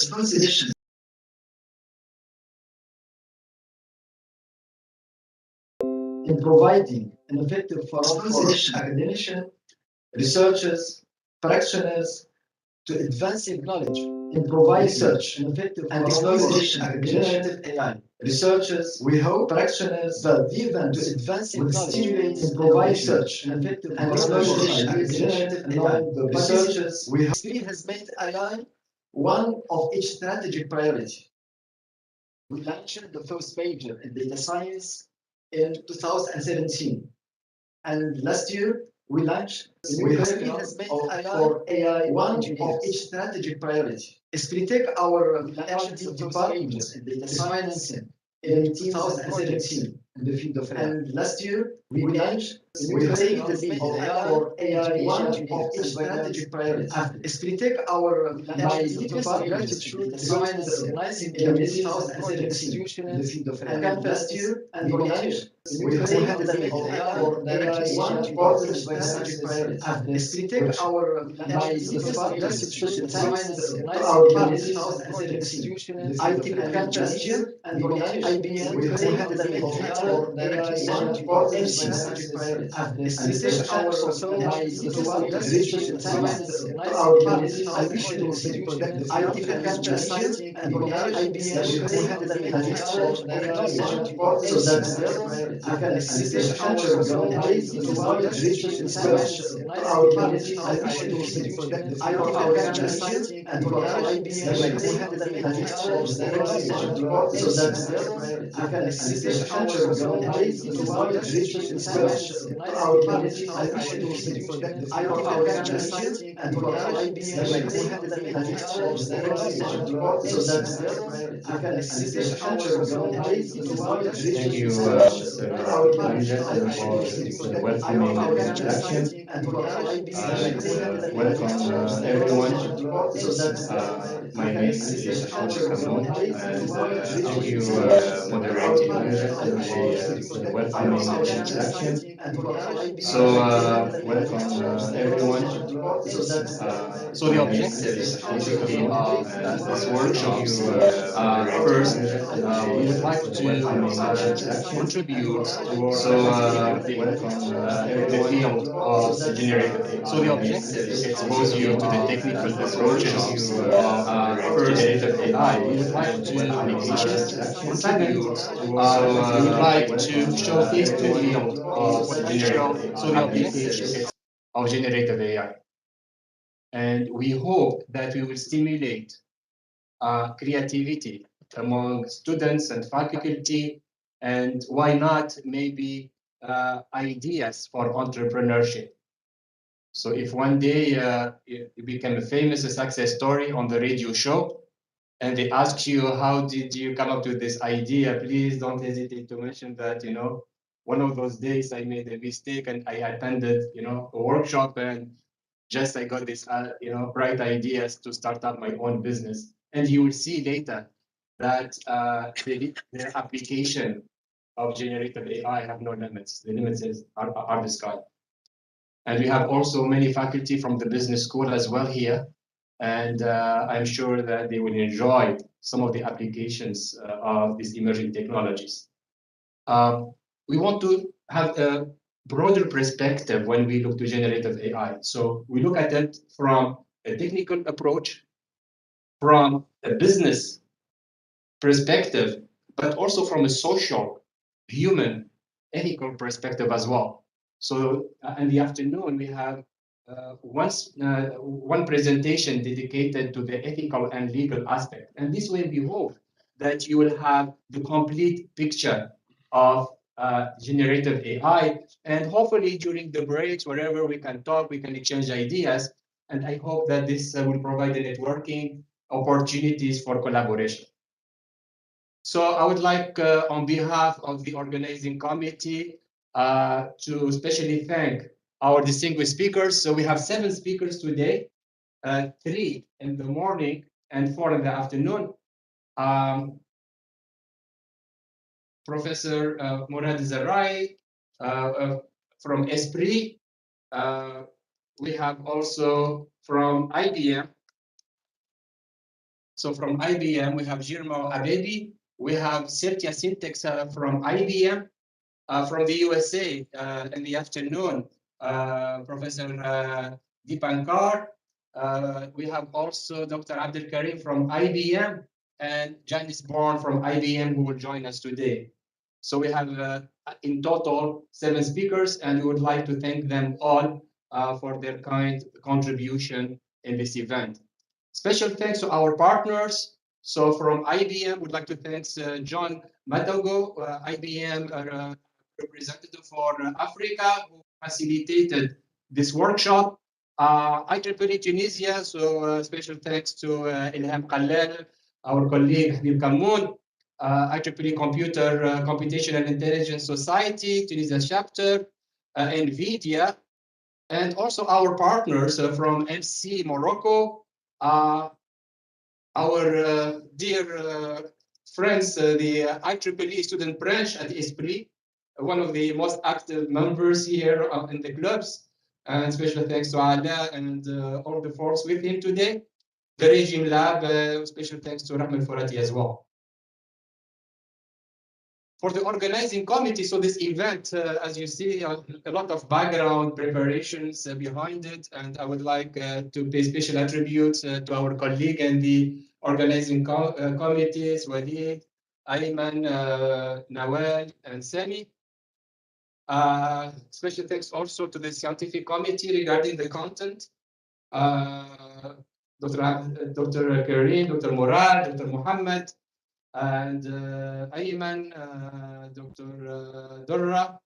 response edition. In providing an effective forum for academics, researchers, practitioners to advancing knowledge in providing research and effective and exploration of generative AI. Researchers, we hope, practitioners, the event to advancing knowledge in providing research and effective and exploration of generative AI. The researchers, we hope, Esprit has made AI one of its strategic priority. We launched the first major in data science in 2017, and last year we launched Esprit has made for AI one of its strategic priority. Esprit take our R&D department in data science in 2017 in the field of AI. And last year we launched Esprit has made for AI one of its strategic priority. Esprit take our R&D department in data science in 2017 in the field of AI. And last year and we launched Esprit has made for AI one of its strategic priority. Esprit take our R&D department in science in 2017 IT culture and IBM we have the for AI one of its strategic priority. Esprit take our R&D department in science in IT culture and IBM we have the for AI one of its strategic priority. Esprit our R&D department in science in Thank you, Mr. Amjad, for this welcoming introduction. Welcome, everyone. My name is Ashwat Kamoon, and I'll be moderating the welcoming introduction. So, welcome, everyone. So the objectives basically of this workshop, first, we would like to contribute towards the field of generative AI. So the objectives expose you to the technical approaches of generative AI. We would like to applications contribute. So we would like to showcase the field of generative AI. So the applications of generative AI. And we hope that we will stimulate creativity among students and faculty, and why not maybe ideas for entrepreneurship. So if one day you become a famous success story on the radio show, and they ask you, how did you come up with this idea? Please don't hesitate to mention that, one of those days I made a mistake and I attended, a workshop, and just I got this, bright ideas to start up my own business. And you will see later that the application of generative AI have no limits. The limits are the sky. And we have also many faculty from the business school as well here. And I'm sure that they will enjoy some of the applications of these emerging technologies. We want to have a broader perspective when we look to generative AI. So we look at it from a technical approach, from a business perspective, but also from a social, human, ethical perspective as well. So in the afternoon, we have one presentation dedicated to the ethical and legal aspect. And this way, we hope that you will have the complete picture of generative AI. And hopefully, during the breaks, wherever we can talk, we can exchange ideas. And I hope that this will provide the networking opportunities for collaboration. So I would like, on behalf of the organizing committee, to especially thank our distinguished speakers. So we have 7 speakers today, 3 in the morning and 4 in the afternoon. Professor Murad Zarai from Esprit. We have also from IBM, So from IBM, we have Jirmo Abedi. We have Sirtia Syntax from IBM. From the USA in the afternoon, Professor Deepankar. We have also Dr. Abdul Karim from IBM and Janice Bourne from IBM who will join us today. So we have in total 7 speakers, and we would like to thank them all for their kind contribution in this event. Special thanks to our partners. So from IBM, we'd like to thank John Madago, IBM representative for Africa, who facilitated this workshop. IEEE Tunisia, so special thanks to Ilham Khalel, our colleague Habib Kamoun, IEEE Computational Intelligence Society, Tunisia chapter, NVIDIA, and also our partners from MC Morocco, our dear friends, the IEEE student branch at Esprit, one of the most active members here in the clubs. And special thanks to Ala and all the folks with him today. The Regime Lab, special thanks to Rahman Forati as well. For the organizing committee, so this event, as you see, a lot of background preparations behind it, and I would like to pay special attributes to our colleague and the organizing committees, Walid, Ayman, Nawal, and Sami. Special thanks also to the scientific committee regarding the content. Dr. Karim, Dr. Murad, Dr. Muhammad, and Ayman, Dr. Durra,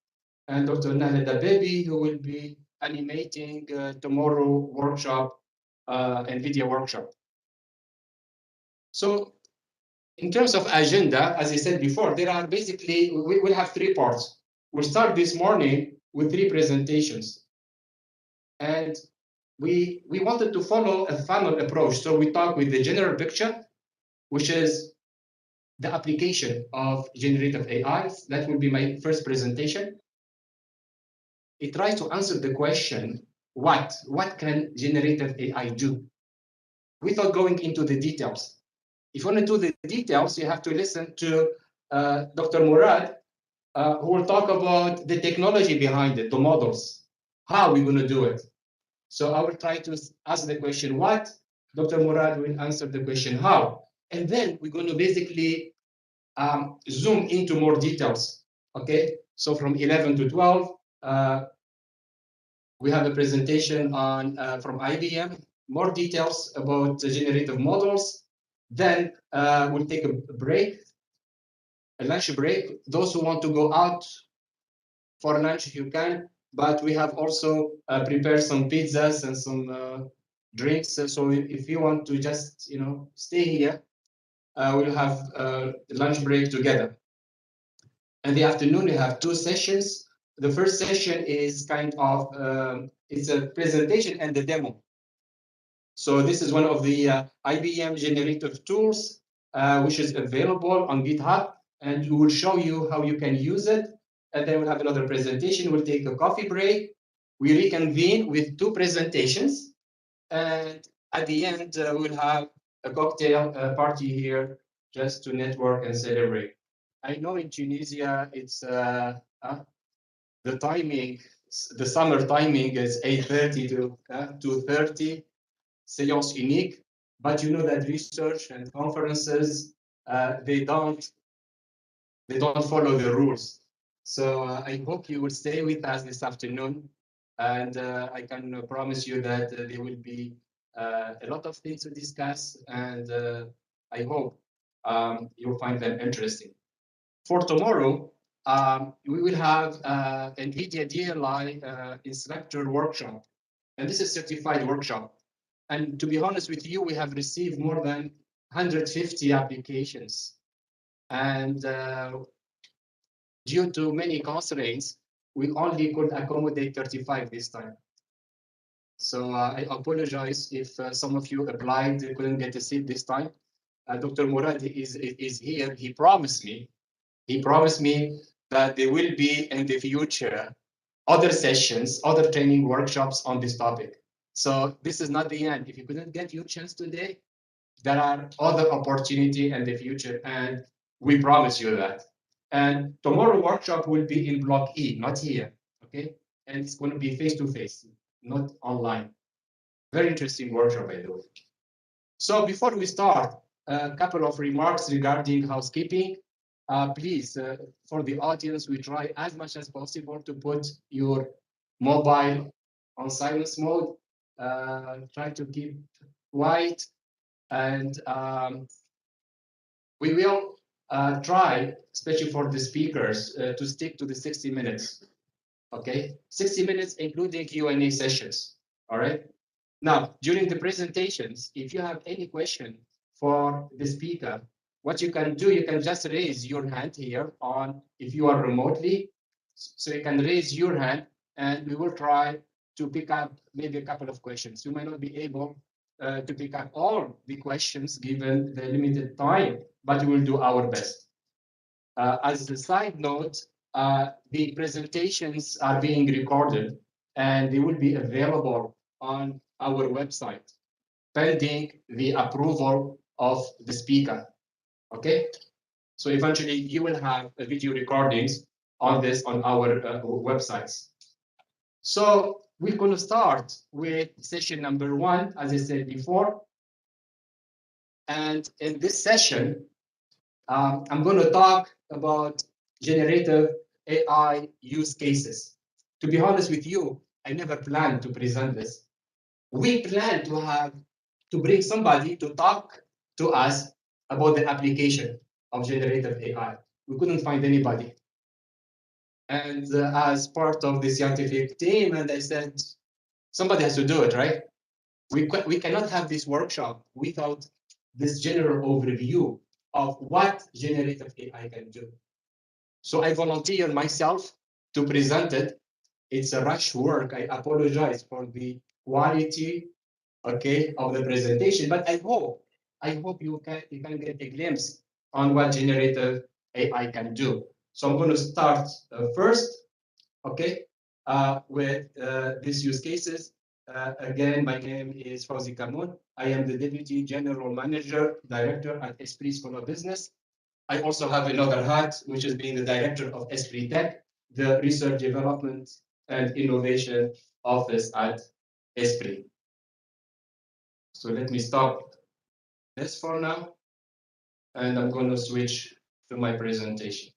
and Dr. Nahla Dabebi, who will be animating tomorrow workshop, NVIDIA workshop. So in terms of agenda, as I said before, there are basically, we will have 3 parts. We'll start this morning with 3 presentations. And we wanted to follow a funnel approach. So we talk with the general picture, which is the application of generative AI. That will be my first presentation. It tries to answer the question, what can generative AI do? Without going into the details. If you want to do the details, you have to listen to Dr. Murad, who will talk about the technology behind it, the models, how we're going to do it. So I will try to ask the question, what? Dr. Murad will answer the question, how? And then we're going to basically zoom into more details, okay? So from 11 to 12, we have a presentation on from IBM, more details about the generative models. Then we'll take a break, a lunch break. Those who want to go out for lunch, you can, but we have also prepared some pizzas and some drinks. So if you want to just, stay here, we'll have a lunch break together. In the afternoon, we have 2 sessions. The first session is kind of, it's a presentation and the demo. So this is one of the IBM generative tools, which is available on GitHub, and we will show you how you can use it. And then we'll have another presentation. We'll take a coffee break. We reconvene with 2 presentations. And at the end, we'll have a cocktail party here just to network and celebrate. I know in Tunisia, it's the timing, the summer timing is 8:30 to 2:30, séance unique. But you know that research and conferences, they don't follow the rules. So I hope you will stay with us this afternoon. And I can promise you that there will be a lot of things to discuss. And I hope you'll find them interesting. For tomorrow, we will have NVIDIA DLI Instructor workshop. And this is a certified workshop. And to be honest with you, we have received more than 150 applications. And due to many constraints, we only could accommodate 35 this time. So I apologize if some of you applied, couldn't get a seat this time. Dr. Murad is here. He promised me that there will be in the future other sessions, other training workshops on this topic. So this is not the end. If you couldn't get your chance today, there are other opportunity in the future, and we promise you that. And tomorrow workshop will be in Block E, not here, okay? And it's going to be face-to-face, not online. Very interesting workshop, by the way. So before we start, a couple of remarks regarding housekeeping. Please, for the audience, we try as much as possible to put your mobile on silence mode. Try to keep quiet, and we will try, especially for the speakers, to stick to the 60 minutes. Okay, 60 minutes, including Q&A sessions. All right. Now, during the presentations, if you have any question for the speaker, what you can do, you can just raise your hand here on, if you are remotely, so you can raise your hand and we will try to pick up maybe a couple of questions. You might not be able to pick up all the questions given the limited time, but we will do our best. As a side note, the presentations are being recorded and they will be available on our website pending the approval of the speaker. Okay, so eventually you will have video recordings on this on our websites. So we're going to start with session number 1, as I said before. And in this session, I'm going to talk about generative AI use cases. To be honest with you, I never planned to present this. We planned to bring somebody to talk to us about the application of generative AI. We couldn't find anybody. And as part of the scientific team, and I said, somebody has to do it, right? We cannot have this workshop without this general overview of what generative AI can do. So I volunteered myself to present it. It's a rush work. I apologize for the quality, okay, of the presentation, but I hope you can get a glimpse on what generative AI can do. So I'm going to start first, okay, with these use cases. Again, my name is Fawzi Kamoun. I am the Deputy General Manager, Director at Esprit School of Business. I also have another hat, which is being the Director of Esprit Tech, the Research Development and Innovation Office at Esprit. So let me stop this for now, and I'm going to switch to my presentation.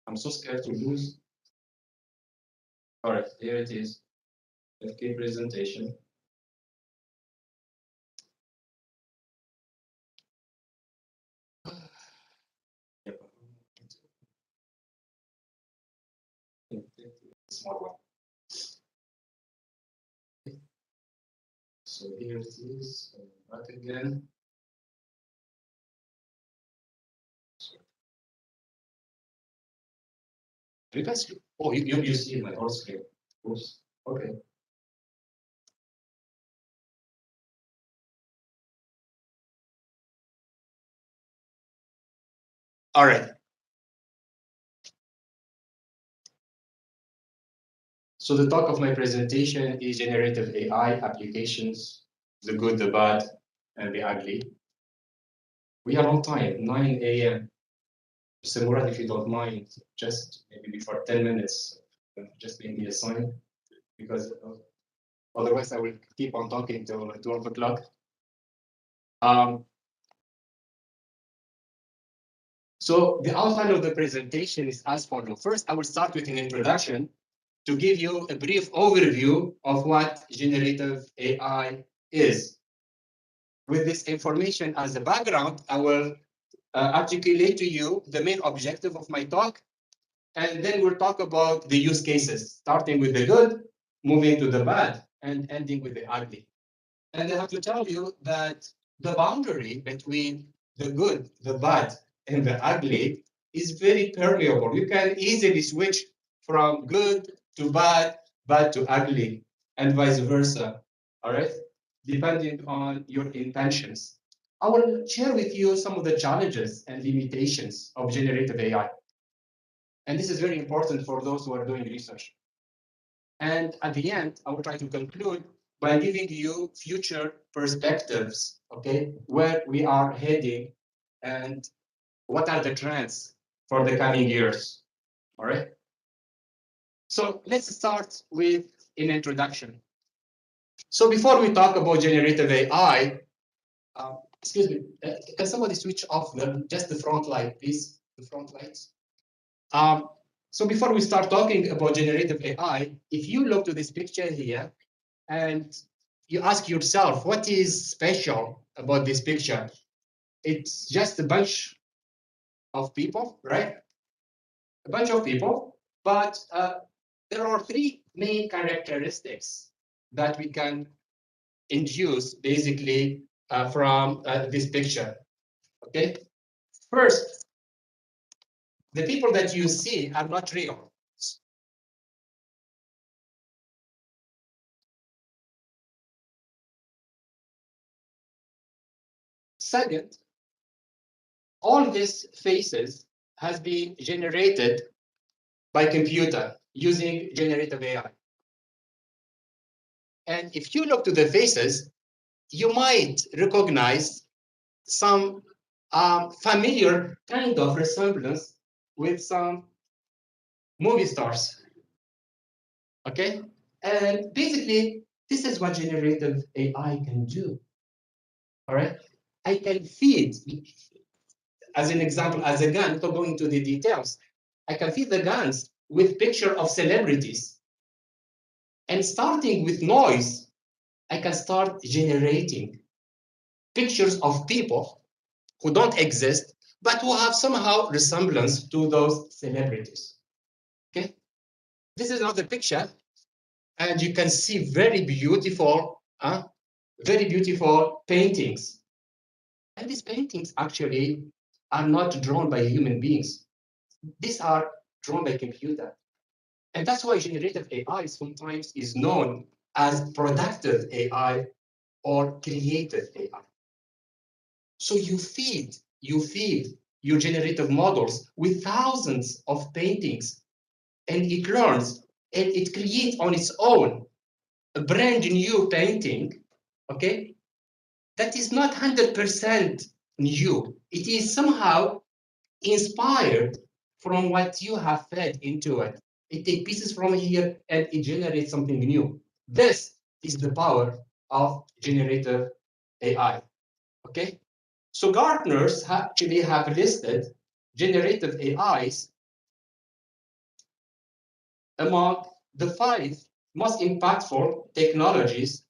I'm so scared to lose. All right, here it is. FK presentation. Small one. So here it is. Back again. Oh, you see my whole screen. Oops. Okay. All right. So the talk of my presentation is generative AI applications, the good, the bad, and the ugly. We are on time, 9 a.m. Mr. Murad, if you don't mind, just maybe before 10 minutes, just give me a sign, because otherwise I will keep on talking till 12 o'clock. So the outline of the presentation is as follows. First, I will start with an introduction to give you a brief overview of what generative AI is. With this information as a background, I will articulate to you the main objective of my talk, and then we'll talk about the use cases, starting with the good, moving to the bad, and ending with the ugly. And I have to tell you that the boundary between the good, the bad, and the ugly is very permeable. You can easily switch from good to bad, bad to ugly, and vice versa. All right, depending on your intentions. I will share with you some of the challenges and limitations of generative AI. And this is very important for those who are doing research. And at the end, I will try to conclude by giving you future perspectives, okay, where we are heading and what are the trends for the coming years, all right? So let's start with an introduction. So before we talk about generative AI, excuse me, can somebody switch off just the front light, please? The front lights. So before we start talking about generative AI, if you look to this picture here and you ask yourself, what is special about this picture? It's just a bunch of people, right? A bunch of people, but there are three main characteristics that we can induce basically from this picture, okay? First, the people that you see are not real. Second, all these faces has been generated by computer using generative AI. And if you look to the faces, you might recognize some familiar kind of resemblance with some movie stars. Okay? And basically, this is what generative AI can do. All right? I can feed, as an example, as a gun, to go into the details, I can feed the guns with picture of celebrities. And starting with noise, I can start generating pictures of people who don't exist, but who have somehow resemblance to those celebrities. Okay? This is another picture, and you can see very beautiful paintings. And these paintings actually are not drawn by human beings. These are drawn by computer. And that's why generative AI sometimes is known as productive AI or creative AI. So you feed your generative models with thousands of paintings, and it learns and it creates on its own a brand new painting, okay, that is not 100% new. It is somehow inspired from what you have fed into it. It takes pieces from here and it generates something new. This is the power of generative AI, okay? So Gartners actually have listed generative AIs among the 5 most impactful technologies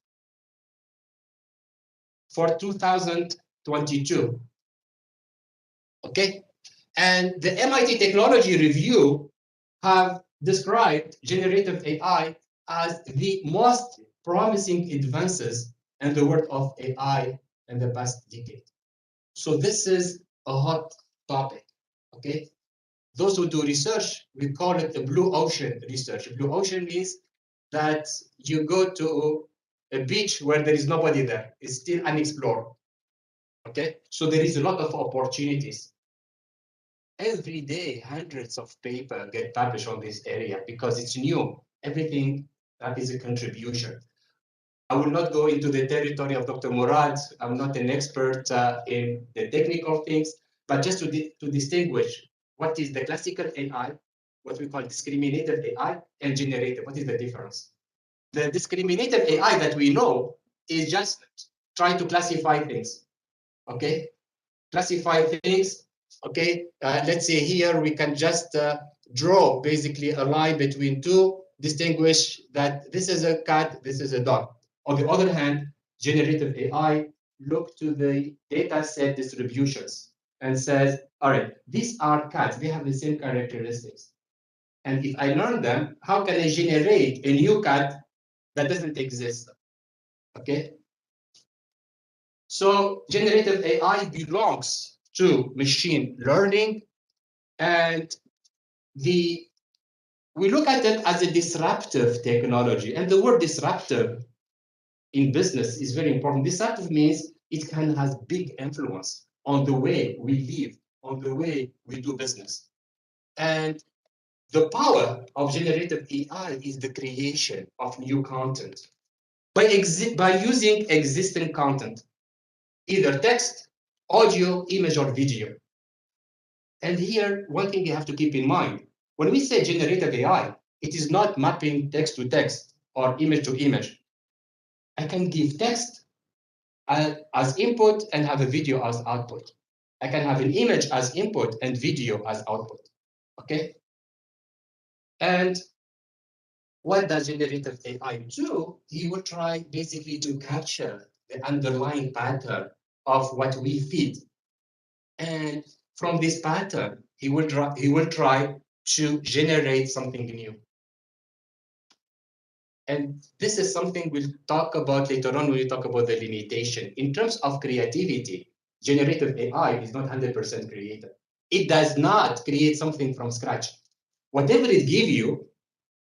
for 2022. Okay, and the MIT Technology Review have described generative AI as the most promising advances in the world of AI in the past decade. So this is a hot topic. Okay, those who do research, we call it the blue ocean research. Blue ocean means that you go to a beach where there is nobody there. It's still unexplored. Okay, so there is a lot of opportunities. Every day, hundreds of papers get published on this area because it's new. Everything that is a contribution. I will not go into the territory of Dr. Murad. I'm not an expert in the technical things, but just to distinguish what is the classical AI, what we call discriminative AI, and generative. What is the difference? The discriminative AI that we know is just trying to classify things, okay? Classify things, okay? Let's say here we can just draw basically a line between two, distinguish that this is a cat, this is a dog. On the other hand, generative AI look to the data set distributions and says, all right, these are cats, they have the same characteristics. And if I learn them, how can I generate a new cat that doesn't exist? Okay. So generative AI belongs to machine learning, and we look at it as a disruptive technology. And the word disruptive in business is very important. Disruptive means it can have big influence on the way we live, on the way we do business. And The power of generative AI is the creation of new content by using existing content, either text, audio, image, or video. And here, one thing you have to keep in mind, when we say generative AI, it is not mapping text to text or image to image. I can give text as input and have a video as output. I can have an image as input and video as output, okay? And what does generative AI do? He will try basically to capture the underlying pattern of what we feed. And from this pattern, he will try to generate something new. And this is something we'll talk about later on when we talk about the limitation. In terms of creativity, generative AI is not 100% creative. It does not create something from scratch. Whatever it gives you,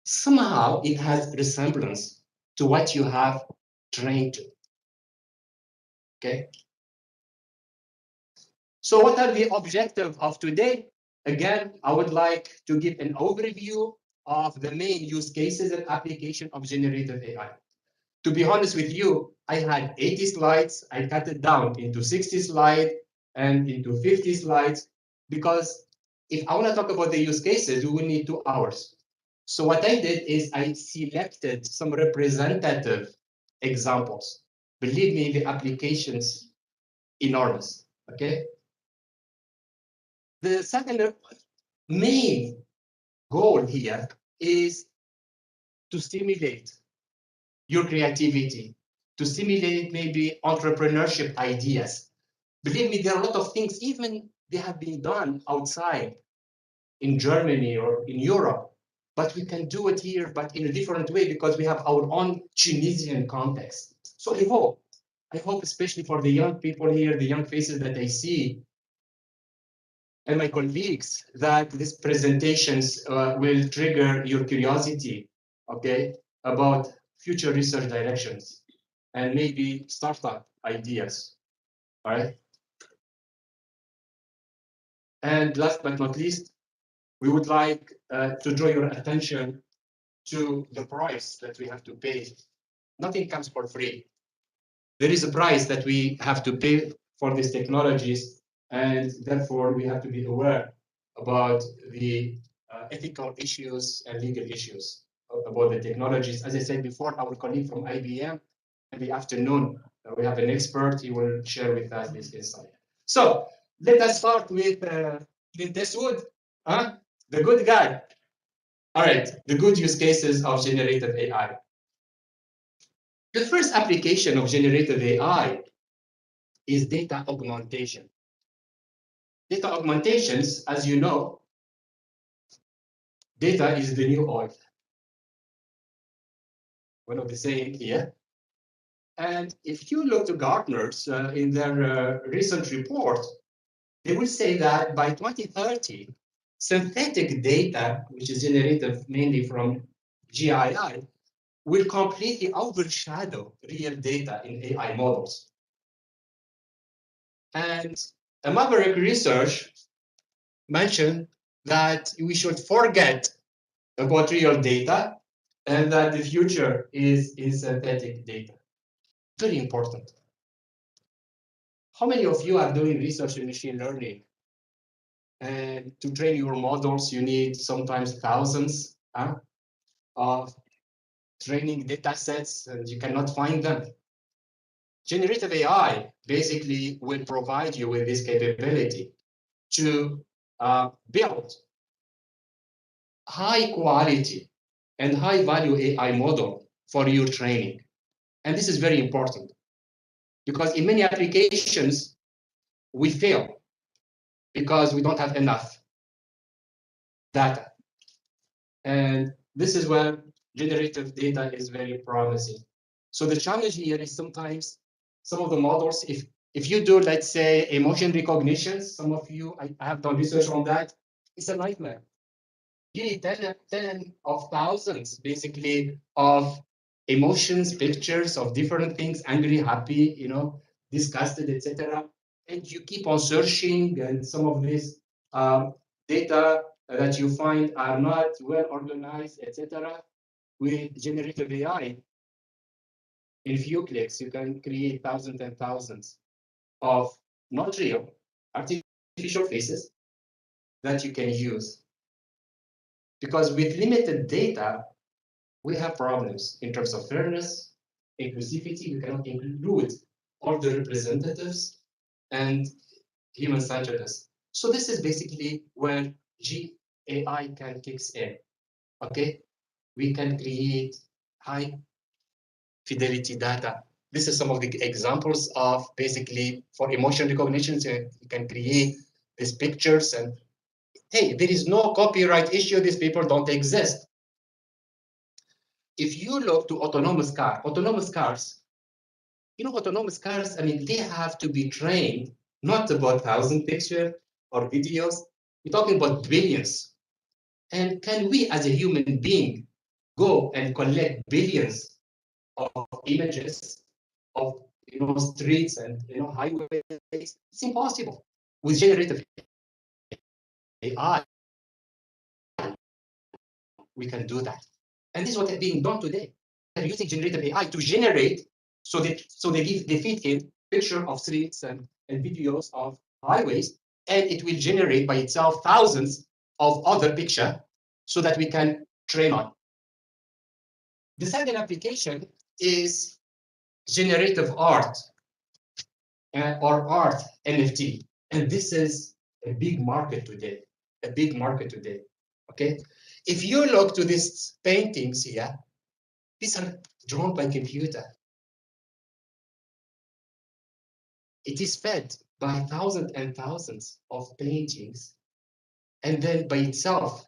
somehow it has resemblance to what you have trained to. Okay? So what are the objectives of today? Again, I would like to give an overview of the main use cases and application of generative AI. To be honest with you, I had 80 slides. I cut it down into 60 slides and into 50 slides because if I want to talk about the use cases, we will need 2 hours. So what I did is I selected some representative examples. Believe me, the applications enormous, okay? The second main goal here is to stimulate your creativity, to stimulate maybe entrepreneurship ideas. Believe me, there are a lot of things, even they have been done outside in Germany or in Europe, but we can do it here, but in a different way because we have our own Tunisian context. So I hope especially for the young people here, the young faces that I see, and my colleagues, that these presentations will trigger your curiosity, okay, about future research directions and maybe startup ideas, all right? And last but not least, we would like to draw your attention to the price that we have to pay. Nothing comes for free. There is a price that we have to pay for these technologies, and therefore we have to be aware about the ethical issues and legal issues about the technologies. As I said before, our colleague from IBM, in the afternoon, we have an expert. He will share with us this insight. So let us start with Clint Eastwood, the good guy. All right, the good use cases of generative AI. The first application of generative AI is data augmentation. Data augmentations, as you know, data is the new oil. One of the saying here. And if you look to Gartner's in their recent report, they will say that by 2030, synthetic data, which is generated mainly from GII, will completely overshadow real data in AI models. And a Maverick research mentioned that we should forget about real data and that the future is in synthetic data. Very important. How many of you are doing research in machine learning? And to train your models, you need sometimes thousands of training data sets, and you cannot find them. Generative AI basically will provide you with this capability to build high quality and high value AI model for your training. And this is very important because in many applications, we fail because we don't have enough data. And this is where generative data is very promising. So the challenge here is sometimes some of the models, if you do, let's say, emotion recognition, some of you, I have done research on that, it's a nightmare. You need 10 of thousands, basically, of emotions, pictures of different things, angry, happy, you know, disgusted, etc. And you keep on searching, and some of this data that you find are not well organized, etc. With generative AI, in few clicks, you can create thousands and thousands of not real artificial faces that you can use. Because with limited data, we have problems in terms of fairness, inclusivity. You cannot include all the representatives and human-centeredness. So this is basically where GAI can kick in. Okay, we can create high fidelity data. This is some of the examples of basically for emotion recognition. So you can create these pictures and hey, there is no copyright issue. These people don't exist. If you look to autonomous cars, autonomous cars, I mean, they have to be trained not about 1,000 pictures or videos. We're talking about billions. And can we, as a human being, go and collect billions of images of streets and highways? It's impossible. With generative AI, we can do that. And this is what is being done today. They're using generative AI to generate, so they feed in picture of streets and videos of highways, and it will generate by itself thousands of other pictures so that we can train on. The second application is generative art or art NFT. And this is a big market today, okay? If you look to these paintings here, these are drawn by computer. It is fed by thousands and thousands of paintings. And then by itself,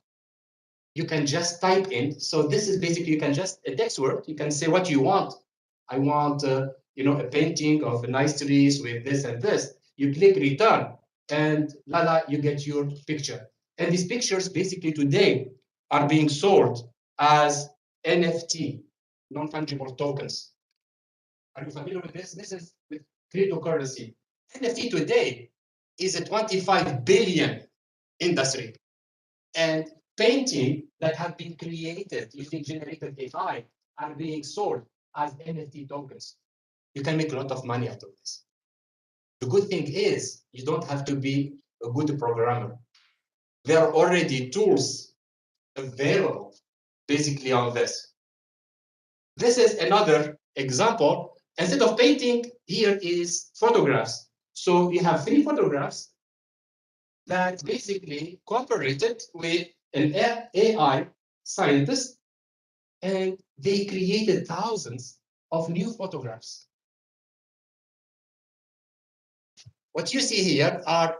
you can just type in. So this is basically, you can just, a text word, you can say what you want. I want, a painting of a nice trees with this and this. You click return and voila, you get your picture. And these pictures basically today are being sold as NFT, non-fungible tokens. Are you familiar with this? This is with cryptocurrency. NFT today is a 25 billion industry. And painting that have been created using generative AI are being sold as NFT tokens. You can make a lot of money out of this. The good thing is you don't have to be a good programmer. There are already tools available basically on this. This is another example. Instead of painting, here is photographs. So you have 3 photographs that basically cooperated with an AI scientist, and they created thousands of new photographs. What you see here are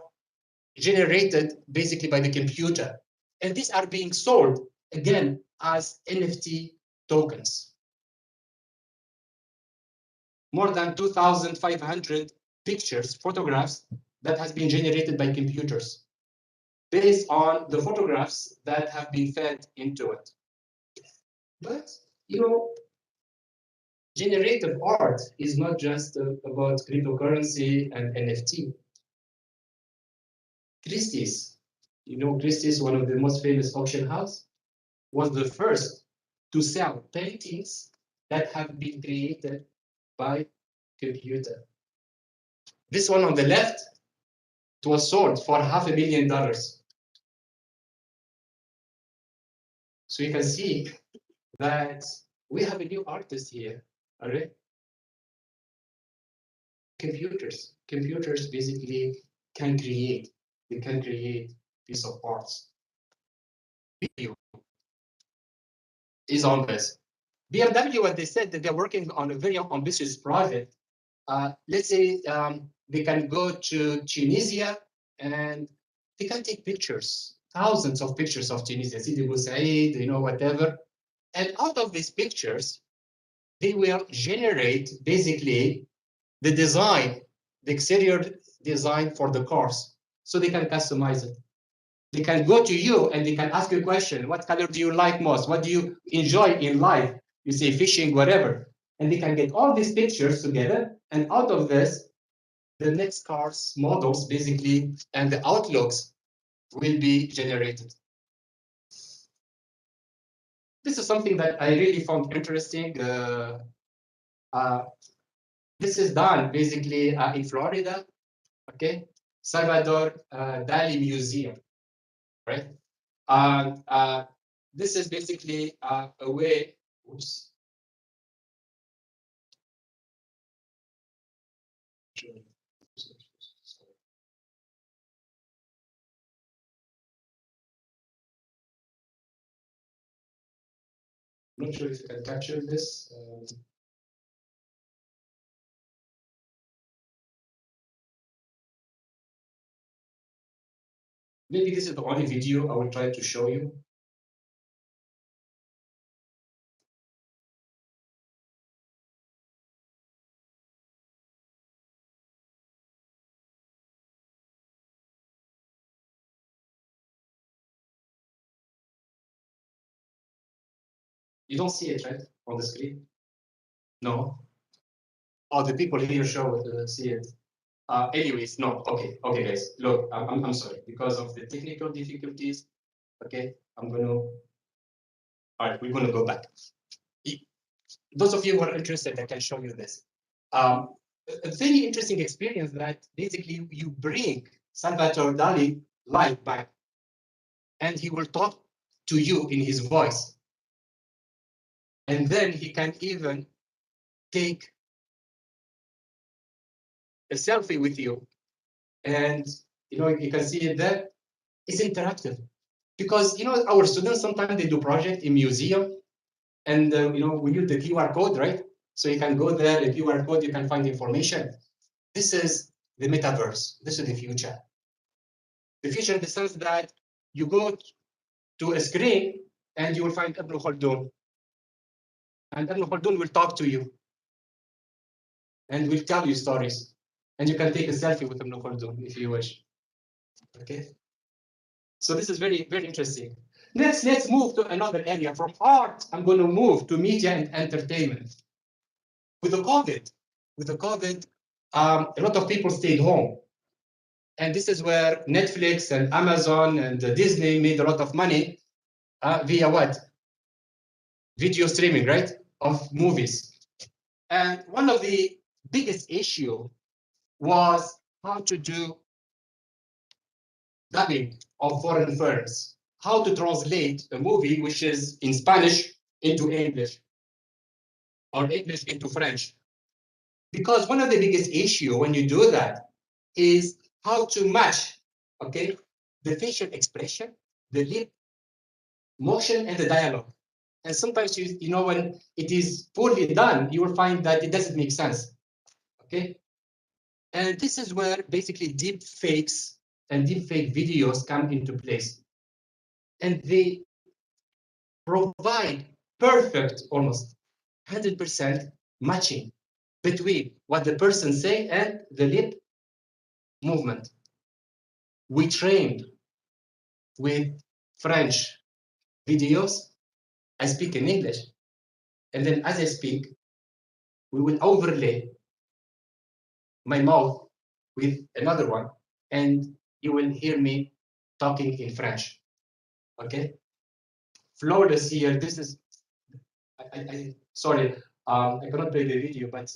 generated basically by the computer, and these are being sold again as NFT tokens. More than 2,500 pictures, photographs that has been generated by computers based on the photographs that have been fed into it. But, generative art is not just about cryptocurrency and NFT. Christie's, Christie's, one of the most famous auction house, was the first to sell paintings that have been created by computer. This one on the left, it was sold for $500,000. So you can see that we have a new artist here, all right? Computers basically can create, they can create piece of parts. Video is on this. BMW, what they said, that they're working on a very ambitious project. Let's say they can go to Tunisia and they can take pictures, thousands of pictures of Tunisia, Sidi Boussaid, whatever. And out of these pictures, they will generate basically the design, the exterior design for the cars. So they can customize it. They can go to you and they can ask you a question. What color do you like most? What do you enjoy in life? You say fishing, whatever. And they can get all these pictures together. And out of this, the next cars models basically and the outlooks will be generated. This is something that I really found interesting. This is done basically in Florida, okay? Salvador Dali Museum, right? This is basically a way, oops. I'm not sure if you can capture this. Maybe this is the only video I will try to show you. You don't see it, right, on the screen? No. Oh, the people here show it, see it. Anyways, no. Okay, guys. Look, I'm sorry because of the technical difficulties. Okay, I'm gonna. All right, we're gonna go back. Those of you who are interested, I can show you this. A very interesting experience that basically you bring Salvatore Dali live back, and he will talk to you in his voice. And then he can even take a selfie with you. And you can see it there. It's interactive. Because our students sometimes they do project in museum, and we use the QR code, right? So you can go there, the QR code, you can find information. This is the metaverse. This is the future. The future in the sense that you go to a screen and you will find Ibn Khaldun. And Ibn Khaldun will talk to you and will tell you stories. And you can take a selfie with Ibn Khaldun if you wish. Okay. So this is very, very interesting. Next, let's move to another area. From art, I'm going to move to media and entertainment. With the COVID, a lot of people stayed home. And this is where Netflix and Amazon and Disney made a lot of money via what? Video streaming, right? Of movies. And one of the biggest issue was how to do dubbing of foreign films. How to translate a movie which is in Spanish into English or English into French. Because one of the biggest issue when you do that is how to match, okay, the facial expression, the lip motion, and the dialogue. And sometimes when it is poorly done, you will find that it doesn't make sense. Okay. And this is where basically deep fakes and deep fake videos come into place. And they provide perfect, almost 100% matching between what the person say and the lip movement. We trained with French videos. I speak in English. And then as I speak, we will overlay my mouth with another one, and you will hear me talking in French. Okay? Flawless here. This is, sorry, I cannot play the video, but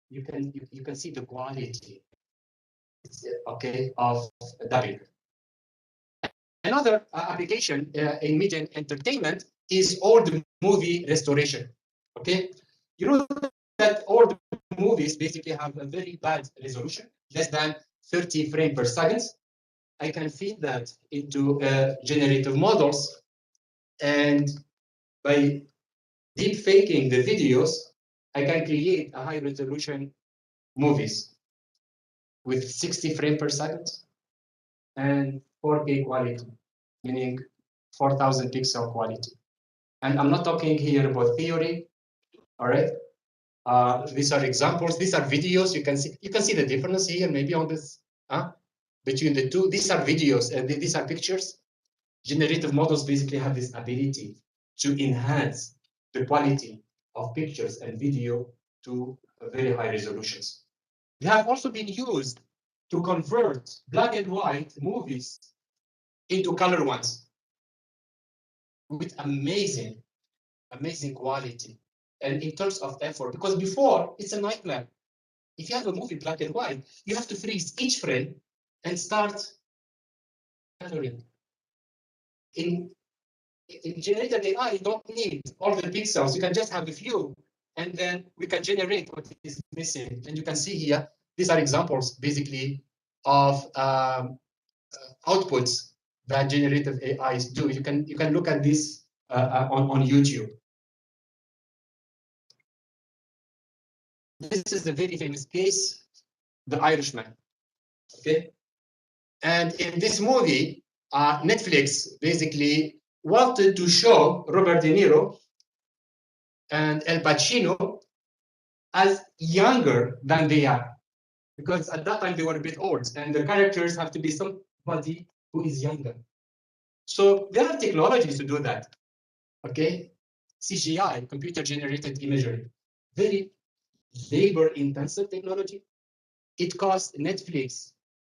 you can see the quality, okay, of dubbing. Another application in media and entertainment is old movie restoration. Okay, you know that old movies basically have a very bad resolution, less than 30 frames per second. I can feed that into generative models, and by deep faking the videos, I can create a high resolution movies with 60 frames per second and 4K quality, meaning 4,000 pixel quality. And I'm not talking here about theory, all right? These are examples. These are videos. You can see the difference here, maybe on this between the two. These are videos and these are pictures. Generative models basically have this ability to enhance the quality of pictures and video to very high resolutions. They have also been used to convert black and white movies into color ones with amazing amazing quality, and in terms of effort, because before it's a nightmare. If you have a movie black and white, you have to freeze each frame and start coloring. In generative AI, you don't need all the pixels. You can just have a few, and then we can generate what is missing. And you can see here, these are examples basically of outputs that generative AIs do. You can look at this on YouTube. This is a very famous case, The Irishman. Okay, and in this movie, Netflix basically wanted to show Robert De Niro and El Pacino as younger than they are, because at that time they were a bit old, and the characters have to be somebody who is younger. So there are technologies to do that. Okay, CGI, computer-generated imagery, very labor-intensive technology. It cost Netflix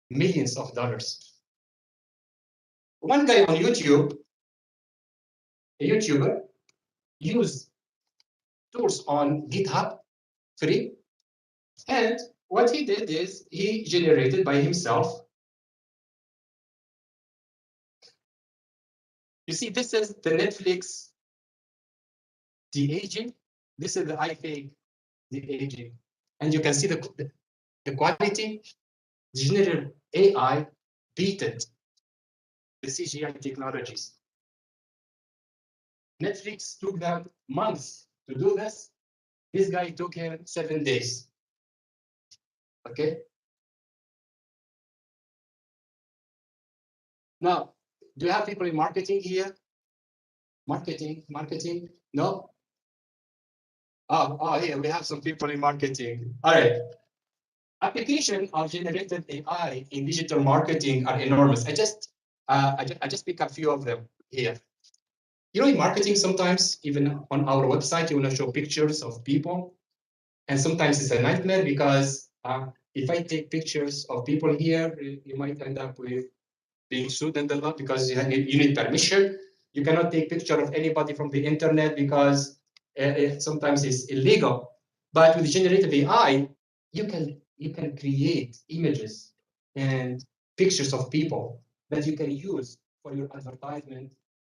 millions of dollars. One guy on YouTube, a YouTuber, used tools on GitHub, free, and what he did is he generated by himself. You see, this is the Netflix de-aging. This is the iFake de-aging. And you can see the quality. Generative AI beat it, the CGI technologies. Netflix took them months to do this. This guy took him 7 days. Okay. Now, do you have people in marketing here? Marketing? No? Oh, here we have some people in marketing. All right. Application of generative AI in digital marketing are enormous. I just pick a few of them here. You know, in marketing, sometimes even on our website, you want to show pictures of people, and sometimes it's a nightmare because if I take pictures of people here, you might end up with being sued in the law because you need permission. You cannot take picture of anybody from the internet because sometimes it's illegal. But with generative AI, you can create images and pictures of people that you can use for your advertisement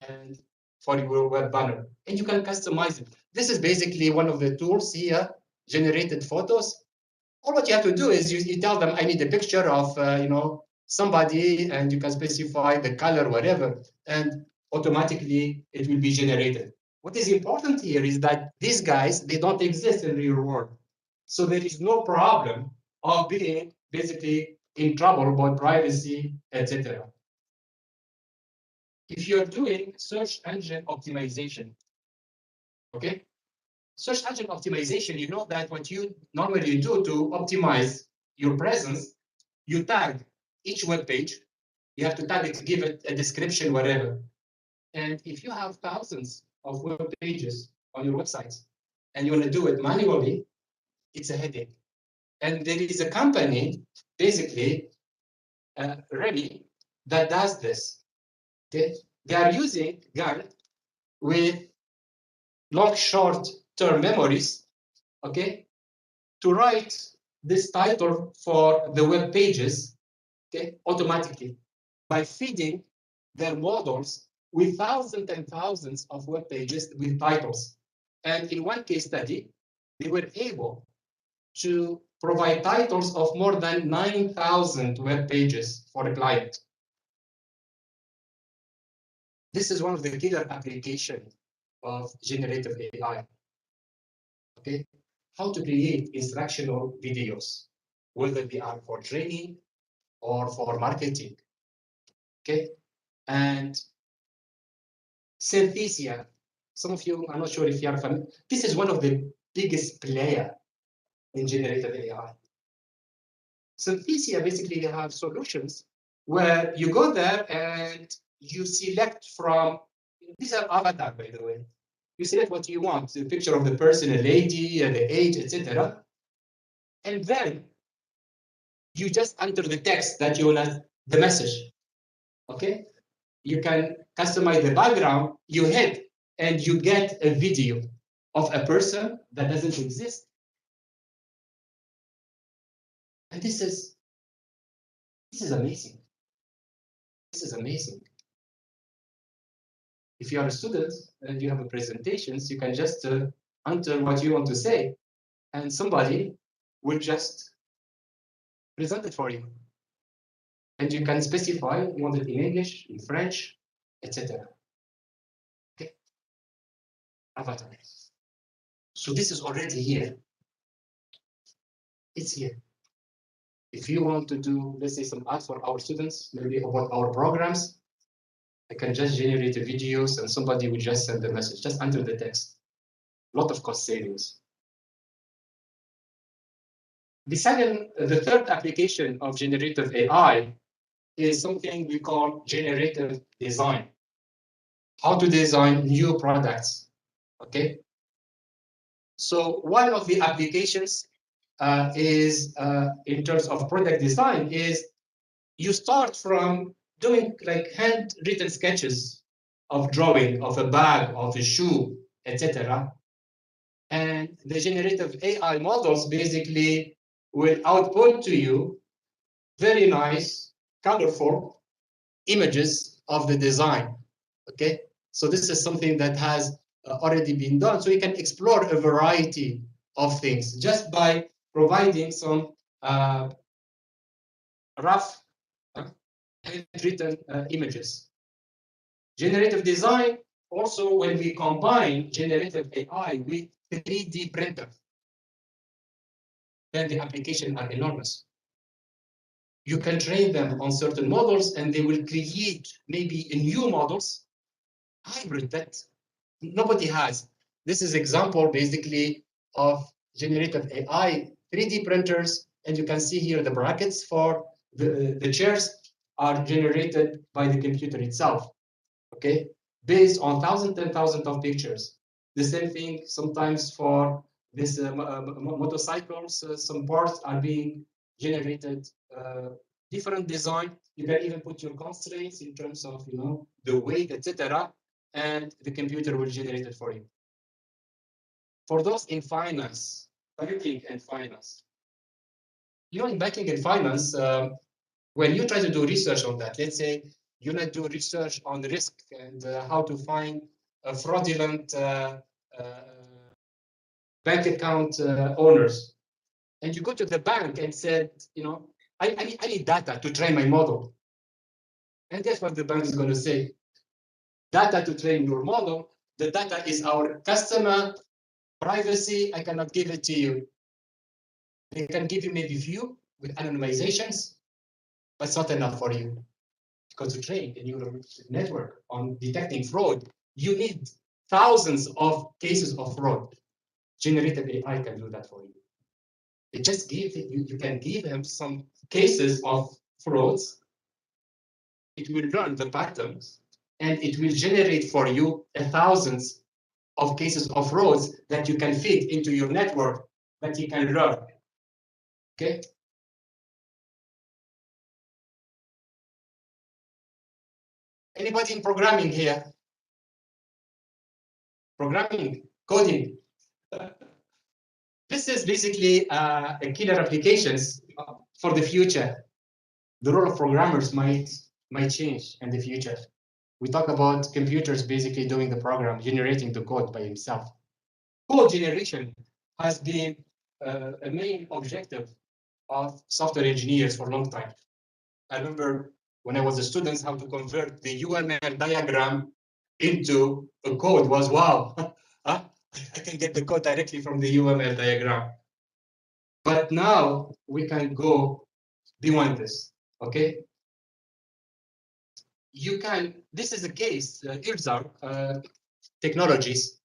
and for your web banner, and you can customize it. This is basically one of the tools here, generated photos. All what you have to do is you tell them, I need a picture of somebody, and you can specify the color, whatever, and automatically it will be generated. What is important here is that these guys, they don't exist in the real world. So there is no problem of being basically in trouble about privacy, etc. If you're doing search engine optimization, okay? Search engine optimization, you know that what you normally do to optimize your presence, you tag each web page. You have to tag it, give it a description, whatever. And if you have thousands of web pages on your website and you want to do it manually, it's a headache. And there is a company, basically, Remy, that does this. Okay? They are using GAN with long, short-term memories, okay, to write this title for the web pages, okay, automatically by feeding their models with thousands and thousands of web pages with titles. And in one case study, they were able to provide titles of more than 9,000 web pages for a client. This is one of the killer applications of generative AI. Okay, how to create instructional videos, whether they are for training or for marketing. Okay, and Synthesia, some of you, I'm not sure if you are familiar, this is one of the biggest player in generative AI. Synthesia, basically, they have solutions where you go there and you select from, these are avatar, by the way. You select what you want, the picture of the person, a lady, and the age, etc. And then you just enter the text that you want, the message. Okay? You can customize the background. You hit and you get a video of a person that doesn't exist. And this is amazing. This is amazing. If you are a student and you have a presentations, you can just enter what you want to say, and somebody will just present it for you. And you can specify you want it in English, in French, etc. Okay. Avatar. So this is already here. It's here. If you want to do, let's say, some ads for our students, maybe about our programs, I can just generate the videos and somebody will just send the message, just enter the text. A lot of cost savings. The third application of generative AI is something we call generative design. How to design new products, okay? So one of the applications is in terms of product design is you start from doing like handwritten sketches of drawing of a bag, of a shoe, etc. And the generative AI models basically will output to you very nice, colorful images of the design. Okay, so this is something that has already been done. So you can explore a variety of things just by providing some rough handwritten images. Generative design, also when we combine generative AI with 3D printer, then the applications are enormous. You can train them on certain models and they will create maybe new models, hybrid that nobody has. This is example basically of generative AI, 3D printers, and you can see here the brackets for the chairs are generated by the computer itself, okay? Based on thousands and thousands of pictures. The same thing sometimes for this motorcycles, some parts are being generated, different design. You can even put your constraints in terms of, you know, the weight, etc., and the computer will generate it for you. For those in finance, banking and finance, you know, in banking and finance, when you try to do research on that, let's say you want to do research on risk and how to find a fraudulent bank account owners, and you go to the bank and said, you know, I need data to train my model. And guess what the bank is going to say? Data to train your model. The data is our customer privacy. I cannot give it to you. They can give you maybe view with anonymizations, but it's not enough for you. Because to train a neural network on detecting fraud, you need thousands of cases of fraud. Generative AI can do that for you. It just gives you can give them some cases of frauds. It will learn the patterns and it will generate for you thousands of cases of frauds that you can feed into your network that you can learn. Okay. Anybody in programming here? Programming, coding. This is basically a killer applications for the future. The role of programmers might change in the future. We talk about computers basically doing the program, generating the code by himself. Code generation has been a main objective of software engineers for a long time. I remember when I was a student, how to convert the UML diagram into a code was wow. Huh? I can get the code directly from the UML diagram. But now we can go beyond this, okay? You can, this is a case, IRZAR technologies.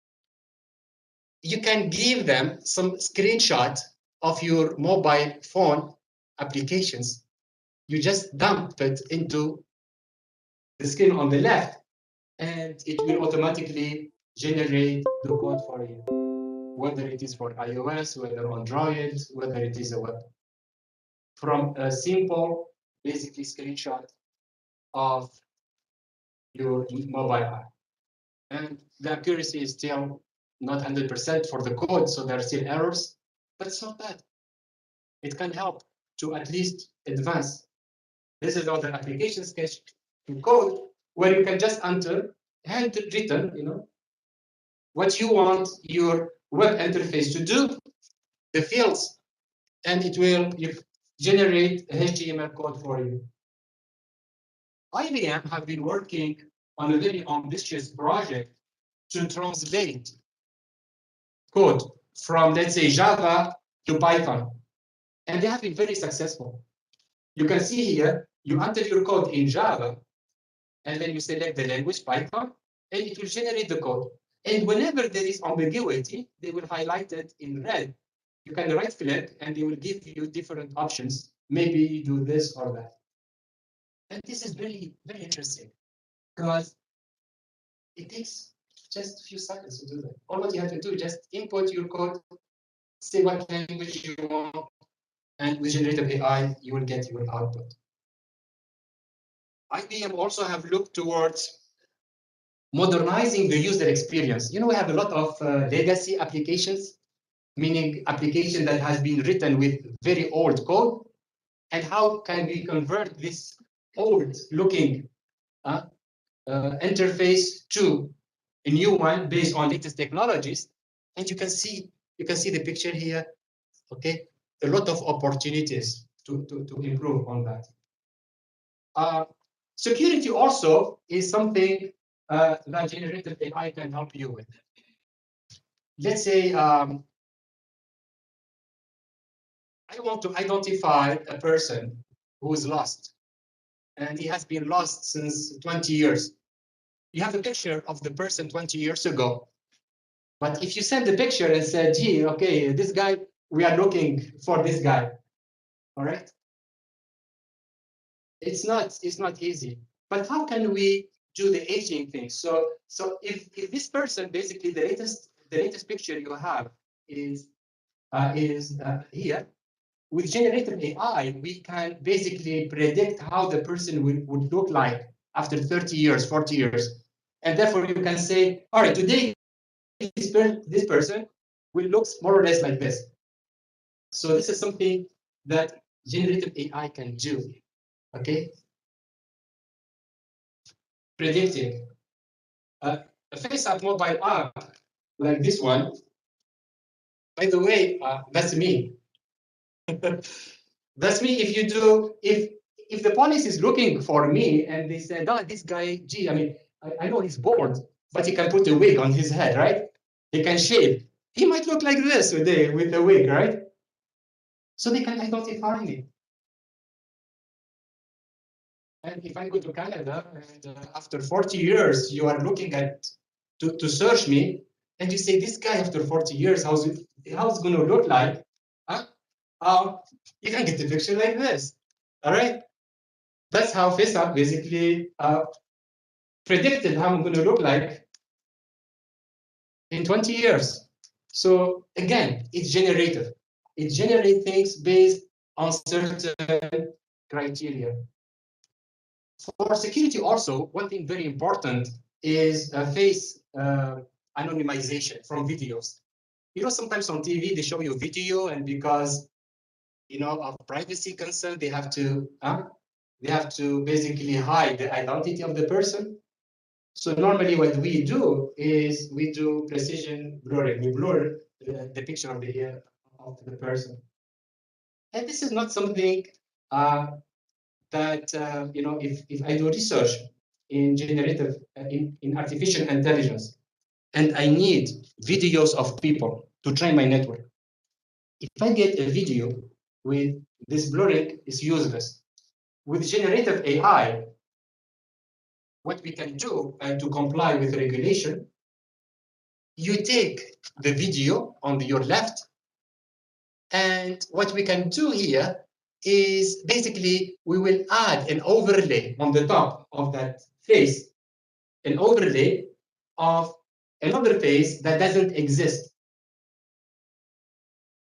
You can give them some screenshot of your mobile phone applications. You just dump it into the screen on the left, and it will automatically generate the code for you, whether it is for iOS, whether Android, whether it is a web. From a simple, basically screenshot of your mobile app. And the accuracy is still not 100% for the code, so there are still errors, but it's not bad. It can help to at least advance. This is another application sketch to code where you can just enter handwritten, what you want your web interface to do, the fields, and it will generate a HTML code for you. IBM have been working on a very ambitious project to translate code from, let's say, Java to Python. And they have been very successful. You can see here, you enter your code in Java, and then you select the language Python, and it will generate the code. And whenever there is ambiguity, they will highlight it in red. You can right click, and they will give you different options. Maybe do this or that. And this is very, very interesting because it takes just a few seconds to do that. All what you have to do is just input your code, say what language you want, and with generative AI, you will get your output. IBM also have looked towards modernizing the user experience. We have a lot of legacy applications, meaning application that has been written with very old code. And how can we convert this old looking interface to a new one based on latest technologies? And you can see the picture here. Okay, a lot of opportunities to improve on that. Security also is something that generative AI can help you with. Let's say I want to identify a person who is lost, and he has been lost since 20 years. You have a picture of the person 20 years ago. But if you send the picture and said, gee, okay, this guy, we are looking for this guy, all right? It's not easy. But how can we do the aging thing? So if this person, basically the latest picture you have is here, with generative AI, we can basically predict how the person would look like after 30 years, 40 years. And therefore you can say, all right, today this person will look more or less like this. So this is something that generative AI can do, okay? Predicting. A face-app mobile app like this one, by the way, that's me. That's me. If the police is looking for me and they said, oh, this guy, gee, I know he's bored, but he can put a wig on his head, right? He can shave. He might look like this with the wig, right? So they can identify me. And if I go to Canada and after 40 years, you are looking to search me, and you say, this guy after 40 years, how's it going to look like? Huh? You can get the picture like this, all right? That's how FaceApp basically predicted how I'm going to look like in 20 years. So again, it's generative. It generates things based on certain criteria. For security also, one thing very important is face anonymization from videos. Sometimes on TV, they show you a video, and because of privacy concern, they have to basically hide the identity of the person. So normally what we do is we do precision blurring. We blur the picture of of the person. And this is not something that, if I do research in generative, in artificial intelligence, and I need videos of people to train my network. If I get a video with this blurring, is useless. With generative AI, what we can do to comply with regulation, you take the video on your left, and what we can do here is basically we will add an overlay on the top of that face, an overlay of another face that doesn't exist.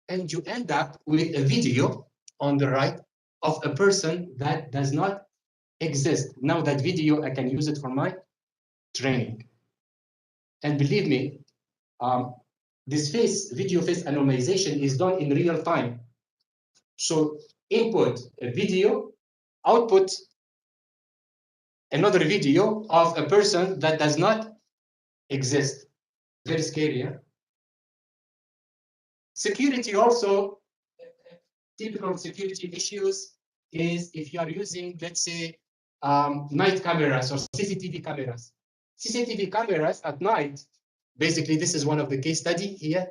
And you end up with a video on the right of a person that does not exist. Now that video, I can use it for my training. And believe me, this video face anonymization is done in real time. So input a video, output another video of a person that does not exist. Very scary, yeah? Security also, typical security issues is if you are using, let's say, night cameras or CCTV cameras. CCTV cameras at night, basically this is one of the case study here.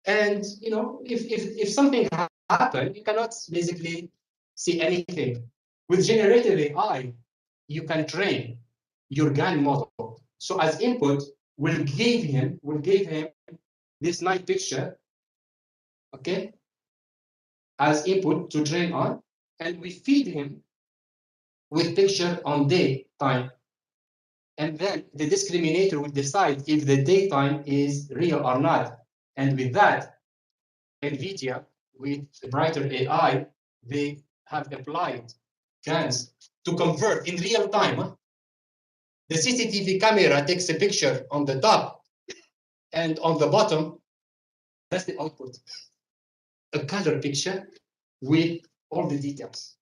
And you know, if something happens, you cannot basically see anything. With generative AI, you can train your GAN model. So as input, we'll give him this night picture, okay, as input to train on, and we feed him with picture on daytime. And then the discriminator will decide if the daytime is real or not. And with that, NVIDIA, with Brighter AI, they have applied GANs to convert in real time. The CCTV camera takes a picture on the top, and on the bottom, that's the output. A color picture with all the details.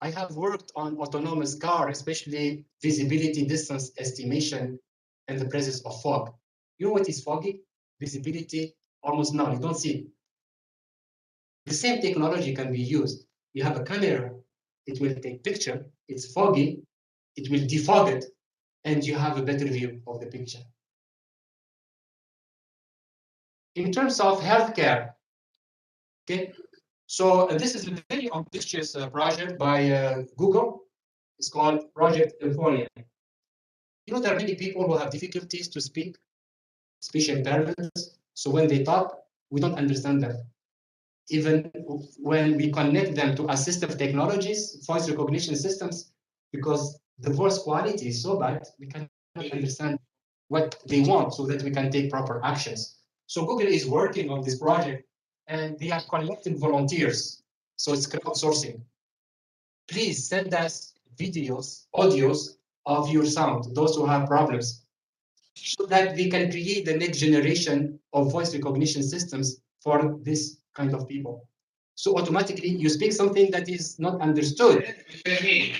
I have worked on autonomous car, especially visibility distance estimation and the presence of fog. You know what is foggy? Visibility, almost none, you don't see it. The same technology can be used. You have a camera, it will take picture, it's foggy, it will defog it, and you have a better view of the picture. In terms of healthcare, okay, so this is a very ambitious project by Google. It's called Project Euphonia. You know, there are many people who have difficulties to speak, speech impairments. So when they talk, we don't understand them. Even when we connect them to assistive technologies, voice recognition systems, because the voice quality is so bad, we cannot understand what they want so that we can take proper actions. So Google is working on this project and they are collecting volunteers. So it's crowdsourcing. Please send us videos, audios of your sound, those who have problems, so that we can create the next generation of voice recognition systems for this kind of people. So automatically you speak something that is not understood. In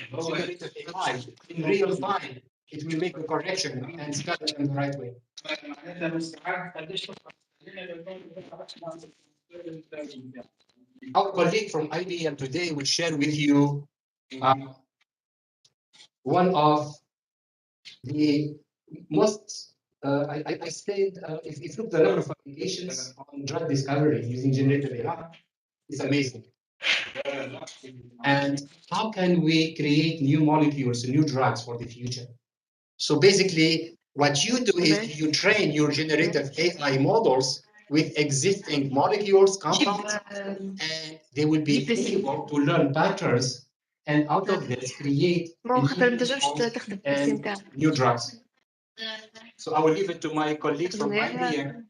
real time, it will make the correction and spell it in the right way. Our colleague from IBM today will share with you one of the most, I said, if you look the number of applications on drug discovery using generative AI, it's amazing. And how can we create new molecules, new drugs for the future? So basically, what you do is you train your generative AI models with existing molecules, compounds, and they will be able to learn patterns, and out of this create new drugs. So I will leave it to my colleagues from IBM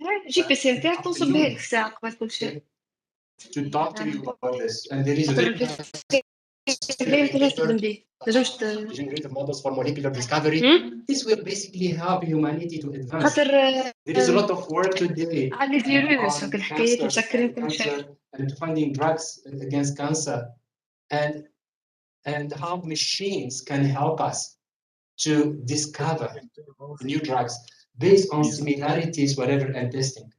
to talk to you about this. And there is a generative models for molecular discovery. This will basically help humanity to advance. There is a lot of work today on cancer and finding drugs against cancer, and how machines can help us to discover new drugs based on similarities, whatever, and testing.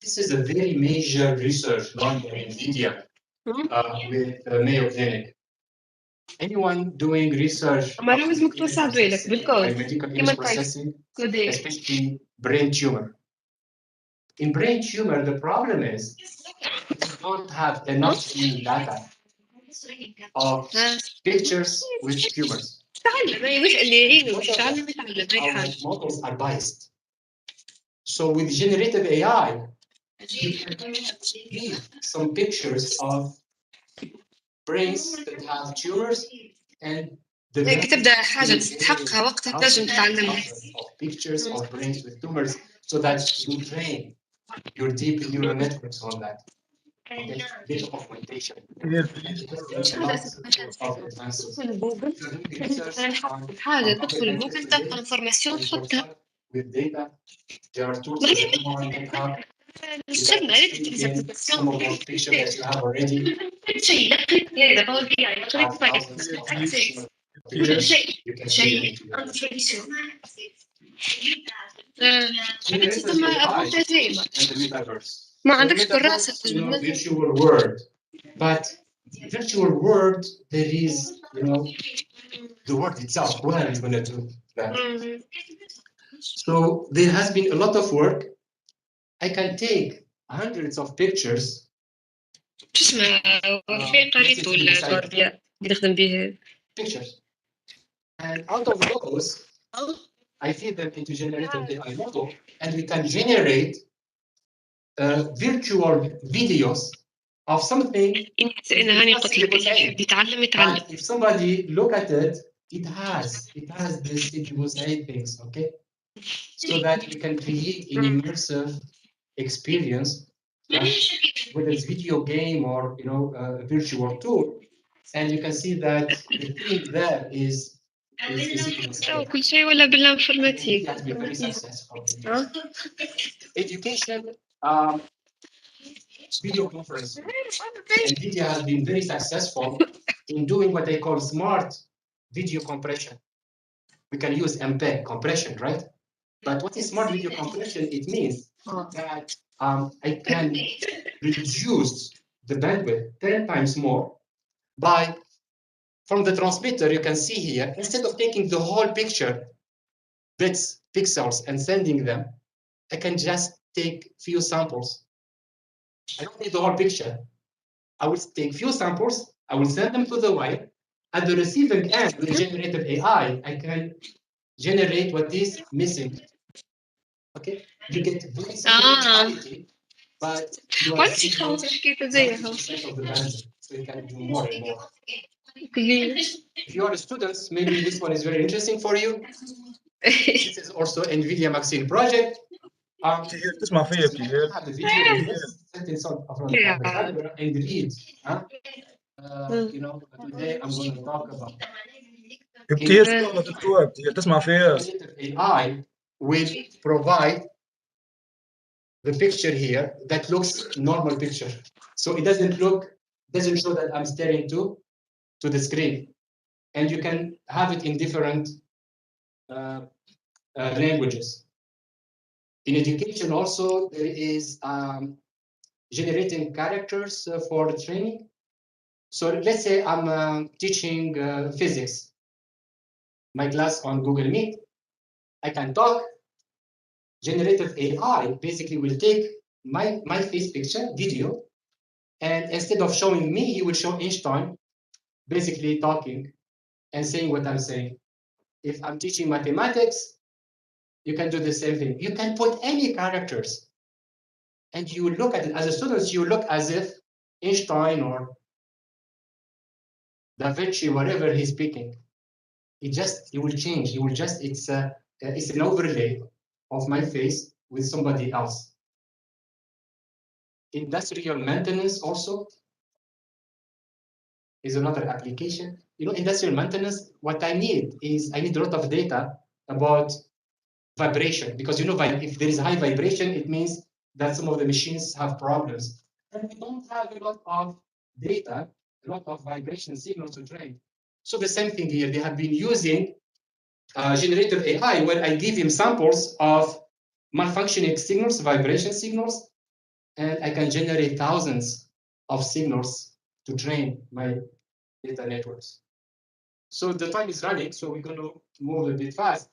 This is a very major research done by NVIDIA with Mayo Clinic. Anyone doing research on image processing, especially brain tumor. In brain tumor, the problem is we don't have enough data of pictures with tumors. Our models are biased. So with generative AI, you can give some pictures of brains that have tumors and تبدا حاجه تستحقها وقتها تنجم تعلمها. Of pictures of brains with tumors so that you train your deep neural networks on that. Okay, data augmentation. تدخل جوجل مثلا نحط حاجة تدخل جوجل تلقى انفورماسيون تحطها with data. There are tools ما that you can have. نستخدم Some of those pictures that you have already شيء هذا باور بي اي have thousands of اكسس pictures شيء you can شيء see. ثم ابغى تجربة And the metaverse. ما So عندكش metaverse, كراسة virtual world, but virtual world there is, the word itself. Where is going to do that? So there has been a lot of work. I can take hundreds of pictures. شو اسمه فين قريته الباور بي اي يخدم به Pictures. And out of those, I feed them into generative AI model, and we can generate virtual videos of something. انا هاني قلت لك اللي يحب يتعلم يتعلم. But if somebody look at it, it has this mosaic things, okay? So that we can create an immersive experience, whether it's video game or a virtual tool, and you can see that the thing there is كل شيء ولا بالانفورماتيك. has been very successful. Education, video conferencing. NVIDIA has been very successful in doing what they call smart video compression. We can use MPEG compression, right? But what is smart video compression? It means that I can reduce the bandwidth 10 times more by, from the transmitter, you can see here, instead of taking the whole picture, bits, pixels, and sending them, I can just take few samples. I don't need the whole picture. I will take few samples, I will send them to the wire. At the receiving end, with generative AI, I can generate what is missing. Okay, you get very similar quality, but you are saving 90% of the bandwidth, so you can do more and more. If you are a student, maybe this one is very interesting for you. This is also NVIDIA Maxine project. تسمع فيا بتيجي Have the video in this, set in front of the camera and read. Today I'm going to talk about بتيجي شغلة دكتور بتيجي تسمع فيا AI will provide the picture here that looks normal picture. So it doesn't show that I'm staring to the screen. And you can have it in different languages. In education also, there is generating characters for training. So let's say I'm teaching physics, my class on Google Meet. I can talk. Generative AI basically will take my face picture, video, and instead of showing me, he will show Einstein basically talking and saying what I'm saying. If I'm teaching mathematics, you can do the same thing. You can put any characters, and you will look at it as a student. You look as if Einstein or Da Vinci, whatever he's speaking, it will change. It's an overlay of my face with somebody else. Industrial maintenance also is another application. Industrial maintenance, what I need a lot of data about vibration, because if there is high vibration, it means that some of the machines have problems. And we don't have a lot of data, a lot of vibration signals to train. So the same thing here, they have been using generative AI where I give him samples of malfunctioning signals, vibration signals, and I can generate thousands of signals to train my data networks. So the time is running, so we're going to move a bit fast.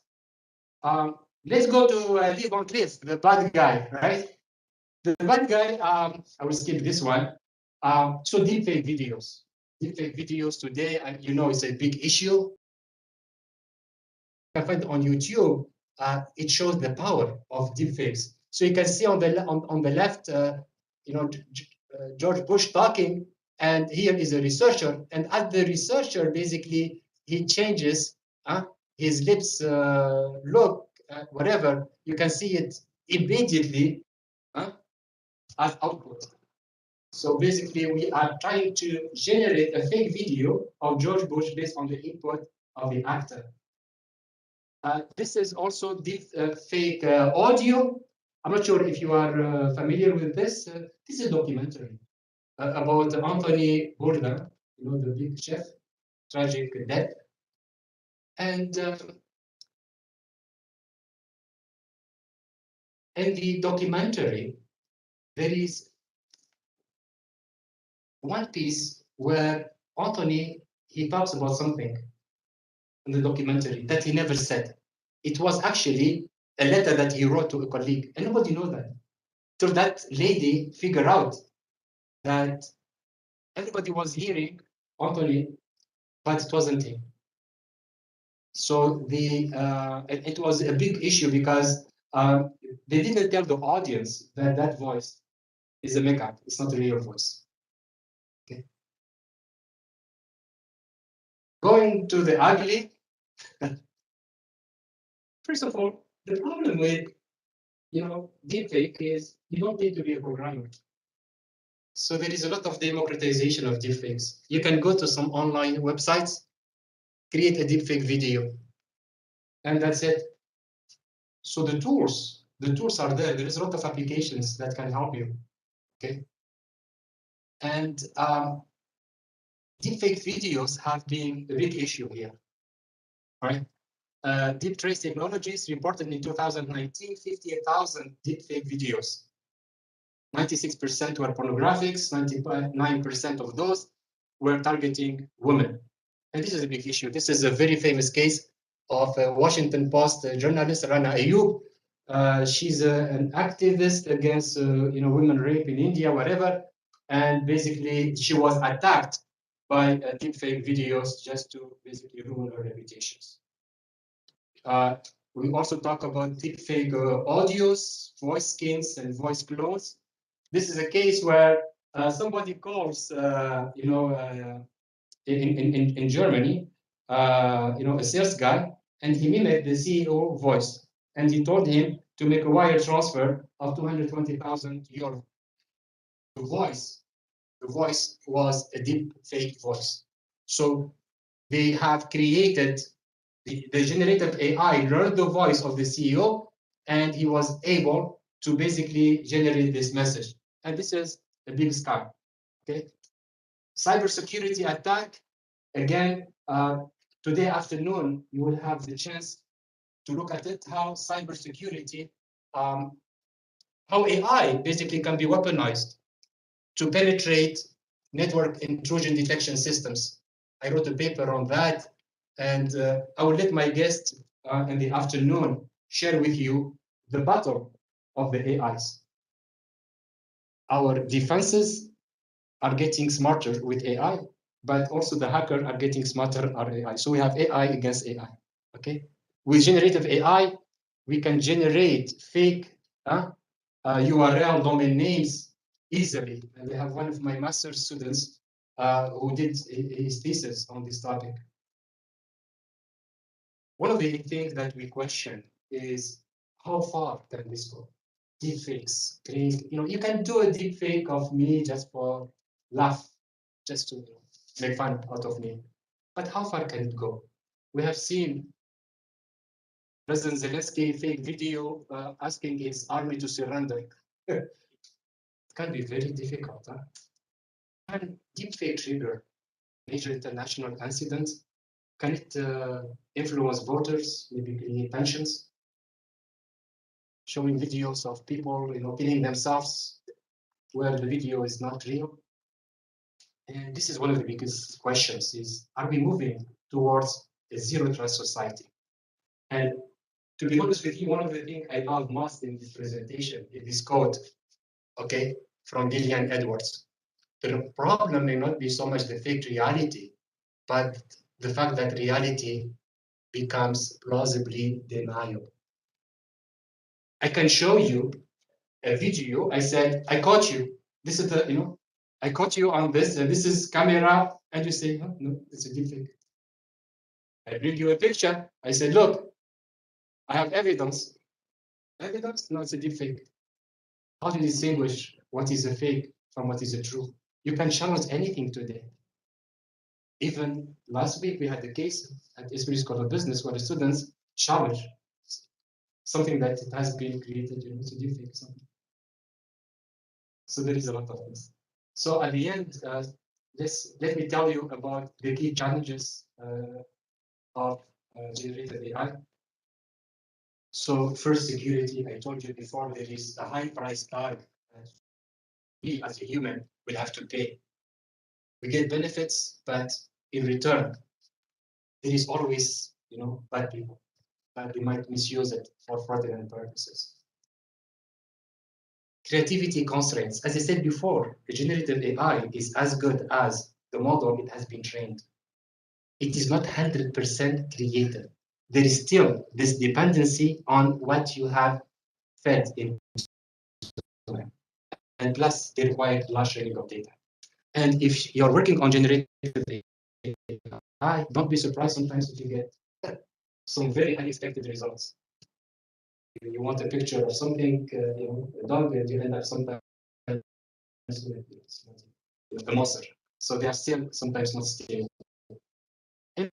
Let's go to Lee Von Cleef, the bad guy, right? The bad guy, I will skip this one. So deepfake videos. Deepfake videos today, it's a big issue. You can find on YouTube, it shows the power of deepfakes. So you can see on the left, George Bush talking, and here is a researcher. And as the researcher, basically, he changes his lips look, whatever. You can see it immediately as output. So basically, we are trying to generate a fake video of George Bush based on the input of the actor. This is also deep fake audio. I'm not sure if you are familiar with this. This is a documentary about Anthony Bourdain, you know, the big chef, tragic death. And in the documentary, there is one piece where Anthony, he talks about something in the documentary that he never said. It was actually a letter that he wrote to a colleague, and nobody knows that. So that lady figured out that everybody was hearing Anthony, but it wasn't him. So it was a big issue because they didn't tell the audience that that voice is a makeup. It's not a real voice. Okay. Going to the ugly. First of all, the problem with deepfake is you don't need to be a programmer. So there is a lot of democratization of deepfakes. You can go to some online websites, create a deepfake video, and that's it. So the tools are there. There is a lot of applications that can help you. Okay. And deepfake videos have been a big issue here. Right? Deep Trace Technologies reported in 2019 58,000 deepfake videos. 96% were pornographics, 99% of those were targeting women. And this is a big issue. This is a very famous case of a Washington Post journalist, Rana Ayub. She's an activist against women rape in India, whatever. And basically, she was attacked by deepfake videos just to basically ruin her reputations. We also talk about deepfake audios, voice skins, and voice clones. This is a case where somebody calls, in Germany, a sales guy, and he mimicked the CEO voice, and he told him to make a wire transfer of 220,000 euros. The voice was a deep fake voice. So they have created the generative AI learned the voice of the CEO, and he was able to basically generate this message. And this is a big scam. Okay, cybersecurity attack. Again, today afternoon you will have the chance to look at it. How cybersecurity, how AI basically can be weaponized to penetrate network intrusion detection systems. I wrote a paper on that, and I will let my guest in the afternoon share with you the battle of the AIs. Our defenses are getting smarter with AI, but also the hackers are getting smarter on AI. So we have AI against AI. Okay, with generative AI, we can generate fake URL domain names easily. And I have one of my master's students who did his thesis on this topic. One of the things that we question is how far can this go? Deepfakes, you can do a deepfake of me just for laugh, just to make fun out of me. But how far can it go? We have seen President Zelensky fake video asking his army to surrender. It can be very difficult. Huh? Can deepfake trigger major international incidents? Can it influence voters, maybe create tensions? Showing videos of people, killing themselves where the video is not real. And this is one of the biggest questions: is are we moving towards a zero trust society? And to be honest with you, one of the things I love most in this presentation is this quote, okay, from Gillian Edwards. The problem may not be so much the fake reality, but the fact that reality becomes plausibly deniable. I can show you a video. I said, I caught you. This is the, I caught you on this, and this is camera, and you say, oh, no, it's a deep fake. I bring you a picture. I said, look, I have evidence. Evidence? No, it's a deep fake. How to distinguish what is a fake from what is true. You can challenge anything today. Even last week, we had a case at Esprit School of Business where the students challenge something that it has been created, you know, to deepfake something. So there is a lot of this. So at the end, let me tell you about the key challenges of generative AI. So first, security. I told you before, there is a high price tag that we as a human will have to pay. We get benefits, but in return, there is always, you know, bad people. But they might misuse it for fraudulent purposes. Creativity constraints. As I said before, the generative AI is as good as the model it has been trained. It is not 100% creative. There is still this dependency on what you have fed into it. And plus, they require large training of data. And if you're working on generative AI, don't be surprised sometimes if you get some very unexpected results. You want a picture of something, you know, a dog, and you end up sometimes with a monster. So they are still sometimes not stable. In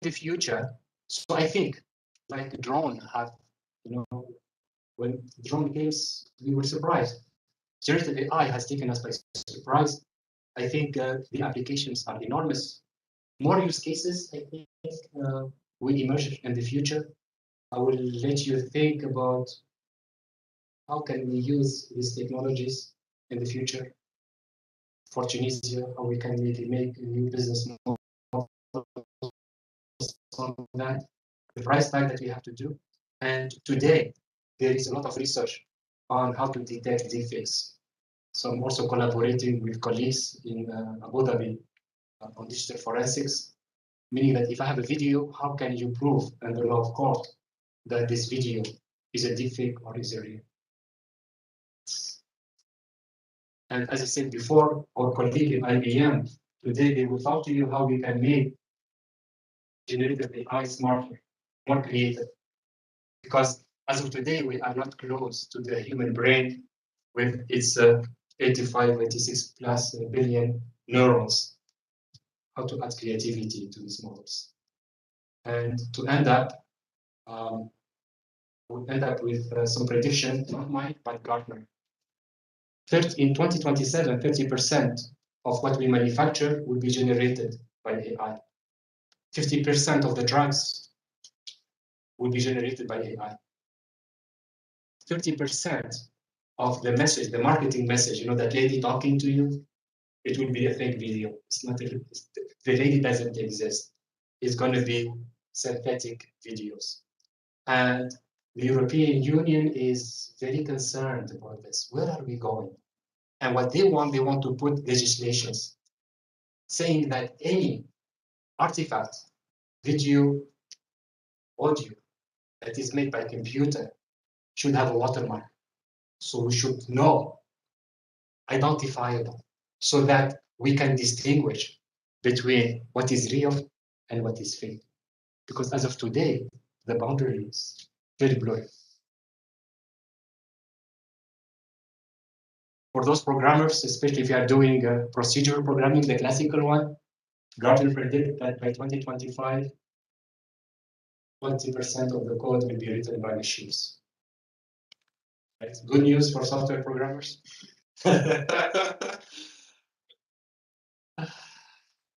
the future, so I think like drone have, you know, when drone games, we were surprised. Generative AI has taken us by surprise. I think the applications are enormous. More use cases, I think, will emerge in the future. I will let you think about how can we use these technologies in the future for Tunisia, how we can maybe make a new business model on that, the price tag that we have to do. And today, there is a lot of research on how to detect deepfakes. So I'm also collaborating with colleagues in Abu Dhabi on digital forensics, meaning that if I have a video, how can you prove under law of court that this video is a deepfake or is a real? And as I said before, our colleague in IBM, today they will talk to you how we can make generative AI smarter, more creative. Because as of today, we are not close to the human brain with its 85, 86 plus billion neurons. How to add creativity to these models. And to end up, we'll end up with some prediction, not mine, but Gartner. In 2027, 30% of what we manufacture will be generated by AI. 50% of the drugs will be generated by AI. 30% of the message, the marketing message, you know, that lady talking to you, it will be a fake video. It's not the lady doesn't exist. It's going to be synthetic videos. And the European Union is very concerned about this. Where are we going? And what they want to put legislations saying that any artifact, video, audio that is made by computer should have a watermark. So we should know, identifiable, so that we can distinguish between what is real and what is fake. Because as of today, the boundary is very blurry. For those programmers, especially if you are doing procedural programming, the classical one, Gartner predicted that by 2025, 20% of the code will be written by machines. Right? Good news for software programmers.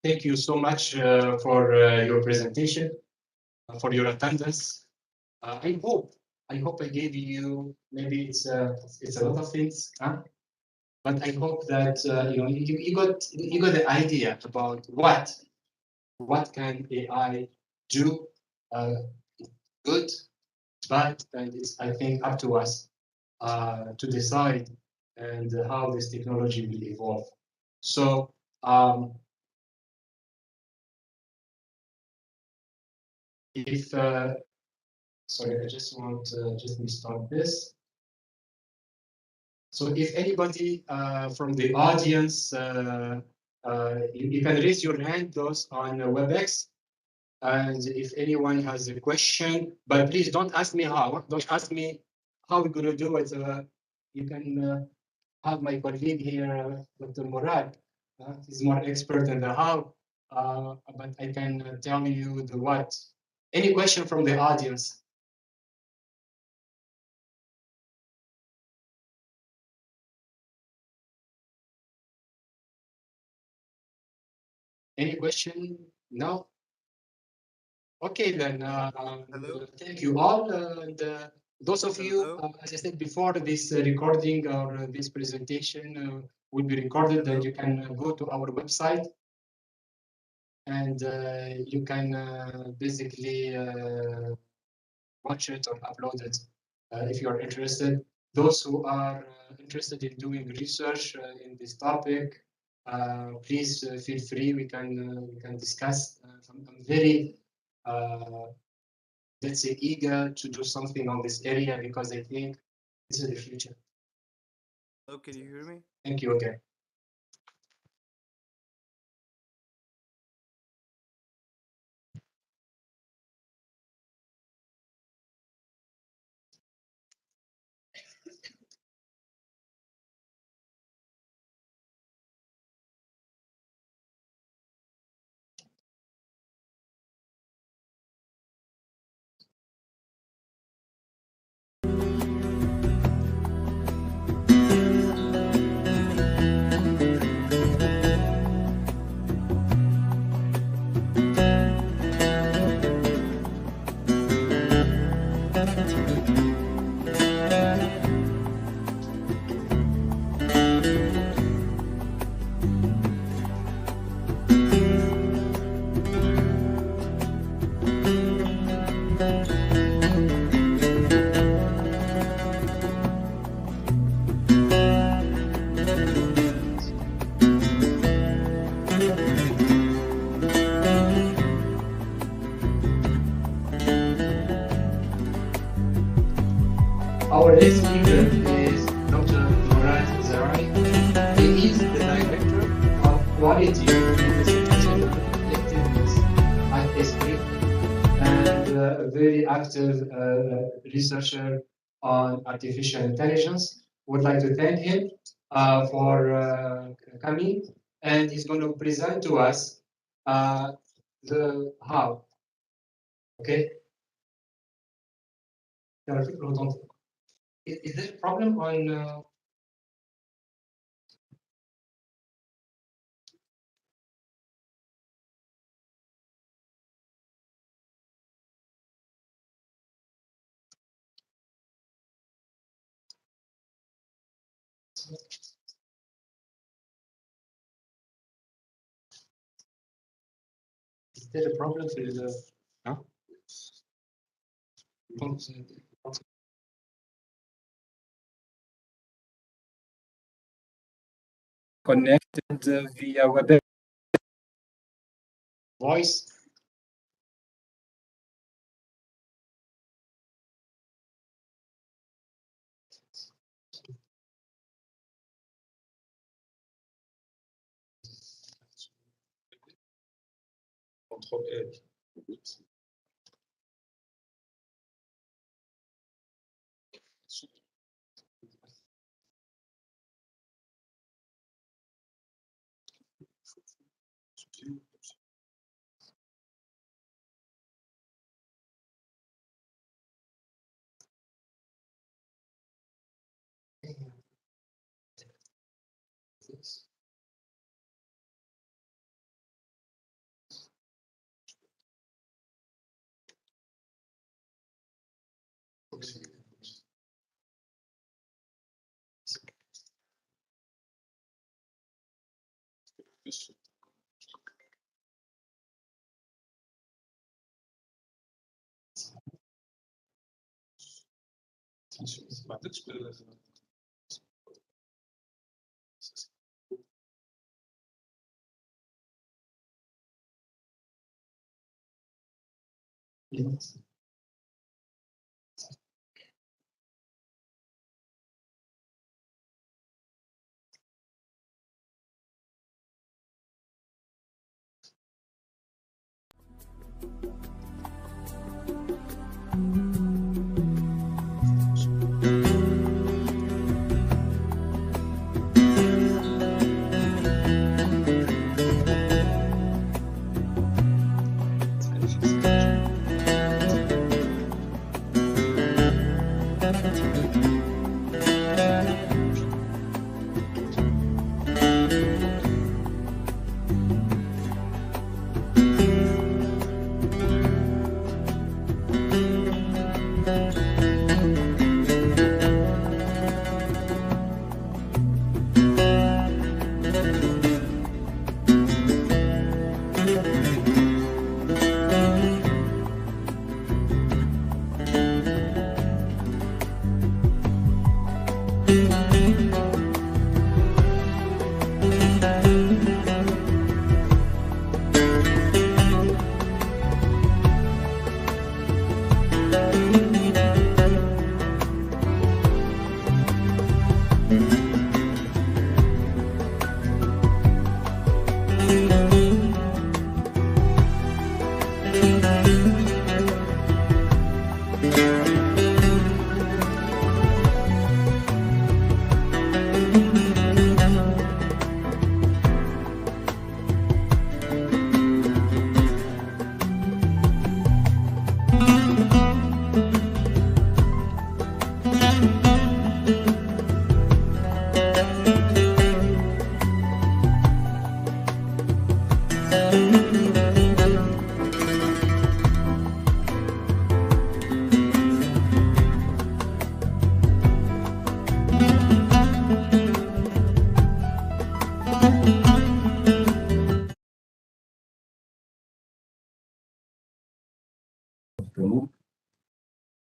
Thank you so much for your presentation, for your attendance. I hope I gave you, maybe it's a lot of things, huh? But I hope that you know, you got the idea about what can AI do, good, bad, and it's, I think, up to us to decide and how this technology will evolve. So if sorry, I just want to just restart this. So if anybody from the audience, you can raise your hand, those on Webex. And if anyone has a question, but please don't ask me how. Don't ask me how we're going to do it. You can have my colleague here, Dr. Murad. He's more expert in the how, but I can tell you the what. Any question from the audience? Any question? No? Okay, then. Thank you all. Those of you, as I said before, this recording or this presentation will be recorded, and you can go to our website and you can basically watch it or upload it if you are interested. Those who are interested in doing research in this topic, please feel free. We can discuss. I'm very let's say eager to do something on this area because I think this is the future. Hello, can you hear me? Thank you again. Our next speaker is Dr. Murad Zarai. He is the Director of Quality Investigation and Effectiveness at Esprit and a very active researcher on artificial intelligence. Would like to thank him for coming, and he's going to present to us the how. Okay. Is there a problem on? Is there a problem with the? No? Connected via Webex. Voice. Control L. Yes.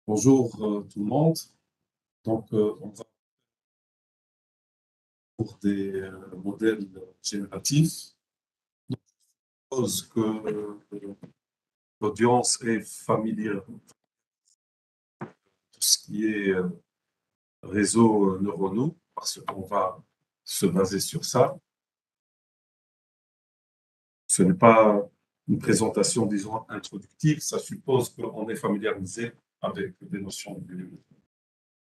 Bonjour tout le monde. Donc, on va pour des modèles génératifs. Je suppose que l'audience est familière de tout ce qui est réseaux neuronaux, parce qu'on va se baser sur ça. Ce n'est pas une présentation, disons, introductive, ça suppose qu'on est familiarisé avec des notions du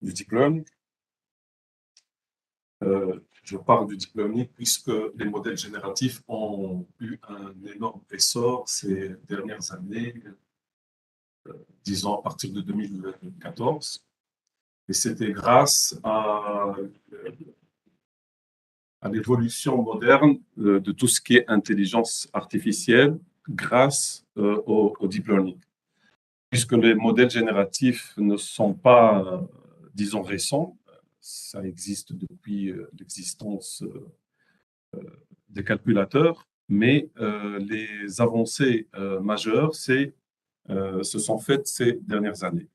deep learning. Je parle du deep learning puisque les modèles génératifs ont eu un énorme essor ces dernières années, disons à partir de 2014. Et c'était grâce à l'évolution moderne de tout ce qui est intelligence artificielle grâce au deep learning. Puisque les modèles génératifs ne sont pas, disons, récents, ça existe depuis l'existence des calculateurs, mais les avancées majeures se sont faites ces dernières années.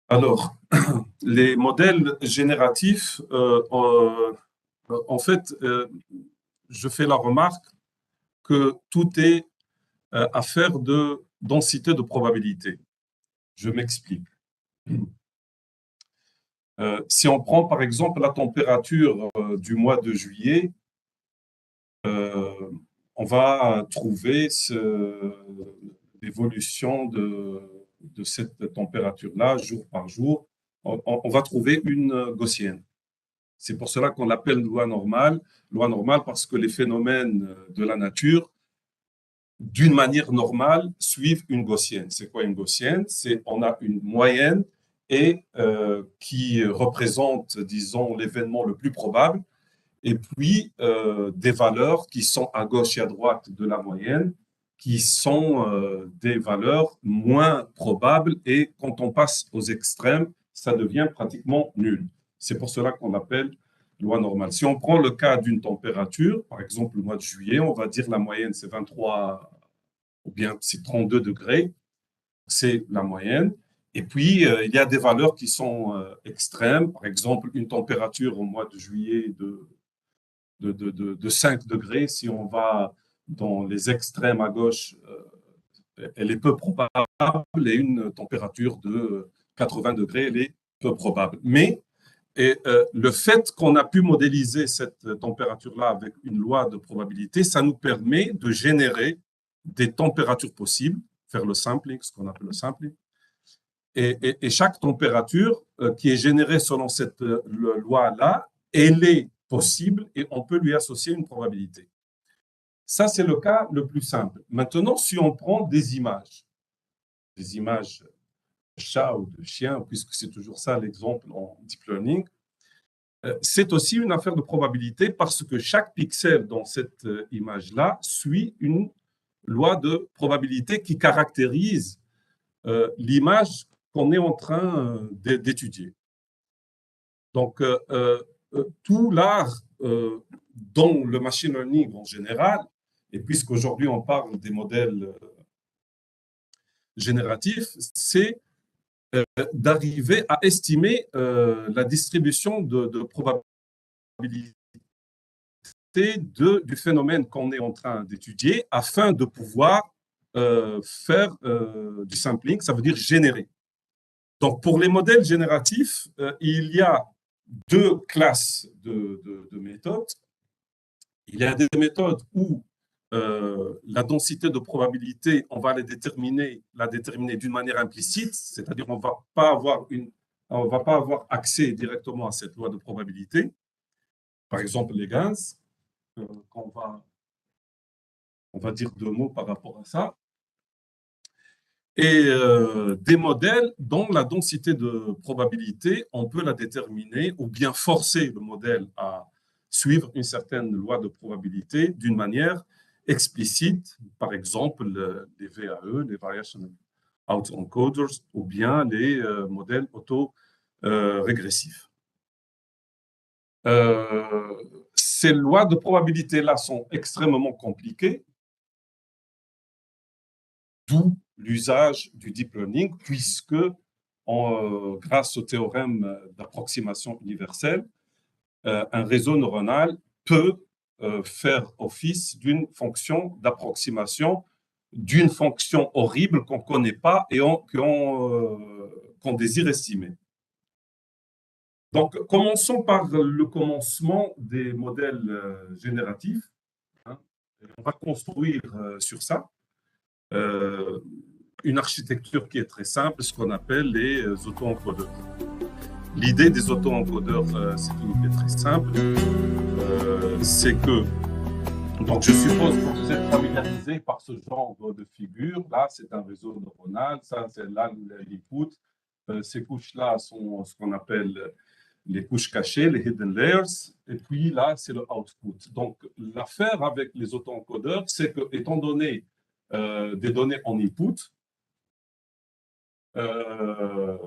Alors, les modèles génératifs, en fait, je fais la remarque que tout est affaire de densité de probabilité. Je m'explique. Si on prend par exemple la température du mois de juillet, on va trouver l'évolution de cette température-là jour par jour. On va trouver une gaussienne. C'est pour cela qu'on l'appelle loi normale parce que les phénomènes de la nature, d'une manière normale, suivent une gaussienne. C'est quoi une gaussienne? C'est on a une moyenne et qui représente, disons, l'événement le plus probable, et puis des valeurs qui sont à gauche et à droite de la moyenne, qui sont des valeurs moins probables, et quand on passe aux extrêmes, ça devient pratiquement nul. C'est pour cela qu'on l'appelle loi normale. Si on prend le cas d'une température, par exemple le mois de juillet, on va dire la moyenne c'est 23 ou bien c'est 32 degrés, c'est la moyenne. Et puis, il y a des valeurs qui sont extrêmes. Par exemple, une température au mois de juillet de 5 degrés, si on va dans les extrêmes à gauche, elle est peu probable, et une température de 80 degrés, elle est peu probable. Mais le fait qu'on a pu modéliser cette température-là avec une loi de probabilité, ça nous permet de générer des températures possibles, faire le sampling, ce qu'on appelle le sampling. Et chaque température qui est générée selon cette loi-là, elle est possible et on peut lui associer une probabilité. Ça, c'est le cas le plus simple. Maintenant, si on prend des images de chat ou de chien, puisque c'est toujours ça l'exemple en deep learning, c'est aussi une affaire de probabilité parce que chaque pixel dans cette image-là suit une loi de probabilité qui caractérise l'image qu'on est en train d'étudier. Donc, tout l'art dans le machine learning en général, et puisqu'aujourd'hui on parle des modèles génératifs, c'est d'arriver à estimer la distribution de probabilité du phénomène qu'on est en train d'étudier afin de pouvoir faire du sampling, ça veut dire générer. Donc, pour les modèles génératifs, il y a deux classes de méthodes. Il y a des méthodes où la densité de probabilité, on va la déterminer d'une manière implicite, c'est-à-dire on ne va pas avoir une on ne va pas avoir accès directement à cette loi de probabilité. Par exemple, les gains, on va dire 2 mots par rapport à ça. Et des modèles dont la densité de probabilité, on peut la déterminer ou bien forcer le modèle à suivre une certaine loi de probabilité d'une manière explicite, par exemple les VAE, les Variational Autoencoders, ou bien les modèles auto-régressifs. Ces lois de probabilité-là sont extrêmement compliquées, d'où l'usage du deep learning, puisque grâce au théorème d'approximation universelle, un réseau neuronal peut faire office d'une fonction d'approximation d'une fonction horrible qu'on ne connaît pas et qu'on désire estimer. Donc, commençons par le commencement des modèles génératifs. Hein. On va construire sur ça une architecture qui est très simple, ce qu'on appelle les auto-encodeurs. L'idée des auto-encodeurs, c'est une idée très simple. C'est que, donc je suppose que vous êtes familiarisé par ce genre de figure. Là, c'est un réseau neuronal, ça, c'est là l'input. Ces couches-là sont ce qu'on appelle les couches cachées, les hidden layers, et puis là, c'est le output. Donc, l'affaire avec les auto-encodeurs, c'est que, étant donné des données en input, on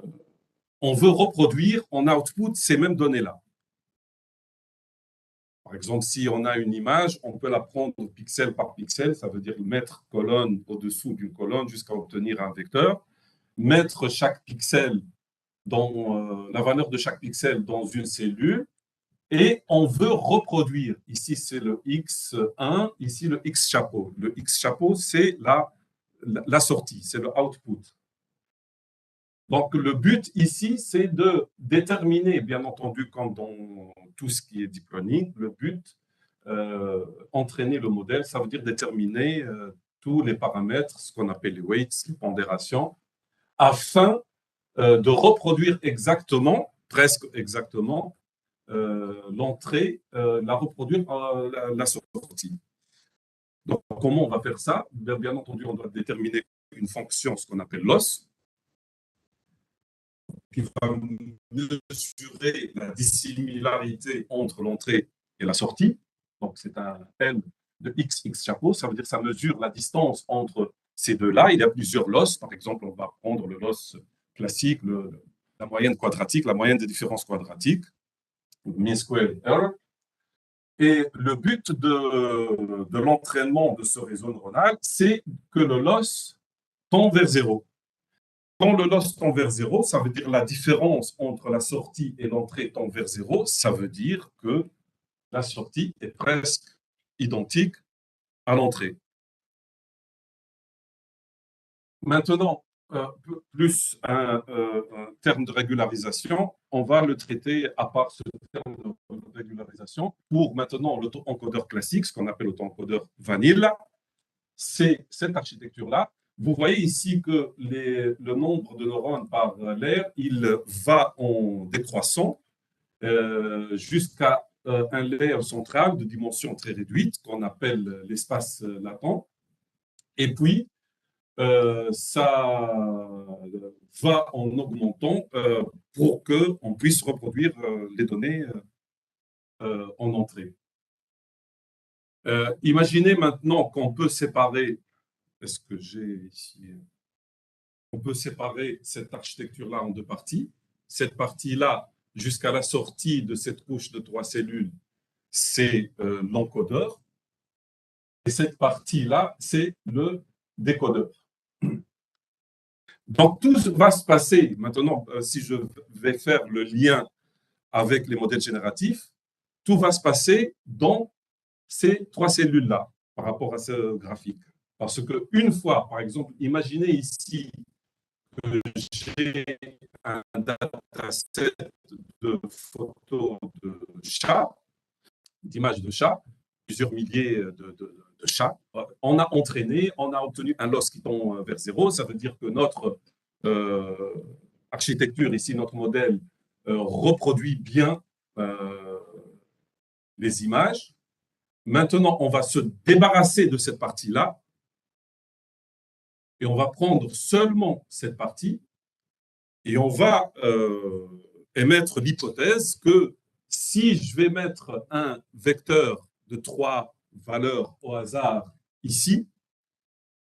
veut reproduire en output ces mêmes données-là. Par exemple, si on a une image, on peut la prendre pixel par pixel, ça veut dire mettre colonne au-dessous d'une colonne jusqu'à obtenir un vecteur, mettre chaque pixel dans la valeur de chaque pixel dans une cellule, et on veut reproduire. Ici, c'est le X1, ici le X chapeau. Le X chapeau, c'est la sortie, c'est le output. Donc, le but ici, c'est de déterminer, bien entendu, comme dans tout ce qui est deep learning, le but, entraîner le modèle, ça veut dire déterminer tous les paramètres, ce qu'on appelle les weights, les pondérations, afin de reproduire exactement, presque exactement, l'entrée, la reproduire la sortie. Donc, comment on va faire ça? Bien entendu, on doit déterminer une fonction, ce qu'on appelle loss, qui va mesurer la dissimilarité entre l'entrée et la sortie. Donc, c'est un L de X chapeau, ça veut dire que ça mesure la distance entre ces deux-là. Il y a plusieurs losses. Par exemple, on va prendre le loss classique, la moyenne quadratique, la moyenne des différences quadratiques, mean square error. Et le but de l'entraînement de ce réseau neuronal, c'est que le loss tend vers 0. Quand le loss tend vers 0, ça veut dire la différence entre la sortie et l'entrée tend vers 0, ça veut dire que la sortie est presque identique à l'entrée. Maintenant, plus un terme de régularisation, on va le traiter à part ce terme de régularisation. Pour maintenant l'auto-encodeur classique, ce qu'on appelle l'auto-encodeur vanilla, c'est cette architecture-là. Vous voyez ici que le nombre de neurones par layer, il va en décroissant jusqu'à un layer central de dimension très réduite qu'on appelle l'espace latent. Et puis, ça va en augmentant pour qu'on puisse reproduire les données en entrée. Imaginez maintenant qu'on peut séparer, est-ce que j'ai ici, on peut séparer cette architecture-là en deux parties. Cette partie-là, jusqu'à la sortie de cette couche de 3 cellules, c'est l'encodeur. Et cette partie-là, c'est le décodeur. Donc, tout va se passer, maintenant, si je vais faire le lien avec les modèles génératifs, tout va se passer dans ces 3 cellules-là, par rapport à ce graphique. Parce qu'une fois, par exemple, imaginez ici que j'ai un dataset de photos de chats, d'images de chats, plusieurs milliers de chats. On a entraîné, on a obtenu un loss qui tend vers 0. Ça veut dire que notre architecture, ici notre modèle, reproduit bien les images. Maintenant, on va se débarrasser de cette partie-là et on va prendre seulement cette partie et on va émettre l'hypothèse que si je vais mettre un vecteur de 3 valeurs au hasard ici,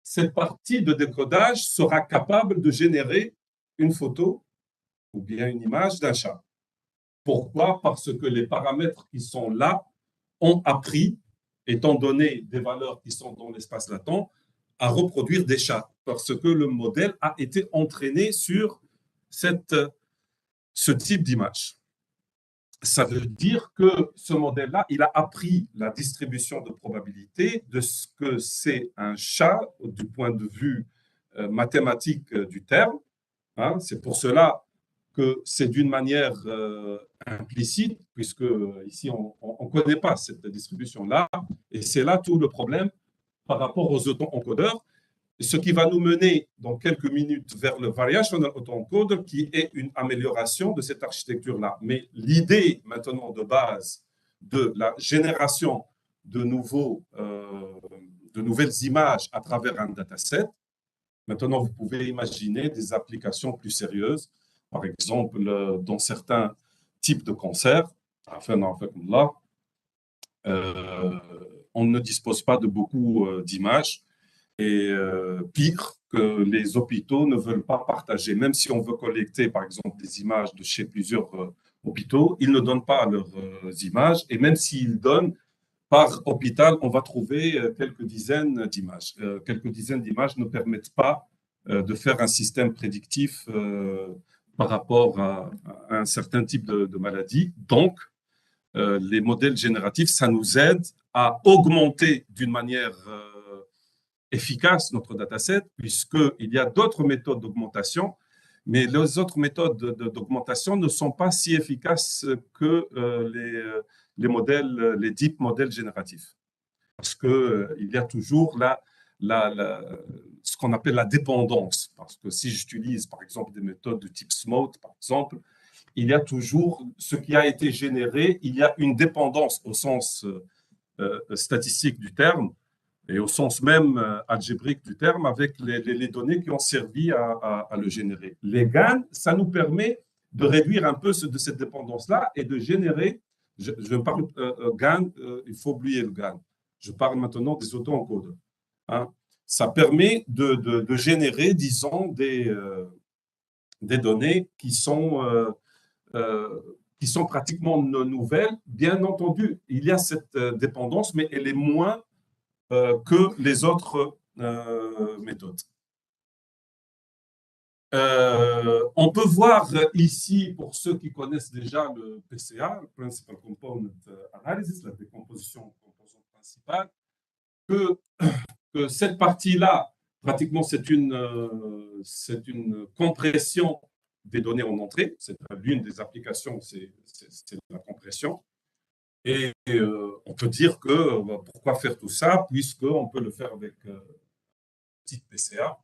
cette partie de décodage sera capable de générer une photo ou bien une image d'un chat. Pourquoi? Parce que les paramètres qui sont là ont appris, étant donné des valeurs qui sont dans l'espace latent, à reproduire des chats, parce que le modèle a été entraîné sur ce type d'image. Ça veut dire que ce modèle-là, il a appris la distribution de probabilité de ce que c'est un chat du point de vue mathématique du terme. Hein. C'est pour cela que c'est d'une manière implicite, puisque ici, on ne connaît pas cette distribution-là. Et c'est là tout le problème par rapport aux auto-encodeurs, ce qui va nous mener dans quelques minutes vers le variational autoencoder, qui est une amélioration de cette architecture-là. Mais l'idée maintenant de base de la génération de nouvelles images à travers un dataset, maintenant vous pouvez imaginer des applications plus sérieuses. Par exemple, dans certains types de concerts, on ne dispose pas de beaucoup d'images. Et pire, que les hôpitaux ne veulent pas partager. Même si on veut collecter, par exemple, des images de chez plusieurs hôpitaux, ils ne donnent pas leurs images. Et même s'ils donnent, par hôpital, on va trouver quelques dizaines d'images. Quelques dizaines d'images ne permettent pas de faire un système prédictif par rapport à un certain type de maladie. Donc, les modèles génératifs, ça nous aide à augmenter d'une manière efficace notre dataset, puisqu'il y a d'autres méthodes d'augmentation, mais les autres méthodes d'augmentation ne sont pas si efficaces que les modèles, les deep modèles génératifs. Parce qu'il y a toujours ce qu'on appelle la dépendance. Parce que si j'utilise, par exemple, des méthodes de type SMOTE, par exemple, il y a toujours ce qui a été généré, il y a une dépendance au sens statistique du terme, et au sens même algébrique du terme, avec les données qui ont servi à le générer. Les GAN, ça nous permet de réduire un peu de cette dépendance-là et de générer, je parle GAN, il faut oublier le GAN. Je parle maintenant des auto-encodeurs. Hein. Ça permet de générer, disons, des données qui sont pratiquement nouvelles. Bien entendu, il y a cette dépendance, mais elle est moins que les autres méthodes. On peut voir ici, pour ceux qui connaissent déjà le PCA, le Principal Component Analysis, la décomposition composante principale, que cette partie-là, pratiquement, c'est une compression des données en entrée. C'est l'une des applications, c'est la compression. Et on peut dire que pourquoi faire tout ça, puisqu'on peut le faire avec petit PCA.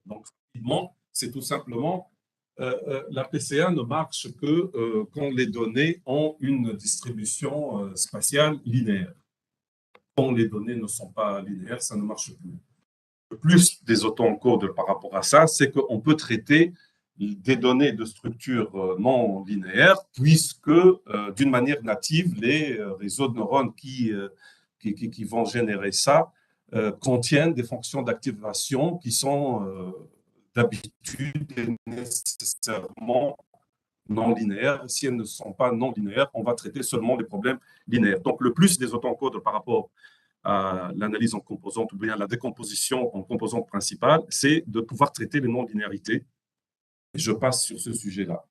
Donc, rapidement, c'est tout simplement la PCA ne marche que quand les données ont une distribution spatiale linéaire. Quand les données ne sont pas linéaires, ça ne marche plus. Le plus des auto-encodeurs par rapport à ça, c'est qu'on peut traiter des données de structure non linéaire, puisque d'une manière native, les réseaux de neurones qui vont générer ça contiennent des fonctions d'activation qui sont d'habitude et nécessairement non linéaires. Si elles ne sont pas non linéaires, on va traiter seulement les problèmes linéaires. Donc, le plus des auto-encodeurs par rapport à l'analyse en composantes ou bien la décomposition en composantes principales, c'est de pouvoir traiter les non-linéarités. Je passe sur ce sujet-là.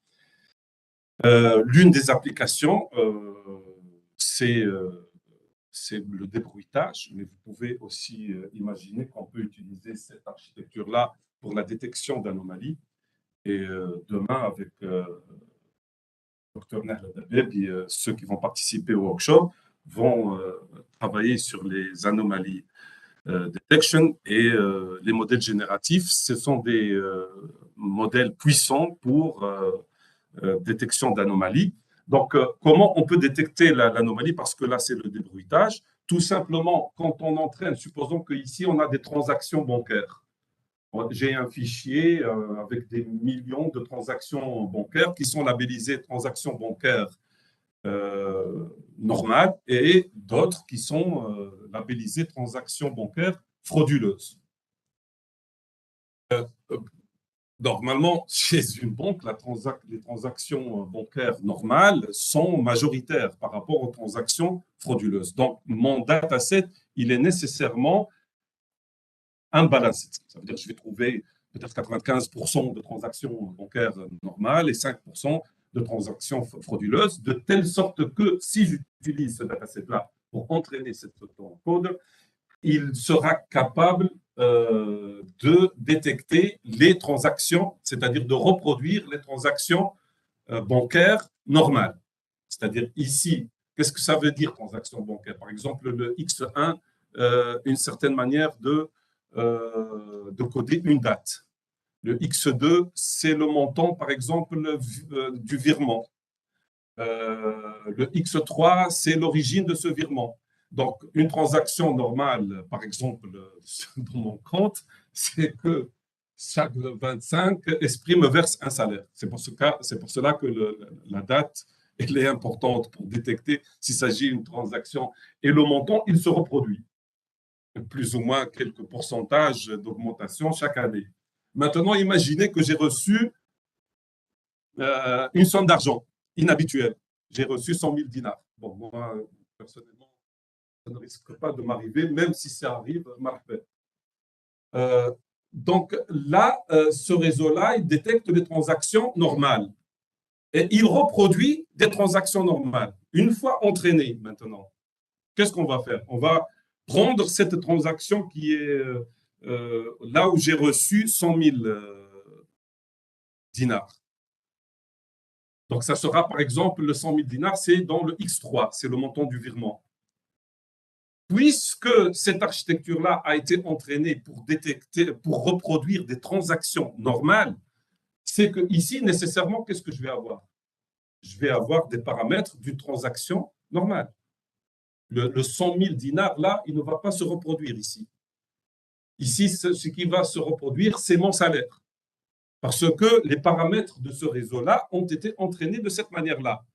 L'une des applications, c'est le débruitage, mais vous pouvez aussi imaginer qu'on peut utiliser cette architecture-là pour la détection d'anomalies. Et demain, avec Dr. Nahl et ceux qui vont participer au workshop, vont travailler sur les anomalies detection et les modèles génératifs. Ce sont des modèles puissants pour détection d'anomalies. Donc, comment on peut détecter l'anomalie? Parce que là, c'est le débruitage. Tout simplement, quand on entraîne, supposons qu'ici, on a des transactions bancaires. J'ai un fichier avec des millions de transactions bancaires qui sont labellisées transactions bancaires normales et d'autres qui sont labellisées transactions bancaires frauduleuses. Normalement, chez une banque, les transactions bancaires normales sont majoritaires par rapport aux transactions frauduleuses. Donc, mon dataset, il est nécessairement unbalanced. Ça veut dire que je vais trouver peut-être 95% de transactions bancaires normales et 5% de transactions frauduleuses, de telle sorte que si j'utilise ce dataset-là pour entraîner cette code, il sera capable de détecter les transactions, c'est-à-dire de reproduire les transactions bancaires normales. C'est-à-dire ici, qu'est-ce que ça veut dire transaction bancaire? Par exemple, le X1, une certaine manière de coder une date. Le X2, c'est le montant, par exemple, du virement. Le X3, c'est l'origine de ce virement. Donc, une transaction normale, par exemple, dans mon compte, c'est que chaque 25, Esprit me verse un salaire. C'est pour cela que la date, elle est importante pour détecter s'il s'agit d'une transaction. Et le montant, il se reproduit. Plus ou moins quelques pourcentages d'augmentation chaque année. Maintenant, imaginez que j'ai reçu une somme d'argent inhabituelle. J'ai reçu 100 000 dinars. Bon, moi, personnellement, ça ne risque pas de m'arriver, même si ça arrive, marpet. Donc là, ce réseau-là, il détecte les transactions normales. Et il reproduit des transactions normales. Une fois entraîné maintenant, qu'est-ce qu'on va faire? On va prendre cette transaction qui est là où j'ai reçu 100 000 dinars. Donc, ça sera par exemple le 100 000 dinars, c'est dans le X3, c'est le montant du virement. Puisque cette architecture-là a été entraînée pour détecter, pour reproduire des transactions normales, c'est que ici, nécessairement, qu'est-ce que je vais avoir? Je vais avoir des paramètres d'une transaction normale. Le 100 000 dinars, là, il ne va pas se reproduire ici. Ici, ce qui va se reproduire, c'est mon salaire. Parce que les paramètres de ce réseau-là ont été entraînés de cette manière-là.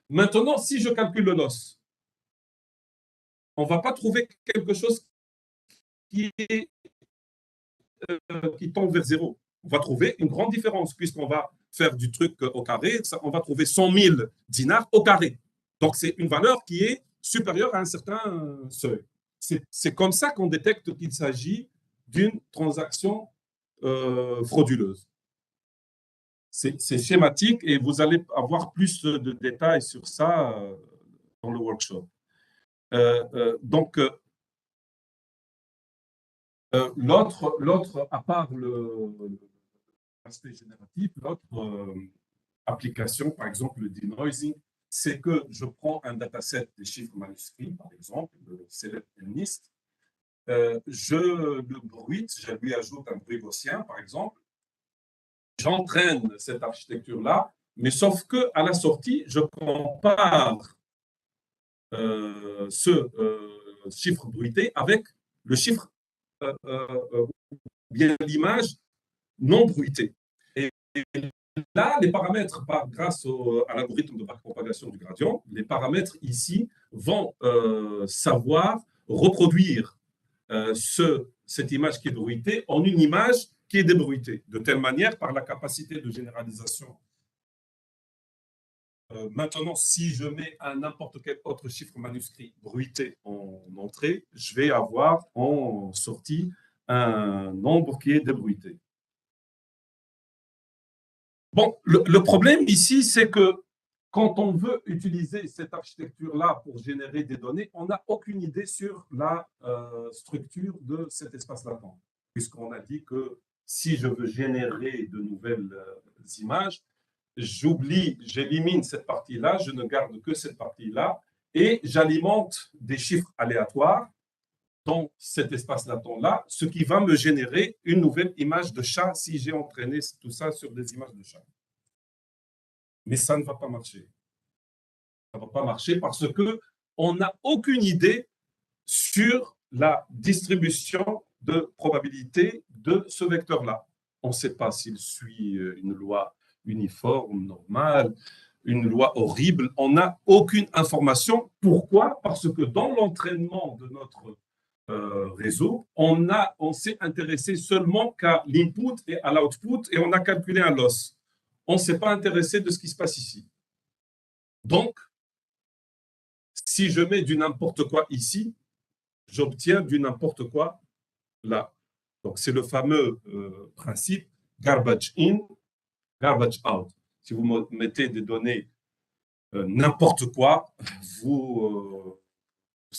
Maintenant, si je calcule le loss, on ne va pas trouver quelque chose qui tombe vers zéro. On va trouver une grande différence puisqu'on va faire du truc au carré. On va trouver 100 000 dinars au carré. Donc, c'est une valeur qui est supérieure à un certain seuil. C'est comme ça qu'on détecte qu'il s'agit d'une transaction frauduleuse. C'est schématique et vous allez avoir plus de détails sur ça dans le workshop. Donc, l'autre, à part l'aspect génératif, l'autre application, par exemple le denoising, c'est que je prends un dataset des chiffres manuscrits, par exemple, le select and list, je le bruite, je lui ajoute un bruit gaussien, par exemple, j'entraîne cette architecture-là, mais sauf qu'à la sortie, je compare ce chiffre bruité avec le chiffre, bien l'image non bruitée. Et là, les paramètres, grâce à l'algorithme de propagation du gradient, les paramètres ici vont savoir reproduire cette image qui est bruitée en une image qui est débruitée, de telle manière, par la capacité de généralisation. Maintenant, si je mets n'importe quel autre chiffre manuscrit bruité en entrée, je vais avoir en sortie un nombre qui est débruité. Bon, le problème ici, c'est que quand on veut utiliser cette architecture-là pour générer des données, on n'a aucune idée sur la structure de cet espace latent, puisqu'on a dit que si je veux générer de nouvelles images, j'élimine cette partie-là, je ne garde que cette partie-là, et j'alimente des chiffres aléatoires dans cet espace latent-là, ce qui va me générer une nouvelle image de chat si j'ai entraîné tout ça sur des images de chat. Mais ça ne va pas marcher. Ça ne va pas marcher parce qu'on n'a aucune idée sur la distribution de probabilité de ce vecteur-là. On ne sait pas s'il suit une loi uniforme, normale, une loi horrible. On n'a aucune information. Pourquoi? Parce que dans l'entraînement de notre réseau, on s'est intéressé seulement qu'à l'input et à l'output et on a calculé un loss. On ne s'est pas intéressé de ce qui se passe ici. Donc, si je mets du n'importe quoi ici, j'obtiens du n'importe quoi là. Donc, c'est le fameux principe garbage in, garbage out. Si vous mettez des données n'importe quoi, vous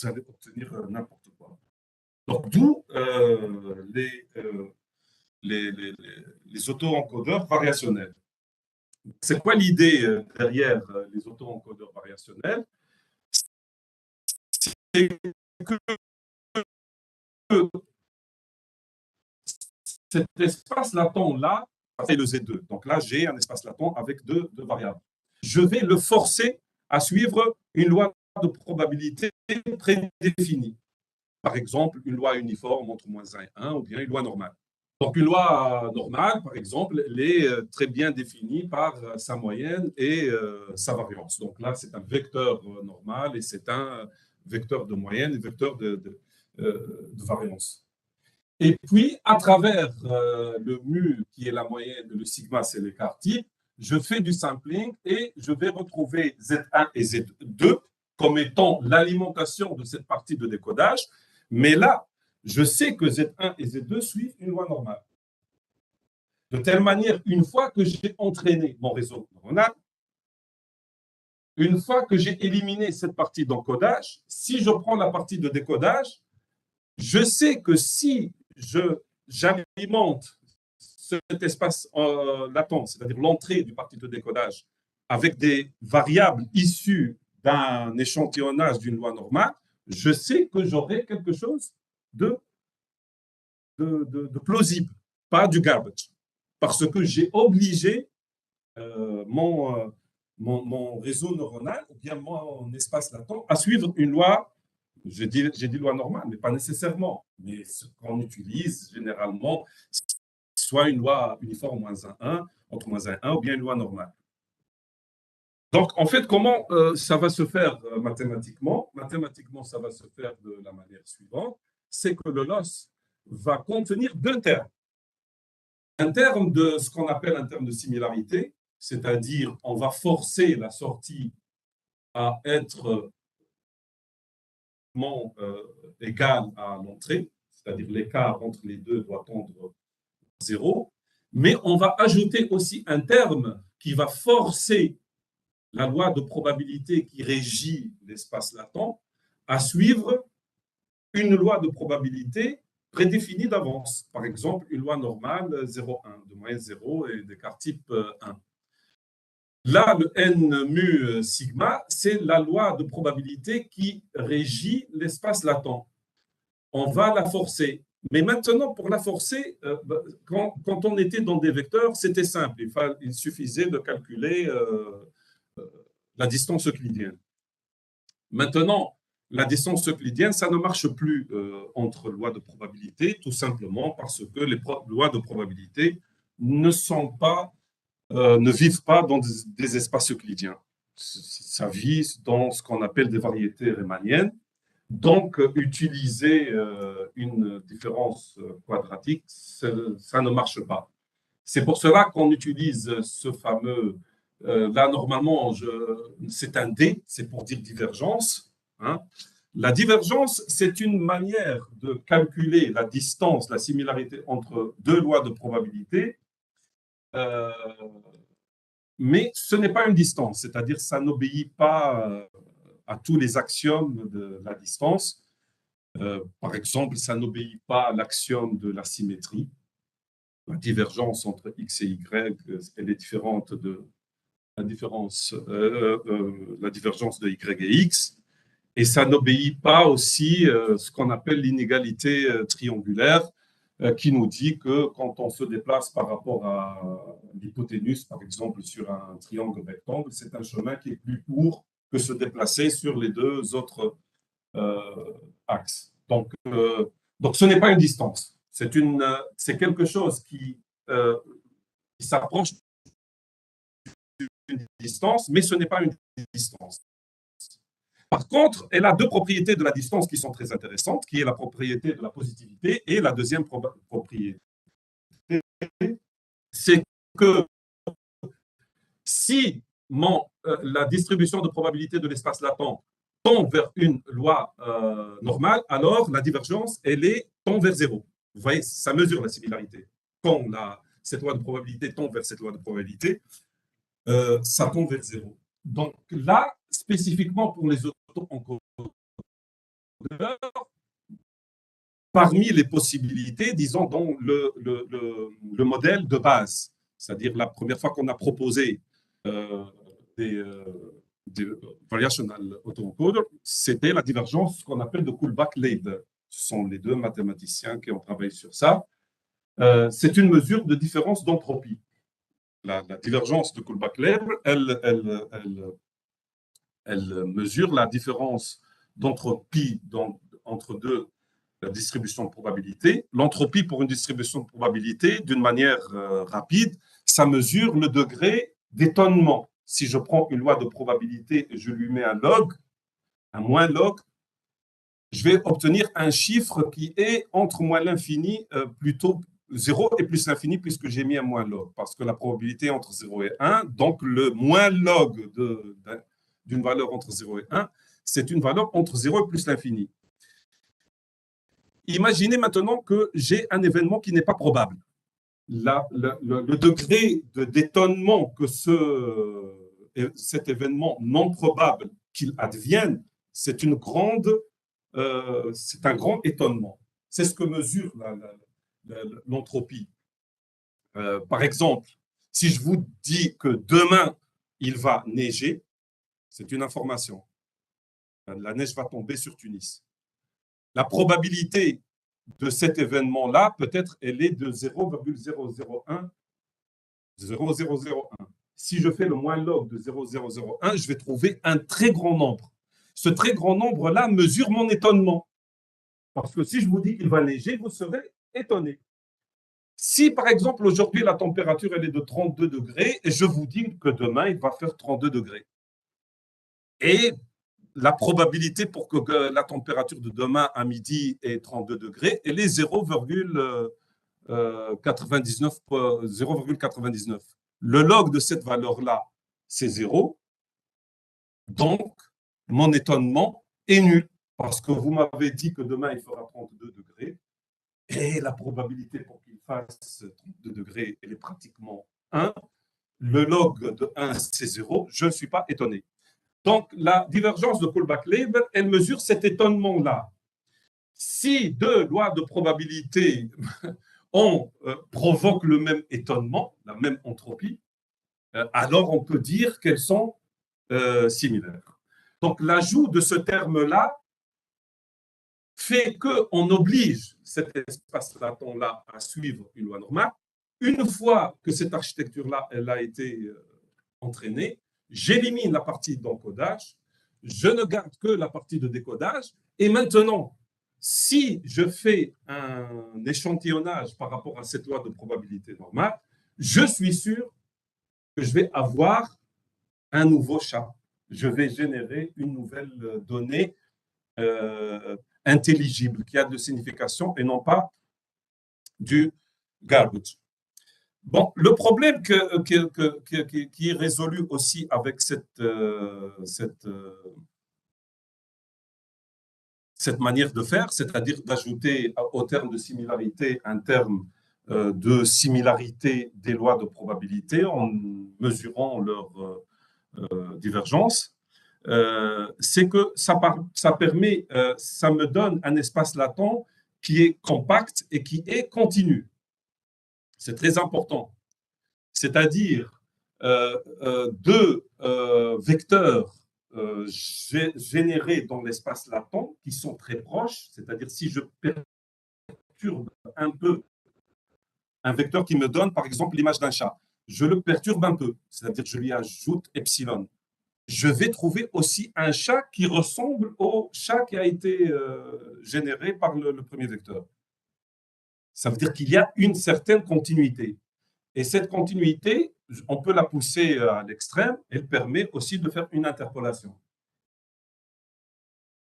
allez obtenir n'importe quoi. Donc, d'où les auto-encodeurs variationnels. C'est quoi l'idée derrière les auto-encodeurs variationnels? C'est que cet espace latent-là, c'est le Z2. Donc là, j'ai un espace latent avec deux variables. Je vais le forcer à suivre une loi de probabilité prédéfinie. Par exemple, une loi uniforme entre -1 et 1 ou bien une loi normale. Donc, une loi normale, par exemple, elle est très bien définie par sa moyenne et sa variance. Donc là, c'est un vecteur normal et c'est un vecteur de moyenne et vecteur de variance. Et puis, à travers le mu, qui est la moyenne, le sigma, c'est l'écart type, je fais du sampling et je vais retrouver Z1 et Z2 comme étant l'alimentation de cette partie de décodage. Mais là, je sais que Z1 et Z2 suivent une loi normale. De telle manière, une fois que j'ai entraîné mon réseau neuronal, une fois que j'ai éliminé cette partie d'encodage, si je prends la partie de décodage, je sais que si j'alimente cet espace latent, c'est-à-dire l'entrée du parti de décodage, avec des variables issues d'un échantillonnage d'une loi normale, je sais que j'aurai quelque chose de plausible, pas du garbage. Parce que j'ai obligé mon réseau neuronal, ou bien mon espace latent, à suivre une loi. J'ai dit loi normale, mais pas nécessairement. Mais ce qu'on utilise généralement, soit une loi uniforme -1, entre -1 et 1, ou bien une loi normale. Donc, en fait, comment ça va se faire mathématiquement? Mathématiquement, ça va se faire de la manière suivante. C'est que le loss va contenir deux termes. Un terme de ce qu'on appelle un terme de similarité, c'est-à-dire on va forcer la sortie à être égal à l'entrée, c'est-à-dire l'écart entre les deux doit tendre à 0, mais on va ajouter aussi un terme qui va forcer la loi de probabilité qui régit l'espace latent à suivre une loi de probabilité prédéfinie d'avance. Par exemple, une loi normale 0,1, de moyenne 0 et d'écart type 1. Là, le n mu sigma, c'est la loi de probabilité qui régit l'espace latent. On va la forcer. Mais maintenant, pour la forcer, quand on était dans des vecteurs, c'était simple. Il suffisait de calculer la distance euclidienne. Maintenant, la distance euclidienne, ça ne marche plus entre lois de probabilité, tout simplement parce que les lois de probabilité ne vivent pas dans des espaces euclidiens. Ça vit dans ce qu'on appelle des variétés riemanniennes. Donc, utiliser une différence quadratique, ça ne marche pas. C'est pour cela qu'on utilise ce fameux... là, normalement, c'est un D, c'est pour dire divergence. Hein. La divergence, c'est une manière de calculer la distance, la similarité entre deux lois de probabilité, mais ce n'est pas une distance, c'est-à-dire ça n'obéit pas à tous les axiomes de la distance. Par exemple, ça n'obéit pas à l'axiome de la symétrie. La divergence entre x et y, elle est différente de la divergence de y et x. Et ça n'obéit pas aussi ce qu'on appelle l'inégalité triangulaire, qui nous dit que quand on se déplace par rapport à l'hypoténuse, par exemple, sur un triangle rectangle, c'est un chemin qui est plus court que se déplacer sur les deux autres axes. Donc, ce n'est pas une distance. C'est quelque chose qui s'approche d'une distance, mais ce n'est pas une distance. Par contre, elle a deux propriétés de la distance qui sont très intéressantes, qui est la propriété de la positivité et la deuxième propriété, c'est que si la distribution de probabilité de l'espace latent tend vers une loi normale, alors la divergence, tend vers zéro. Vous voyez, ça mesure la similarité. Quand cette loi de probabilité tend vers cette loi de probabilité, ça tend vers zéro. Donc là, spécifiquement pour les auto-encodeurs, parmi les possibilités, disons, dans le modèle de base, c'est-à-dire la première fois qu'on a proposé des variational autoencoders, c'était la divergence qu'on appelle de Kullback-Leibler. Ce sont les deux mathématiciens qui ont travaillé sur ça. C'est une mesure de différence d'entropie. La divergence de Kullback-Leibler, elle mesure la différence d'entropie entre la distribution de probabilité. L'entropie pour une distribution de probabilité, d'une manière rapide, ça mesure le degré d'étonnement. Si je prends une loi de probabilité et je lui mets un log, un moins log, je vais obtenir un chiffre qui est entre moins l'infini, plutôt 0 et plus l'infini, puisque j'ai mis un moins log, parce que la probabilité est entre 0 et 1, donc le moins log d'une valeur entre 0 et 1, c'est une valeur entre 0 et plus l'infini. Imaginez maintenant que j'ai un événement qui n'est pas probable. Le degré d'étonnement que cet événement non probable qu'il advienne, c'est un grand étonnement. C'est ce que mesure l'entropie. Par exemple, si je vous dis que demain, il va neiger, c'est une information. La neige va tomber sur Tunis. La probabilité de cet événement-là, peut-être, elle est de 0,001. Si je fais le moins log de 0,001, je vais trouver un très grand nombre. Ce très grand nombre-là mesure mon étonnement. Parce que si je vous dis qu'il va neiger, vous serez étonné. Si, par exemple, aujourd'hui, la température elle est de 32 degrés et je vous dis que demain, il va faire 32 degrés. Et la probabilité pour que la température de demain à midi est 32 degrés, elle est 0,99. Le log de cette valeur-là, c'est 0. Donc, mon étonnement est nul parce que vous m'avez dit que demain, il fera 32 degrés et la probabilité pour qu'il fasse 32 degrés, elle est pratiquement 1. Le log de 1, c'est 0. Je ne suis pas étonné. Donc, la divergence de Kullback-Leibler, elle mesure cet étonnement-là. Si deux lois de probabilité provoquent le même étonnement, la même entropie, alors on peut dire qu'elles sont similaires. Donc, l'ajout de ce terme-là fait qu'on oblige cet espace latent-là à suivre une loi normale. Une fois que cette architecture-là elle a été entraînée, j'élimine la partie d'encodage, je ne garde que la partie de décodage. Et maintenant, si je fais un échantillonnage par rapport à cette loi de probabilité normale, je suis sûr que je vais avoir un nouveau chat. Je vais générer une nouvelle donnée intelligible, qui a de signification et non pas du garbage. Bon, le problème qui est résolu aussi avec cette manière de faire, c'est-à-dire d'ajouter au terme de similarité un terme de similarité des lois de probabilité en mesurant leur divergence, c'est que ça me donne un espace latent qui est compact et qui est continu. C'est très important. C'est-à-dire deux vecteurs générer dans l'espace latent qui sont très proches, c'est-à-dire si je perturbe un peu un vecteur qui me donne, par exemple, l'image d'un chat, je le perturbe un peu, c'est-à-dire je lui ajoute epsilon. Je vais trouver aussi un chat qui ressemble au chat qui a été généré par le premier vecteur. Ça veut dire qu'il y a une certaine continuité. Et cette continuité, on peut la pousser à l'extrême, elle permet aussi de faire une interpolation.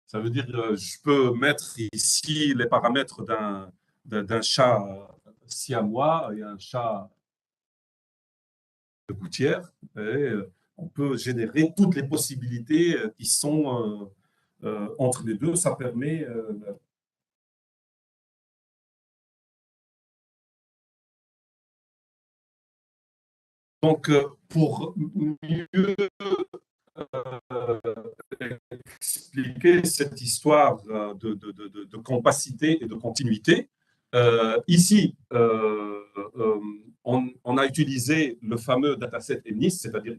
Ça veut dire que je peux mettre ici les paramètres d'un chat siamois et un chat de gouttière, et on peut générer toutes les possibilités qui sont entre les deux. Ça permet donc pour mieux expliquer cette histoire de compacité et de continuité, ici, on a utilisé le fameux dataset ENIS, c'est-à-dire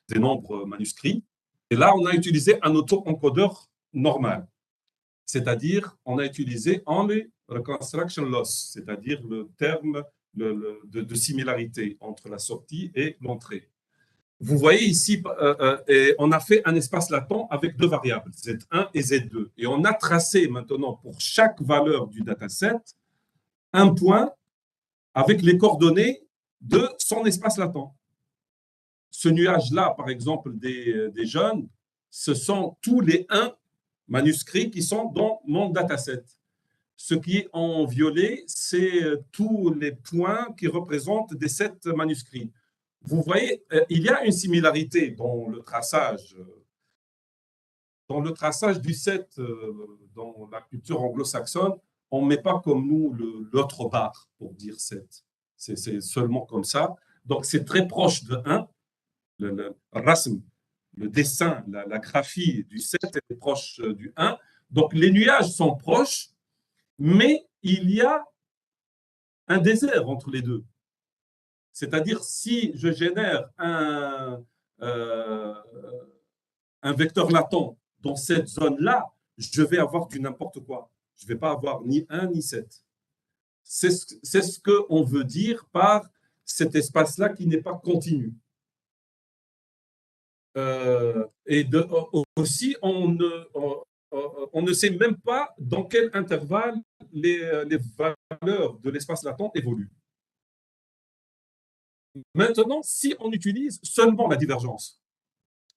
des nombres manuscrits. Et là, on a utilisé un auto-encodeur normal, c'est-à-dire on a utilisé only reconstruction loss, c'est-à-dire le terme de similarité entre la sortie et l'entrée. Vous voyez ici, on a fait un espace latent avec deux variables, Z1 et Z2. Et on a tracé maintenant pour chaque valeur du dataset un point avec les coordonnées de son espace latent. Ce nuage-là, par exemple, des jeunes, ce sont tous les 1 manuscrits qui sont dans mon dataset. Ce qui est en violet, c'est tous les points qui représentent des 7 manuscrits. Vous voyez, il y a une similarité dans le traçage. Dans le traçage du set, dans la culture anglo-saxonne, on ne met pas comme nous l'autre barre pour dire 7. C'est seulement comme ça. Donc, c'est très proche de 1. Le rasm, le dessin, la graphie du 7 est proche du 1. Donc, les nuages sont proches, mais il y a un désert entre les deux. C'est-à-dire, si je génère un vecteur latent dans cette zone-là, je vais avoir du n'importe quoi. Je ne vais pas avoir ni 1 ni 7. C'est ce qu'on veut dire par cet espace-là qui n'est pas continu. Et aussi, on ne sait même pas dans quel intervalle les valeurs de l'espace latent évoluent. Maintenant, si on utilise seulement la divergence,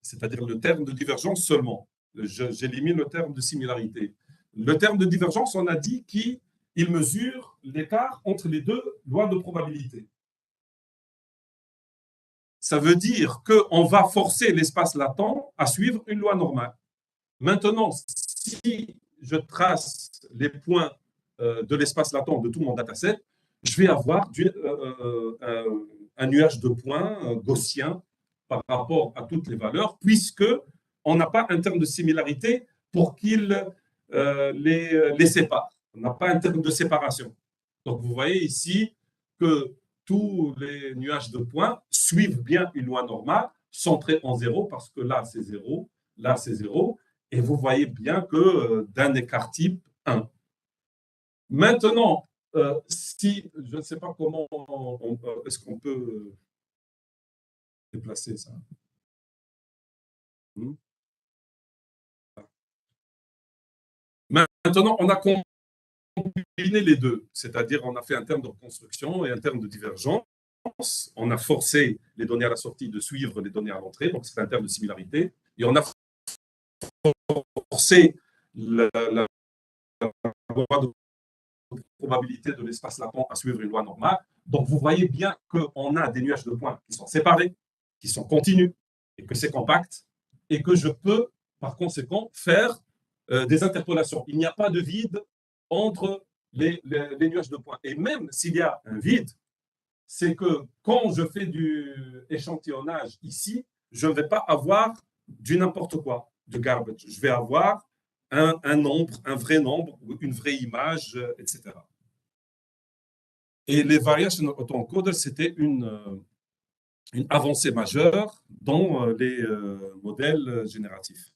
c'est-à-dire le terme de divergence seulement, j'élimine le terme de similarité. Le terme de divergence, on a dit qu'il mesure l'écart entre les deux lois de probabilité. Ça veut dire qu'on va forcer l'espace latent à suivre une loi normale. Maintenant, si je trace les points de l'espace latent de tout mon dataset, je vais avoir un nuage de points gaussien par rapport à toutes les valeurs, puisqu'on n'a pas un terme de similarité pour qu'il les sépare. On n'a pas un terme de séparation. Donc, vous voyez ici que tous les nuages de points suivent bien une loi normale, centrée en 0, parce que là, c'est 0, là, c'est 0. Et vous voyez bien que d'un écart type 1. Maintenant, si je ne sais pas comment est-ce qu'on peut déplacer ça. Maintenant, on a combiné les deux, c'est-à-dire on a fait un terme de reconstruction et un terme de divergence. On a forcé les données à la sortie de suivre les données à l'entrée, donc c'est un terme de similarité. Et on a forcé la loi de probabilité de l'espace latent à suivre une loi normale. Donc, vous voyez bien qu'on a des nuages de points qui sont séparés, qui sont continus, et que c'est compact, et que je peux, par conséquent, faire des interpolations. Il n'y a pas de vide entre les nuages de points. Et même s'il y a un vide, c'est que quand je fais du échantillonnage ici, je ne vais pas avoir du n'importe quoi, de garbage. Je vais avoir un nombre, un vrai nombre, une vraie image, etc. Et les variational autoencoders, c'était une une avancée majeure dans les modèles génératifs.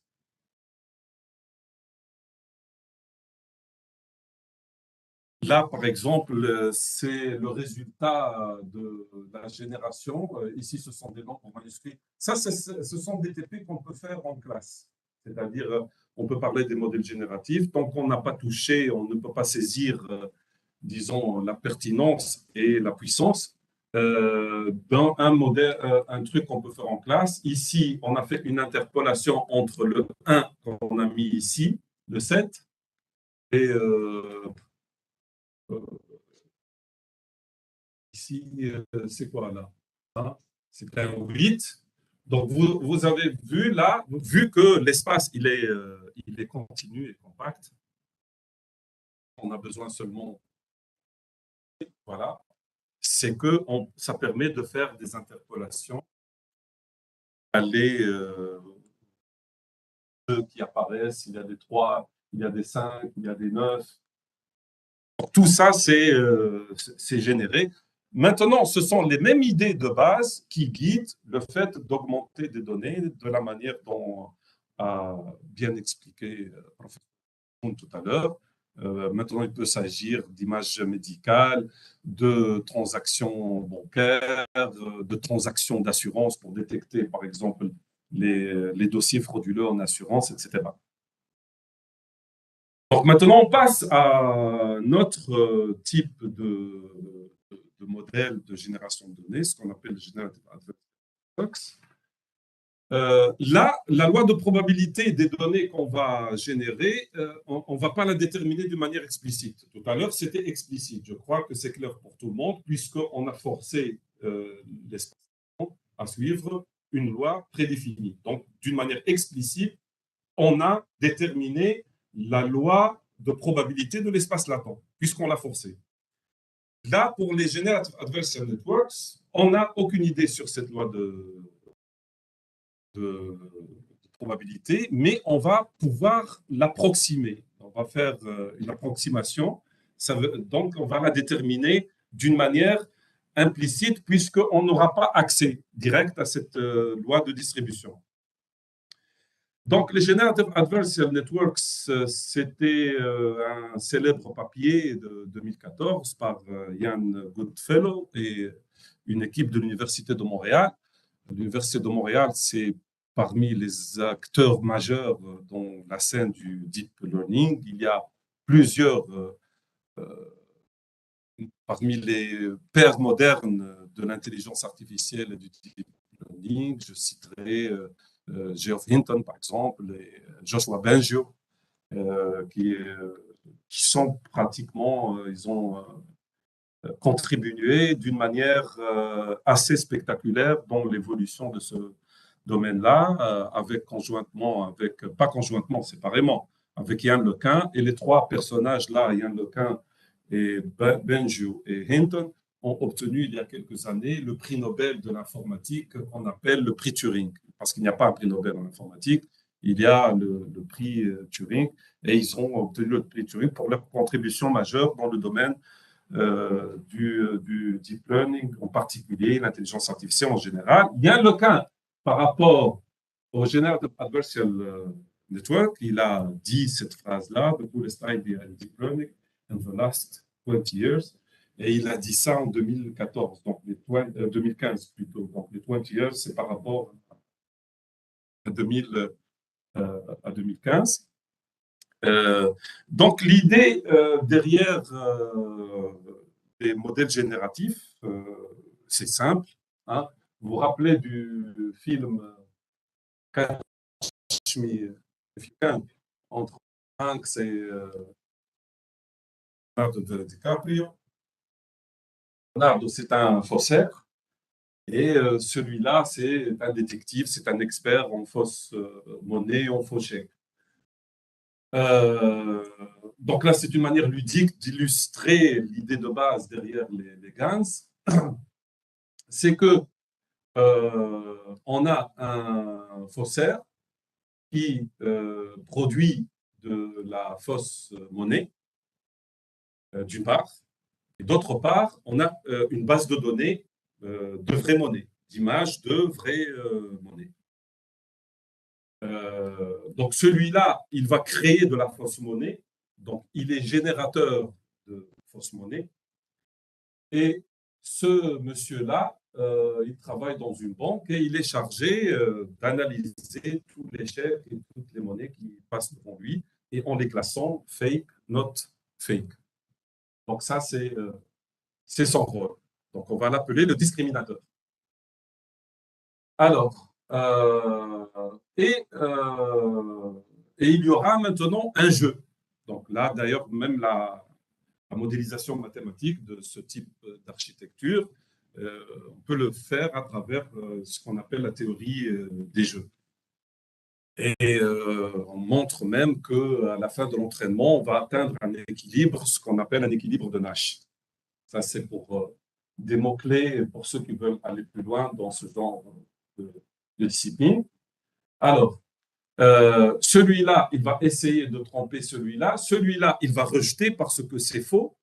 Là, par exemple, c'est le résultat de la génération. Ici, ce sont des nombres manuscrits. Ça, ce sont des TP qu'on peut faire en classe. C'est-à-dire, on peut parler des modèles génératifs. Tant qu'on n'a pas touché, on ne peut pas saisir, disons, la pertinence et la puissance dans un modèle, un truc qu'on peut faire en classe. Ici, on a fait une interpolation entre le 1 qu'on a mis ici, le 7, et ici, c'est quoi là? C'est un 8. Donc, vous avez vu là, vu que l'espace, il est continu et compact, on a besoin seulement, voilà, c'est que ça permet de faire des interpolations, aller qui apparaissent, il y a des 3, il y a des 5, il y a des 9. Tout ça, c'est généré. Maintenant, ce sont les mêmes idées de base qui guident le fait d'augmenter des données de la manière dont a bien expliqué le professeur tout à l'heure. Maintenant, il peut s'agir d'images médicales, de transactions bancaires, de transactions d'assurance pour détecter, par exemple, les dossiers frauduleux en assurance, etc. Donc maintenant, on passe à notre type de modèle de génération de données, ce qu'on appelle le Generative Adversarial. Là, la loi de probabilité des données qu'on va générer, on ne va pas la déterminer de manière explicite. Tout à l'heure, c'était explicite. Je crois que c'est clair pour tout le monde, puisqu'on a forcé l'espace à suivre une loi prédéfinie. Donc, d'une manière explicite, on a déterminé la loi de probabilité de l'espace latent, puisqu'on l'a forcé. Là, pour les Generative Adversarial Networks, on n'a aucune idée sur cette loi de probabilité, mais on va pouvoir l'approximer. On va faire une approximation, donc on va la déterminer d'une manière implicite, puisqu'on n'aura pas accès direct à cette loi de distribution. Donc, les Generative Adversarial Networks, c'était un célèbre papier de 2014 par Ian Goodfellow et une équipe de l'Université de Montréal. L'Université de Montréal, c'est parmi les acteurs majeurs dans la scène du deep learning. Il y a plusieurs, parmi les pères modernes de l'intelligence artificielle et du deep learning, je citerai Geoff Hinton, par exemple, et Joshua Bengio, qui sont pratiquement, ils ont contribué d'une manière assez spectaculaire dans l'évolution de ce domaine-là, pas conjointement, séparément, avec Ian LeCun. Et les trois personnages-là, Ian LeCun et Bengio et Hinton, ont obtenu il y a quelques années le prix Nobel de l'informatique qu'on appelle le prix Turing. Parce qu'il n'y a pas un prix Nobel en informatique, il y a le prix Turing, et ils ont obtenu le prix Turing pour leur contribution majeure dans le domaine du deep learning, en particulier l'intelligence artificielle en général. Il y a le cas par rapport au Generative Adversarial Network, il a dit cette phrase-là, the coolest idea in deep learning in the last 20 years, et il a dit ça en 2014, donc 2015 plutôt. Donc les 20 years, c'est par rapport à 2015. Donc, l'idée derrière des modèles génératifs, c'est simple. Hein. Vous vous rappelez du film Catch Me If You Can entre Hanks et Leonardo DiCaprio. Leonardo, c'est un faussaire. Et celui-là, c'est un détective, c'est un expert en fausse monnaie, en faux chèque. Donc là, c'est une manière ludique d'illustrer l'idée de base derrière les GANs. C'est que on a un faussaire qui produit de la fausse monnaie, d'une part, et d'autre part, on a une base de données de vraie monnaie. d'image de vraie monnaie. Donc, celui-là, il va créer de la fausse monnaie. Donc, il est générateur de fausse monnaie. Et ce monsieur-là, il travaille dans une banque et il est chargé d'analyser tous les chèques et toutes les monnaies qui passent devant lui et en les classant fake, not fake. Donc, ça, c'est son rôle. Donc, on va l'appeler le discriminateur. Alors, et il y aura maintenant un jeu. Donc là, d'ailleurs, même la modélisation mathématique de ce type d'architecture, on peut le faire à travers ce qu'on appelle la théorie des jeux. Et on montre même qu'à la fin de l'entraînement, on va atteindre un équilibre, ce qu'on appelle un équilibre de Nash. Ça, c'est pour des mots-clés pour ceux qui veulent aller plus loin dans ce genre de discipline. Alors, celui-là, il va essayer de tromper celui-là. Celui-là, il va rejeter parce que c'est faux.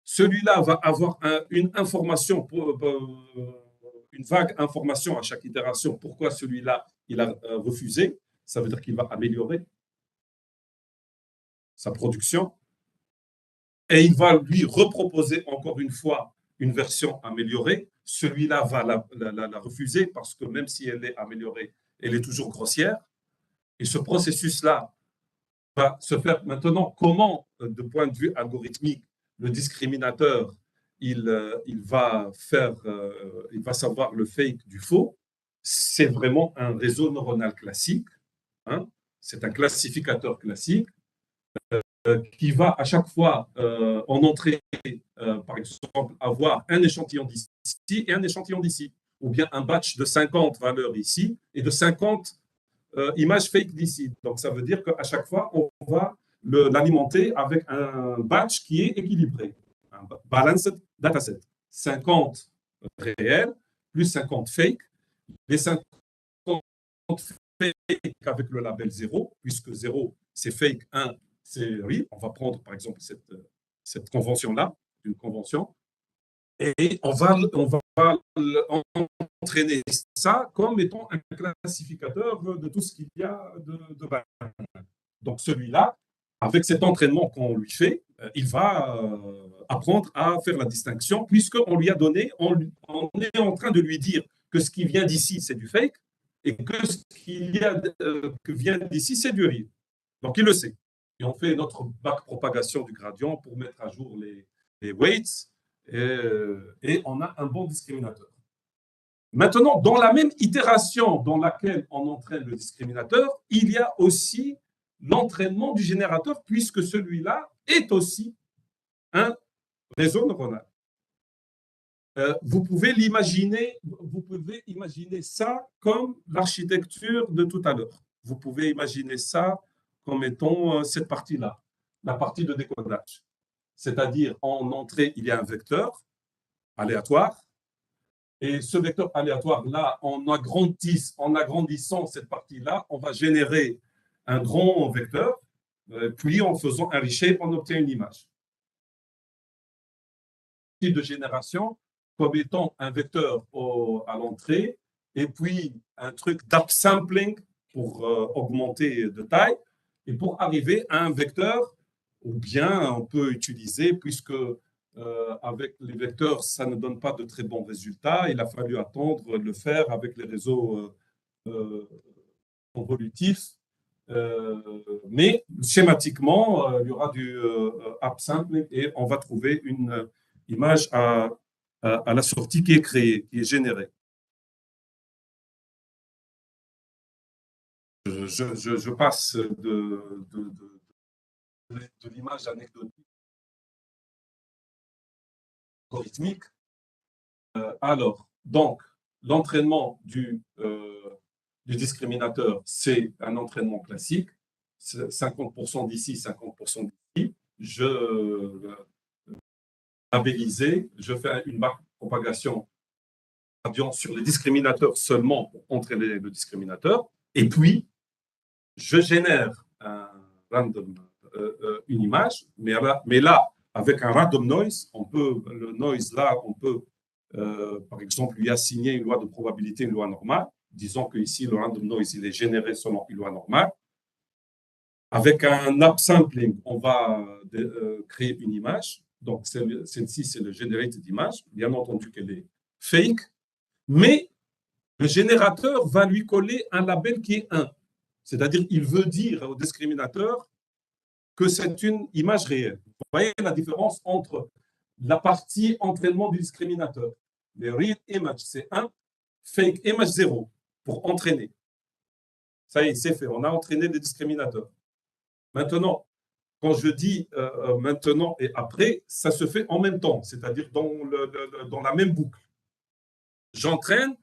Celui-là va avoir une information, une vague information à chaque itération. Pourquoi celui-là, il a refusé? Ça veut dire qu'il va améliorer sa production. Et il va lui reproposer encore une fois une version améliorée. Celui-là va la refuser parce que même si elle est améliorée, elle est toujours grossière. Et ce processus-là va se faire maintenant. Comment, de point de vue algorithmique, le discriminateur, il va savoir le fake du faux? C'est vraiment un réseau neuronal classique. Hein? C'est un classificateur classique qui va à chaque fois en entrée, par exemple, avoir un échantillon d'ici et un échantillon d'ici, ou bien un batch de 50 valeurs ici et de 50 images fake d'ici. Donc, ça veut dire qu'à chaque fois, on va l'alimenter avec un batch qui est équilibré, un balanced dataset. 50 réels plus 50 fake. Les 50 fake avec le label 0, puisque 0, c'est fake, 1, c'est oui. On va prendre, par exemple, cette convention-là, une convention, et on va entraîner ça comme étant un classificateur de tout ce qu'il y a de base. Donc, celui-là, avec cet entraînement qu'on lui fait, il va apprendre à faire la distinction, puisqu'on lui a donné, on est en train de lui dire que ce qui vient d'ici, c'est du fake, et que ce que vient d'ici, c'est du real. Donc, il le sait. Et on fait notre backpropagation du gradient pour mettre à jour les weights, et on a un bon discriminateur. Maintenant, dans la même itération dans laquelle on entraîne le discriminateur, il y a aussi l'entraînement du générateur, puisque celui-là est aussi un réseau neuronal. Vous pouvez imaginer ça comme l'architecture de tout à l'heure. Vous pouvez imaginer ça comme étant cette partie-là, la partie de décodage. C'est-à-dire, en entrée, il y a un vecteur aléatoire. Et ce vecteur aléatoire-là, en agrandissant cette partie-là, on va générer un grand vecteur, puis en faisant un reshape, on obtient une image. De génération comme étant un vecteur à l'entrée, et puis un truc d'upsampling pour augmenter de taille, et pour arriver à un vecteur, ou bien on peut utiliser, puisque avec les vecteurs, ça ne donne pas de très bons résultats. Il a fallu attendre le faire avec les réseaux convolutifs. Mais schématiquement, il y aura du upsampling et on va trouver une image à la sortie qui est créée, qui est générée. Je passe de l'image anecdotique algorithmique. Alors, donc, l'entraînement du discriminateur, c'est un entraînement classique. 50% d'ici, 50% d'ici. Je labellisé, je fais une propagation sur les discriminateurs seulement pour entraîner le discriminateur. Et puis, je génère une image, mais là, avec un random noise, le noise là, on peut par exemple, lui assigner une loi de probabilité, une loi normale. Disons que ici, le random noise, il est généré selon une loi normale. Avec un upsampling, on va créer une image. Donc, celle-ci, c'est le generated image. Bien entendu qu'elle est fake, mais le générateur va lui coller un label qui est 1. C'est-à-dire, il veut dire au discriminateur que c'est une image réelle. Vous voyez la différence entre la partie entraînement du discriminateur. Le real image, c'est 1, fake image, 0, pour entraîner. Ça y est, c'est fait. On a entraîné les discriminateurs. Maintenant, quand je dis maintenant et après, ça se fait en même temps, c'est-à-dire dans la même boucle. J'entraîne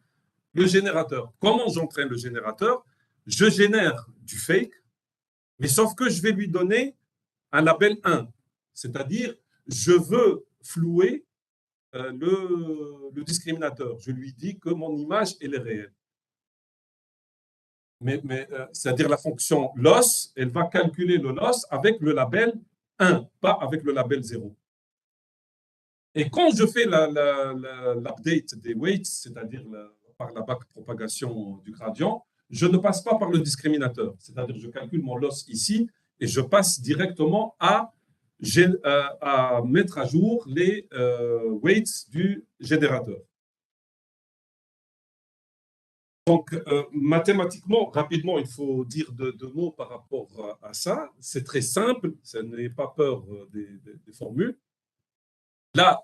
le générateur. Comment j'entraîne le générateur? Je génère du fake, mais sauf que je vais lui donner un label 1. C'est-à-dire, je veux flouer le discriminateur. Je lui dis que mon image, elle est réelle. C'est-à-dire la fonction loss, elle va calculer le loss avec le label 1, pas avec le label 0. Et quand je fais l'update des weights, c'est-à-dire par la backpropagation du gradient, je ne passe pas par le discriminateur. C'est-à-dire je calcule mon loss ici et je passe directement à mettre à jour les weights du générateur. Donc, mathématiquement, rapidement, il faut dire deux mots par rapport à ça. C'est très simple, ça n'ayez pas peur des formules. Là,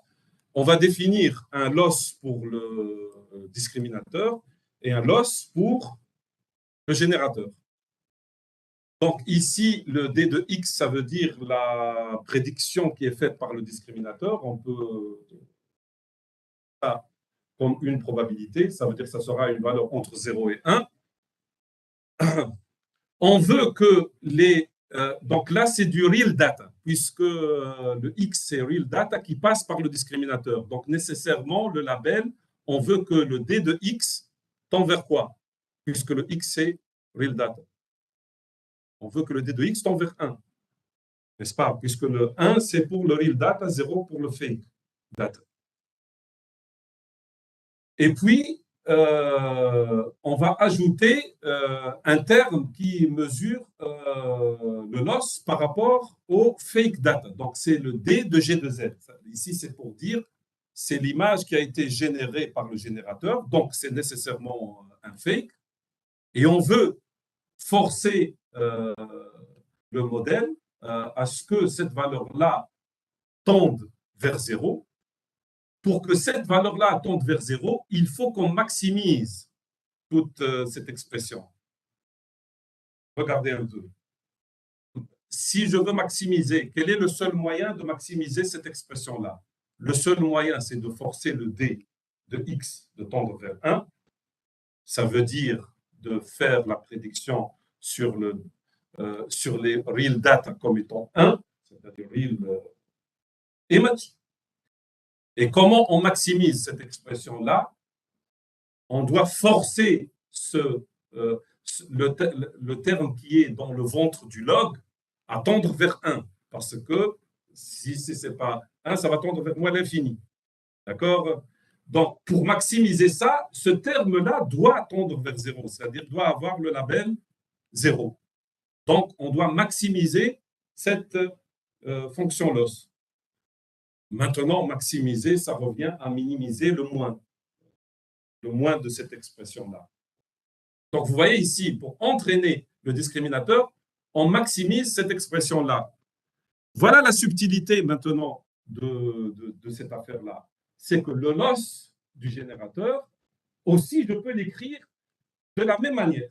on va définir un loss pour le discriminateur et un loss pour le générateur. Donc, ici, le D de X, ça veut dire la prédiction qui est faite par le discriminateur. On peut ça comme une probabilité, ça veut dire que ça sera une valeur entre 0 et 1. On veut que les... donc là, c'est du real data, puisque le X, c'est real data qui passe par le discriminateur. Donc, nécessairement, le label, on veut que le D de X tend vers quoi? Puisque le X, c'est real data. On veut que le D de X tend vers 1. N'est-ce pas? Puisque le 1, c'est pour le real data, 0 pour le fake data. Et puis, on va ajouter un terme qui mesure le loss par rapport au fake data. Donc, c'est le D de G de Z. Ici, c'est pour dire, c'est l'image qui a été générée par le générateur. Donc, c'est nécessairement un fake. Et on veut forcer le modèle à ce que cette valeur-là tende vers 0. Pour que cette valeur-là tende vers 0, il faut qu'on maximise toute cette expression. Regardez un peu. Si je veux maximiser, quel est le seul moyen de maximiser cette expression-là? Le seul moyen, c'est de forcer le D de X de tendre vers 1. Ça veut dire de faire la prédiction sur les real data comme étant 1, c'est-à-dire real image. Et comment on maximise cette expression-là? On doit forcer le terme qui est dans le ventre du log à tendre vers 1. Parce que si ce n'est pas 1, ça va tendre vers moins l'infini. D'accord? Donc, pour maximiser ça, ce terme-là doit tendre vers 0, c'est-à-dire doit avoir le label 0. Donc, on doit maximiser cette fonction loss. Maintenant, maximiser, ça revient à minimiser le moins de cette expression-là. Donc, vous voyez ici, pour entraîner le discriminateur, on maximise cette expression-là. Voilà la subtilité maintenant de cette affaire-là. C'est que le loss du générateur, aussi, je peux l'écrire de la même manière.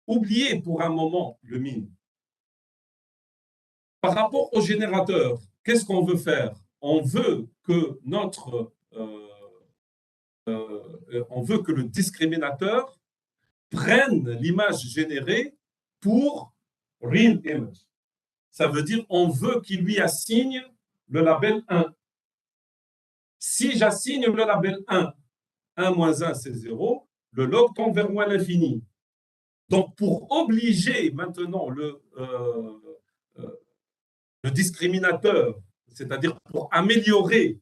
Oubliez pour un moment le min. Par rapport au générateur, qu'est-ce qu'on veut faire? On veut que on veut que le discriminateur prenne l'image générée pour real image. Ça veut dire on veut qu'il lui assigne le label 1. Si j'assigne le label 1, 1 moins 1, c'est 0, le log tend vers moins l'infini. Donc, pour obliger maintenant le discriminateur, c'est-à-dire pour améliorer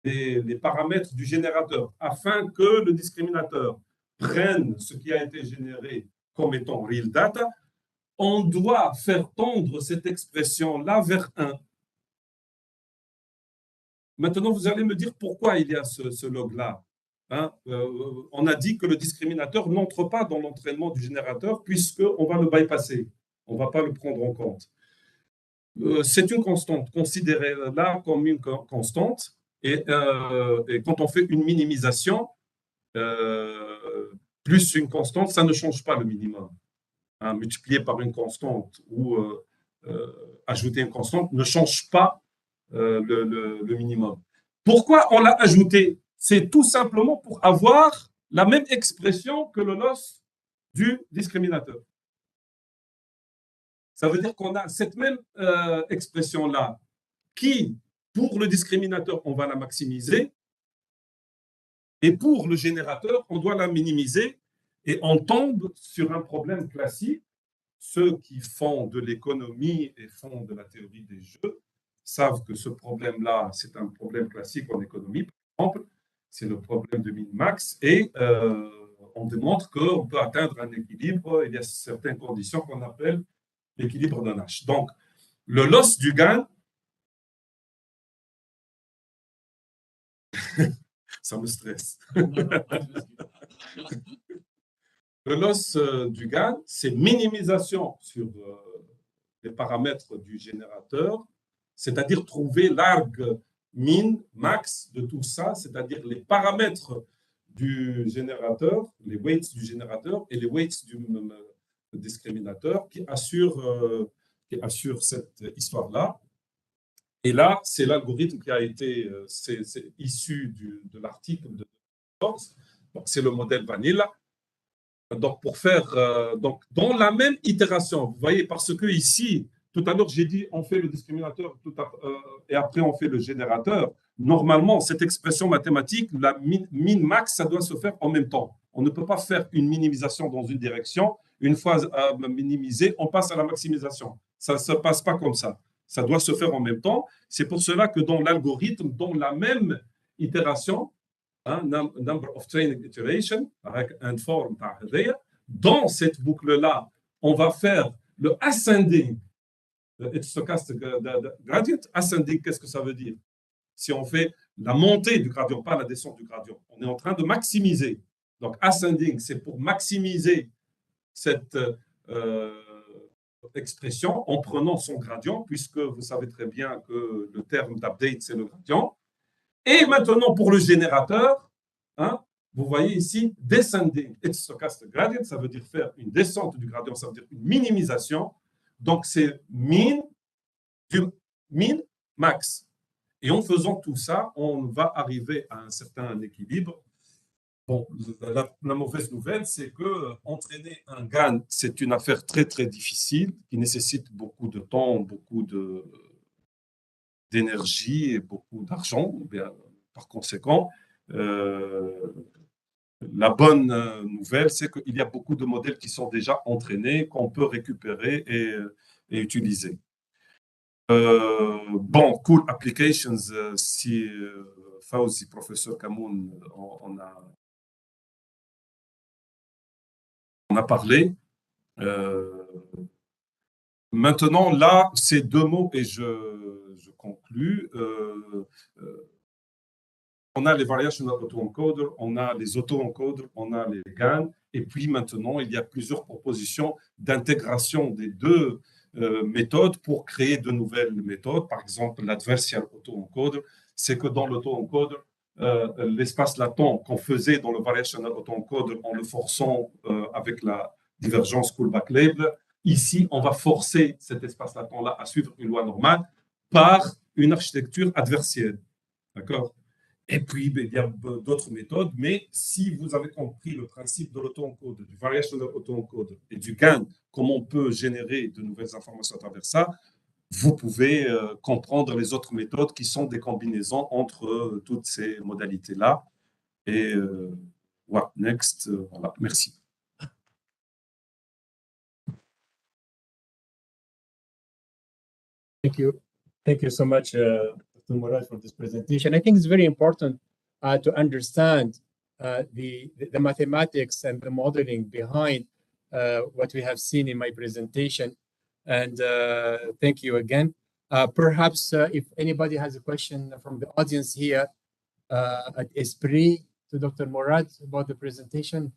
les paramètres du générateur afin que le discriminateur prenne ce qui a été généré comme étant real data, on doit faire tendre cette expression-là vers 1. Maintenant, vous allez me dire pourquoi il y a ce log-là. Hein? On a dit que le discriminateur n'entre pas dans l'entraînement du générateur puisqu'on va le bypasser. On ne va pas le prendre en compte. C'est une constante. Considérez-la comme une constante. Et quand on fait une minimisation, plus une constante, ça ne change pas le minimum. Hein, multiplier par une constante ou ajouter une constante ne change pas le minimum. Pourquoi on l'a ajouté? C'est tout simplement pour avoir la même expression que le loss du discriminateur. Ça veut dire qu'on a cette même expression-là qui, pour le discriminateur, on va la maximiser et pour le générateur, on doit la minimiser et on tombe sur un problème classique. Ceux qui font de l'économie et font de la théorie des jeux savent que ce problème-là, c'est un problème classique en économie, par exemple, c'est le problème de min-max, et on démontre qu'on peut atteindre un équilibre, il y a certaines conditions qu'on appelle l'équilibre d'un H. Donc, le loss du gain, ça me stresse. Le loss du gain, c'est minimisation sur les paramètres du générateur, c'est-à-dire trouver l'arg min, max de tout ça, c'est-à-dire les paramètres du générateur, les weights du générateur et les weights du discriminateur qui assurent cette histoire-là. Et là, c'est l'algorithme qui a été c'est issu de l'article de Fox. C'est le modèle Vanilla. Donc, pour faire donc, dans la même itération, vous voyez, parce que ici, tout à l'heure, j'ai dit on fait le discriminateur et après on fait le générateur. Normalement, cette expression mathématique, la min-max, ça doit se faire en même temps. On ne peut pas faire une minimisation dans une direction. Une fois minimisé, on passe à la maximisation. Ça ne se passe pas comme ça. Ça doit se faire en même temps. C'est pour cela que dans l'algorithme, dans la même itération, number of training iteration, avec un forme, dans cette boucle-là, on va faire le ascending, stochastic gradient. Ascending, qu'est-ce que ça veut dire? Si on fait la montée du gradient, pas la descente du gradient, on est en train de maximiser. Donc, ascending, c'est pour maximiser cette expression en prenant son gradient, puisque vous savez très bien que le terme d'update, c'est le gradient. Et maintenant, pour le générateur, hein, vous voyez ici, descending its stochastic gradient, ça veut dire faire une descente du gradient, ça veut dire une minimisation. Donc, c'est min du min max. Et en faisant tout ça, on va arriver à un certain équilibre. Bon, la mauvaise nouvelle, c'est que entraîner un GAN, c'est une affaire très, très difficile qui nécessite beaucoup de temps, beaucoup d'énergie et beaucoup d'argent. Par conséquent, la bonne nouvelle, c'est qu'il y a beaucoup de modèles qui sont déjà entraînés, qu'on peut récupérer et utiliser. Bon, cool applications, si Fawzi, professeur Kamoun, on a parlé. Maintenant, là, ces deux mots, et je conclus. On a les variational auto-encoders, on a les auto-encoders, on a les GAN, et puis maintenant, il y a plusieurs propositions d'intégration des deux méthodes pour créer de nouvelles méthodes. Par exemple, l'adversarial auto-encoder, c'est que dans l'auto-encoder, l'espace latent qu'on faisait dans le variational auto-encoder en le forçant avec la divergence Kullback label, ici, on va forcer cet espace latent-là à suivre une loi normale par une architecture adversielle. D'accord? Et puis, il y a d'autres méthodes, mais si vous avez compris le principe de l'auto-encode, du variational auto-encode et du GAN, comment on peut générer de nouvelles informations à travers ça, vous pouvez comprendre les autres méthodes qui sont des combinaisons entre toutes ces modalités-là. Et voilà, next, voilà, merci. Thank you so much, Dr. Murad for this presentation. I think it's very important to understand the mathematics and the modeling behind what we have seen in my presentation. And thank you again. Perhaps if anybody has a question from the audience here at Esprit to Dr. Murad about the presentation.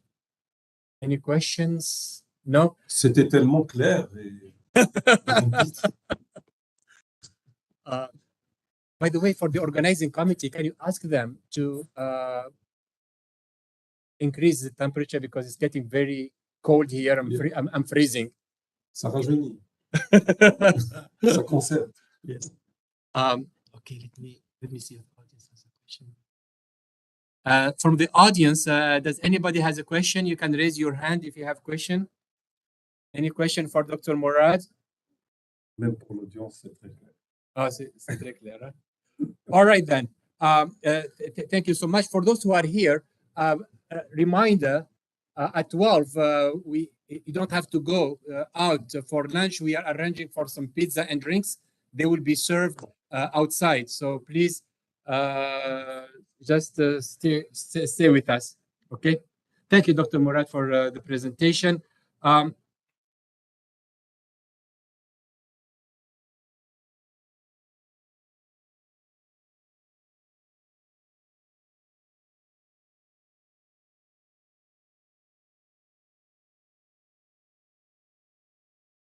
Any questions? No? C'était tellement clair. By the way, for the organizing committee, can you ask them to increase the temperature because it's getting very cold here. I'm freezing. Ça rajeunit. Ça conserve. Yes. Okay, let me see if the audience has a question. From the audience, does anybody has a question? You can raise your hand if you have a question. Any question for Dr. Murad? Même pour l'audience, c'est très clair. Oh, c'est très clair. Right? All right, then. Thank you so much. For those who are here, reminder, at 12, you don't have to go out for lunch. We are arranging for some pizza and drinks. They will be served outside. So please just stay with us. Okay. Thank you, Dr. Murad, for the presentation.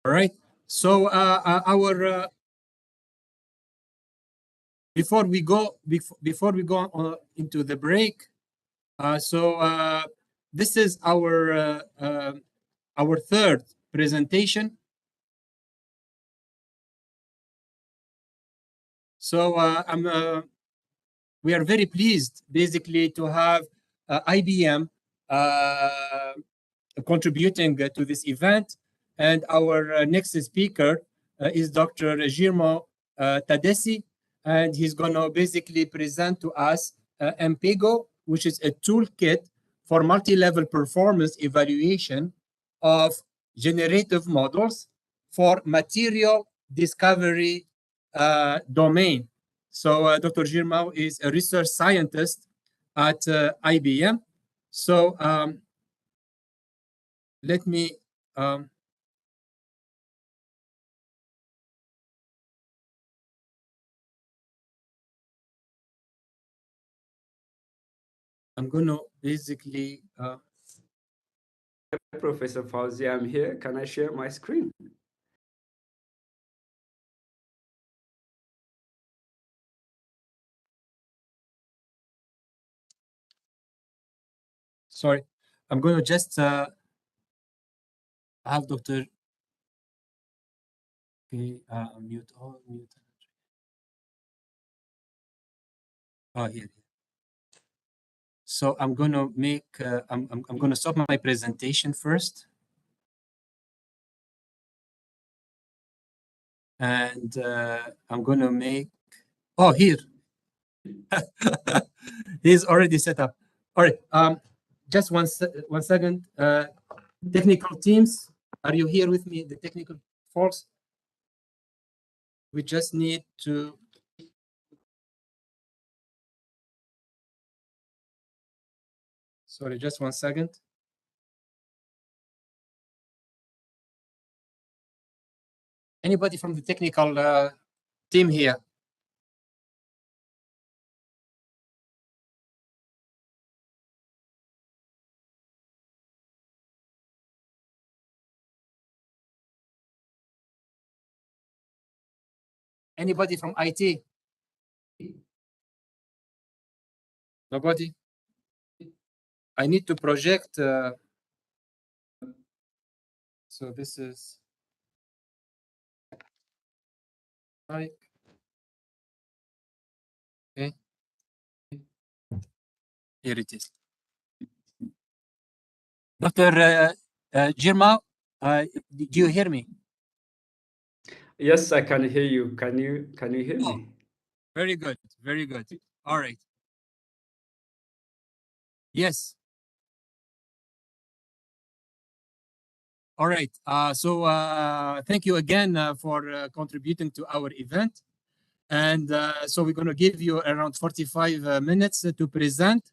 All right. So our before we go into the break, this is our third presentation. So we are very pleased, basically, to have IBM contributing to this event. And our next speaker is Dr. Girmo Tadesi, and he's going to basically present to us MPEGO, which is a toolkit for multi-level performance evaluation of generative models for material discovery domain. So Dr. Girmo is a research scientist at IBM. So let me I'm going to basically Professor Fauzi, I'm here. Can I share my screen? sorry, I'm going to just have Dr. Okay, mute all, mute. Oh, here. So I'm going to make, I'm going to stop my presentation first. And I'm going to make, oh, here. He's already set up. All right, just one second. Technical teams, are you here with me? The technical folks? We just need to sorry, just one second. Anybody from the technical team here? Anybody from IT? Nobody? I need to project. So this is okay. Here it is. Dr. Girmo, do you hear me? Yes, I can hear you. Can you hear me? Very good. Very good. All right. Yes. All right. So thank you again for contributing to our event. And so we're going to give you around 45 minutes to present,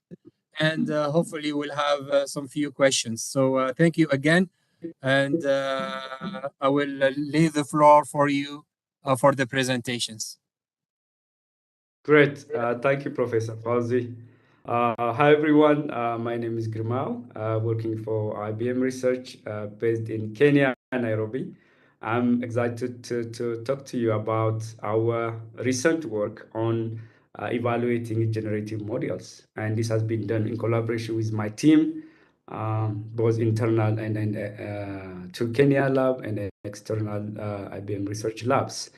and hopefully we'll have some few questions. So thank you again, and I will leave the floor for you for the presentations. Great. Thank you, Professor Fauzi. Hi, everyone. My name is Grimao, working for IBM Research based in Kenya, Nairobi. I'm excited to talk to you about our recent work on evaluating generative models. And this has been done in collaboration with my team, both internal and to Kenya lab and external IBM research labs.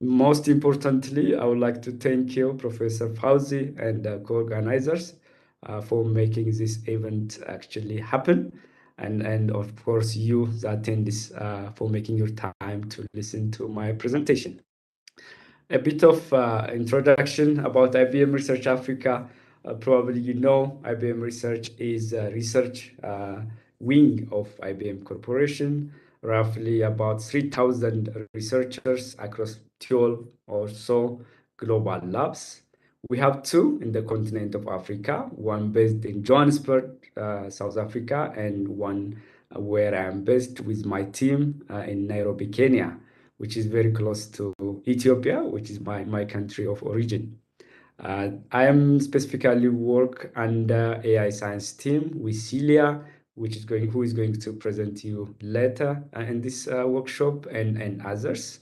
Most importantly, I would like to thank you, Professor Fauzi, and the co-organizers for making this event actually happen. And of course, you, the attendees, for making your time to listen to my presentation. A bit of introduction about IBM Research Africa. Probably you know IBM Research is a research wing of IBM Corporation, roughly about 3,000 researchers across 12 or so global labs. We have two in the continent of Africa, one based in Johannesburg, South Africa, and one where I am based with my team in Nairobi, Kenya, which is very close to Ethiopia, which is my country of origin. I am specifically work under AI science team with Celia, who is going to present you later in this workshop, and others.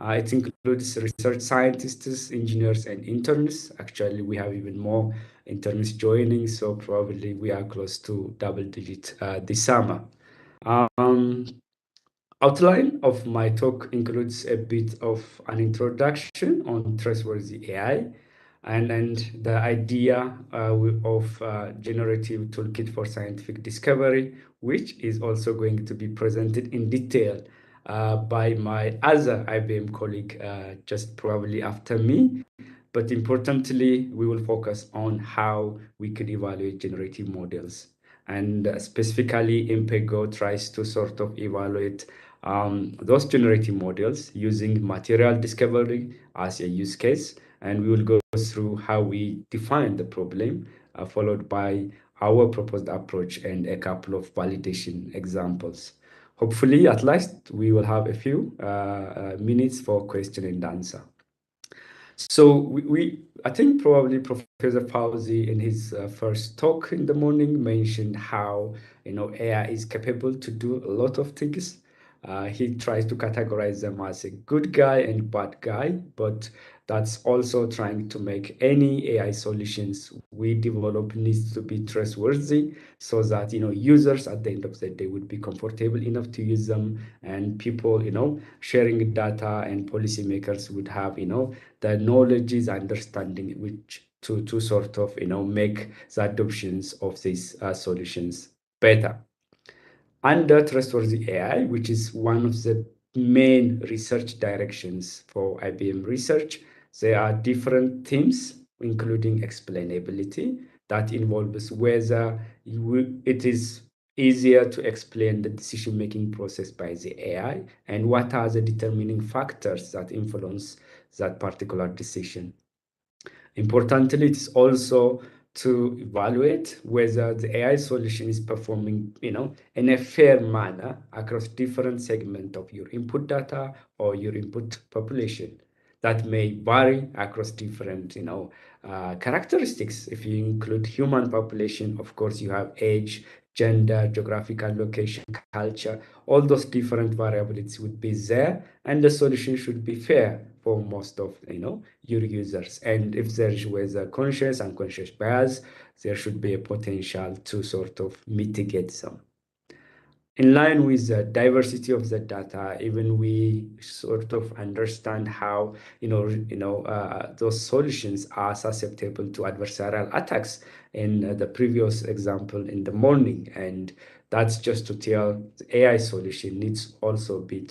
It includes research scientists, engineers, and interns. Actually, we have even more interns joining, so probably we are close to double digit this summer. Outline of my talk includes a bit of an introduction on trustworthy AI and the idea of generative toolkit for scientific discovery, which is also going to be presented in detail by my other IBM colleague just probably after me. But importantly, we will focus on how we could evaluate generative models. And specifically, IMPEGO tries to sort of evaluate those generative models using material discovery as a use case. And we will go through how we define the problem, followed by our proposed approach and a couple of validation examples. Hopefully, at last, we will have a few minutes for question and answer. So I think probably Professor Fauzi in his first talk in the morning mentioned how AI is capable to do a lot of things. He tries to categorize them as a good guy and bad guy, but that's also trying to make any AI solutions we develop needs to be trustworthy, so that users at the end of the day would be comfortable enough to use them, and people sharing data and policymakers would have the knowledge is understanding which to sort of make the adoptions of these solutions better. Under trustworthy AI, which is one of the main research directions for IBM research, there are different themes, including explainability, that involves whether it is easier to explain the decision-making process by the AI, and what are the determining factors that influence that particular decision. Importantly, it's also to evaluate whether the AI solution is performing, in a fair manner across different segments of your input data or your input population. That may vary across different, characteristics. If you include human population, of course, you have age, gender, geographical location, culture, all those different variables would be there, and the solution should be fair for most of your users. And if there was a conscious and unconscious bias, there should be a potential to sort of mitigate some. In line with the diversity of the data, even we sort of understand how those solutions are susceptible to adversarial attacks in the previous example in the morning. And that's just to tell the AI solution needs also be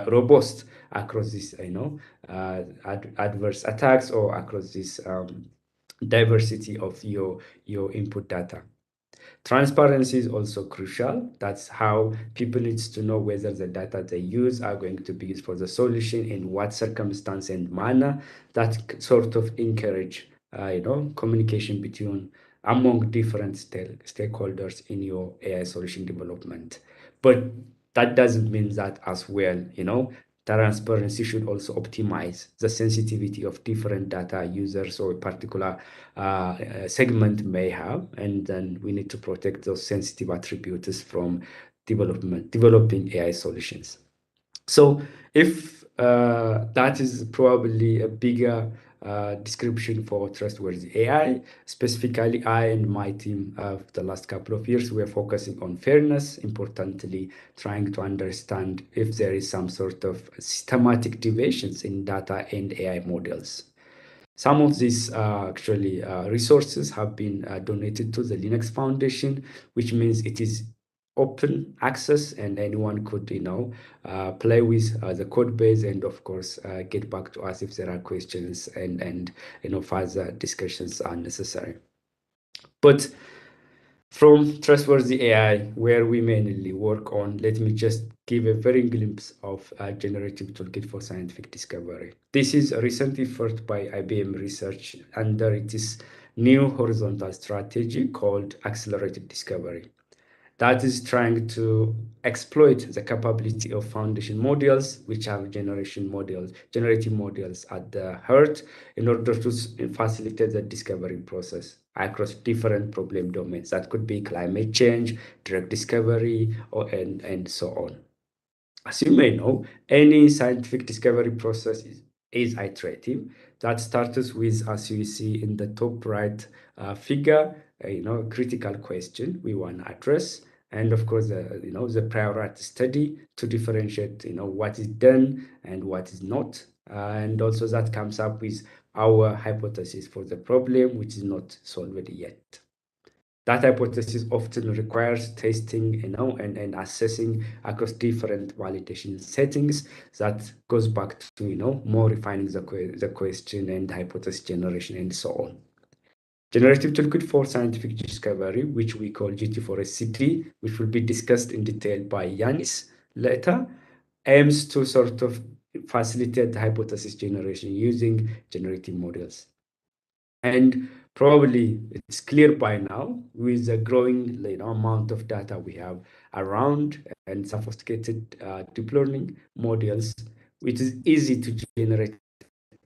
robust across this adverse attacks or across this diversity of your input data. Transparency is also crucial. That's how people need to know whether the data they use are going to be used for the solution, in what circumstance and manner. That sort of encourage communication among different stakeholders in your AI solution development. But that doesn't mean that as well, transparency should also optimize the sensitivity of different data users or a particular segment may have, and then we need to protect those sensitive attributes from developing AI solutions. So if that is probably a bigger description for trustworthy AI. Specifically, I and my team of the last couple of years, we are focusing on fairness, importantly, trying to understand if there is some sort of systematic deviations in data and AI models. Some of these resources have been donated to the Linux Foundation, which means it is open access and anyone could play with the code base, and of course get back to us if there are questions and further discussions are necessary. But from trustworthy AI, where we mainly work on, let me just give a very glimpse of a generative toolkit for scientific discovery. This is a recent effort by IBM Research under its new horizontal strategy called Accelerated Discovery. That is trying to exploit the capability of foundation models, which have generative models at the heart, in order to facilitate the discovery process across different problem domains. That could be climate change, drug discovery, and so on. As you may know, any scientific discovery process is iterative. That starts with, as you see in the top right figure, a critical question we want to address, and of course the priority study to differentiate what is done and what is not, and also that comes up with our hypothesis for the problem, which is not solved yet. That hypothesis often requires testing, and assessing across different validation settings. That goes back to, more refining the question and hypothesis generation and so on. Generative toolkit for scientific discovery, which we call GT4SCD, which will be discussed in detail by Yanis later, aims to sort of facilitate the hypothesis generation using generative models. And probably it's clear by now, with the growing amount of data we have around and sophisticated deep learning models, which is easy to generate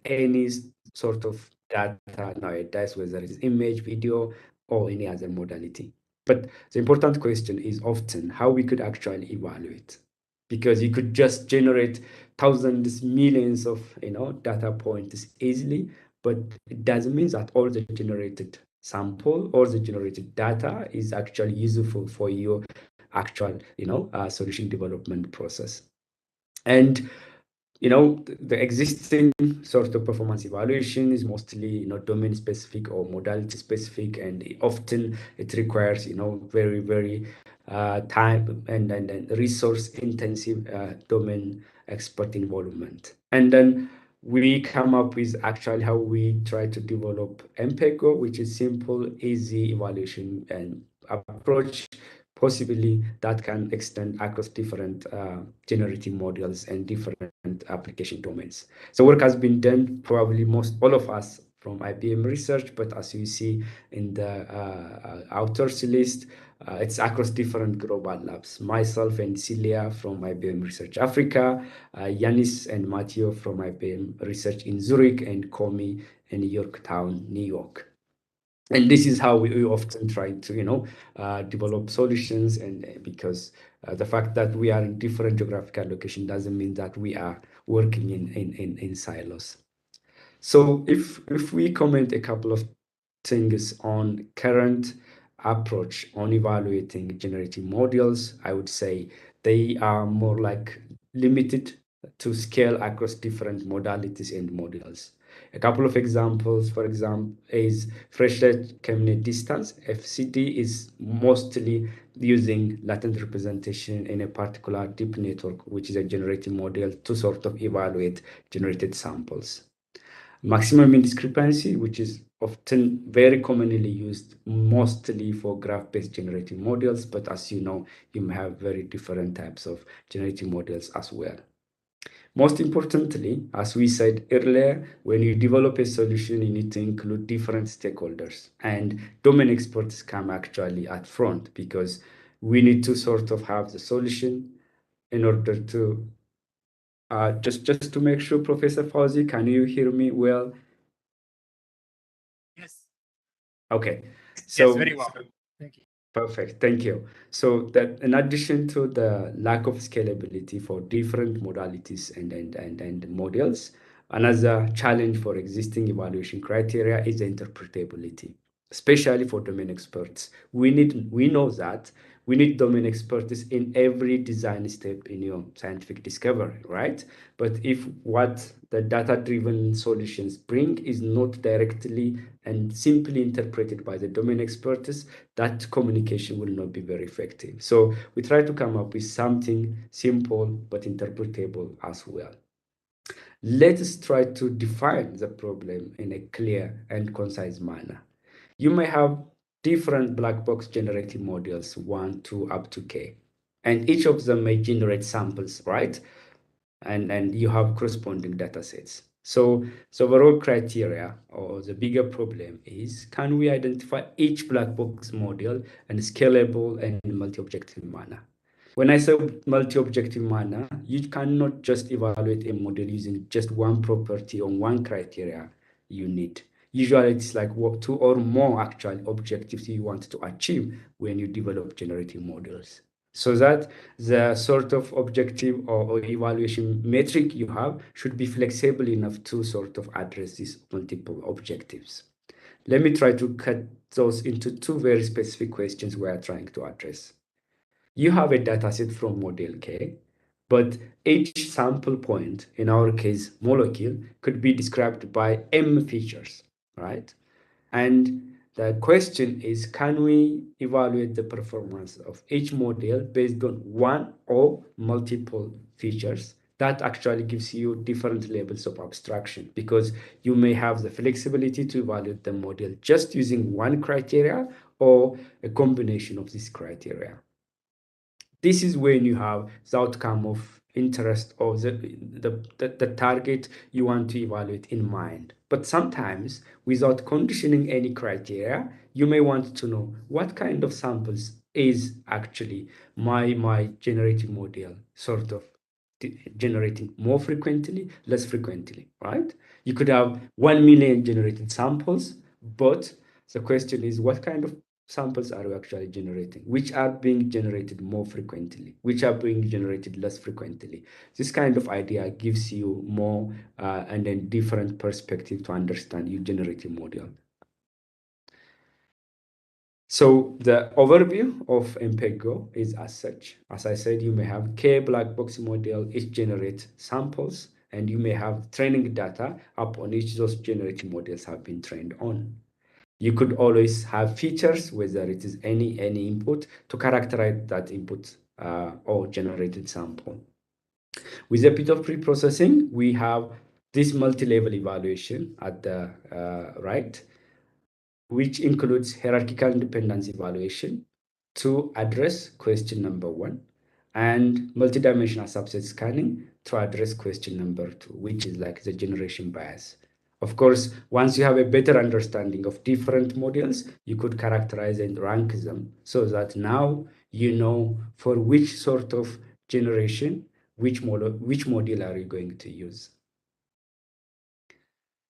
any sort of data nowadays, whether it is image, video, or any other modality. But the important question is often how we could actually evaluate, because you could just generate thousands, millions of data points easily, but it doesn't mean that all the generated sample or the generated data is actually useful for your actual solution development process. And the existing sort of performance evaluation is mostly domain specific or modality specific, and often it requires very, very time and resource intensive domain expert involvement. And then we come up with actually how we try to develop MPEGO, which is simple, easy evaluation and approach, possibly that can extend across different generative models and different application domains. So work has been done, probably all of us from IBM Research, but as you see in the authors list, it's across different global labs. Myself and Celia from IBM Research Africa, Yanis and Matteo from IBM Research in Zurich, and Komi in Yorktown, New York. And this is how we often try to, develop solutions. And because the fact that we are in different geographical location doesn't mean that we are working in silos. So if we comment a couple of things on current approach on evaluating generative models, I would say they are more like limited to scale across different modalities and models. A couple of examples, for example, is Freshlet Chemney Distance. FCD is mostly using latent representation in a particular deep network, which is a generative model to sort of evaluate generated samples. Maximum mean discrepancy, which is often very commonly used mostly for graph-based generating models, but as you know, you may have very different types of generating models as well. Most importantly, as we said earlier, when you develop a solution, you need to include different stakeholders, and domain experts come actually at front, because we need to sort of have the solution in order to just to make sure, Professor Fauzi, can you hear me well? Yes. Okay. Yes, very well. Thank you. Perfect. Thank you. So that in addition to the lack of scalability for different modalities and models, another challenge for existing evaluation criteria is the interpretability, especially for domain experts. We know that we need domain experts in every design step in your scientific discovery, right? But if what the data-driven solutions bring is not directly and simply interpreted by the domain experts, that communication will not be very effective. So we try to come up with something simple but interpretable as well. Let us try to define the problem in a clear and concise manner. You may have different black box generating models, 1, 2, up to K, and each of them may generate samples, right? And you have corresponding data sets. So overall criteria, or the bigger problem is, can we identify each black box model in a scalable and multi-objective manner? When I say multi-objective manner, you cannot just evaluate a model using just one property or one criteria you need. Usually it's like 2 or more actual objectives you want to achieve when you develop generative models, so that the sort of objective or evaluation metric you have should be flexible enough to sort of address these multiple objectives. Let me try to cut those into 2 very specific questions we are trying to address. You have a dataset from model K, but each sample point, in our case molecule, could be described by M features, right? And the question is, can we evaluate the performance of each model based on one or multiple features? That actually gives you different levels of abstraction, because you may have the flexibility to evaluate the model just using one criteria or a combination of these criteria. This is when you have the outcome of interest or the target you want to evaluate in mind. But sometimes, without conditioning any criteria, you may want to know what kind of samples is actually my generative model sort of generating more frequently, less frequently, right? You could have 1 million generated samples, but the question is, what kind of samples are we actually generating? Which are being generated more frequently? Which are being generated less frequently? This kind of idea gives you more and then different perspective to understand your generative model. So the overview of MPEG-Go is as such. As I said, you may have K black box model, each generates samples, and you may have training data upon each those generating models have been trained on. You could always have features, whether it is any input, to characterize that input or generated sample. With a bit of pre-processing, we have this multi-level evaluation at the right, which includes hierarchical independence evaluation to address question number 1, and multidimensional subset scanning to address question number 2, which is like the generation bias. Of course, once you have a better understanding of different models, you could characterize and rank them, so that now you know for which sort of generation, which model are you going to use.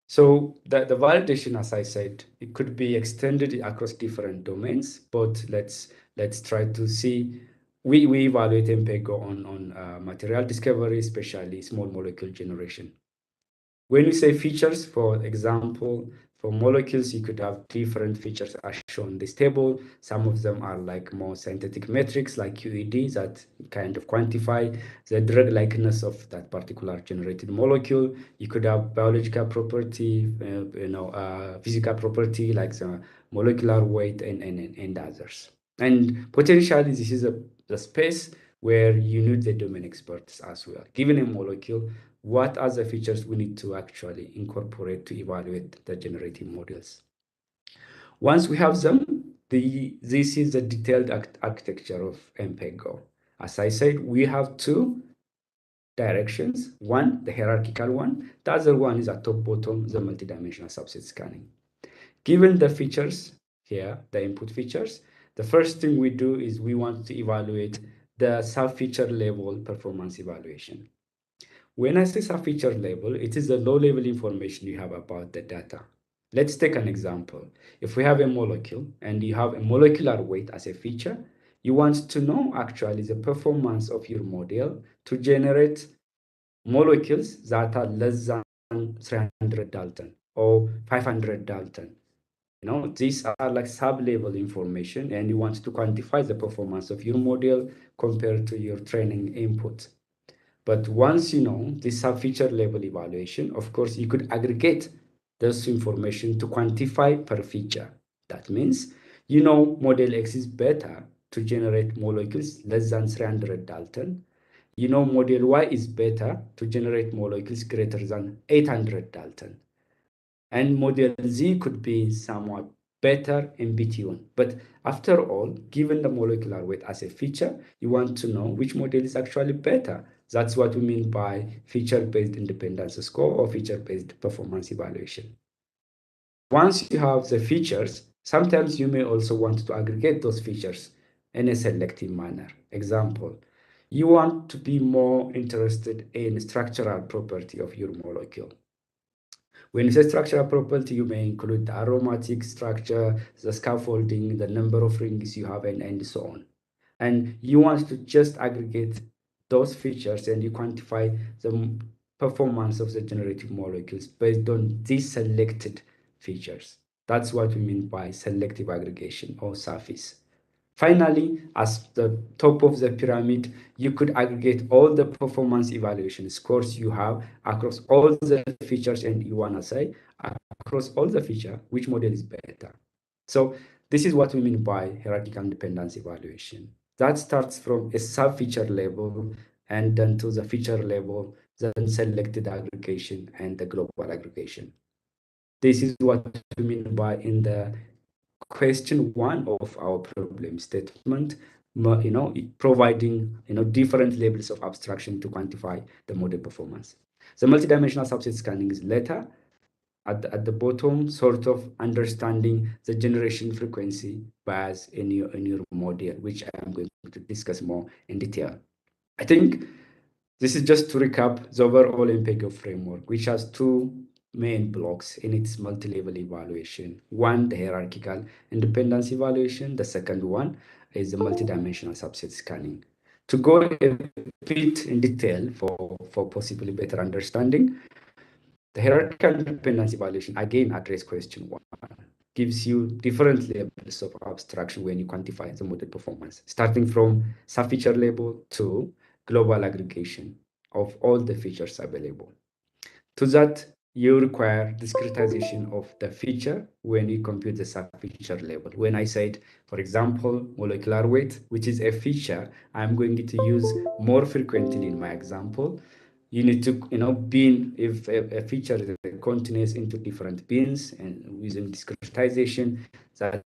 So the validation, as I said, it could be extended across different domains, but let's try to see. We evaluate MPEG-Go on material discovery, especially small molecule generation. When we say features, for example, for molecules, you could have different features as shown in this table. Some of them are like more synthetic metrics like QED that kind of quantify the drug likeness of that particular generated molecule. You could have biological property, physical property like the molecular weight and others. And potentially, this is the space where you need the domain experts as well. Given a molecule, what are the features we need to actually incorporate to evaluate the generative models? Once we have them, this is the detailed architecture of MPEG-Go. As I said, we have two directions. One, the hierarchical one. The other one is a top-bottom, the multidimensional subset scanning. Given the features here, the input features, the first thing we do is we want to evaluate the sub-feature level performance evaluation. When I say sub-feature level, it is the low-level information you have about the data. Let's take an example. If we have a molecule and you have a molecular weight as a feature, you want to know actually the performance of your model to generate molecules that are less than 300 Dalton or 500 Dalton. These are like sub-level information, and you want to quantify the performance of your model compared to your training input. But once you know this sub-feature level evaluation, of course, you could aggregate this information to quantify per feature. That means, model X is better to generate molecules less than 300 Dalton. Model Y is better to generate molecules greater than 800 Dalton. And model Z could be somewhat better in between. But after all, given the molecular weight as a feature, you want to know which model is actually better. That's what we mean by feature-based independence score or feature-based performance evaluation. Once you have the features, sometimes you may also want to aggregate those features in a selective manner. Example, you want to be more interested in structural property of your molecule. When you say structural property, you may include the aromatic structure, the scaffolding, the number of rings you have, and so on. And you want to just aggregate those features and you quantify the performance of the generative molecules based on these selected features. That's what we mean by selective aggregation or surface. Finally, as the top of the pyramid, you could aggregate all the performance evaluation scores you have across all the features, and you want to say across all the features, which model is better. So this is what we mean by hierarchical dependence evaluation. That starts from a sub-feature level and then to the feature level, then selected aggregation and the global aggregation. This is what we mean by in the question one of our problem statement, providing different levels of abstraction to quantify the model performance. The multidimensional subset scanning is later at the bottom, sort of understanding the generation frequency bias in your model, which I am going to discuss more in detail. I think this is just to recap the overall MPEG framework, which has two main blocks in its multi-level evaluation. One, the hierarchical independence evaluation. The second one is the multidimensional subset scanning. To go a bit in detail for possibly better understanding, the hierarchical independence evaluation again addresses question one, gives you different levels of abstraction when you quantify the model performance, starting from sub-feature level to global aggregation of all the features available. To that, you require discretization of the feature when you compute the sub-feature level. When I said, for example, molecular weight, which is a feature I'm going to use more frequently in my example, you need to, bin if a feature is continuous into different bins, and using discretization that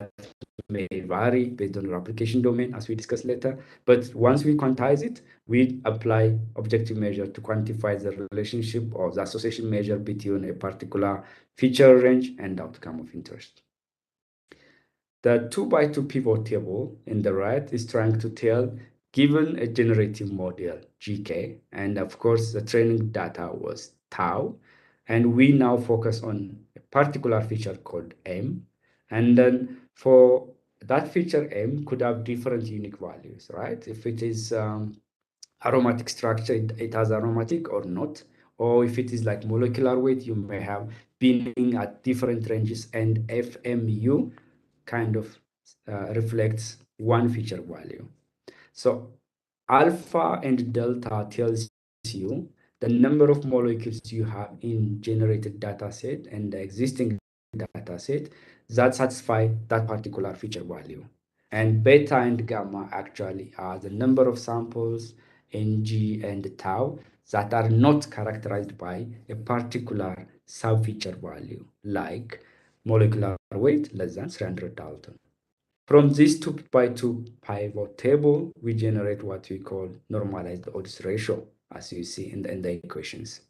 may vary based on your application domain, as we discuss later. But once we quantize it, we apply objective measure to quantify the relationship or the association measure between a particular feature range and outcome of interest. The 2x2 pivot table in the right is trying to tell, given a generative model, GK, and of course the training data was tau, and we now focus on a particular feature called M, and then for that feature M could have different unique values, right? If it is aromatic structure, it has aromatic or not, or if it is like molecular weight, you may have binning at different ranges, and FMU kind of reflects one feature value. So alpha and delta tells you the number of molecules you have in generated data set and the existing data set that satisfy that particular feature value. And beta and gamma actually are the number of samples, NG and tau, that are not characterized by a particular sub-feature value, like molecular weight less than 300 Dalton. From this 2x2 pivot table, we generate what we call normalized odds ratio, as you see in the equations.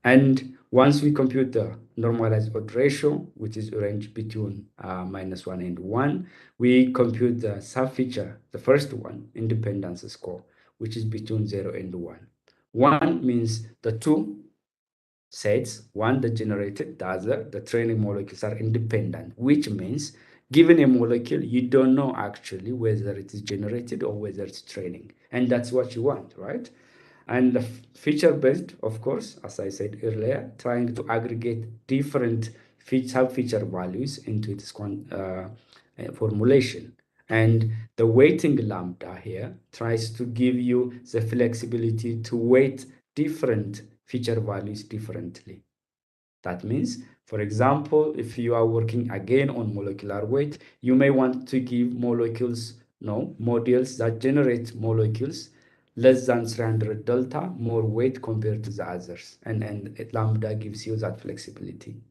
And once we compute the normalized odds ratio, which is range between -1 and 1, we compute the subfeature, the first one, independence score, which is between 0 and 1. 1 means the two sets, one the generated, the other, the training molecules are independent, which means given a molecule, you don't know actually whether it is generated or whether it's training. And that's what you want, right? And the feature-based, of course, as I said earlier, trying to aggregate different sub-feature values into its formulation. And the weighting lambda here tries to give you the flexibility to weight different feature values differently. That means, for example, if you are working again on molecular weight, you may want to give molecules, modules that generate molecules less than 300 delta more weight compared to the others. And lambda gives you that flexibility.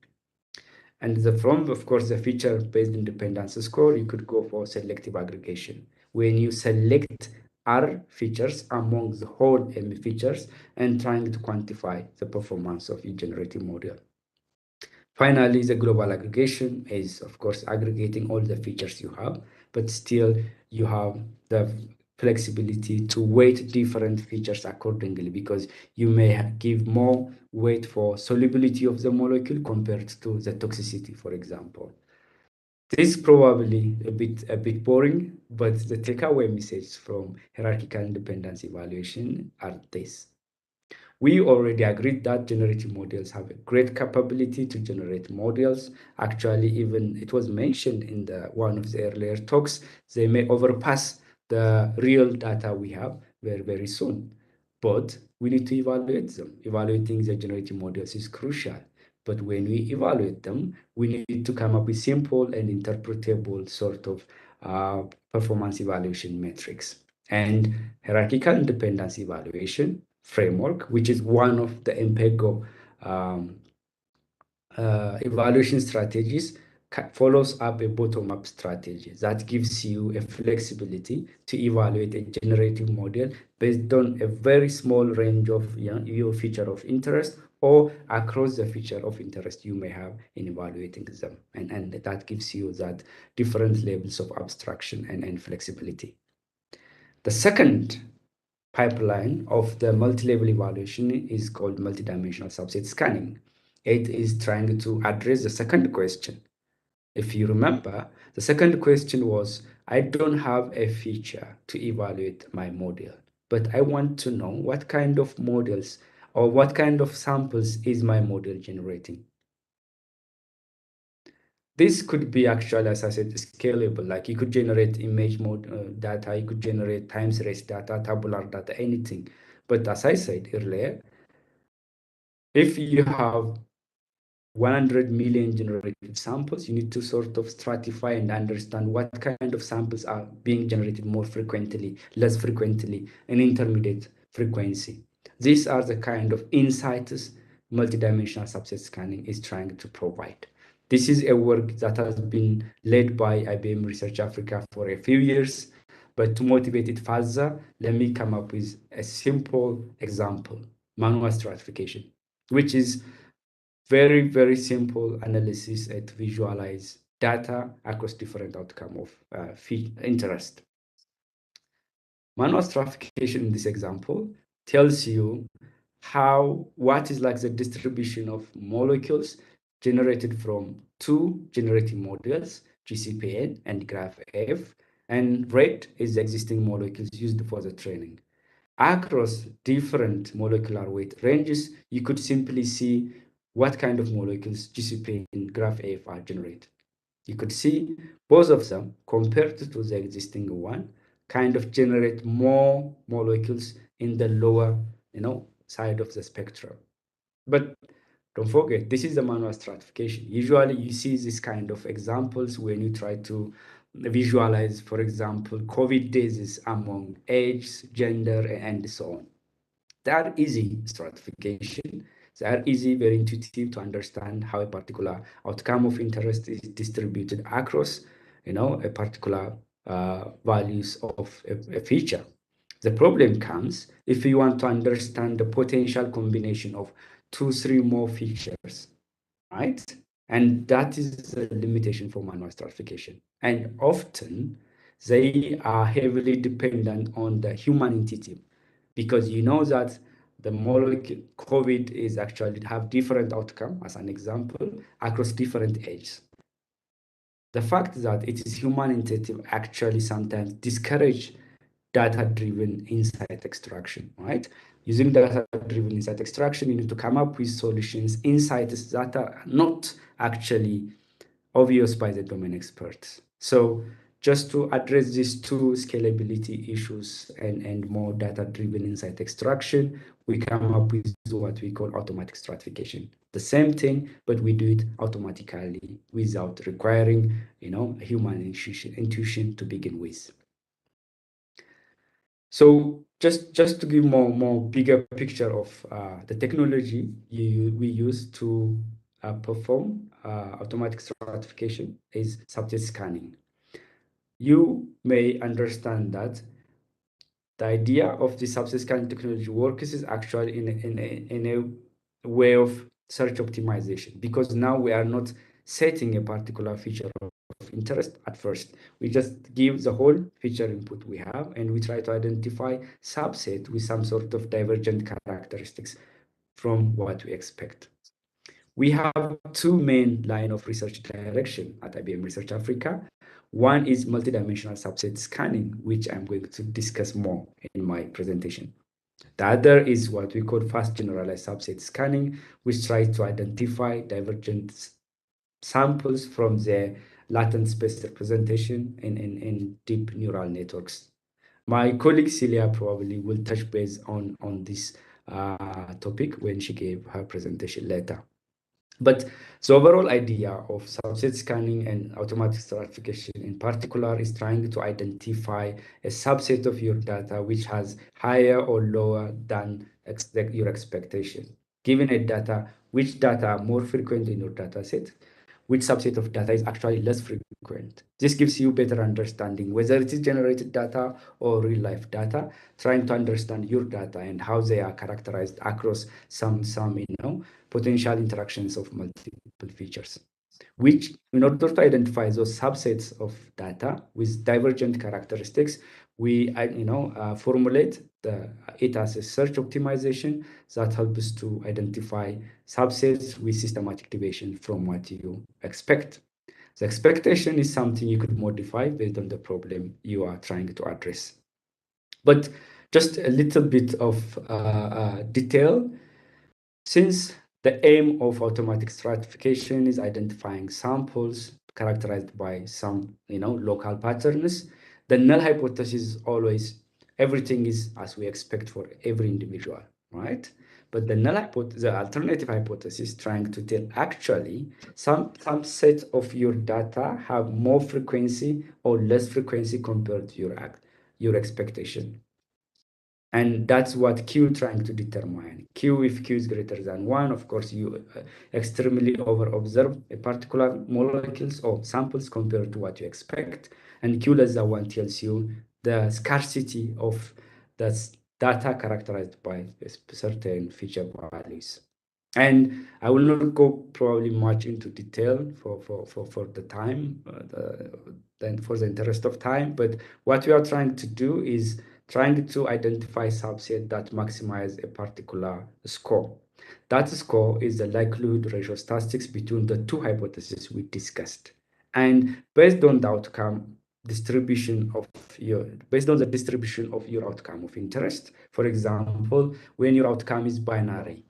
And of course, the feature-based independence score, you could go for selective aggregation. When you select R features among the whole M features and trying to quantify the performance of your generative model. Finally, the global aggregation is, of course, aggregating all the features you have, but still you have the flexibility to weight different features accordingly, because you may give more weight for solubility of the molecule compared to the toxicity, for example. This is probably a bit boring, but the takeaway message from hierarchical independence evaluation are this. We already agreed that generative models have a great capability to generate models. Actually, even it was mentioned in one of the earlier talks, they may overpass the real data we have very, very soon. But we need to evaluate them. Evaluating the generative models is crucial. But when we evaluate them, we need to come up with simple and interpretable sort of performance evaluation metrics. And hierarchical independence evaluation framework, which is one of the MPEGO evaluation strategies, follows up a bottom-up strategy that gives you a flexibility to evaluate a generative model based on a very small range of your feature of interest or across the feature of interest you may have in evaluating them. And that gives you that different levels of abstraction and flexibility. The second pipeline of the multi-level evaluation is called multidimensional subset scanning. It is trying to address the second question. If you remember, the second question was, I don't have a feature to evaluate my model, but I want to know what kind of models or what kind of samples is my model generating. This could be actually, as I said, scalable. Like you could generate image mode data, you could generate time series data, tabular data, anything. But as I said earlier, if you have 100 million generated samples, you need to sort of stratify and understand what kind of samples are being generated more frequently, less frequently, and intermediate frequency. These are the kind of insights multidimensional subset scanning is trying to provide. This is a work that has been led by IBM Research Africa for a few years, but to motivate it further, let me come up with a simple example, manual stratification, which is very, very simple analysis to visualize data across different outcomes of interest. Manual stratification in this example tells you what is like the distribution of molecules generated from two generative models, GCPN and Graph F, and red is the existing molecules used for the training. Across different molecular weight ranges, you could simply see what kind of molecules GCPN and Graph F are generated. You could see both of them compared to the existing one kind of generate more molecules in the lower side of the spectrum. But don't forget, this is the manual stratification. Usually you see this kind of examples when you try to visualize, for example, COVID disease among age, gender, and so on. That easy stratification They are easy, very intuitive to understand how a particular outcome of interest is distributed across, a particular values of a feature. The problem comes if you want to understand the potential combination of 2, 3 more features, right? And that is a limitation for manual stratification. And often they are heavily dependent on the human entity, because you know that the molecule COVID is actually have different outcome, as an example, across different ages. The fact that it is human initiative actually sometimes discourage data-driven insight extraction, right? Using data-driven insight extraction, you need to come up with solutions, insights that are not actually obvious by the domain experts. So just to address these two scalability issues and more data-driven insight extraction, we come up with what we call automatic stratification. The same thing, but we do it automatically without requiring, human intuition to begin with. So just to give more bigger picture of the technology we use to perform automatic stratification is subject scanning. You may understand that the idea of the subset scanning technology works is actually in a way of search optimization, because now we are not setting a particular feature of interest at first. We just give the whole feature input we have, and we try to identify subset with some sort of divergent characteristics from what we expect. We have 2 main line of research direction at IBM Research Africa. One is multidimensional subset scanning, which I'm going to discuss more in my presentation. The other is what we call fast generalized subset scanning, which tries to identify divergent samples from the latent space representation in deep neural networks. My colleague Celia probably will touch base on this topic when she gave her presentation later. But the overall idea of subset scanning and automatic stratification in particular is trying to identify a subset of your data which has higher or lower than your expectation. Given a data, which data are more frequent in your data set, which subset of data is actually less frequent. This gives you better understanding whether it is generated data or real life data, trying to understand your data and how they are characterized across some potential interactions of multiple features, which in order to identify those subsets of data with divergent characteristics, we formulate it as a search optimization that helps to identify subsets with systematic deviation from what you expect. The expectation is something you could modify based on the problem you are trying to address. But just a little bit of detail, since the aim of automatic stratification is identifying samples characterized by some local patterns, the null hypothesis is always everything is as we expect for every individual, right? But the alternative hypothesis trying to tell actually some set of your data have more frequency or less frequency compared to your expectation. And that's what Q trying to determine. Q, if Q is greater than 1, of course, you extremely over-observe a particular molecules or samples compared to what you expect. And Q less than 1 tells you the scarcity of the data characterized by certain feature values. And I will not go probably much into detail for the time, then for the interest of time. But what we are trying to do is trying to identify subset that maximize a particular score. That score is the likelihood ratio statistics between the 2 hypotheses we discussed. And based on the outcome distribution of based on the distribution of your outcome of interest, for example, when your outcome is binary,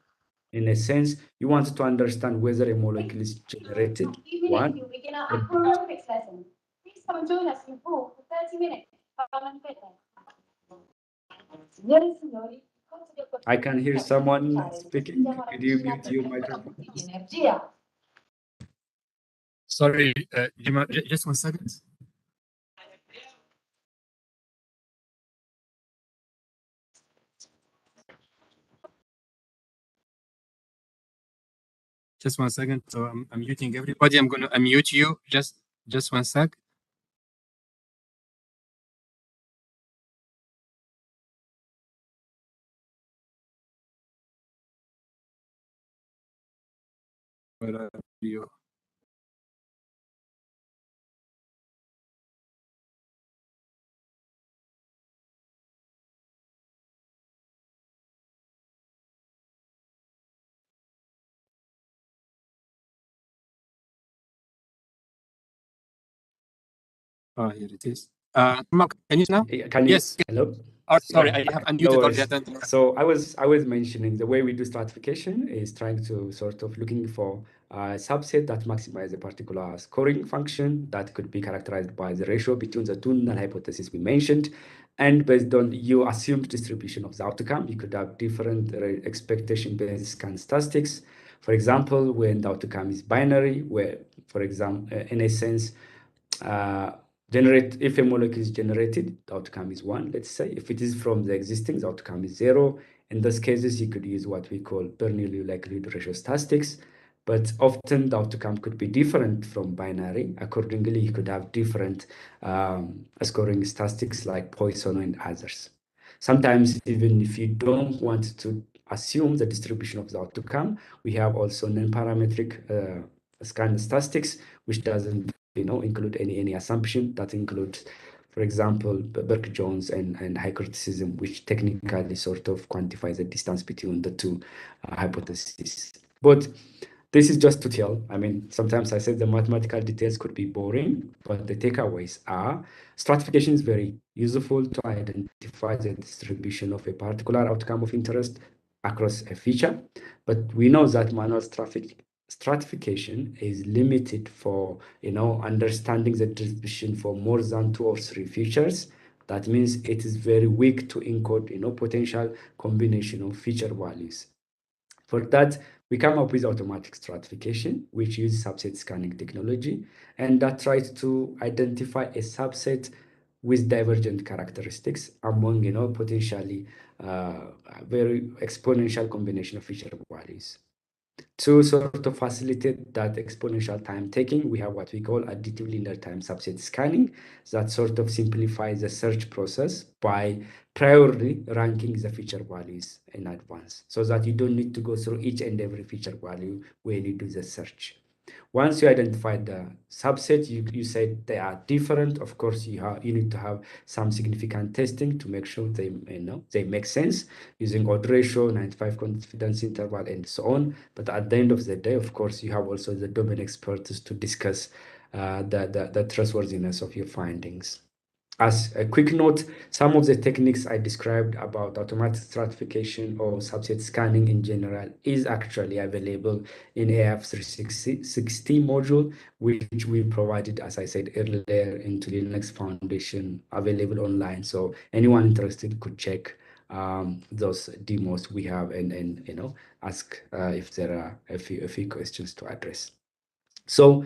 in a sense, you want to understand whether a molecule is generated. One, please come join us in for 30 minutes. I can hear someone speaking. Could you mute your microphone? Sorry, just 1 second. Just 1 second. So I'm muting everybody. I'm going to unmute you. Just 1 sec. You. Oh, here it is. Mark, can you now? Can you? Yes. Hello. Oh, sorry, Yeah. I have No unmuted all worries. the attendees. So I was mentioning the way we do stratification is trying to sort of looking for a subset that maximizes a particular scoring function that could be characterized by the ratio between the two null hypotheses we mentioned. And based on your assumed distribution of the outcome, you could have different expectation-based scan statistics. For example, when the outcome is binary, where, for example, in a sense, if a molecule is generated, the outcome is 1, let's say. If it is from the existing, the outcome is 0. In those cases, you could use what we call Bernoulli likelihood ratio statistics. But often the outcome could be different from binary. Accordingly, you could have different scoring statistics like Poisson and others. Sometimes, even if you don't want to assume the distribution of the outcome, we have also non-parametric scan statistics, which doesn't include any assumption. That includes, for example, Burke-Jones and high criticism, which technically sort of quantifies the distance between the two hypotheses. But this is just to tell. I mean, sometimes I said the mathematical details could be boring, but the takeaways are stratification is very useful to identify the distribution of a particular outcome of interest across a feature. But we know that manual stratification is limited for understanding the distribution for more than 2 or 3 features. That means it is very weak to encode potential combination of feature values. For that, we come up with automatic stratification, which uses subset scanning technology, and that tries to identify a subset with divergent characteristics among potentially very exponential combination of feature values. To sort of facilitate that exponential time taking, we have what we call additive linear time subset scanning that sort of simplifies the search process by priorly ranking the feature values in advance so that you don't need to go through each and every feature value when you do the search. Once you identify the subset, you said they are different. Of course, you need to have some significant testing to make sure they make sense using odd ratio, 95 confidence interval, and so on. But at the end of the day, of course, you have also the domain experts to discuss the trustworthiness of your findings. As a quick note, some of the techniques I described about automatic stratification or subset scanning in general is actually available in AF 360 module, which we provided, as I said earlier, into Linux Foundation, available online. So anyone interested could check those demos we have and ask if there are a few questions to address. So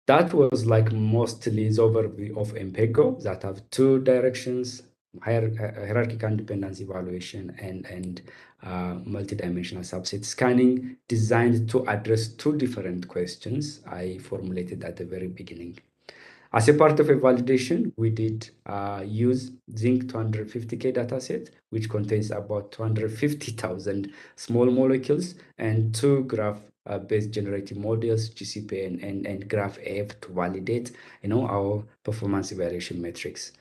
that was like mostly the overview of MPEGO that have 2 directions, hierarchical dependence evaluation and multidimensional subset scanning, designed to address 2 different questions I formulated at the very beginning. As a part of a validation, we did use Zinc 250K dataset, which contains about 250,000 small molecules and 2 graph-based generative models, GCP and Graph A, to validate, our performance evaluation metrics.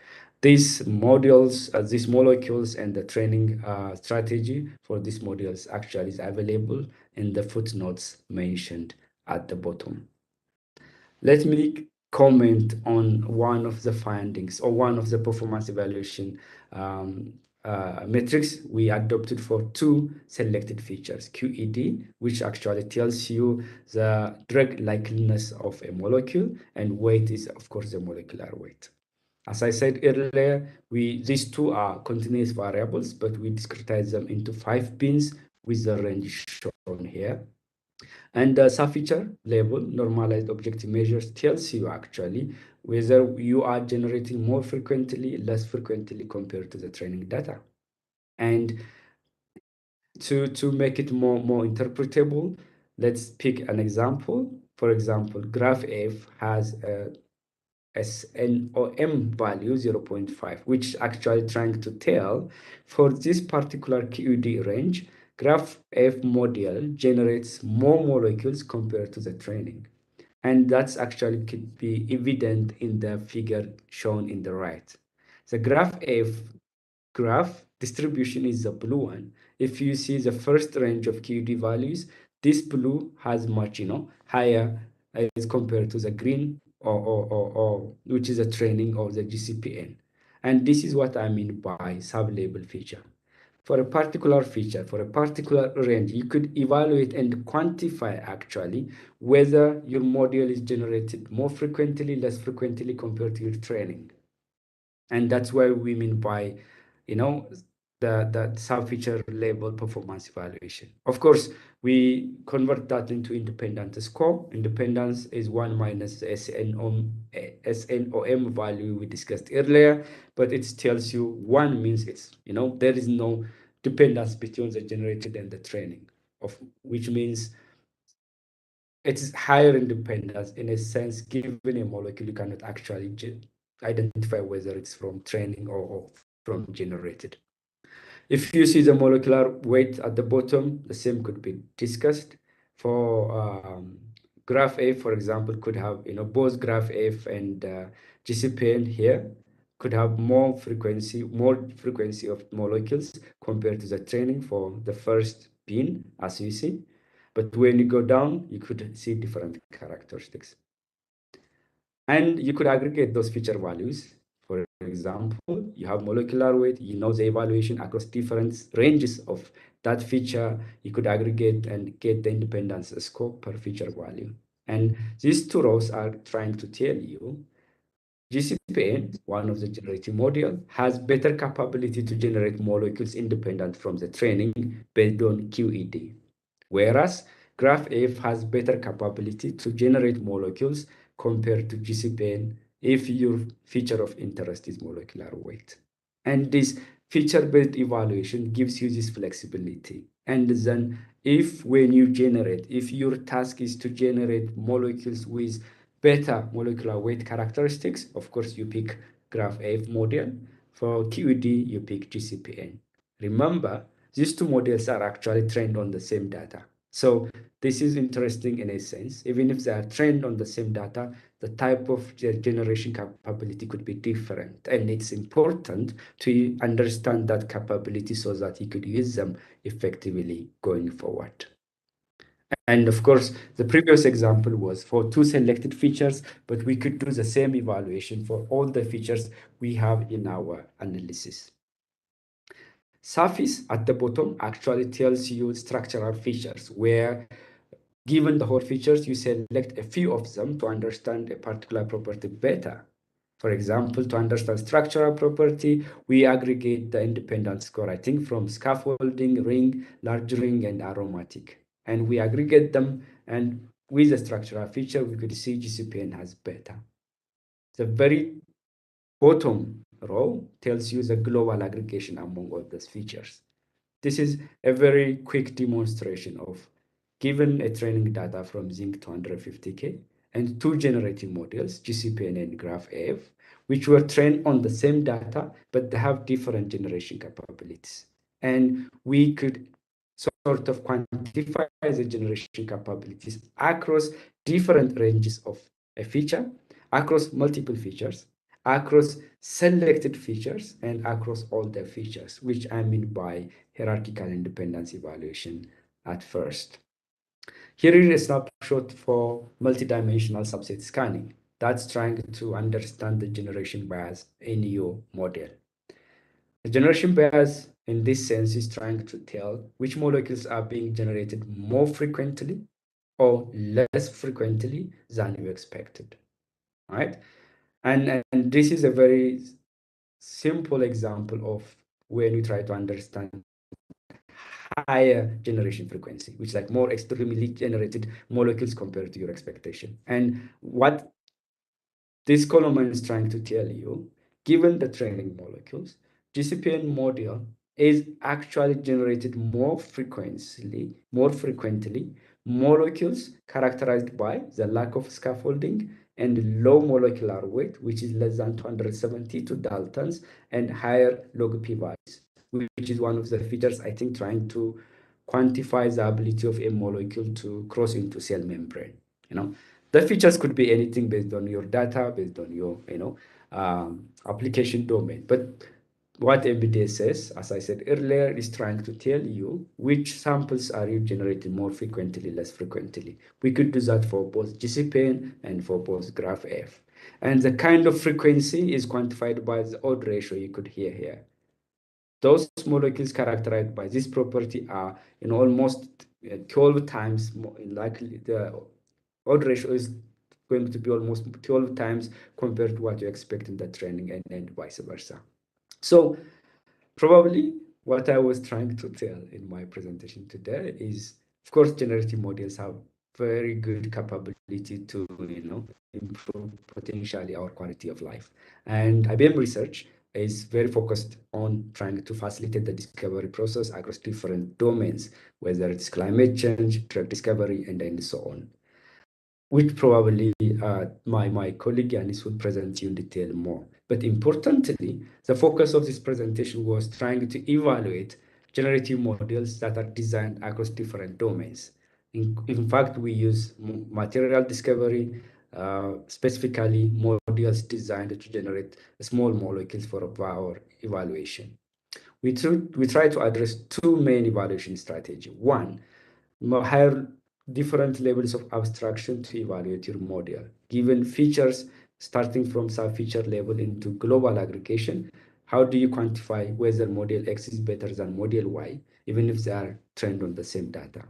These modules, these molecules, and the training strategy for these modules actually is available in the footnotes mentioned at the bottom. Let me comment on one of the findings or one of the performance evaluation metrics we adopted for 2 selected features, QED, which actually tells you the drug likeliness of a molecule, and weight is, of course, the molecular weight. As I said earlier, these 2 are continuous variables, but we discretize them into 5 bins with the range shown here. And the sub-feature label, normalized objective measures, tells you actually whether you are generating more frequently, less frequently compared to the training data. And to make it more interpretable, Let's pick an example. For example, graph F has a SNOM value 0.5, which is actually trying to tell for this particular QED range, graph F model generates more molecules compared to the training. And that's actually could be evident in the figure shown in the right. The graph F graph distribution is the blue one. If you see the first range of QD values, this blue has much, higher as compared to the green or which is a training of the GCPN. And this is what I mean by sub-label feature. For a particular feature, for a particular range, you could evaluate and quantify actually whether your module is generated more frequently, less frequently compared to your training. And that's what we mean by, the sub-feature label performance evaluation. Of course, we convert that into independent score. Independence is 1 minus the SNOM value we discussed earlier, but it tells you 1 means it's, there is no dependence between the generated and the training, which means it's higher independence in a sense. Given a molecule, you cannot actually identify whether it's from training or from generated. If you see the molecular weight at the bottom, the same could be discussed. For graph F, for example, could have, both graph F and GCPN here could have more frequency of molecules compared to the training for the first bin, as you see. But when you go down, you could see different characteristics. And you could aggregate those feature values. For example, you have molecular weight, the evaluation across different ranges of that feature. You could aggregate and get the independence score per feature value. And these two rows are trying to tell you GCPN, one of the generating module, has better capability to generate molecules independent from the training based on QED. Whereas graph F has better capability to generate molecules compared to GCPN if your feature of interest is molecular weight. And this feature-based evaluation gives you this flexibility. And then if your task is to generate molecules with better molecular weight characteristics, of course, you pick graph F model. For QED, you pick GCPN. Remember, these two models are actually trained on the same data. So this is interesting in a sense. Even if they are trained on the same data, the type of generation capability could be different. And it's important to understand that capability so that you could use them effectively going forward. And of course, the previous example was for 2 selected features, but we could do the same evaluation for all the features we have in our analysis. Surface at the bottom actually tells you structural features where, given the whole features, you select a few of them to understand a particular property better. For example, to understand structural property, we aggregate the independent score, I think, from scaffolding, ring, large ring, and aromatic. And we aggregate them, and with the structural feature, we could see GCPN has better. The very bottom row tells you the global aggregation among all those features. This is a very quick demonstration of given a training data from Zinc 250K and 2 generating models, GCPN and graph F, which were trained on the same data, but they have different generation capabilities. And we could sort of quantify the generation capabilities across different ranges of a feature, across multiple features, across selected features, and across all the features, which I mean by hierarchical independence evaluation at first. Here is a snapshot for multidimensional subset scanning. That's trying to understand the generation bias in your model. The generation bias in this sense is trying to tell which molecules are being generated more frequently or less frequently than you expected, right? And this is a very simple example of when we try to understand higher generation frequency, which is like more extremely generated molecules compared to your expectation. And what this column is trying to tell you, given the training molecules, GCPN module is actually generated more frequently molecules characterized by the lack of scaffolding and low molecular weight, which is less than 272 daltons, and higher log p values, which is one of the features, I think, trying to quantify the ability of a molecule to cross into cell membrane. The features could be anything based on your data, based on your application domain. But what NVIDIA says, as I said earlier, is trying to tell you which samples are you generating more frequently, less frequently. We could do that for both GCPN and for both Graph F. And the kind of frequency is quantified by the odd ratio you could hear here. Those molecules characterized by this property are almost 12 times more likely. The odd ratio is going to be almost 12 times compared to what you expect in the training, and vice versa. So probably what I was trying to tell in my presentation today is, of course, generative models have very good capability to improve potentially our quality of life. And IBM research is very focused on trying to facilitate the discovery process across different domains, whether it's climate change, drug discovery, and so on, which probably my colleague Yanis will present you in detail more. But importantly, the focus of this presentation was trying to evaluate generative models that are designed across different domains. In fact, we use material discovery, specifically models designed to generate small molecules for our evaluation. We try to address two main evaluation strategies. One, higher different levels of abstraction to evaluate your model, given features starting from sub-feature level into global aggregation. How do you quantify whether model X is better than model Y, even if they are trained on the same data?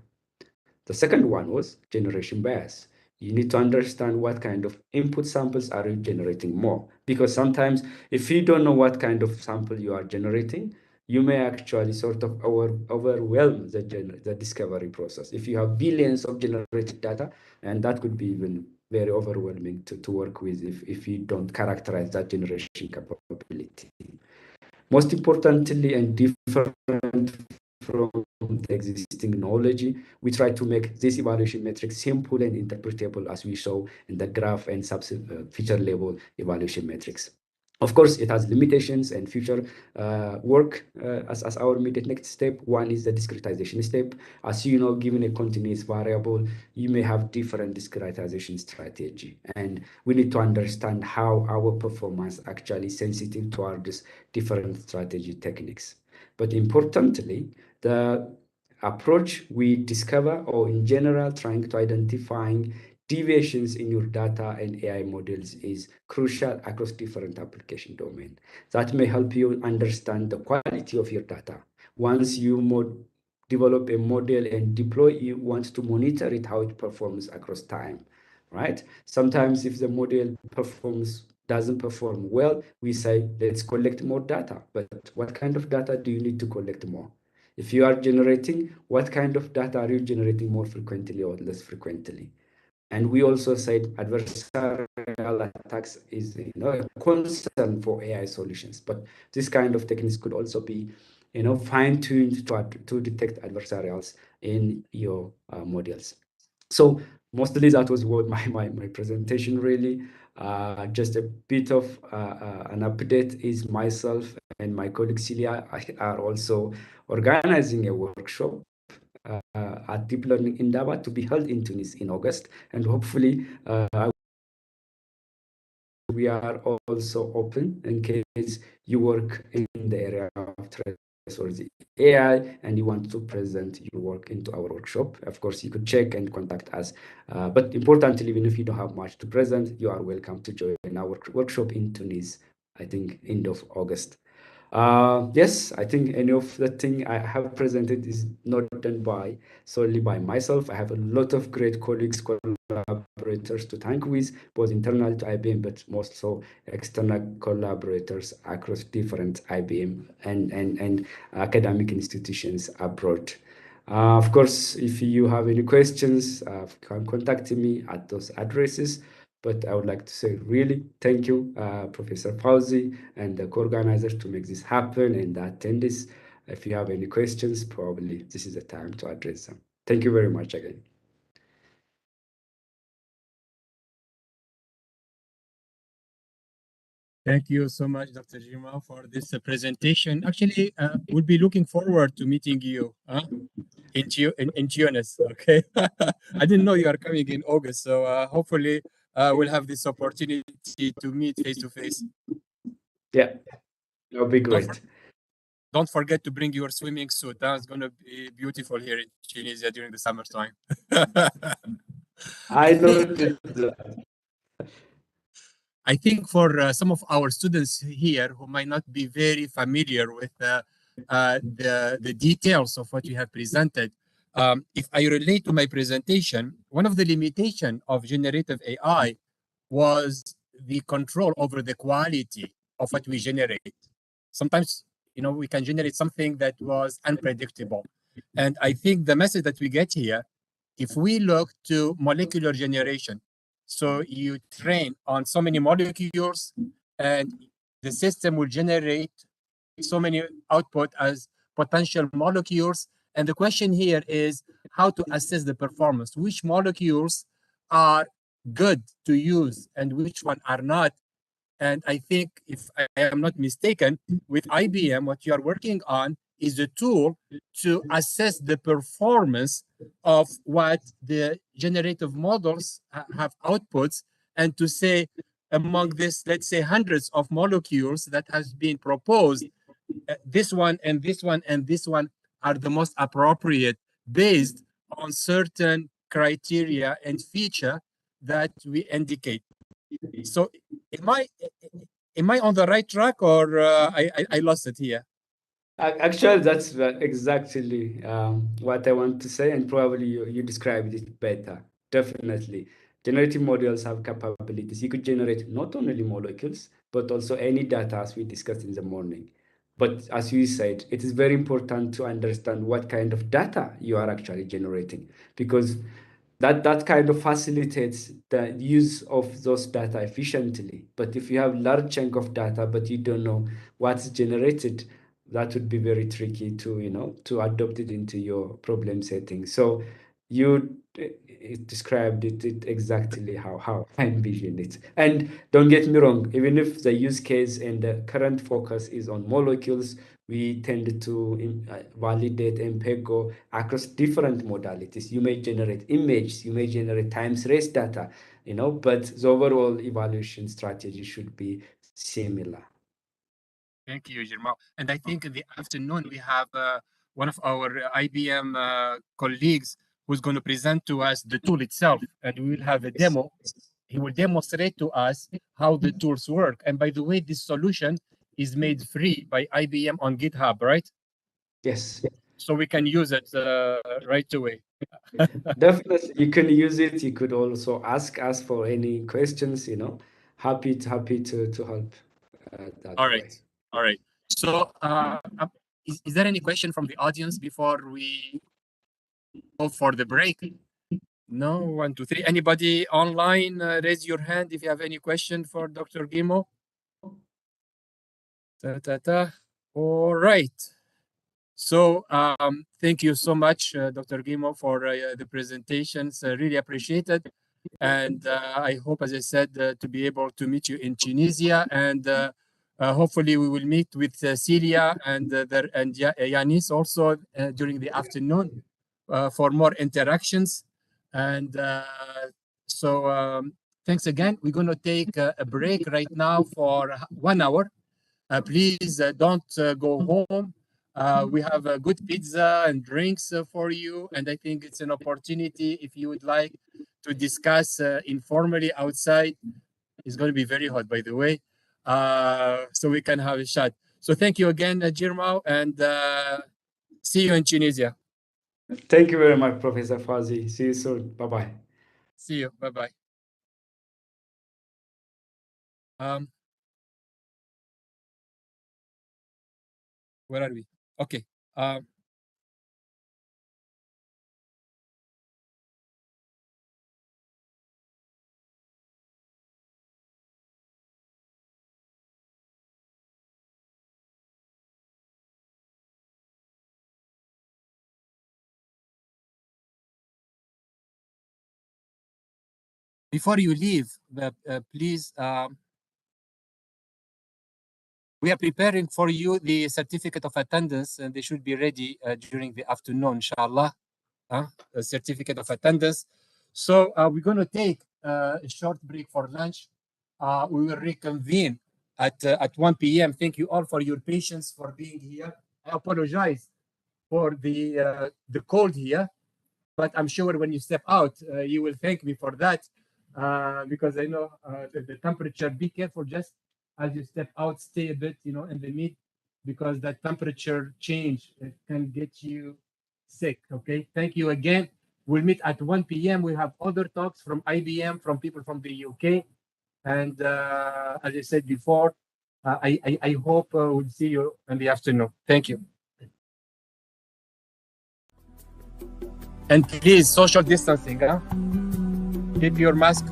The second one was generation bias. You need to understand what kind of input samples are you generating more, because sometimes if you don't know what kind of sample you are generating, you may actually sort of overwhelm the discovery process. If you have billions of generated data, and that could be even very overwhelming to work with if you don't characterize that generation capability. Most importantly, and different from the existing knowledge, we try to make this evaluation metric simple and interpretable, as we show in the graph and feature level evaluation metrics. Of course, it has limitations and future work as our immediate next step. One is the discretization step. As you know, given a continuous variable, you may have different discretization strategy. And we need to understand how our performance actually sensitive towards different strategy techniques. But importantly, the approach we discover, or in general, trying to identifying deviations in your data and AI models, is crucial across different application domains. That may help you understand the quality of your data. Once you develop a model and deploy, you want to monitor it, how it performs across time, right? Sometimes if the model doesn't perform well, we say, let's collect more data. But what kind of data do you need to collect more? If you are generating, what kind of data are you generating more frequently or less frequently? And we also said adversarial attacks is a concern for AI solutions, but this kind of techniques could also be fine-tuned to detect adversarials in your models. So mostly that was what my presentation really. Just a bit of an update is myself and my colleague Celia are also organizing a workshop at Deep Learning Endeavor to be held in Tunis in August, and hopefully we are also open in case you work in the area of trustworthy AI and you want to present your work into our workshop. Of course, you could check and contact us. But importantly, even if you don't have much to present, you are welcome to join our workshop in Tunis, I think end of August. Yes, I think any of the thing I have presented is not done solely by myself. I have a lot of great colleagues, collaborators to thank with, both internal to IBM, but most so external collaborators across different IBM and academic institutions abroad. Of course, if you have any questions, you can contact me at those addresses. But I would like to say really thank you, Professor Fauzi and the co-organizers to make this happen, and the attendees. If you have any questions, probably this is the time to address them. Thank you very much again. Thank you so much, Dr. Jima, for this presentation. Actually, we'll be looking forward to meeting you in Tunis. Okay, I didn't know you are coming in August, so hopefully we'll have this opportunity to meet face to face. Yeah, that'll be great. Don't forget to bring your swimming suit. It's going to be beautiful here in Tunisia during the summertime. I noticed that. I think for some of our students here who might not be very familiar with the details of what you have presented, if I relate to my presentation, one of the limitations of generative AI was the control over the quality of what we generate. Sometimes, we can generate something that was unpredictable. And I think the message that we get here, if we look to molecular generation, so you train on so many molecules and the system will generate so many output as potential molecules. And the question here is how to assess the performance. Which molecules are good to use and which one are not? And I think, if I am not mistaken, with IBM, what you are working on is a tool to assess the performance of what the generative models have outputs, and to say among this, let's say, hundreds of molecules that has been proposed, this one and this one and this one are the most appropriate based on certain criteria and feature that we indicate. So am I on the right track, or I lost it here? Actually, that's exactly what I want to say, and probably you described it better. Definitely. Generative models have capabilities. You could generate not only molecules, but also any data, as we discussed in the morning. But as you said, it is very important to understand what kind of data you are actually generating, because that kind of facilitates the use of those data efficiently. But if you have large chunk of data, but you don't know what's generated, that would be very tricky to adopt it into your problem setting. So you described it exactly how I envision it. And don't get me wrong, even if the use case and the current focus is on molecules, we tend to validate MPEG across different modalities. You may generate images, you may generate time series data, but the overall evaluation strategy should be similar. Thank you, Girmao. And I think in the afternoon, we have one of our IBM colleagues who's going to present to us the tool itself, and we will have a demo. He will demonstrate to us how the tools work. And by the way, this solution is made free by IBM on GitHub, right? Yes. So we can use it right away. Definitely, you can use it. You could also ask us for any questions. Happy to help that All way. right. All right. So, is there any question from the audience before we go for the break? No, 1, 2, 3. Anybody online? Raise your hand if you have any question for Dr. Gimo. All right. So thank you so much, Dr. Gimo, for the presentations. Really appreciate it. And I hope, as I said, to be able to meet you in Tunisia. And hopefully we will meet with Celia and Yanis also during the afternoon for more interactions. And so thanks again. We're going to take a break right now for 1 hour. Please don't go home. We have a good pizza and drinks for you. And I think it's an opportunity, if you would like to discuss informally outside. It's going to be very hot, by the way. So we can have a shot. So thank you again, Girmao, and see you in Tunisia. Thank you very much, Professor Fazi. See you soon. Bye-bye. See you. Bye-bye. Where are we? Okay. Before you leave, please We are preparing for you the certificate of attendance, and they should be ready during the afternoon, inshallah. A certificate of attendance. So we're going to take a short break for lunch. We will reconvene at 1 p.m. Thank you all for your patience, for being here. I apologize for the cold here, but I'm sure when you step out, you will thank me for that, because I know the temperature. Be careful, just as you step out, stay a bit, in the mid, because that temperature change, it can get you sick. Okay, thank you again. We'll meet at 1 p.m. We have other talks from IBM, from people from the UK, and as I said before, I hope we'll see you in the afternoon. Thank you. And please, social distancing. Keep your mask.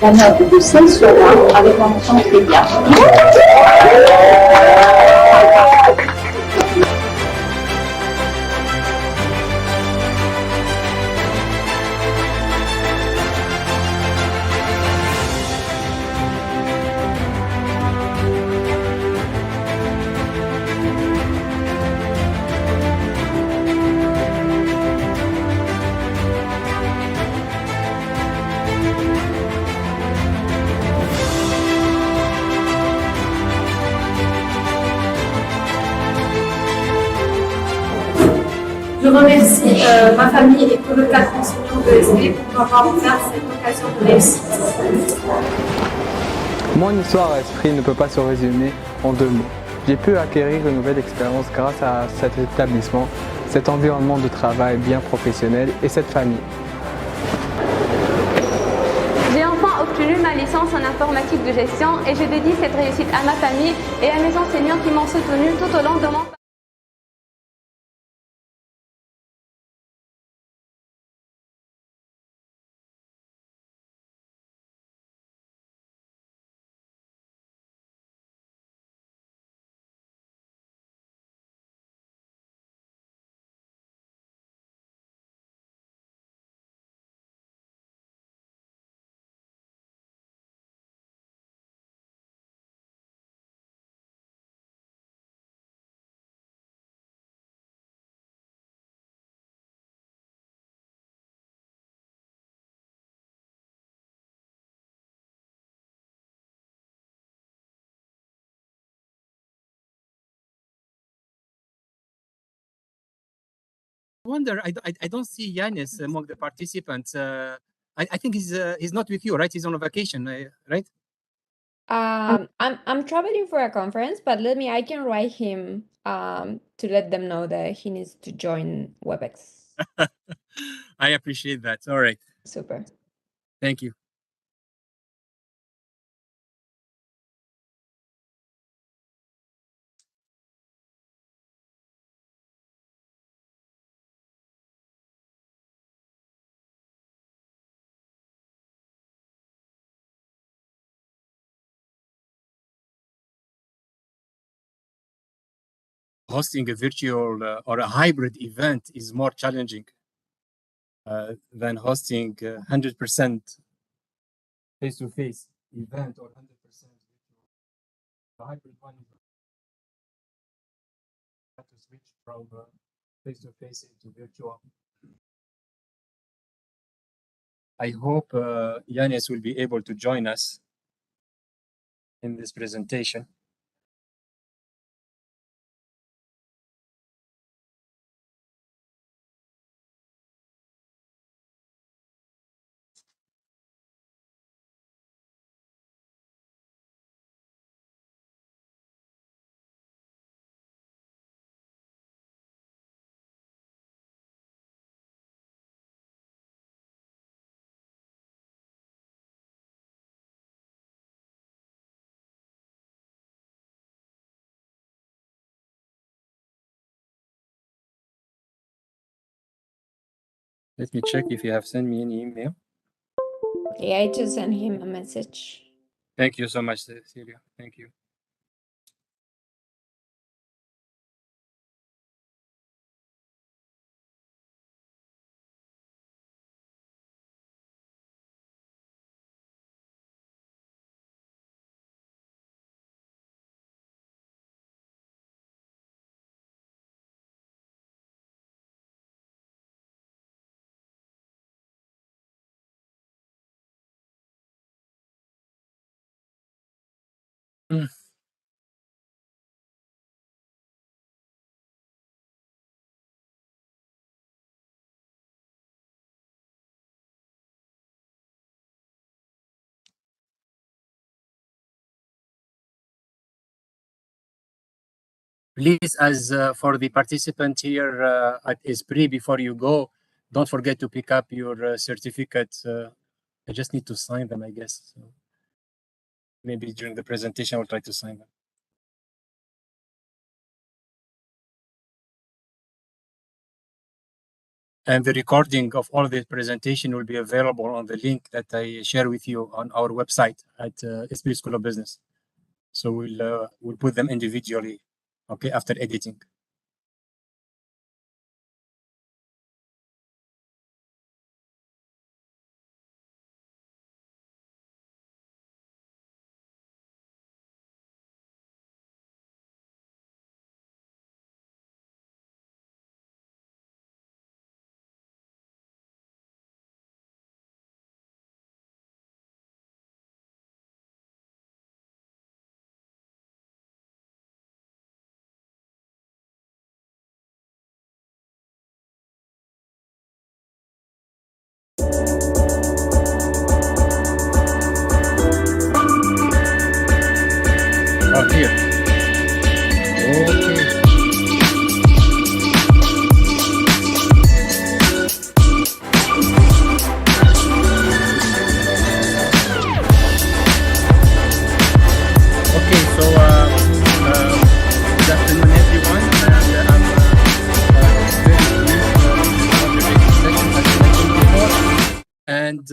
La note de 16 sur 20 avec la mention très bien. Je remercie ma famille et tous les 4 enseignants de Esprit pour m'avoir offert cette occasion de réussite. Mon histoire à Esprit ne peut pas se résumer en 2 mots. J'ai pu acquérir une nouvelle expérience grâce à cet établissement, cet environnement de travail bien professionnel et cette famille. J'ai enfin obtenu ma licence en informatique de gestion et je dédie cette réussite à ma famille et à mes enseignants qui m'ont soutenu tout au long de mon Wonder, I don't see Yanis among the participants. I think he's not with you, right? He's on a vacation, right? I'm traveling for a conference, but I can write him to let them know that he needs to join Webex. I appreciate that. All right. Super. Thank you. Hosting a virtual or a hybrid event is more challenging than hosting 100% face-to-face event or 100% the hybrid one. To switch from face-to-face into virtual. I hope Yanis will be able to join us in this presentation. Let me check if you have sent me any email. Yeah, I just sent him a message. Thank you so much, Cecilia. Thank you. Please, as for the participant here at Esprit, before you go, don't forget to pick up your certificates. I just need to sign them, I guess. So maybe during the presentation, I'll try to sign them. And the recording of all the presentation will be available on the link that I share with you on our website at Esprit School of Business. So we'll put them individually, okay, after editing. Oh, here. Okay. Okay, so good afternoon, everyone, and I'm very pleased to moderate this session as I mentioned before. And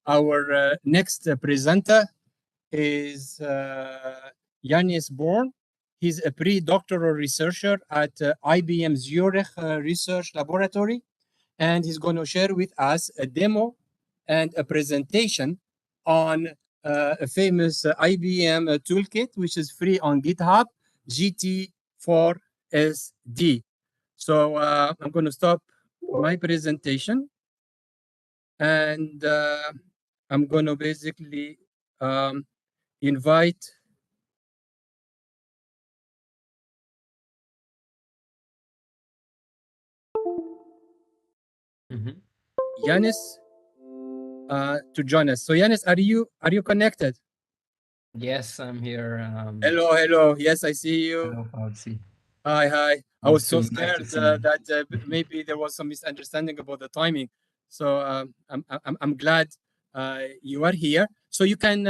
our next presenter is Yannis Born. He's a pre-doctoral researcher at IBM Zurich Research Laboratory, and he's going to share with us a demo and a presentation on a famous IBM toolkit, which is free on GitHub, GT4SD. So I'm going to stop my presentation, and I'm going to basically invite Yannis to join us. So Yannis, are you connected? Yes, I'm here. Hello. Yes, I see you. Hello, Fauzi. Hi. I was so Nice to scared see you. that maybe there was some misunderstanding about the timing. So I'm glad you are here. So you can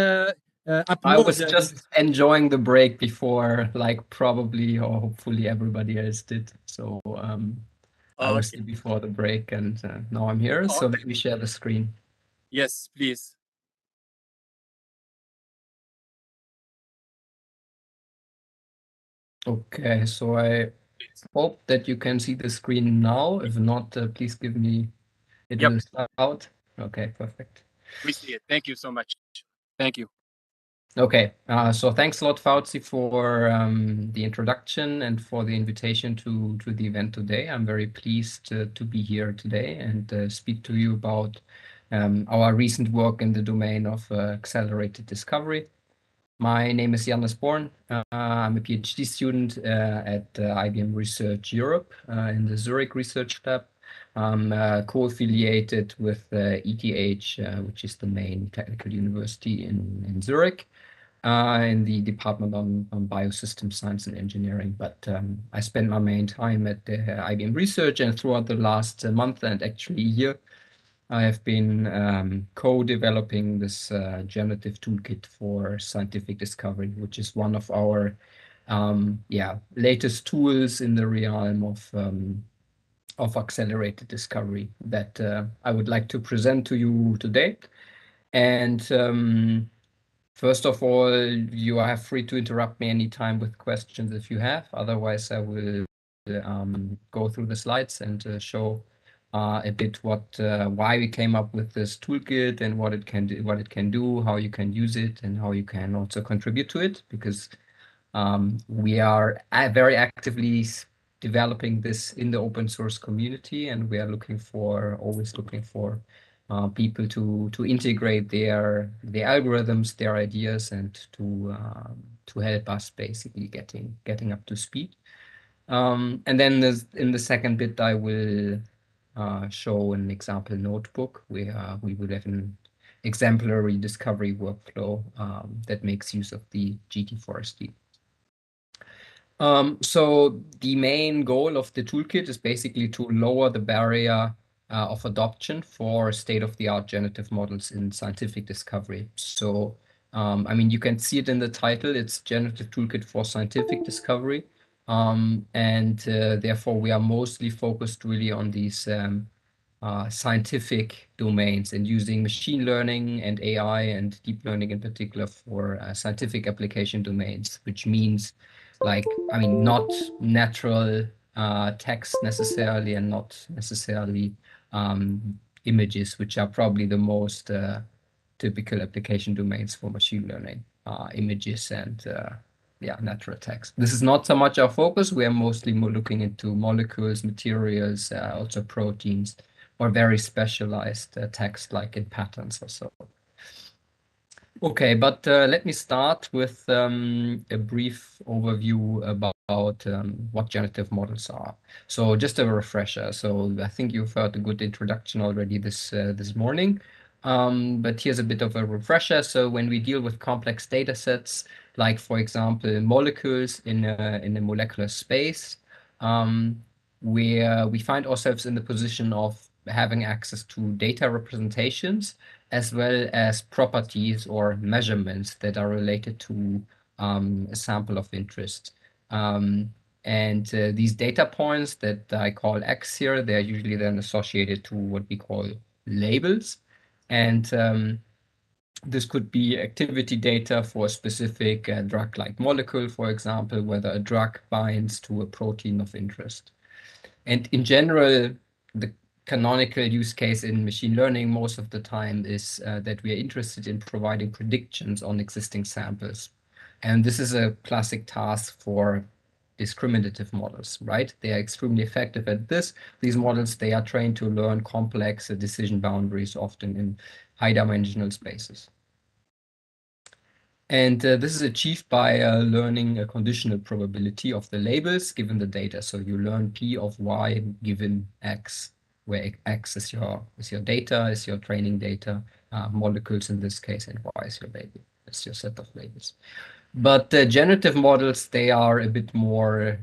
upload. I was just enjoying the break before, like probably or hopefully everybody else did. So I was here before the break, and now I'm here. So let me share the screen. Yes, please. Okay, so I hope that you can see the screen now. If not, please give me it will start out. Okay, perfect. We see it. Thank you so much. Thank you. Okay, so thanks a lot, Fauzi, for the introduction and for the invitation to the event today. I'm very pleased to be here today and speak to you about our recent work in the domain of accelerated discovery. My name is Yannis Born. I'm a PhD student at IBM Research Europe in the Zurich Research Lab. I'm co-affiliated with ETH, which is the main technical university in Zurich, in the Department on Biosystem Science and Engineering. But I spend my main time at IBM Research, and throughout the last month and actually year, I have been co-developing this generative toolkit for scientific discovery, which is one of our latest tools in the realm of accelerated discovery that I would like to present to you today. And first of all, you are free to interrupt me anytime with questions if you have. Otherwise, I will go through the slides and show a bit why we came up with this toolkit and what it can do, how you can use it, and how you can also contribute to it, because we are very actively developing this in the open source community, and we are always looking for people to integrate their algorithms, their ideas, and to help us basically getting up to speed. And then in the second bit, I will show an example notebook where we will have an exemplary discovery workflow that makes use of the GT4SD. So the main goal of the toolkit is basically to lower the barrier of adoption for state-of-the-art generative models in scientific discovery. So, I mean, you can see it in the title, it's Generative Toolkit for Scientific Discovery. Therefore we are mostly focused really on these scientific domains and using machine learning and AI and deep learning in particular for scientific application domains, which means like, I mean, not natural text necessarily and not necessarily images, which are probably the most typical application domains for machine learning, images and yeah, natural text. This is not so much our focus. We are mostly more looking into molecules, materials, also proteins, or very specialized text like in patterns or so. Okay, but let me start with a brief overview about what generative models are. So just a refresher. So I think you've heard a good introduction already this morning. But here's a bit of a refresher. So when we deal with complex data sets, like for example, molecules in a molecular space, where we find ourselves in the position of having access to data representations as well as properties or measurements that are related to a sample of interest. These data points that I call X here, they're usually then associated to what we call labels. And this could be activity data for a specific drug-like molecule, for example, whether a drug binds to a protein of interest. And in general, the canonical use case in machine learning most of the time is that we are interested in providing predictions on existing samples. And this is a classic task for discriminative models, right? They are extremely effective at this. These models, they are trained to learn complex decision boundaries, often in high-dimensional spaces. And this is achieved by learning a conditional probability of the labels given the data. So you learn P of Y given X, where X is your data, is your training data, molecules in this case, and Y is your label. It's your set of labels. But generative models, they are a bit more,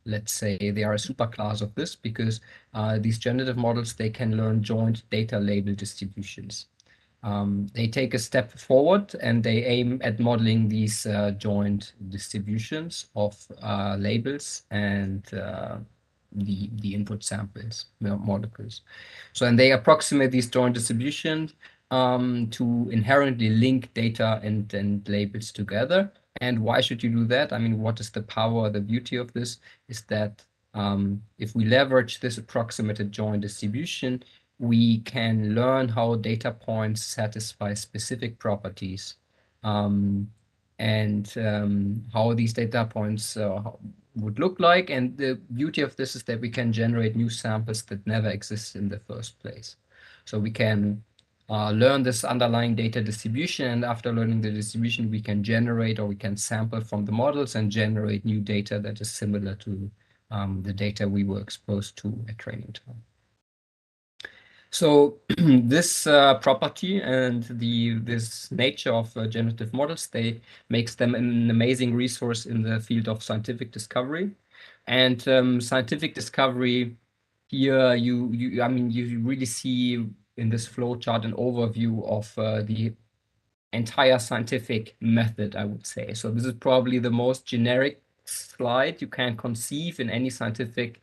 let's say, they are a superclass of this because these generative models, they can learn joint data label distributions. They take a step forward and they aim at modeling these joint distributions of labels and the input samples, molecules. So, and they approximate these joint distributions to inherently link data and labels together. And why should you do that? I mean, what is the power, the beauty of this is that if we leverage this approximated joint distribution, we can learn how data points satisfy specific properties and how these data points would look like. And the beauty of this is that we can generate new samples that never exist in the first place. So we can learn this underlying data distribution, and after learning the distribution, we can generate or we can sample from the models and generate new data that is similar to the data we were exposed to at training time. So this property and this nature of generative models, they makes them an amazing resource in the field of scientific discovery. And scientific discovery here, I mean, you really see in this flowchart an overview of the entire scientific method, I would say. So this is probably the most generic slide you can conceive in any scientific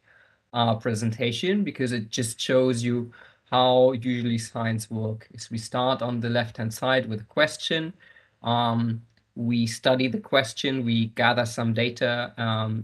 presentation because it just shows you how usually science work is. We start on the left-hand side with a question. We study the question, we gather some data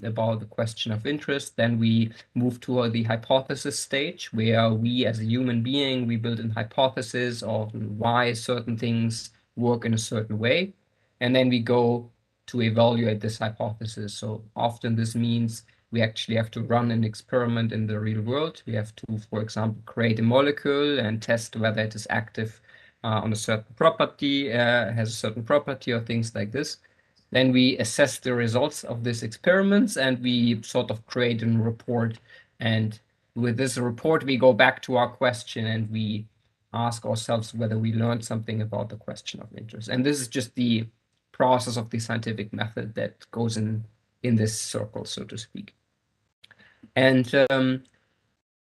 about the question of interest, then we move to the hypothesis stage where we as a human being, we build a hypothesis of why certain things work in a certain way. And then we go to evaluate this hypothesis. So often this means we actually have to run an experiment in the real world. We have to, for example, create a molecule and test whether it is active on a certain property, has a certain property or things like this. Then we assess the results of these experiments and we sort of create a report. And with this report, we go back to our question and we ask ourselves whether we learned something about the question of interest. And this is just the process of the scientific method that goes in this circle, so to speak. And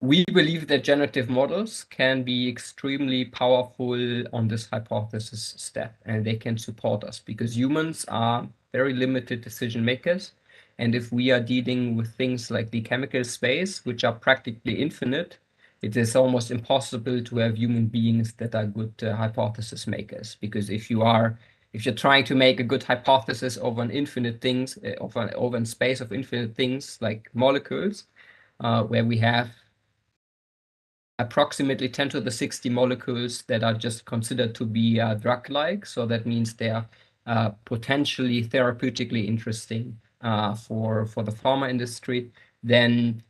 we believe that generative models can be extremely powerful on this hypothesis step, and they can support us because humans are very limited decision makers. And if we are dealing with things like the chemical space, which are practically infinite, it is almost impossible to have human beings that are good hypothesis makers. Because if you're trying to make a good hypothesis over an infinite things, over a space of infinite things like molecules, where we have approximately 10 to the 60 molecules that are just considered to be drug-like. So that means they are potentially therapeutically interesting for the pharma industry. Then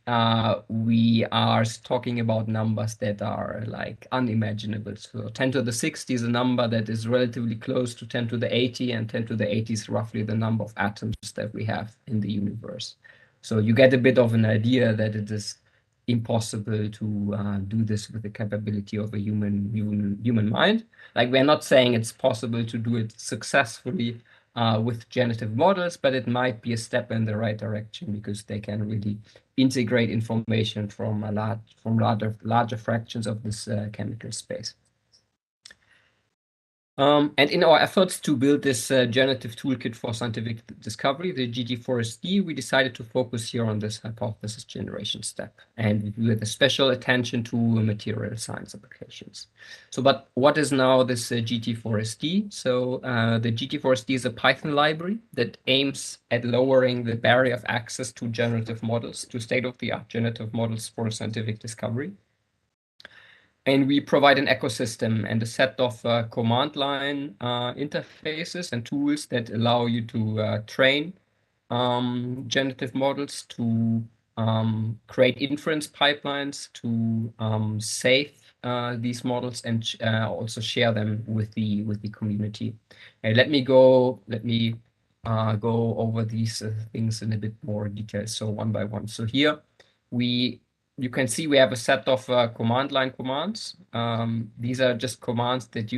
we are talking about numbers that are like unimaginable. So 10 to the 60 is a number that is relatively close to 10 to the 80, and 10 to the 80 is roughly the number of atoms that we have in the universe. So you get a bit of an idea that it is impossible to do this with the capability of a human mind. Like, we're not saying it's possible to do it successfully with generative models, but it might be a step in the right direction because they can really integrate information from larger fractions of this chemical space. And in our efforts to build this generative toolkit for scientific discovery, the GT4SD, we decided to focus here on this hypothesis generation step, and with a special attention to material science applications. So, but what is now this GT4SD? So the GT4SD is a Python library that aims at lowering the barrier of access to generative models, to state-of-the-art generative models for scientific discovery. And we provide an ecosystem and a set of command line interfaces and tools that allow you to train generative models, to create inference pipelines, to save these models, and also share them with the community. And let me go over these things in a bit more detail. So one by one. So here you can see we have a set of command line commands. These are just commands that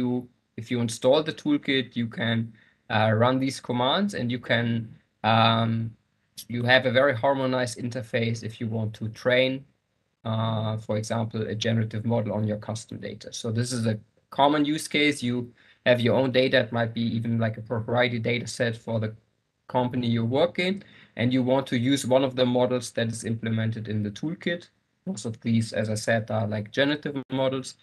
if you install the toolkit, you can run these commands, and you can you have a very harmonized interface if you want to train, for example, a generative model on your custom data. So this is a common use case. You have your own data. It might be even like a proprietary data set for the company you work in, and you want to use one of the models that is implemented in the toolkit. Most of these, as I said, are like generative models.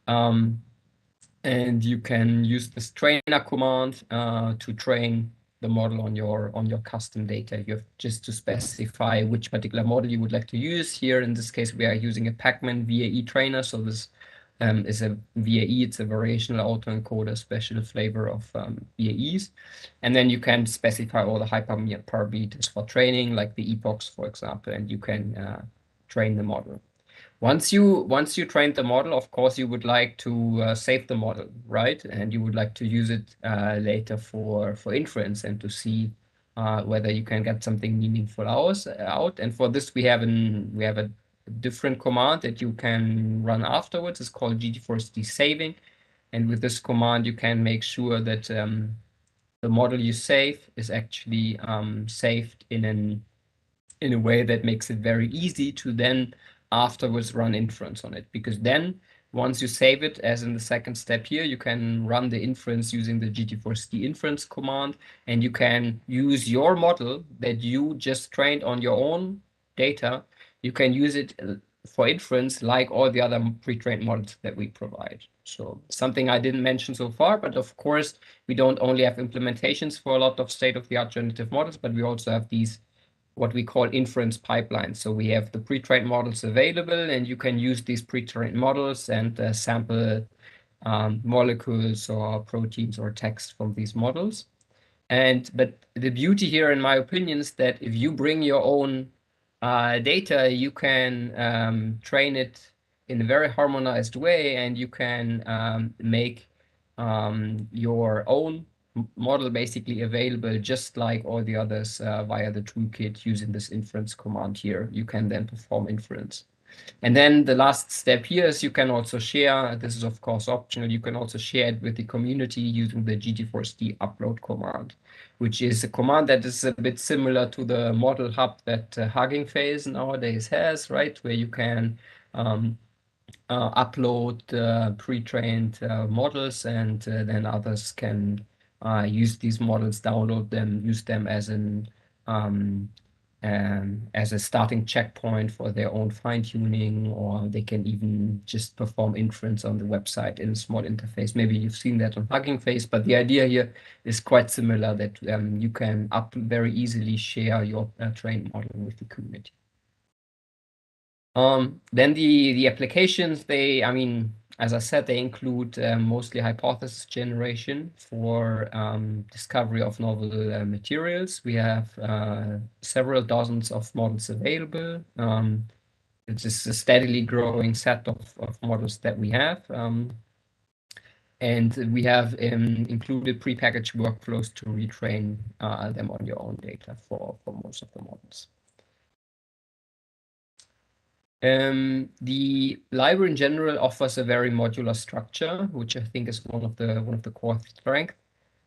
And you can use this trainer command to train the model on your custom data. You have just to specify which particular model you would like to use. Here, in this case, we are using a Pacman VAE trainer. So this is a VAE. It's a variational autoencoder, special flavor of VAEs. And then you can specify all the hyperparameters for training, like the epochs, for example, and you can train the model. Once you train the model, of course, you would like to save the model, right? And you would like to use it later for inference and to see whether you can get something meaningful out. And for this, we have a different command that you can run afterwards. It's called GT4SD saving. And with this command, you can make sure that the model you save is actually saved in a way that makes it very easy to then afterwards run inference on it. Because then once you save it, as in the second step here, you can run the inference using the GT4SD inference command, and you can use your model that you just trained on your own data. You can use it for inference like all the other pre-trained models that we provide. So something I didn't mention so far, but of course, we don't only have implementations for a lot of state-of-the-art generative models, but we also have these what we call inference pipelines. So we have the pre-trained models available, and you can use these pre-trained models and sample molecules or proteins or text from these models. But the beauty here, in my opinion, is that if you bring your own data, you can train it in a very harmonized way, and you can make your own model basically available just like all the others via the toolkit using this inference command here. You can then perform inference. And then the last step here is you can also share, this is of course optional, you can also share it with the community using the GT4SD upload command, which is a command that is a bit similar to the model hub that Hugging Face nowadays has, right? Where you can upload pre-trained models, and then others can use these models, download them, use them as an as a starting checkpoint for their own fine-tuning, or they can even just perform inference on the website in a small interface. Maybe you've seen that on Hugging Face, but the idea here is quite similar, that you can very easily share your trained model with the community. Then the applications, as I said, they include mostly hypothesis generation for discovery of novel materials. We have several dozens of models available. It's just a steadily growing set of models that we have. And we have included prepackaged workflows to retrain them on your own data for most of the models. The library in general offers a very modular structure, which I think is one of the core strengths.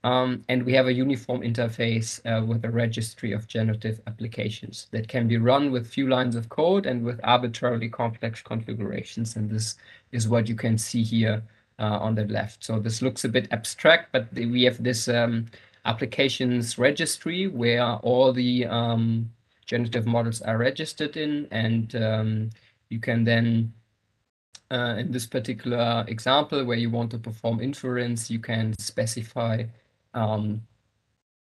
And we have a uniform interface with a registry of generative applications that can be run with few lines of code and with arbitrarily complex configurations. And this is what you can see here on the left. So this looks a bit abstract, but we have this applications registry where all the generative models are registered in, and you can then, in this particular example where you want to perform inference, you can specify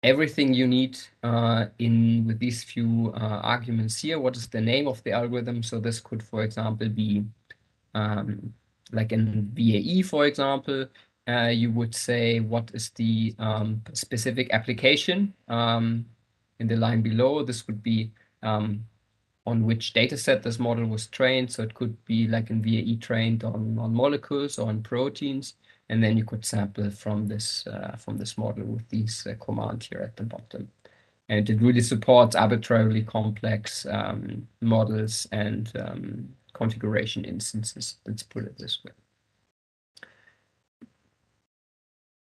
everything you need with these few arguments here. What is the name of the algorithm? So this could, for example, be like in VAE, for example, you would say what is the specific application. In the line below, this would be on which data set this model was trained. So it could be like in VAE trained on molecules or on proteins. And then you could sample from this model with these commands here at the bottom. And it really supports arbitrarily complex models and configuration instances. Let's put it this way.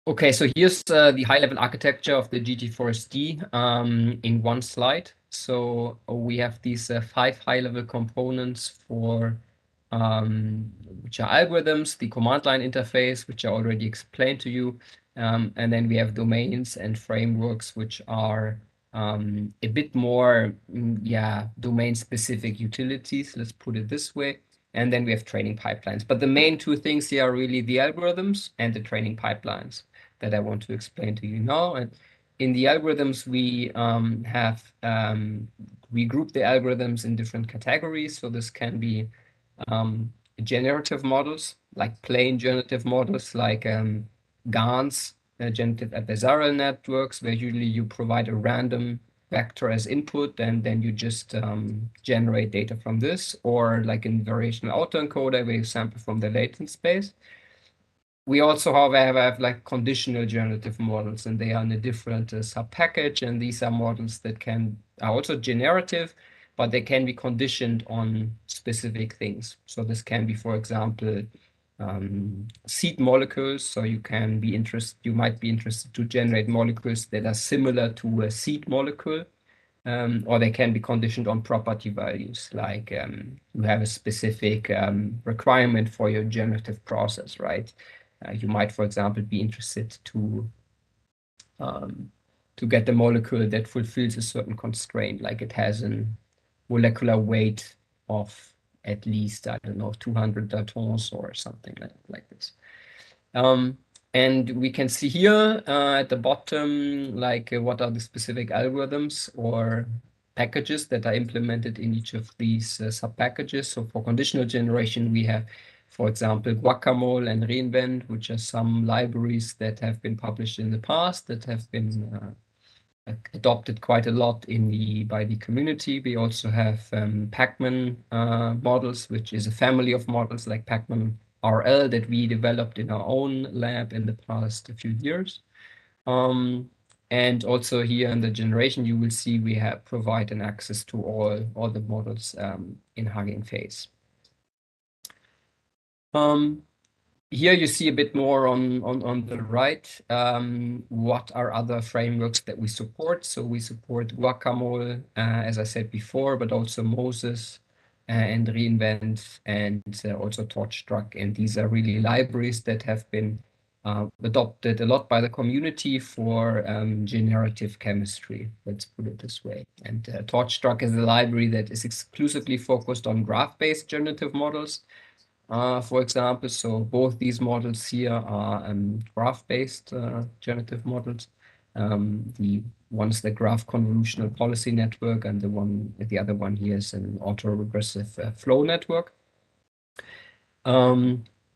Okay, so here's the high-level architecture of the GT4SD in one slide. So we have these 5 high-level components for which are algorithms, the command line interface, which I already explained to you, and then we have domains and frameworks, which are a bit more, domain-specific utilities. Let's put it this way. And then we have training pipelines. But the main 2 things here are really the algorithms and the training pipelines that I want to explain to you now. And in the algorithms, we we group the algorithms in different categories. So this can be generative models, like plain generative models, like GANs, generative adversarial networks, where usually you provide a random vector as input, and then you just generate data from this, or like in variational autoencoder, where you sample from the latent space. We also, however, have like conditional generative models, and they are in a different sub-package, and these are models that are also generative, but they can be conditioned on specific things. So this can be, for example, seed molecules. So you might be interested to generate molecules that are similar to a seed molecule, or they can be conditioned on property values, like you have a specific requirement for your generative process, right? You might, for example, be interested to get the molecule that fulfills a certain constraint, like it has a molecular weight of at least, I don't know, 200 daltons or something like this. And we can see here at the bottom, like what are the specific algorithms or packages that are implemented in each of these sub-packages. So for conditional generation, we have, for example, Guacamole and Reinvent, which are some libraries that have been published in the past that have been adopted quite a lot by the community. We also have Pacman models, which is a family of models like Pacman RL that we developed in our own lab in the past few years. And also here in the generation, you will see we have provided access to all the models in Hugging Face. Here you see a bit more on the right, what are other frameworks that we support. So we support Guacamole, as I said before, but also Moses and Reinvent, and also Torchstruck. And these are really libraries that have been adopted a lot by the community for generative chemistry, let's put it this way. And TorchStruct is a library that is exclusively focused on graph-based generative models, for example. So both these models here are graph-based generative models. The one's the graph convolutional policy network, and the other one here is an autoregressive flow network.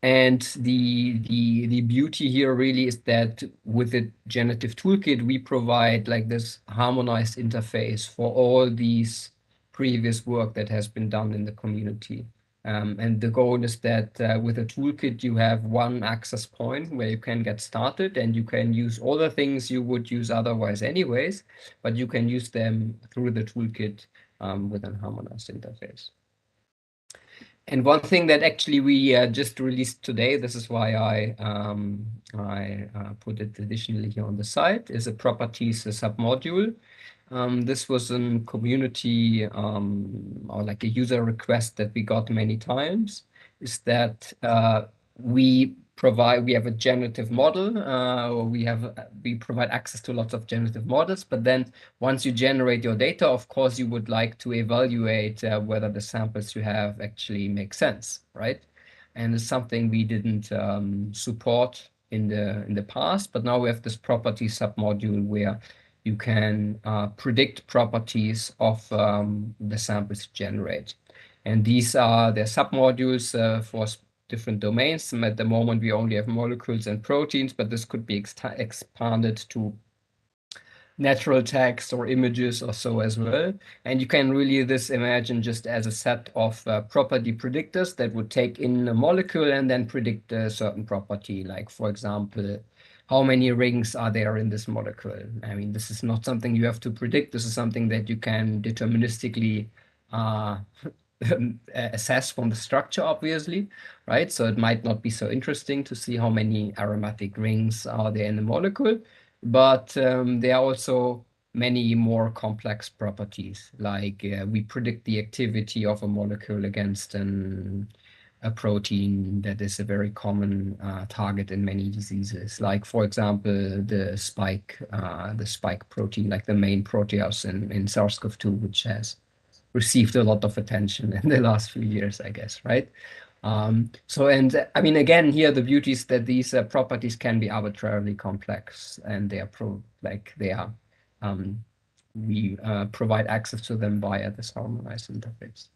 And the beauty here really is that with the generative toolkit, we provide like this harmonized interface for all these previous work that has been done in the community. And the goal is that with a toolkit, you have one access point where you can get started, and you can use all the things you would use otherwise anyways, but you can use them through the toolkit with a harmonized interface. And one thing that actually we just released today, this is why I put it additionally here on the site, is a properties submodule. This was a community or like a user request that we got many times, is that we have a generative model, or we provide access to lots of generative models, but then once you generate your data, of course, you would like to evaluate whether the samples you have actually make sense, right? And it's something we didn't support in the past, but now we have this property submodule where you can predict properties of the samples you generate. And these are the submodules for different domains. And at the moment, we only have molecules and proteins, but this could be expanded to natural text or images or so as well. And you can really imagine just as a set of property predictors that would take in a molecule and then predict a certain property, like, for example, how many rings are there in this molecule? I mean, this is not something you have to predict. This is something that you can deterministically assess from the structure, obviously, right? So it might not be so interesting to see how many aromatic rings are there in the molecule, but there are also many more complex properties, like we predict the activity of a molecule against a protein that is a very common target in many diseases, like, for example, the spike protein, like the main protease in SARS-CoV-2, which has received a lot of attention in the last few years, I guess, right? And I mean, again, here the beauty is that these properties can be arbitrarily complex, and we provide access to them via this harmonized interface.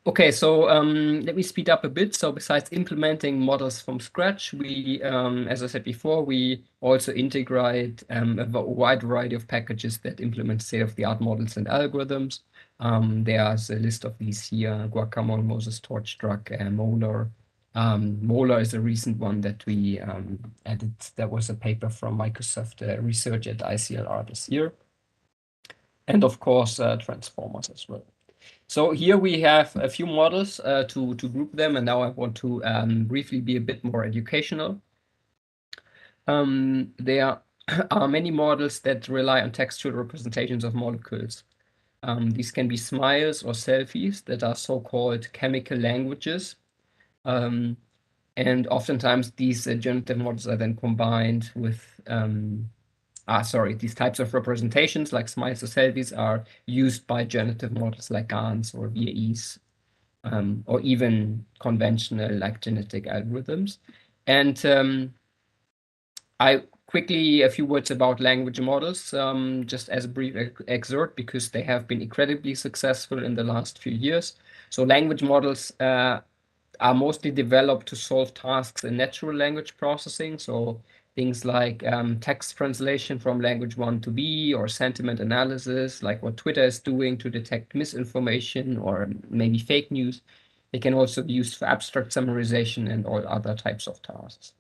Okay, so let me speed up a bit. So besides implementing models from scratch, we, as I said before, we also integrate a wide variety of packages that implement state-of-the-art models and algorithms. There's a list of these here: Guacamole, Moses, TorchStruct, Molar. Molar is a recent one that we added. There was a paper from Microsoft research at ICLR this year. And of course, transformers as well. So here we have a few models to group them, and now I want to briefly be a bit more educational. There are many models that rely on textual representations of molecules. These can be smiles or selfies that are so-called chemical languages. And oftentimes these generative models are then combined with these types of representations, like smiles or selfies, are used by generative models like GANs or VAEs, or even conventional like genetic algorithms. And a few words about language models, just as a brief excerpt, because they have been incredibly successful in the last few years. So language models are mostly developed to solve tasks in natural language processing. So things like text translation from language 1 to B, or sentiment analysis, like what Twitter is doing to detect misinformation or maybe fake news. They can also be used for abstract summarization and all other types of tasks.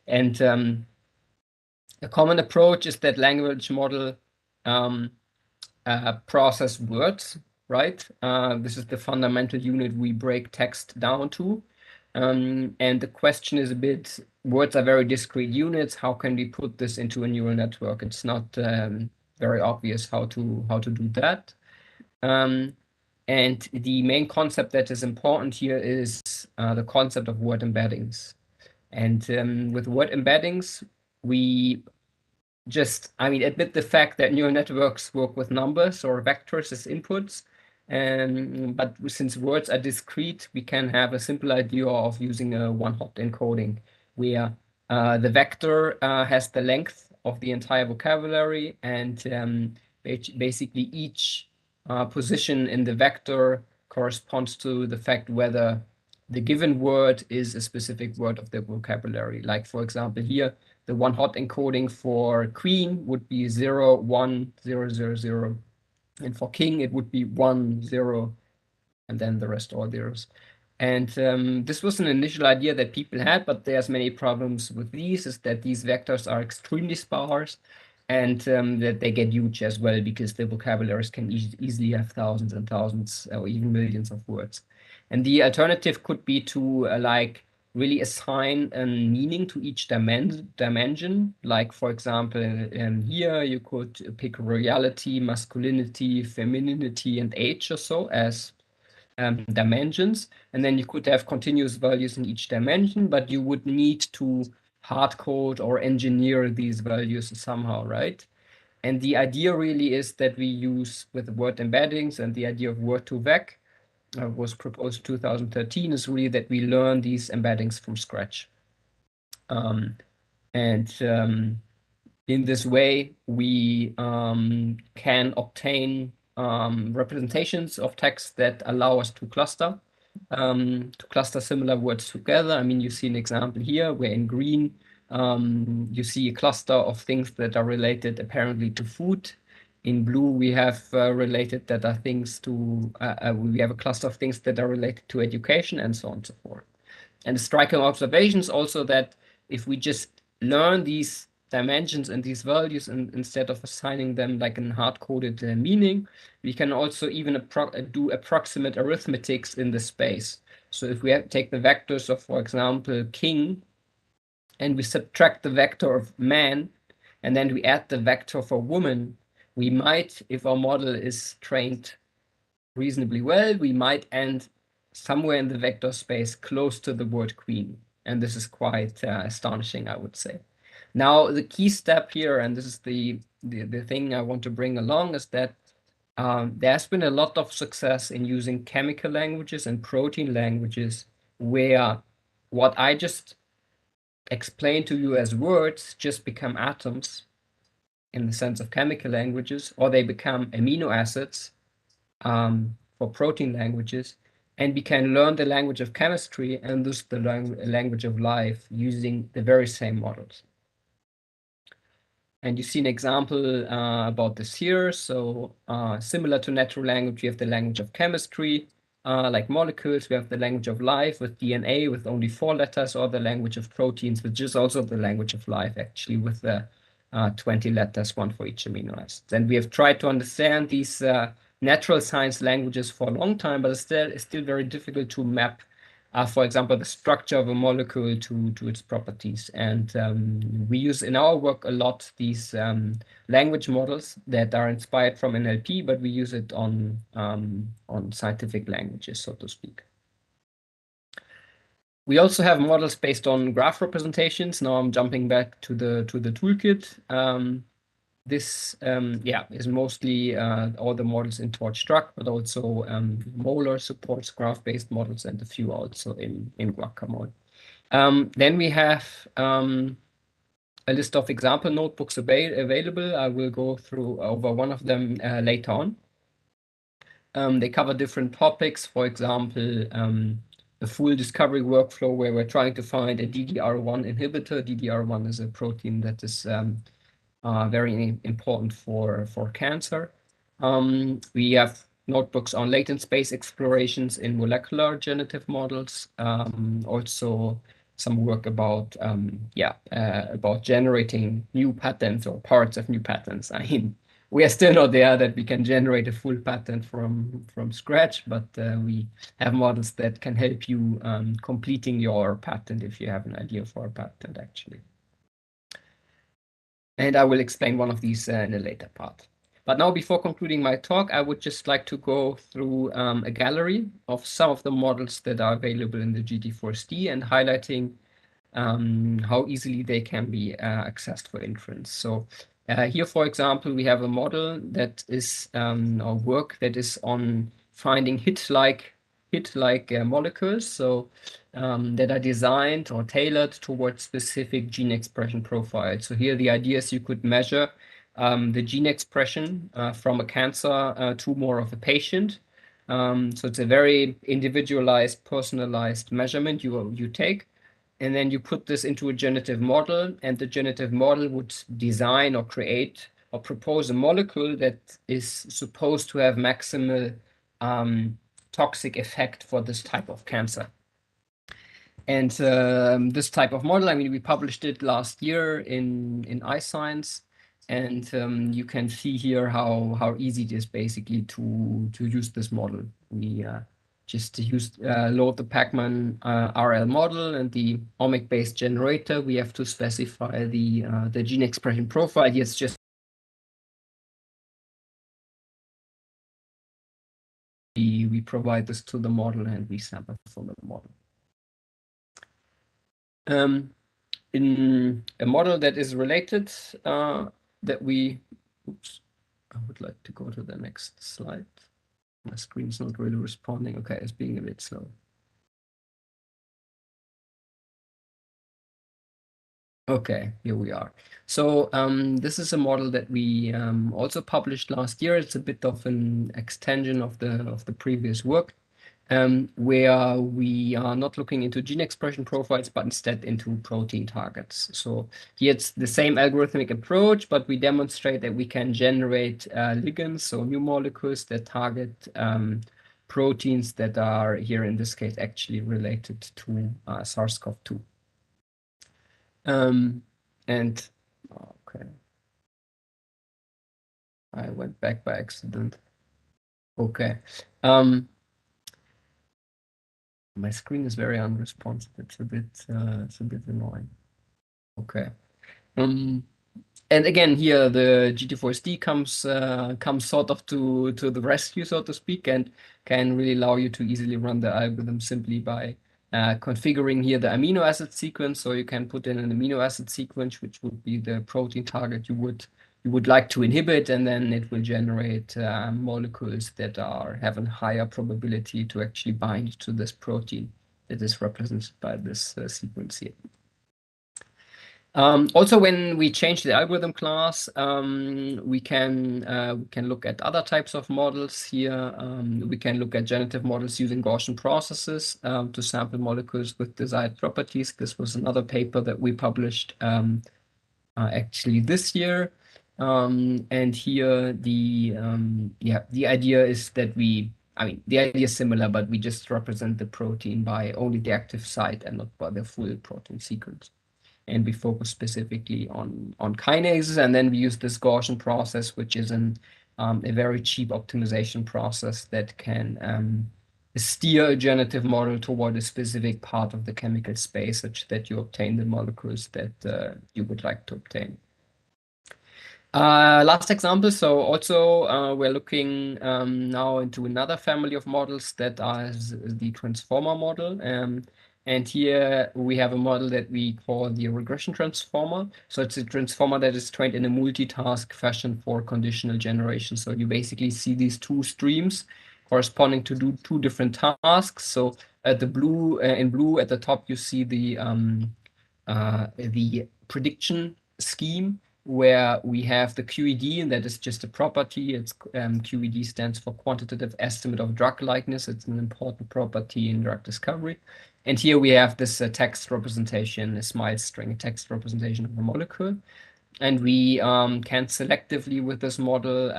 And a common approach is that language model process words, right? This is the fundamental unit we break text down to. And the question is a bit, words are very discrete units. How can we put this into a neural network? It's not very obvious how to do that. And the main concept that is important here is the concept of word embeddings. And with word embeddings, we just, admit the fact that neural networks work with numbers or vectors as inputs. But since words are discrete, we can have a simple idea of using a one-hot encoding, where the vector has the length of the entire vocabulary, and basically each position in the vector corresponds to the fact whether the given word is a specific word of the vocabulary. Like, for example, here, the one-hot encoding for queen would be 0, 1, 0, 0, 0. And for king, it would be 1, 0, and then the rest all zeros. And this was an initial idea that people had, but there's many problems with these, is that these vectors are extremely sparse, and that they get huge as well, because the vocabularies can easily have thousands and thousands or even millions of words. And the alternative could be to really assign a meaning to each dimension. Like, for example, here you could pick royalty, masculinity, femininity, and age or so as dimensions. And then you could have continuous values in each dimension, but you would need to hard code or engineer these values somehow, right? And the idea really is that we use with word embeddings, and the idea of word2vec was proposed 2013, is really that we learn these embeddings from scratch. In this way, we can obtain representations of text that allow us to cluster similar words together. I mean, you see an example here where in green, you see a cluster of things that are related apparently to food. In blue, we have related that are things to, we have a cluster of things that are related to education, and so on and so forth. And the striking observation is also that if we just learn these dimensions and these values, and instead of assigning them like a hard-coded meaning, we can also even do approximate arithmetics in the space. So if we take the vectors of, for example, king, and we subtract the vector of man, and then we add the vector for woman, we might, if our model is trained reasonably well, we might end somewhere in the vector space close to the word queen. And this is quite astonishing, I would say. Now, the key step here, and this is the thing I want to bring along, is that there's been a lot of success in using chemical languages and protein languages, where what I just explained to you as words just become atoms in the sense of chemical languages, or they become amino acids for protein languages, and we can learn the language of chemistry and thus the language of life using the very same models. And you see an example about this here. So similar to natural language, we have the language of chemistry, like molecules. We have the language of life with DNA with only 4 letters, or the language of proteins, which is also the language of life, actually, with the 20 letters, 1 for each amino acid. And we have tried to understand these natural science languages for a long time, but it's still very difficult to map, for example, the structure of a molecule to its properties. And we use in our work a lot these language models that are inspired from NLP, but we use it on scientific languages, so to speak. We also have models based on graph representations. Now I'm jumping back to the toolkit. This is mostly all the models in Torch Struct, but also Molar supports graph-based models, and a few also in Guacamole. Then we have a list of example notebooks available. I will go over one of them later on. They cover different topics, for example, the full discovery workflow, where we're trying to find a DDR1 inhibitor. DDR1 is a protein that is very important for cancer. We have notebooks on latent space explorations in molecular generative models. Also some work about generating new patterns or parts of new patterns. I mean, we are still not there that we can generate a full pattern from scratch, but we have models that can help you completing your pattern if you have an idea for a pattern, actually. And I will explain one of these in a later part. But now, before concluding my talk, I would just like to go through a gallery of some of the models that are available in the GT4SD and highlighting how easily they can be accessed for inference. So here, for example, we have a model that is or work that is on finding hit-like molecules, so that are designed or tailored towards specific gene expression profiles. So here, the idea is you could measure the gene expression from a cancer tumor of a patient. So it's a very individualized, personalized measurement you take. And then you put this into a generative model, and the generative model would design or create or propose a molecule that is supposed to have maximal toxic effect for this type of cancer. And this type of model, I mean, we published it last year in iScience, and you can see here how easy it is basically to use this model. We just load the Pacman RL model and the omic-based generator. We have to specify the gene expression profile. Here it's just we provide this to the model and we sample from the model. In a model that is related, that we, oops, I would like to go to the next slide. My screen's not really responding. Okay, it's being a bit slow. Okay, here we are. So this is a model that we also published last year. It's a bit of an extension of the previous work, where we are not looking into gene expression profiles, but instead into protein targets. So here it's the same algorithmic approach, but we demonstrate that we can generate ligands, so new molecules that target proteins that are here in this case actually related to SARS-CoV-2. And okay, I went back by accident. Okay. My screen is very unresponsive. It's a bit annoying. Okay. And again, here the GT4SD comes sort of to the rescue, so to speak, and can really allow you to easily run the algorithm simply by configuring here the amino acid sequence. So you can put in an amino acid sequence, which would be the protein target you would like to inhibit, and then it will generate molecules that have a higher probability to actually bind to this protein that is represented by this sequence here. Also, when we change the algorithm class, we can look at other types of models here. We can look at generative models using Gaussian processes to sample molecules with desired properties. This was another paper that we published actually this year. And here the idea is that the idea is similar, but we just represent the protein by only the active site and not by the full protein sequence. And we focus specifically on kinases, and then we use this Gaussian process, which is a very cheap optimization process that can steer a generative model toward a specific part of the chemical space, such that you obtain the molecules that you would like to obtain. Last example, so also we're looking now into another family of models that is the transformer model. And here we have a model that we call the regression transformer. So it's a transformer that is trained in a multitask fashion for conditional generation. So you basically see these two streams corresponding to do two different tasks. So at the in blue at the top, you see the prediction scheme, where we have the QED, and that is just a property. It's QED stands for quantitative estimate of drug likeness. It's an important property in drug discovery. And here we have this text representation, a SMILE string, a text representation of a molecule. And we can selectively, with this model,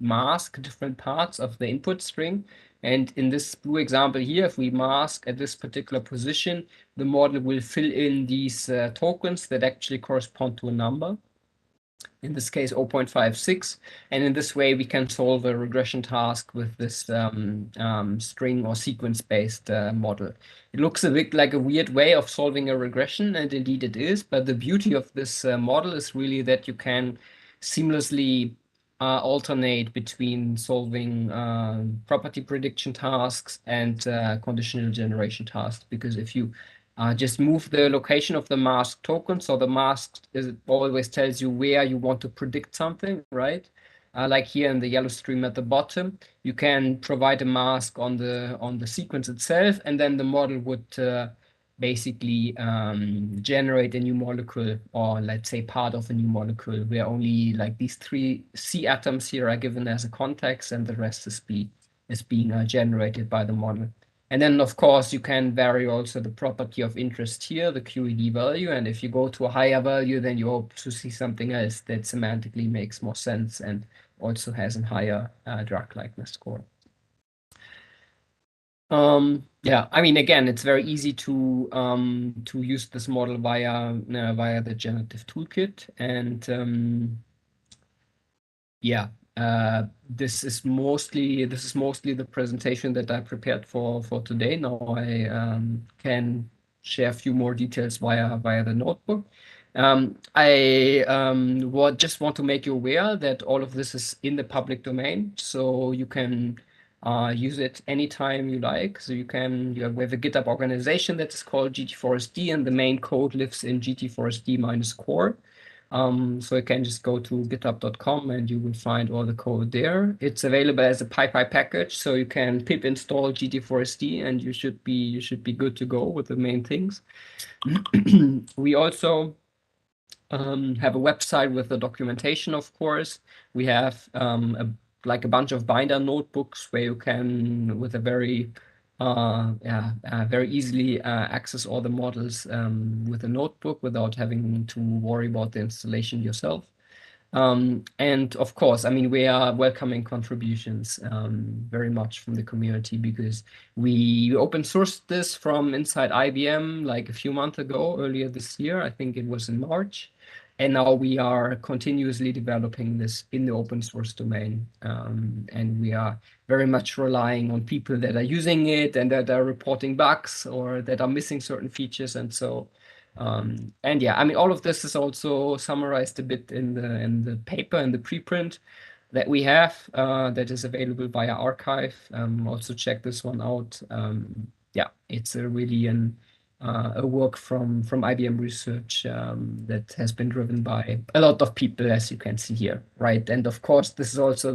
mask different parts of the input string. And in this blue example here, if we mask at this particular position, the model will fill in these tokens that actually correspond to a number. In this case, 0.56. And in this way, we can solve a regression task with this string or sequence-based model. It looks a bit like a weird way of solving a regression, and indeed it is. But the beauty of this model is really that you can seamlessly alternate between solving property prediction tasks and conditional generation tasks, because if you just move the location of the mask token, so the mask always tells you where you want to predict something, right? Like here in the yellow stream at the bottom, you can provide a mask on the sequence itself, and then the model would basically generate a new molecule, or let's say part of a new molecule, where only like these 3 C atoms here are given as a context, and the rest is being generated by the model. And then, of course, you can vary also the property of interest here, the QED value. And if you go to a higher value, then you hope to see something else that semantically makes more sense and also has a higher drug likeness score. Yeah, I mean, again, it's very easy to use this model via the generative toolkit, and yeah, this is mostly the presentation that I prepared for today. Now I can share a few more details via the notebook. I just want to make you aware that all of this is in the public domain, so you can use it anytime you like. So we have a GitHub organization that is called GT4SD, and the main code lives in GT4SD-core. So you can just go to github.com and you will find all the code there. It's available as a PyPy package, so you can pip install GT4SD and you should be good to go with the main things. We also have a website with the documentation, of course. We have like a bunch of binder notebooks where you can, with a very easily access all the models with a notebook without having to worry about the installation yourself. And of course, I mean, we are welcoming contributions very much from the community, because we open sourced this from inside IBM like a few months ago, earlier this year. I think it was in March. And now we are continuously developing this in the open source domain. And we are very much relying on people that are using it and that are reporting bugs or that are missing certain features. And so, and yeah, I mean, all of this is also summarized a bit in the paper and the preprint that we have that is available via archive. Also check this one out. Yeah, it's a really a work from IBM Research that has been driven by a lot of people, as you can see here, right? And of course, this is also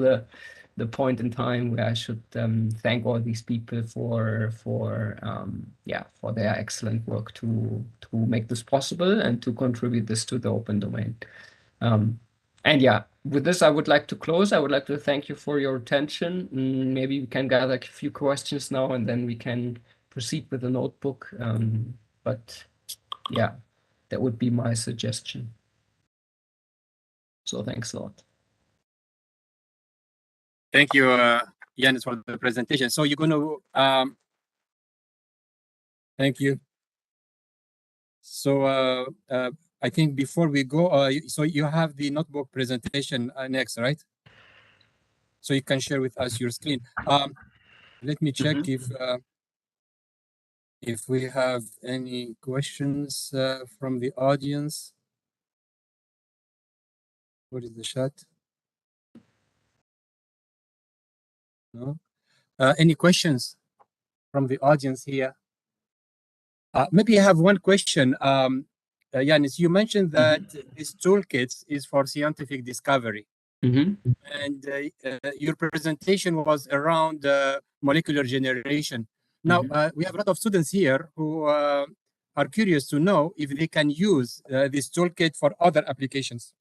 the point in time where I should thank all these people for their excellent work to make this possible and to contribute this to the open domain. And yeah, with this, I would like to close. I would like to thank you for your attention. Maybe we can gather a few questions now, and then we can proceed with the notebook. But yeah, that would be my suggestion. So thanks a lot. Thank you, Yanis, for the presentation. So you're going to, thank you. So I think before we go, so you have the notebook presentation next, right? So you can share with us your screen. Let me check if we have any questions from the audience. What is the chat? No. Any questions from the audience here? Maybe I have one question. Yanis, you mentioned that this toolkit is for scientific discovery. And your presentation was around molecular generation. Now, we have a lot of students here who are curious to know if they can use this toolkit for other applications,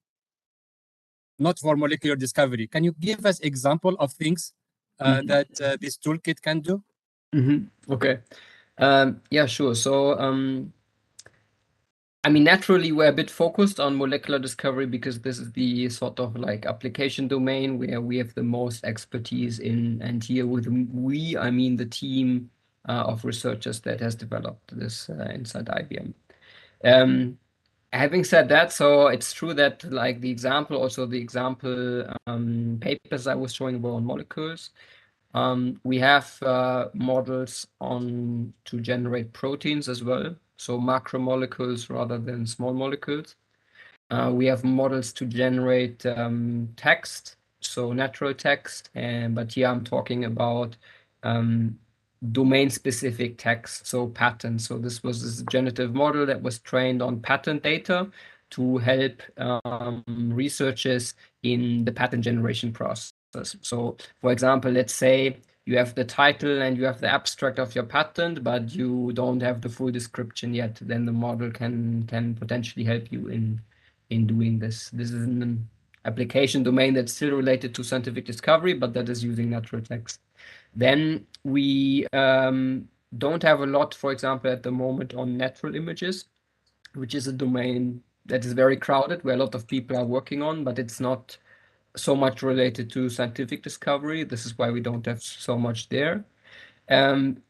not for molecular discovery. Can you give us example of things that this toolkit can do? Okay. Yeah, sure. So, I mean, naturally, we're a bit focused on molecular discovery because this is the sort of like application domain where we have the most expertise in. And here with we, I mean the team of researchers that has developed this inside IBM. Having said that, so it's true that like the example papers I was showing were on molecules. We have models to generate proteins as well, so macromolecules rather than small molecules. We have models to generate text, so natural text, but here I'm talking about domain-specific text, so patents. So this was this generative model that was trained on patent data to help researchers in the patent generation process. So, for example, let's say you have the title and you have the abstract of your patent, but you don't have the full description yet. Then the model can potentially help you in doing this. This is an application domain that's still related to scientific discovery, but that is using natural text. Then we don't have a lot, for example, at the moment on natural images, which is a domain that is very crowded, where a lot of people are working on, but it's not so much related to scientific discovery. This is why we don't have so much there.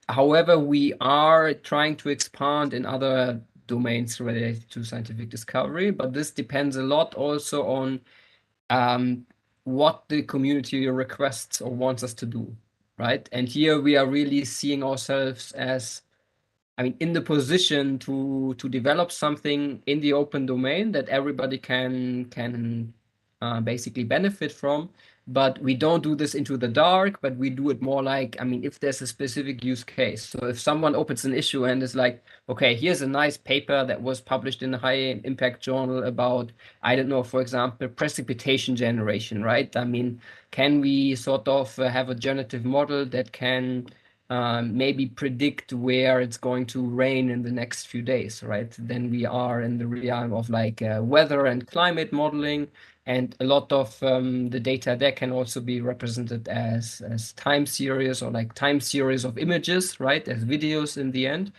However, we are trying to expand in other domains related to scientific discovery, but this depends a lot also on what the community requests or wants us to do, right? And here we are really seeing ourselves as, I mean, in the position to develop something in the open domain that everybody can basically benefit from. But we don't do this into the dark, but we do it more like, I mean, if there's a specific use case. So if someone opens an issue and is like, okay, here's a nice paper that was published in a high impact journal about, I don't know, for example, precipitation generation, right? I mean, can we sort of have a generative model that can maybe predict where it's going to rain in the next few days, right? Then we are in the realm of like weather and climate modeling, and a lot of the data there can also be represented as time series or like time series of images, right? As videos in the end.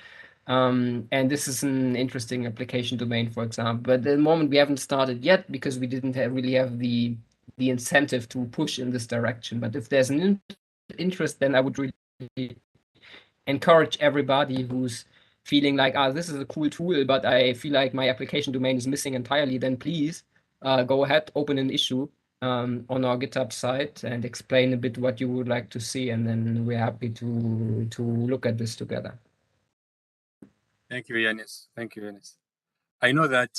And this is an interesting application domain, for example. But at the moment we haven't started yet because we didn't really have the incentive to push in this direction. But if there's an interest, then I would really encourage everybody who's feeling like, this is a cool tool, but I feel like my application domain is missing entirely, then please go ahead, open an issue on our GitHub site and explain a bit what you would like to see, and then we're happy to look at this together. Thank you, Yanis. Thank you, Yanis. I know that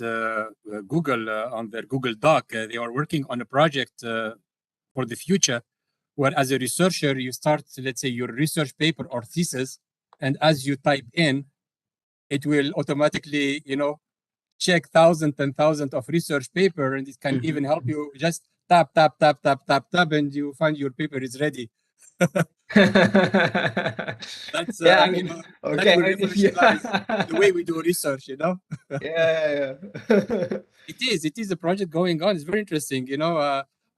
Google, on their Google Doc, they are working on a project for the future, where as a researcher, you start, let's say, your research paper or thesis, and as you type in, it will automatically, check thousands and thousands of research paper, and it can even help you just tap, and you find your paper is ready. That's yeah, I mean, okay, that will revolutionize the way we do research, yeah. It is a project going on. It's very interesting,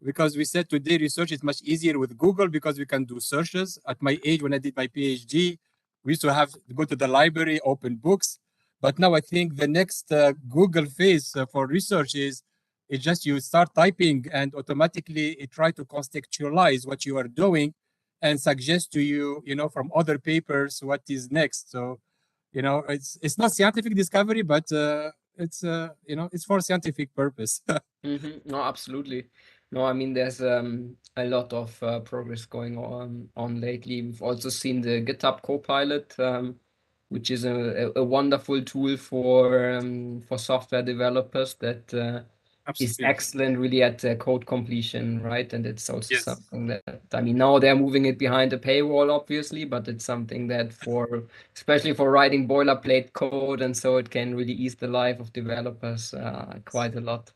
because we said today research is much easier with Google because we can do searches. At my age, when I did my PhD, we used to have to go to the library, open books. But now I think the next Google phase for research is just you start typing and automatically it try to contextualize what you are doing and suggest to you, from other papers what is next. So, it's not scientific discovery, but it's it's for scientific purpose. No, absolutely. No, I mean, there's a lot of progress going on lately. We've also seen the GitHub Copilot, which is a wonderful tool for software developers that is excellent really at code completion, right? And it's also something that, I mean, now they're moving it behind a paywall, obviously, but it's something that especially for writing boilerplate code, and so it can really ease the life of developers quite a lot.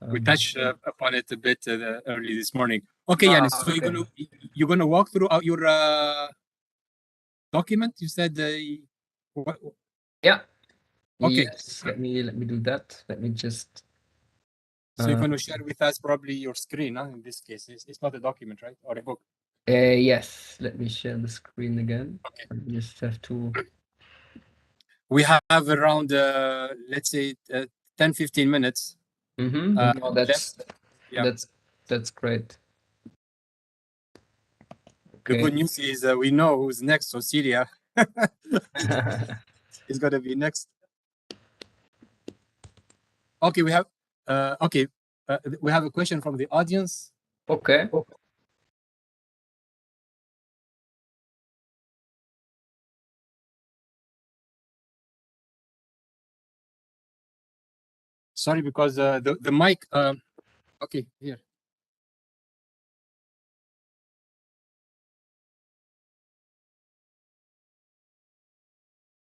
We touched upon it a bit early this morning. Okay, Yanis, so you're gonna walk through your document. You said yeah. Okay. Yes. Let me do that. Let me just. So you're gonna share with us probably your screen. In this case, it's not a document, right, or a book? Yes. Let me share the screen again. Okay. I just have to. We have around let's say 10-15 minutes. No, that's great. The good news is we know who's next. So Celia is going to be next. Okay, we have we have a question from the audience. Okay. Sorry, because the mic. Okay, here.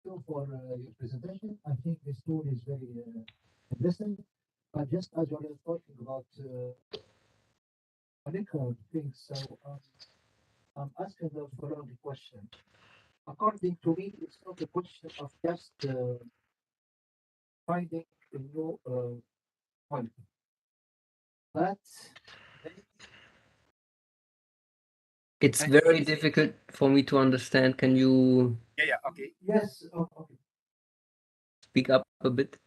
you for your presentation. I think this tool is very interesting. But just as you're talking about molecular things, so I'm asking the following question. According to me, it's not a question of just finding a new molecule, but It's very difficult for me to understand. Can you okay. Yes, okay. speak up a bit?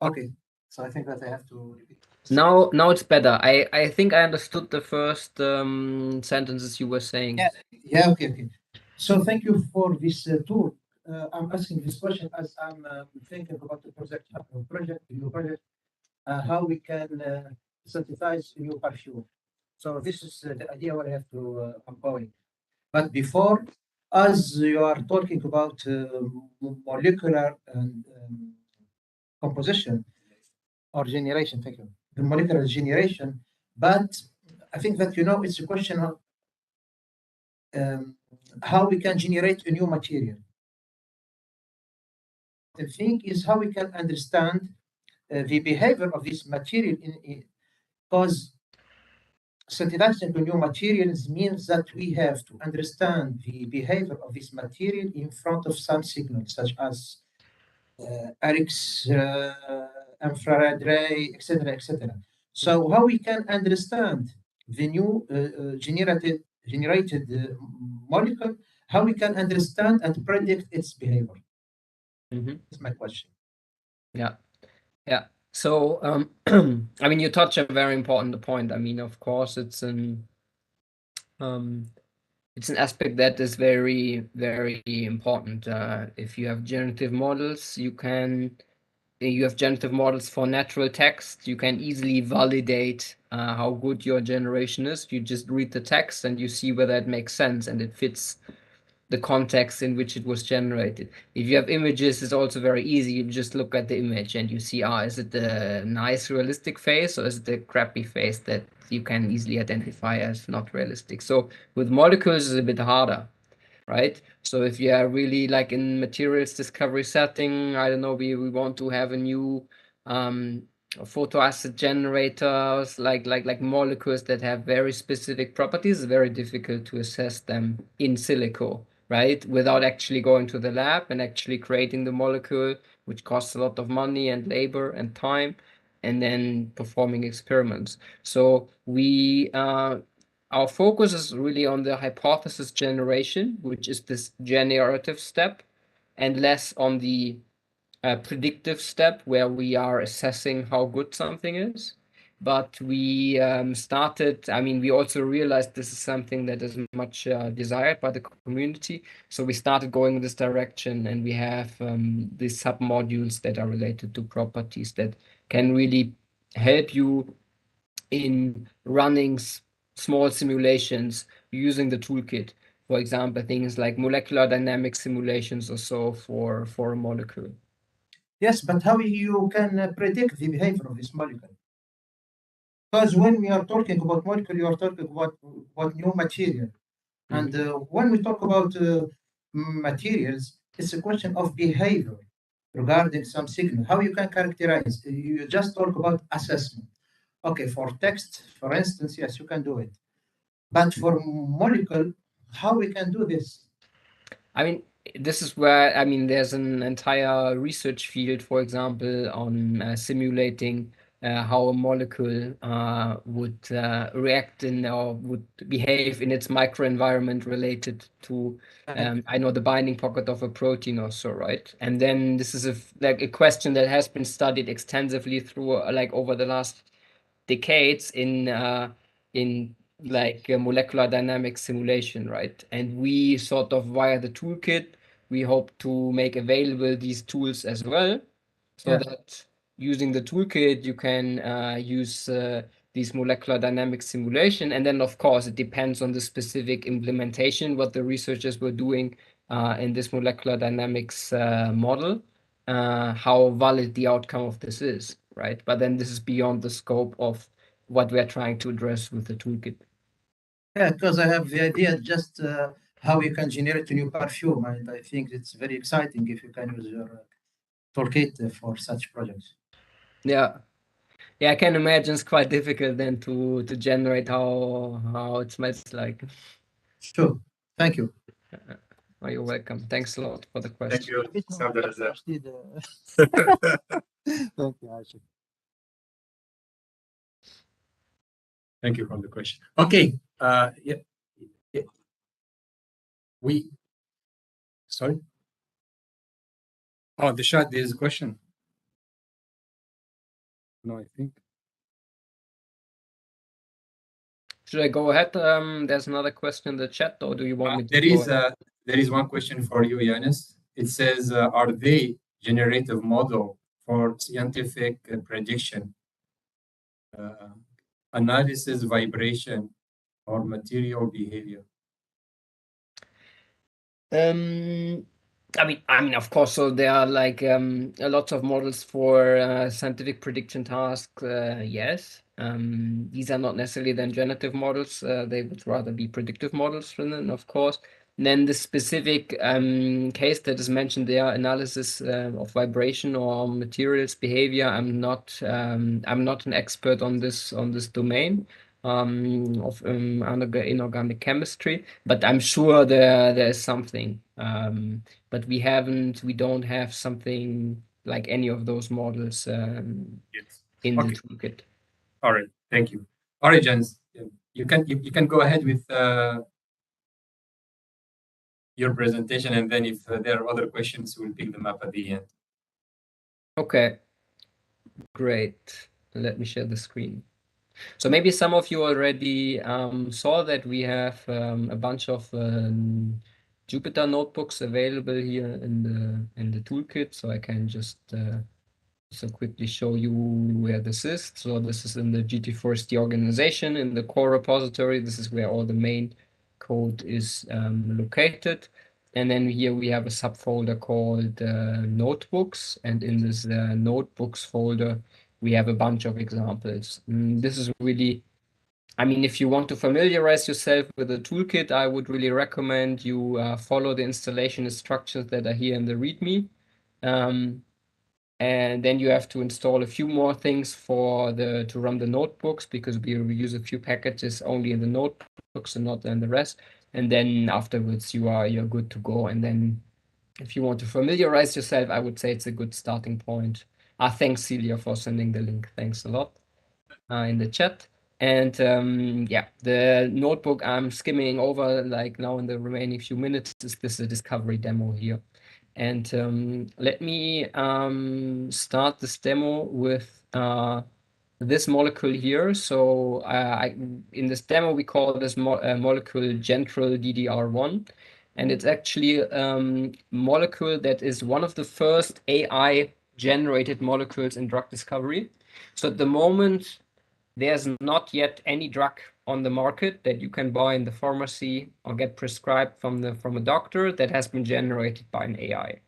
Okay, so I think that I have to repeat. Now it's better. I think I understood the first sentences you were saying. Yeah, okay. So thank you for this tool. I'm asking this question as I'm thinking about the new project, how we can synthesize a new perfume. So this is the idea where I have to I'm going. But before, as you are talking about molecular and composition or generation, thank you, the molecular generation, but I think that it's a question of how we can generate a new material. The thing is how we can understand the behavior of this material because synthesizing new materials means that we have to understand the behavior of this material in front of some signals such as RX, infrared ray, etc., etc. So how we can understand the new generated molecule, how we can understand and predict its behavior? That's my question. Yeah. So, I mean, you touch a very important point. I mean, of course, it's an aspect that is very, very important. If you have generative models, you have generative models for natural text. You can easily validate how good your generation is. You just read the text and you see whether it makes sense and it fits the context in which it was generated. If you have images, it's also very easy. You just look at the image and you see, is it the nice realistic face or is it the crappy face that you can easily identify as not realistic? So with molecules, it's a bit harder, right? So if you are really like in materials discovery setting, I don't know, we want to have a new photo asset generators, like molecules that have very specific properties, it's very difficult to assess them in silico, right? Without actually going to the lab and actually creating the molecule, which costs a lot of money and labor and time, and then performing experiments. So our focus is really on the hypothesis generation, which is this generative step, and less on the predictive step where we are assessing how good something is. But we started, I mean, we also realized this is something that is much desired by the community. So we started going in this direction, and we have these sub-modules that are related to properties that can really help you in running small simulations using the toolkit. For example, things like molecular dynamic simulations or so for a molecule. Yes, but how you can predict the behavior of this molecule? Because when we are talking about molecule, you are talking about new material. And when we talk about materials, it's a question of behavior regarding some signal. How you can characterize? You just talk about assessment. Okay, for text, for instance, yes, you can do it. But for molecule, how we can do this? I mean, this is where, I mean, there's an entire research field, for example, on simulating how a molecule would react in or would behave in its microenvironment related to, I know, the binding pocket of a protein or so, right? And then this is a question that has been studied extensively through like over the last decades in like molecular dynamic simulation, right? And we sort of, via the toolkit, we hope to make available these tools as well, so that using the toolkit, you can use these molecular dynamic simulation. And then, of course, it depends on the specific implementation, what the researchers were doing in this molecular dynamics model, how valid the outcome of this is, right? But then this is beyond the scope of what we're trying to address with the toolkit. Yeah, because I have the idea just how you can generate a new perfume, and I think it's very exciting if you can use your toolkit for such projects. Yeah. Yeah, I can imagine it's quite difficult then to generate how it smells like. Sure. Thank you. Oh, you're welcome. Thanks a lot for the question. Thank you, Ashik. Thank you for the question. Okay. Yeah. Sorry. Oh, the chat. There's a question. No, I think. Should I go ahead? There's another question in the chat, or do you want me to There is one question for you, Yanis. It says, are they generative model for scientific prediction, analysis, vibration, or material behavior? I mean, of course. So there are like a lot of models for scientific prediction tasks. Yes, these are not necessarily then generative models. They would rather be predictive models, then, of course. And then the specific case that is mentioned there, analysis of vibration or materials behavior. I'm not an expert on this domain of inorganic chemistry, but I'm sure there is something. But we don't have something like any of those models in the toolkit. All right, thank you. All right, Jens, you can go ahead with your presentation, and then if there are other questions, we'll pick them up at the end. Okay, great. Let me share the screen. So maybe some of you already saw that we have a bunch of Jupyter notebooks available here in the toolkit. So I can just quickly show you where this is. So this is in the GT4ST organization, in the core repository. This is where all the main code is located. And then here we have a subfolder called notebooks. And in this notebooks folder, we have a bunch of examples. This is really, I mean, if you want to familiarize yourself with the toolkit, I would really recommend you follow the installation instructions that are here in the README. And then you have to install a few more things to run the notebooks, because we use a few packages only in the notebooks and not in the rest. And then afterwards you're good to go. And then if you want to familiarize yourself, I would say it's a good starting point. Thanks, Celia, for sending the link. Thanks a lot in the chat. And yeah, the notebook I'm skimming over like now in the remaining few minutes is this a discovery demo here. And let me start this demo with this molecule here. So in this demo, we call this molecule Gentril DDR1. And it's actually a molecule that is one of the first AI-generated molecules in drug discovery. So at the moment, there's not yet any drug on the market that you can buy in the pharmacy or get prescribed from a doctor that has been generated by an AI.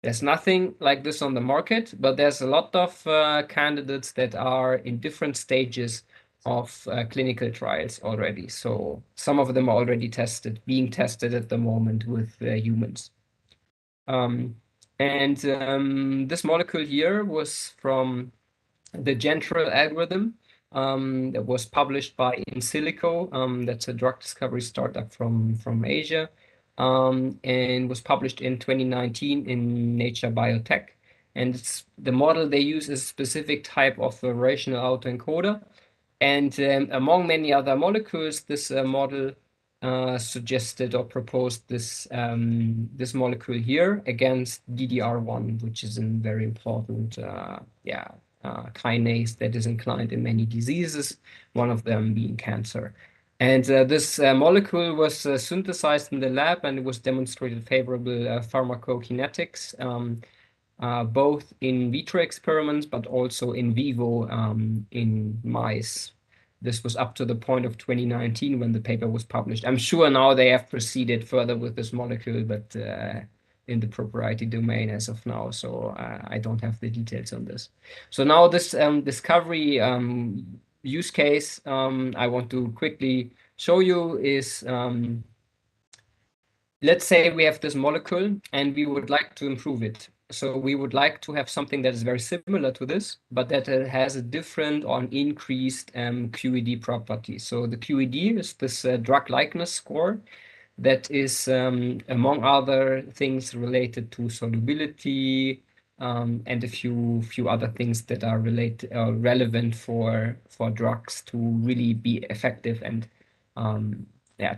There's nothing like this on the market, but there's a lot of candidates that are in different stages of clinical trials already. So some of them are already being tested at the moment with humans. This molecule here was from the Gentril algorithm that was published by In Silico. That's a drug discovery startup from Asia, and was published in 2019 in Nature Biotech. And the model they use is a specific type of rational autoencoder. And among many other molecules, this model suggested or proposed this molecule here against DDR1, which is a very important kinase that is inclined in many diseases, one of them being cancer. And this molecule was synthesized in the lab, and it was demonstrated favorable pharmacokinetics, both in vitro experiments, but also in vivo in mice. This was up to the point of 2019 when the paper was published. I'm sure now they have proceeded further with this molecule, but in the proprietary domain as of now, so I don't have the details on this. So now this discovery use case I want to quickly show you is let's say we have this molecule and we would like to improve it. So we would like to have something that is very similar to this, but that has a different or an increased QED property. So the QED is this drug likeness score that is, among other things, related to solubility and a few other things that are relevant for drugs to really be effective and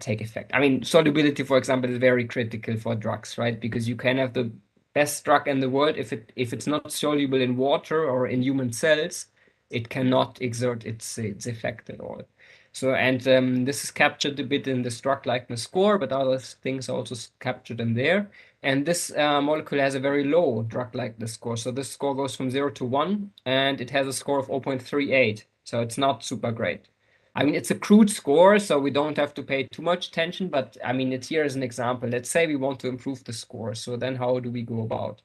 take effect. I mean, solubility, for example, is very critical for drugs, right? Because you can have the best drug in the world, if it's not soluble in water or in human cells, it cannot exert its effect at all. So, and this is captured a bit in the drug likeness score, but other things are also captured in there. And this molecule has a very low drug likeness score. So this score goes from 0 to 1, and it has a score of 0.38. So it's not super great. I mean, it's a crude score, so we don't have to pay too much attention, but I mean, it's here as an example. Let's say we want to improve the score. So then how do we go about?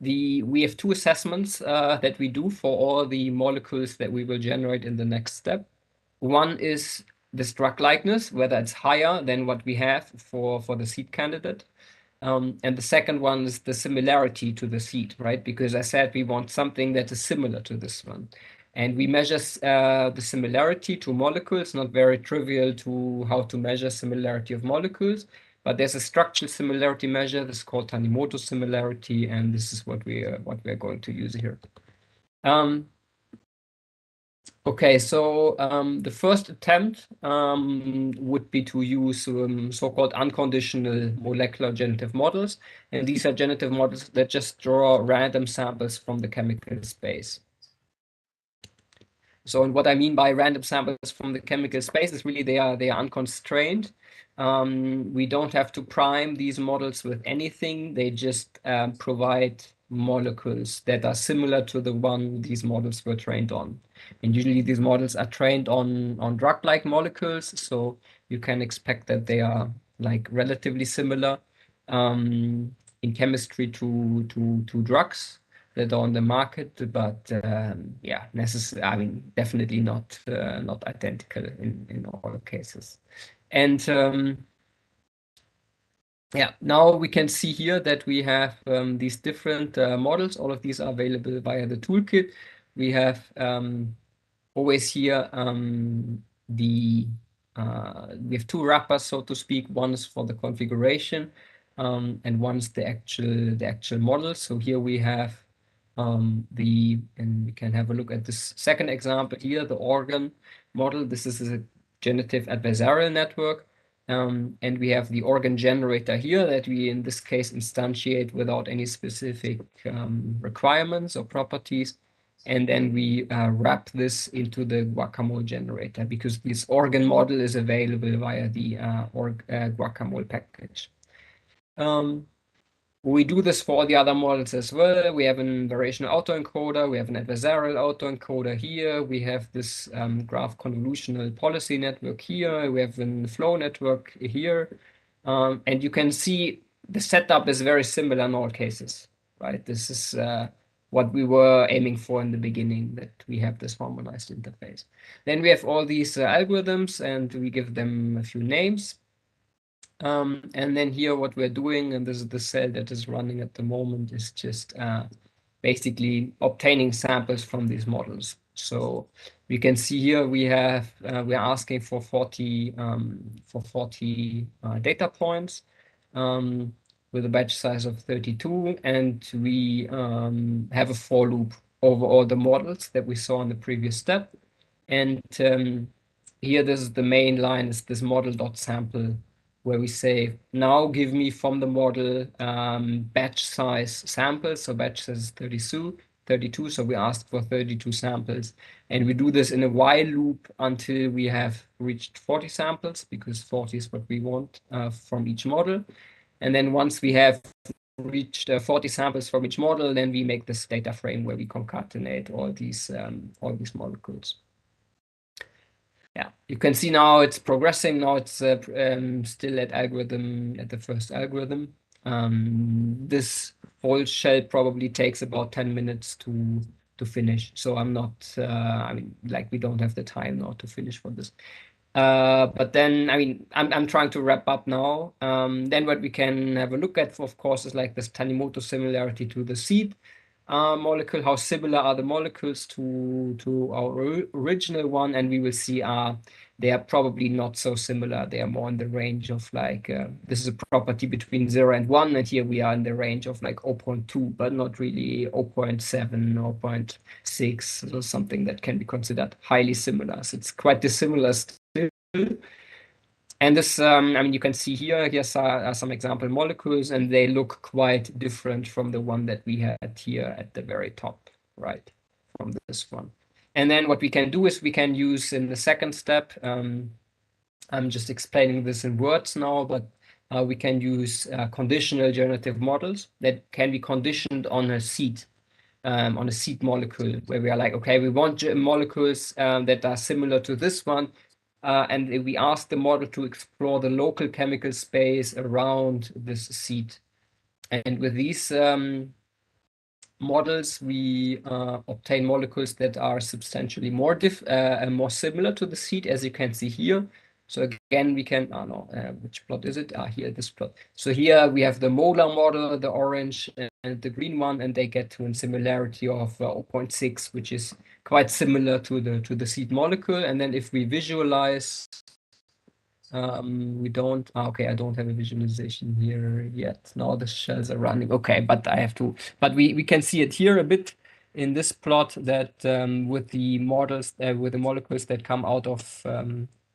We have two assessments that we do for all the molecules that we will generate in the next step. One is this drug likeness, whether it's higher than what we have for the seed candidate. And the second one is the similarity to the seed, right? Because I said we want something that is similar to this one. And we measure the similarity to molecules, not very trivial to how to measure similarity of molecules, but there's a structural similarity measure. This is called Tanimoto similarity, and this is what we're going to use here. Okay, so the first attempt would be to use so-called unconditional molecular generative models. And these are generative models that just draw random samples from the chemical space. So, and what I mean by random samples from the chemical space is really they are unconstrained. We don't have to prime these models with anything. They just provide molecules that are similar to the one these models were trained on. And usually these models are trained on drug-like molecules, so you can expect that they are like relatively similar in chemistry to drugs that are on the market, but yeah, I mean, definitely not identical in all cases. And yeah, now we can see here that we have these different models. All of these are available via the toolkit. We have always here we have two wrappers, so to speak. One is for the configuration, and one's the actual model. So here we have and we can have a look at this second example here, the organ model. This is a generative adversarial network. And we have the organ generator here that we, in this case, instantiate without any specific requirements or properties. And then we wrap this into the guacamole generator because this organ model is available via the guacamole package. We do this for all the other models as well. We have an variational autoencoder. We have an adversarial autoencoder here. We have this graph convolutional policy network here. We have a flow network here. And you can see the setup is very similar in all cases, right? This is what we were aiming for in the beginning, that we have this harmonized interface. Then we have all these algorithms, and we give them a few names. And then here what we're doing, and this is the cell that is running at the moment, is just basically obtaining samples from these models. So we can see here we have we're asking for 40 data points with a batch size of 32, and we have a for loop over all the models that we saw in the previous step. And here this is the main line, is this model.sample, where we say, now give me from the model batch size samples. So batch size is 32, so we ask for 32 samples. And we do this in a while loop until we have reached 40 samples, because 40 is what we want from each model. And then once we have reached 40 samples from each model, then we make this data frame where we concatenate all these molecules. Yeah, you can see now it's progressing. Now it's still at the first algorithm. This whole shell probably takes about 10 minutes to finish. So I'm not, I mean, like, we don't have the time now to finish for this. But then, I mean, I'm trying to wrap up now. Then what we can have a look at, of course, is like this Tanimoto similarity to the seed molecule. How similar are the molecules to our original one? And we will see they are probably not so similar. They are more in the range of like, this is a property between 0 and 1. And here we are in the range of like 0.2, but not really 0.7, 0.6, so something that can be considered highly similar. So it's quite dissimilar still. And this, I mean, you can see here's some example molecules, and they look quite different from the one that we had here at the very top, right, from this one. And then what we can do is we can use in the second step, I'm just explaining this in words now, but we can use conditional generative models that can be conditioned on a seed molecule, where we are like, okay, we want molecules that are similar to this one, and we ask the model to explore the local chemical space around this seed. And with these models, we obtain molecules that are substantially more similar to the seed, as you can see here. So again, we can, which plot is it? Here, this plot. So here we have the molar model, the orange and the green one, and they get to a similarity of 0.6, which is quite similar to the seed molecule. And then if we visualize, we don't, okay, I don't have a visualization here yet. Now the shells are running. Okay, but I have to, but we can see it here a bit in this plot that with the models, with the molecules that come out of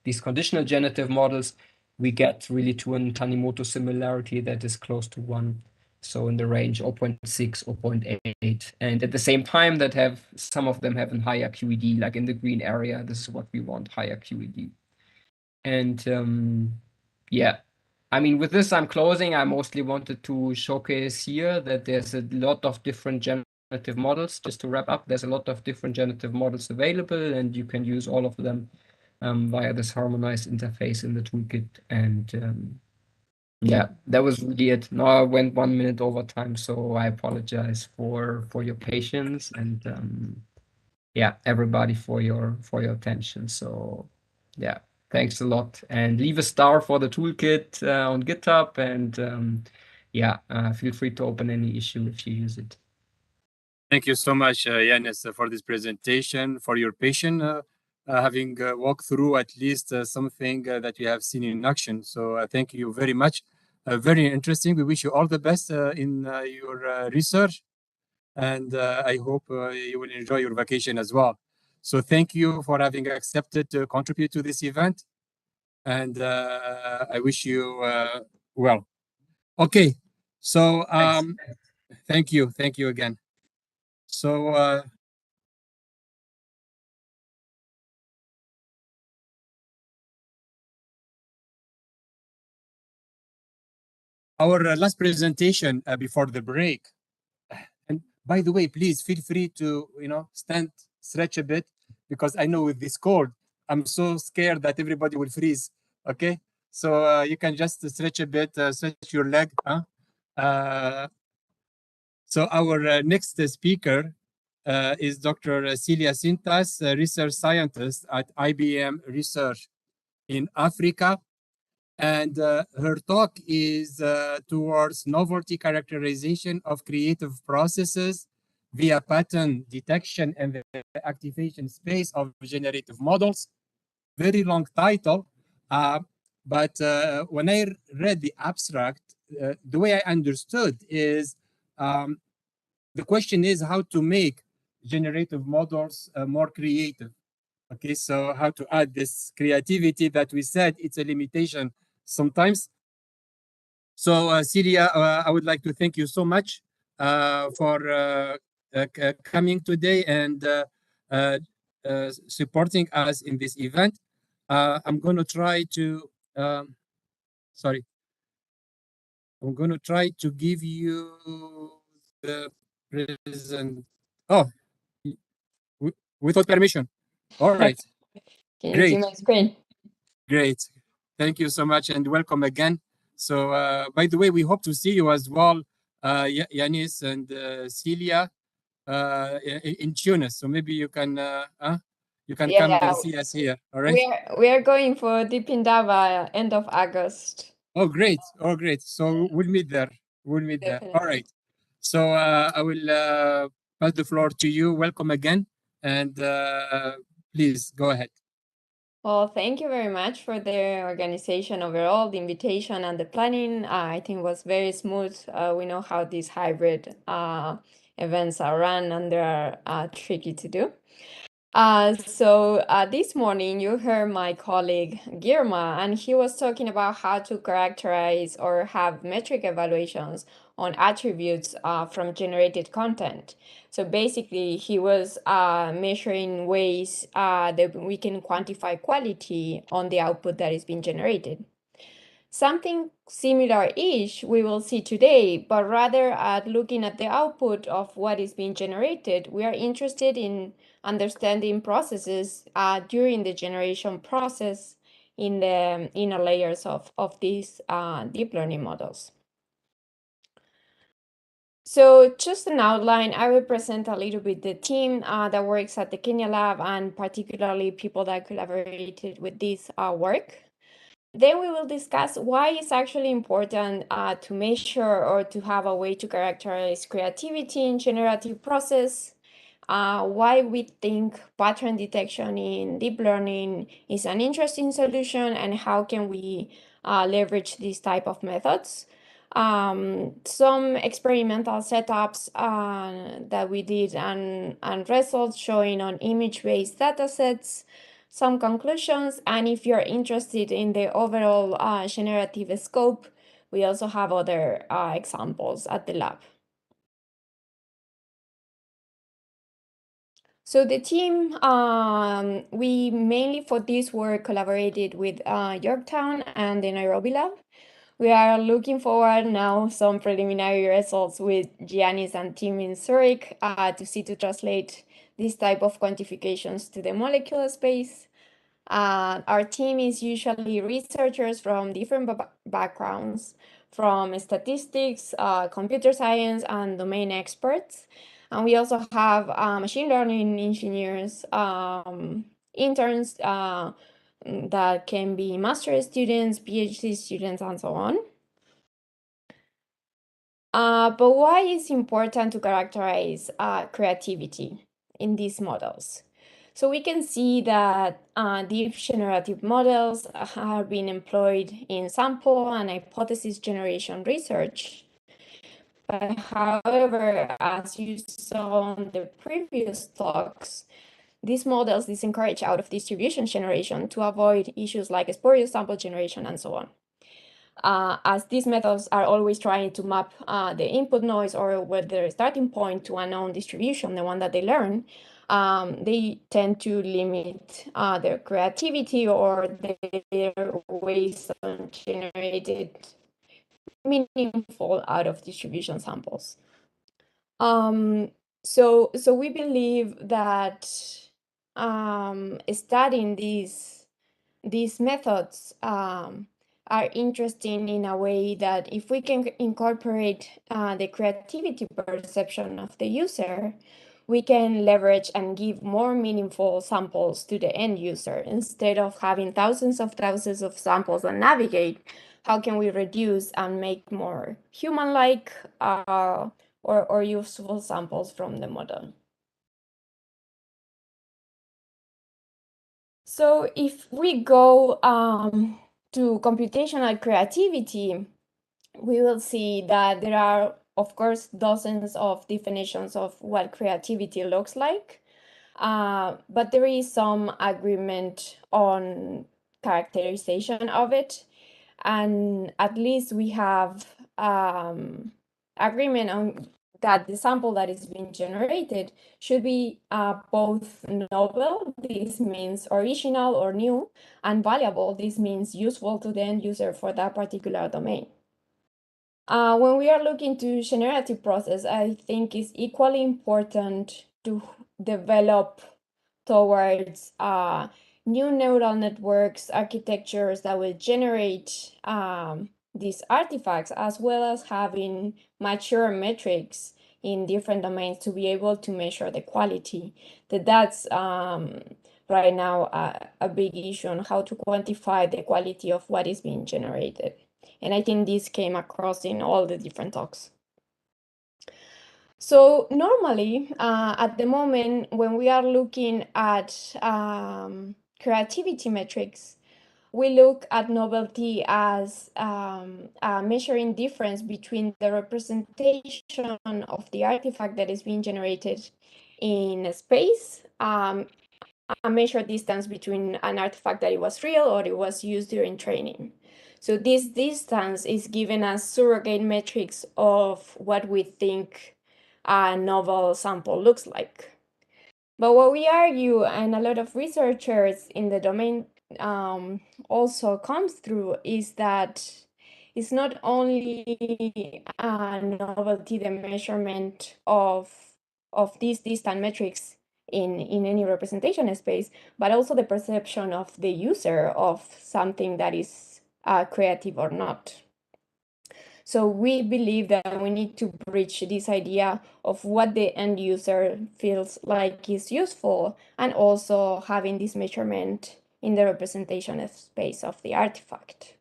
these conditional generative models, we get really to a Tanimoto similarity that is close to 1. So in the range 0.6, 0.8. And at the same time that some of them have a higher QED, like in the green area, this is what we want, higher QED. And yeah, I mean, with this, I'm closing. I mostly wanted to showcase here that there's a lot of different generative models. Just to wrap up, there's a lot of different generative models available, and you can use all of them via this harmonized interface in the toolkit. And yeah, that was really it. Now I went 1 minute over time, so I apologize for your patience and yeah, everybody for your attention. So yeah, thanks a lot, and leave a star for the toolkit on GitHub, and yeah, feel free to open any issue if you use it. Thank you so much, Yanis, for this presentation, for your patience, having walked through at least something that you have seen in action. So thank you very much. Very interesting. We wish you all the best in your research, and I hope you will enjoy your vacation as well. So thank you for having accepted to contribute to this event, and I wish you well. Okay, so thank you again. So our last presentation before the break. And by the way, please feel free to stretch a bit, because I know with this cold, I'm so scared that everybody will freeze. Okay, so you can just stretch a bit, stretch your leg. So our next speaker is Dr. Celia Sintas, a research scientist at IBM Research in Africa. And her talk is towards novelty characterization of creative processes via pattern detection and the activation space of generative models. Very long title, but when I read the abstract, the way I understood is the question is how to make generative models more creative. Okay, so how to add this creativity that we said it's a limitation sometimes. So Celia, I would like to thank you so much for coming today and supporting us in this event. I'm going to try to, sorry, I'm going to try to give you the present. Oh, without permission. All right. Can you Great. see my screen? Great. Thank you so much and welcome again. So, by the way, we hope to see you as well, Yanis and Celia, in Tunis. So maybe you can you can come Yeah, and see us here. All right. we are going for Deep Indaba end of August. Oh, great. Oh, great. So we'll meet there. We'll meet there. All right. So I will pass the floor to you. Welcome again. And please go ahead. Well, thank you very much for the organization overall, the invitation and the planning. I think was very smooth. We know how these hybrid events are run and they are tricky to do. So this morning you heard my colleague Girma, and he was talking about how to characterize or have metric evaluations on attributes from generated content. So basically, he was measuring ways that we can quantify quality on the output that is being generated. Something similar-ish we will see today, but rather at looking at the output of what is being generated, we are interested in understanding processes during the generation process in the inner layers of these deep learning models. So just an outline, I will present a little bit the team that works at the Kenya lab and particularly people that collaborated with this work. Then we will discuss why it's actually important to measure or to have a way to characterize creativity in generative process, why we think pattern detection in deep learning is an interesting solution, and how can we leverage these type of methods. Some experimental setups that we did and results showing on image-based datasets, some conclusions, and if you're interested in the overall generative scope, we also have other examples at the lab. So the team, we mainly for this work collaborated with Yorktown and the Nairobi lab. We are looking forward now some preliminary results with Giannis and team in Zurich to translate this type of quantifications to the molecular space. Our team is usually researchers from different backgrounds, from statistics, computer science, and domain experts. And we also have machine learning engineers, interns that can be master's students, PhD students, and so on. But why is it important to characterize creativity in these models? So we can see that deep generative models have been employed in sample and hypothesis generation research. But however, as you saw on the previous talks, these models disencourage out of distribution generation to avoid issues like spurious sample generation and so on. As these methods are always trying to map the input noise or with their starting point to a known distribution, the one that they learn, they tend to limit their creativity or their ways of generated meaningful out of distribution samples. So we believe that studying these methods are interesting in a way that if we can incorporate the creativity perception of the user, we can leverage and give more meaningful samples to the end user. Instead of having thousands of samples and navigate, how can we reduce and make more human-like or useful samples from the model? So if we go to computational creativity, we will see that there are, of course, dozens of definitions of what creativity looks like, but there is some agreement on characterization of it, and at least we have agreement on that the sample that is being generated should be both novel, this means original or new, and valuable, this means useful to the end user for that particular domain. When we are looking to generative process, I think it's equally important to develop towards new neural networks, architectures that will generate these artifacts, as well as having mature metrics in different domains to be able to measure the quality. That's right now a big issue on how to quantify the quality of what is being generated. And I think this came across in all the different talks. So normally, at the moment, when we are looking at creativity metrics, we look at novelty as a measuring difference between the representation of the artifact that is being generated in space, a measured distance between an artifact that it was real or it was used during training. So this distance is given as surrogate metrics of what we think a novel sample looks like. But what we argue, and a lot of researchers in the domain also comes through, is that it's not only a novelty, the measurement of these distant metrics in any representation space, but also the perception of the user of something that is creative or not. So we believe that we need to bridge this idea of what the end user feels like is useful, and also having this measurement in the representation space of the artifact.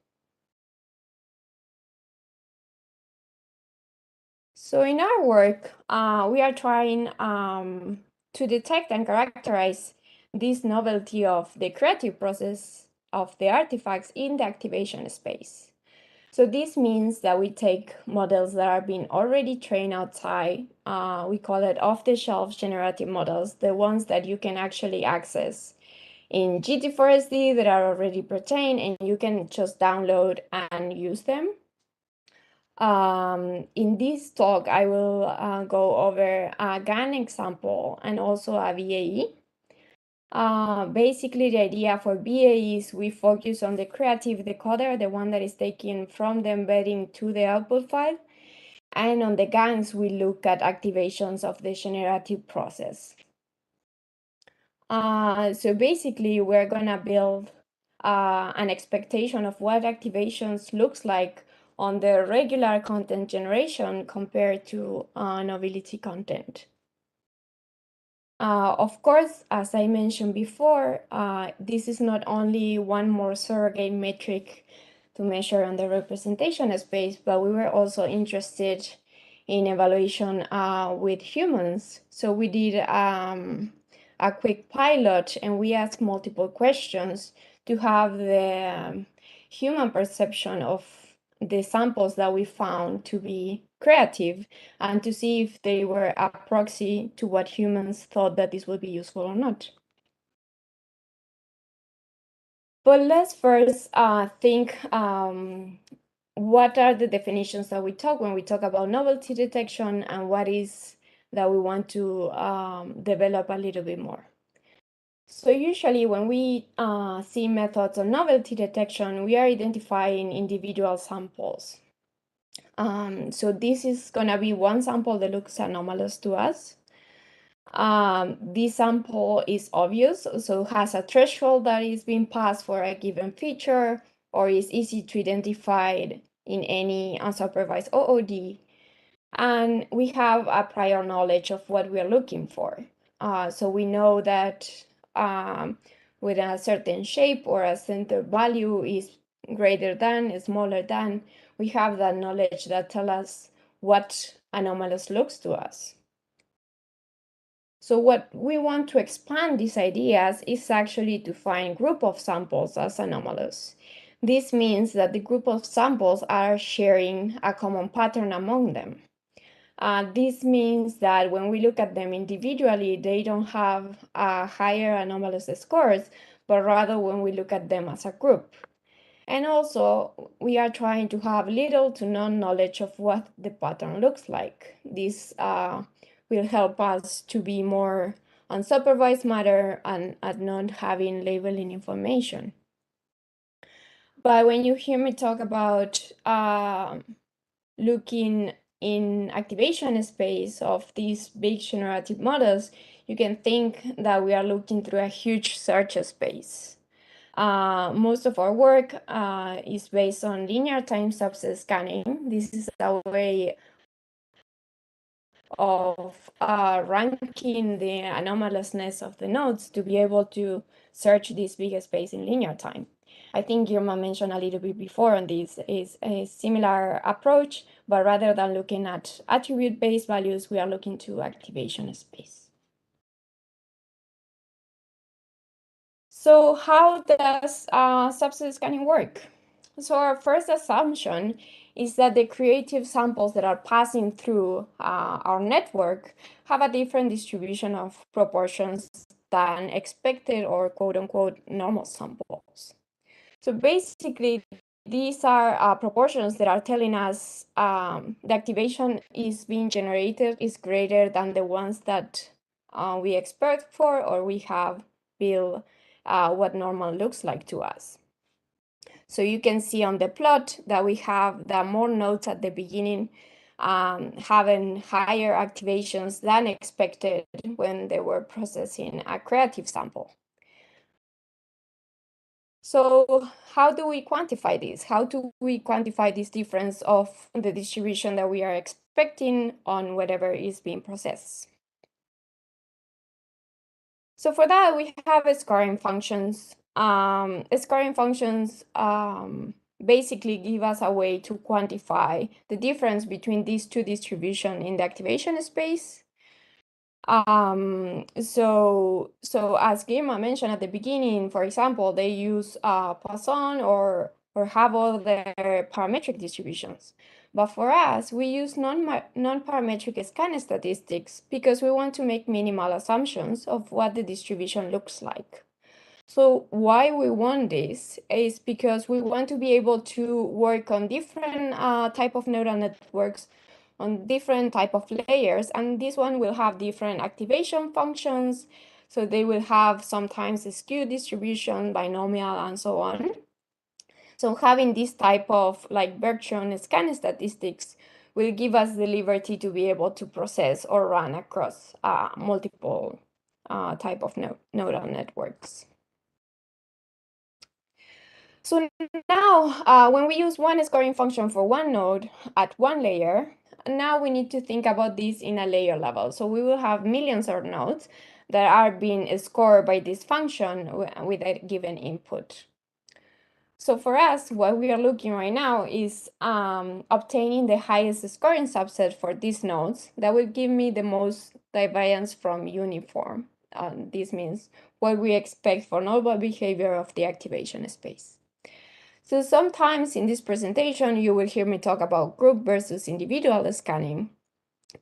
So in our work, we are trying to detect and characterize this novelty of the creative process of the artifacts in the activation space. So this means that we take models that are being already trained outside. We call it off-the-shelf generative models, the ones that you can actually access in GT4SD that are already pre-trained, and you can just download and use them. In this talk, I will go over a GAN example and also a VAE. Basically, the idea for BA is we focus on the creative decoder, the one that is taken from the embedding to the output file. And on the GANs, we look at activations of the generative process. So basically, we're going to build an expectation of what activations looks like on the regular content generation compared to novelty content. Of course, as I mentioned before, this is not only one more surrogate metric to measure on the representation space, but we were also interested in evaluation with humans. So we did a quick pilot, and we asked multiple questions to have the human perception of the samples that we found to be creative, and to see if they were a proxy to what humans thought that this would be useful or not. But let's first think what are the definitions that we talk when we talk about novelty detection, and what is that we want to develop a little bit more. So usually when we see methods of novelty detection, we are identifying individual samples. So this is going to be one sample that looks anomalous to us. This sample is obvious, so has a threshold that is being passed for a given feature, or is easy to identify in any unsupervised OOD. And we have a prior knowledge of what we are looking for. So we know that with a certain shape or a center value is greater than, smaller than, we have that knowledge that tells us what anomalous looks to us. So what we want to expand these ideas is actually to find group of samples as anomalous. This means that the group of samples are sharing a common pattern among them. This means that when we look at them individually, they don't have higher anomalous scores, but rather when we look at them as a group. And also, we are trying to have little to no knowledge of what the pattern looks like. This will help us to be more unsupervised matter and at not having labeling information. But when you hear me talk about looking in activation space of these big generative models, you can think that we are looking through a huge search space. Most of our work is based on linear time subset scanning. This is a way of ranking the anomalousness of the nodes to be able to search this bigger space in linear time. I think Girma mentioned a little bit before on this is a similar approach, but rather than looking at attribute-based values, we are looking to activation space. So how does subset scanning work? So our first assumption is that the creative samples that are passing through our network have a different distribution of proportions than expected or quote-unquote normal samples. So basically, these are proportions that are telling us the activation is being generated is greater than the ones that we expect for or we have built what normal looks like to us. So you can see on the plot that we have the more nodes at the beginning having higher activations than expected when they were processing a creative sample. So how do we quantify this? How do we quantify this difference of the distribution that we are expecting on whatever is being processed? So for that, we have scoring functions. Scoring functions basically give us a way to quantify the difference between these two distributions in the activation space. So as Girma mentioned at the beginning, for example, they use Poisson or have all their parametric distributions. But for us, we use non-parametric scan statistics because we want to make minimal assumptions of what the distribution looks like. So why we want this is because we want to be able to work on different type of neural networks on different type of layers, and this one will have different activation functions. So they will have sometimes a skew distribution, binomial, and so on. So having this type of like Bergson scan statistics will give us the liberty to be able to process or run across multiple type of neural networks. So now, when we use one scoring function for one node at one layer, now we need to think about this in a layer level. So we will have millions of nodes that are being scored by this function with a given input. So for us, what we are looking right now is obtaining the highest scoring subset for these nodes that will give me the most divergence from uniform. This means what we expect for normal behavior of the activation space. So sometimes in this presentation, you will hear me talk about group versus individual scanning.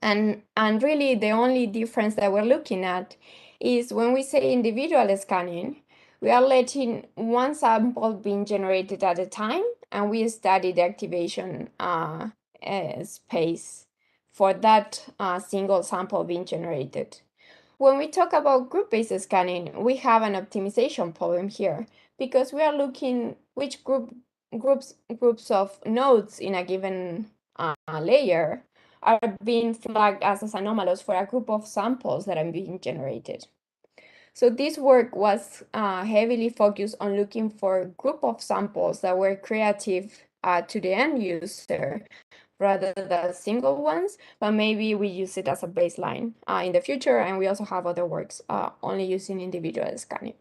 And really the only difference that we're looking at is when we say individual scanning, we are letting one sample being generated at a time, and we study the activation space for that single sample being generated. When we talk about group-based scanning, we have an optimization problem here because we are looking which groups of nodes in a given layer are being flagged as anomalous for a group of samples that are being generated. So this work was heavily focused on looking for a group of samples that were creative to the end user rather than single ones, but maybe we use it as a baseline in the future, and we also have other works only using individual scanning.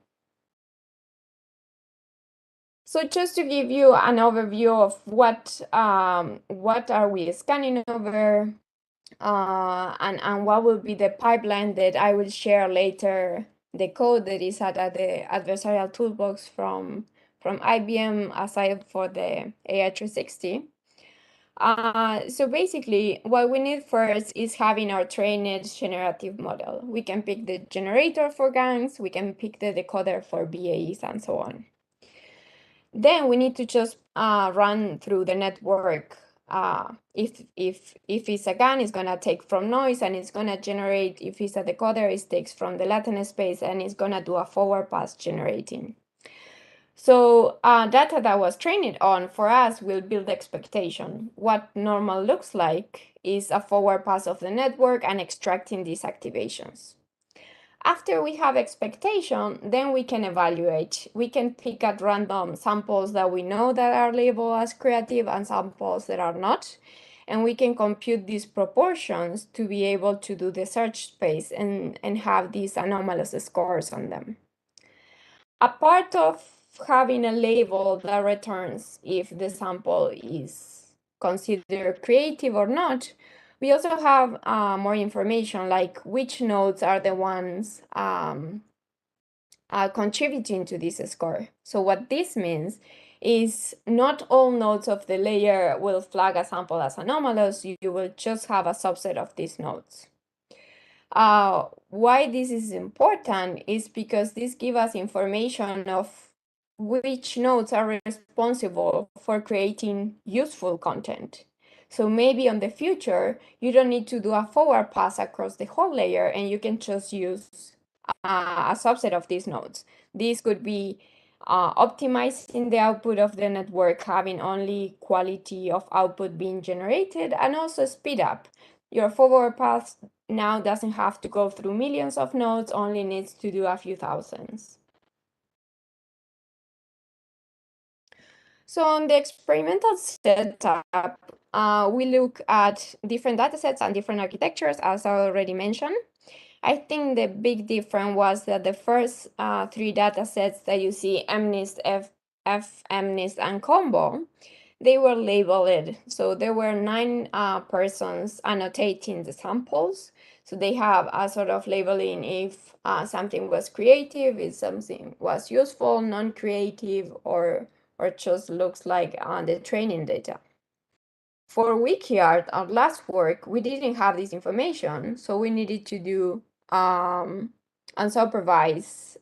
So just to give you an overview of what are we scanning over, and what will be the pipeline that I will share later, the code that is at the adversarial toolbox from IBM aside for the AI360. So basically, what we need first is having our trained generative model. We can pick the generator for GANs, we can pick the decoder for BAEs, and so on. Then we need to just run through the network. If it's a GAN, it's gonna take from noise and it's gonna generate. If it's a decoder, it takes from the latent space and it's gonna do a forward pass generating. So data that was trained on for us will build expectation. What normal looks like is a forward pass of the network and extracting these activations. After we have expectation, then we can evaluate. We can pick at random samples that we know that are labeled as creative and samples that are not. and we can compute these proportions to be able to do the search space and have these anomalous scores on them. A part of having a label that returns if the sample is considered creative or not, we also have more information like which nodes are the ones contributing to this score. So what this means is not all nodes of the layer will flag a sample as anomalous. You will just have a subset of these nodes. Why this is important is because this gives us information of which nodes are responsible for creating useful content. So maybe on the future, you don't need to do a forward pass across the whole layer and you can just use a subset of these nodes. This could be optimizing the output of the network, having only quality of output being generated, and also speed up. Your forward path now doesn't have to go through millions of nodes, only needs to do a few thousands. So on the experimental setup, we look at different datasets and different architectures, as I already mentioned. I think the big difference was that the first three datasets that you see, MNIST, FMNIST, and Combo, they were labeled. So there were 9 persons annotating the samples. So they have a sort of labeling if something was creative, if something was useful, non-creative, or just looks like the training data. For Wikiyart, our last work, we didn't have this information, so we needed to do unsupervised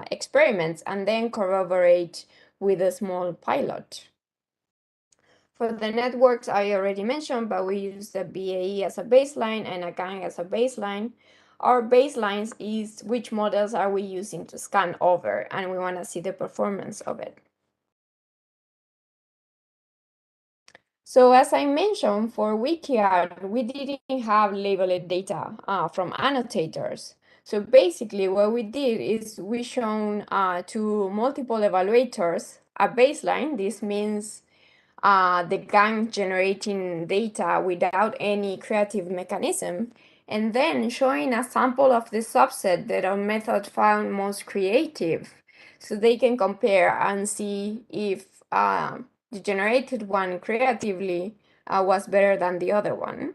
experiments and then corroborate with a small pilot. For the networks, I already mentioned, but we use the BAE as a baseline and a gang as a baseline. Our baselines is which models are we using to scan over, and we want to see the performance of it. So as I mentioned, for Wikiyart, we didn't have labeled data from annotators. So basically what we did is we shown to multiple evaluators a baseline. This means the gang generating data without any creative mechanism, and then showing a sample of the subset that our method found most creative. So they can compare and see if the generated one creatively was better than the other one,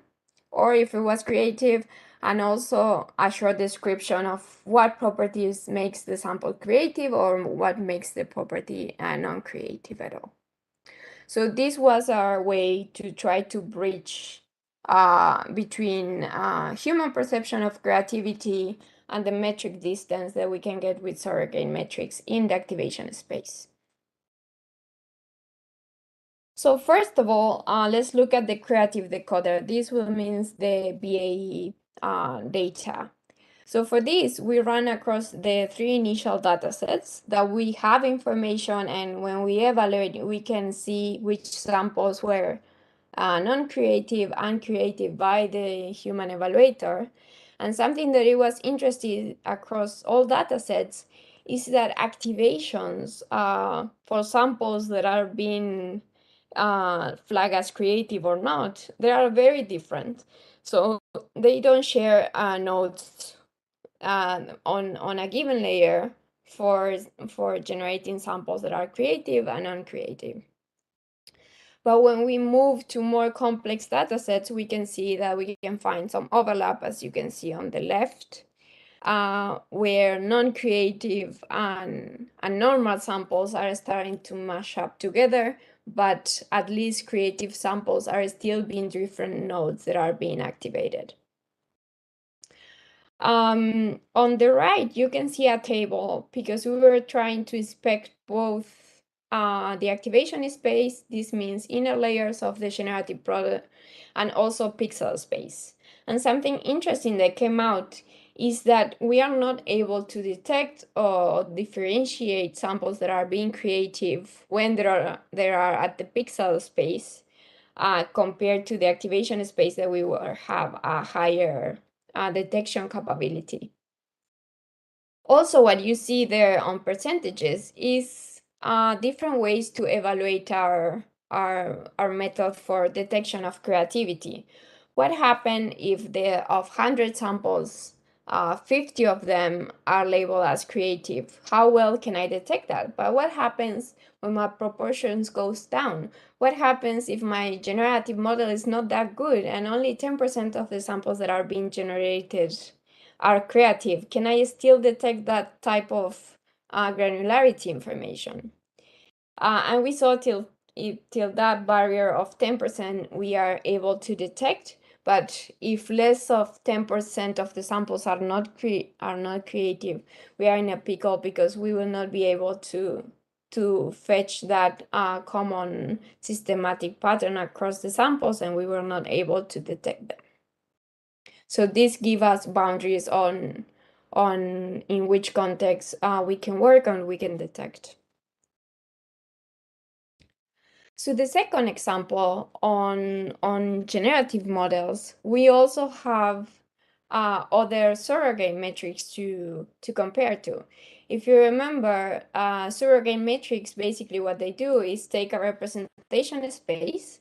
or if it was creative, and also a short description of what properties makes the sample creative or what makes the property non-creative at all. So this was our way to try to bridge between human perception of creativity and the metric distance that we can get with surrogate metrics in the activation space. So first of all, let's look at the creative decoder. This will mean the BAE data. So for this, we run across the 3 initial datasets that we have information, and when we evaluate, we can see which samples were non-creative and creative by the human evaluator. And something that it was interesting across all datasets is that activations for samples that are being flagged as creative or not, they are very different. So they don't share nodes on a given layer for generating samples that are creative and non-creative. But when we move to more complex datasets, we can see that we can find some overlap, as you can see on the left, where non-creative and normal samples are starting to mash up together, but at least creative samples are still being different nodes that are being activated. On the right, you can see a table because we were trying to inspect both the activation space, this means inner layers of the generative product, and also pixel space. And something interesting that came out is that we are not able to detect or differentiate samples that are being creative when they are at the pixel space compared to the activation space that we will have a higher detection capability. Also, what you see there on percentages is different ways to evaluate our our method for detection of creativity. What happens if of 100 samples, 50 of them are labeled as creative? How well can I detect that? But what happens when my proportions goes down? What happens if my generative model is not that good and only 10% of the samples that are being generated are creative? Can I still detect that type of granularity information? And we saw till that barrier of 10% we are able to detect, but if less of 10% of the samples are not creative, we are in a pickle because we will not be able to fetch that common systematic pattern across the samples, and we were not able to detect them. So this gives us boundaries on in which context we can work and we can detect. So the second example on generative models, we also have other surrogate metrics to compare to. If you remember, surrogate metrics, basically what they do is take a representation space.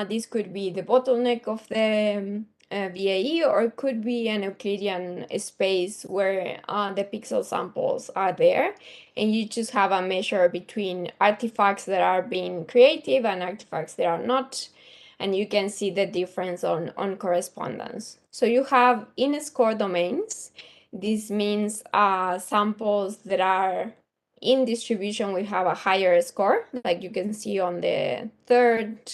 This could be the bottleneck of the VAE, or it could be an Euclidean space where the pixel samples are there, and you just have a measure between artifacts that are being creative and artifacts that are not, and you can see the difference on correspondence. So you have in-score domains. This means samples that are in distribution will have a higher score, like you can see on the third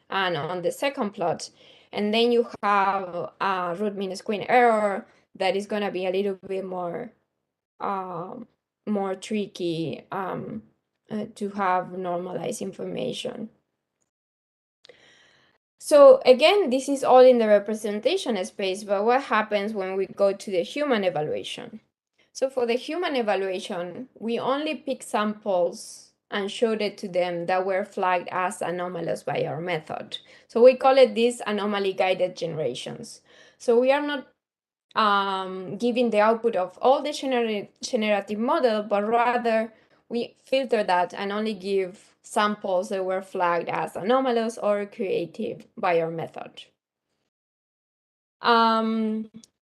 and on the second plot. And then you have a root mean square error that is going to be a little bit more tricky to have normalized information. So again, this is all in the representation space, but what happens when we go to the human evaluation? So for the human evaluation, we only pick samples and showed it to them that were flagged as anomalous by our method. So we call it these anomaly-guided generations. So we are not giving the output of all the generative model, but rather we filter that and only give samples that were flagged as anomalous or creative by our method.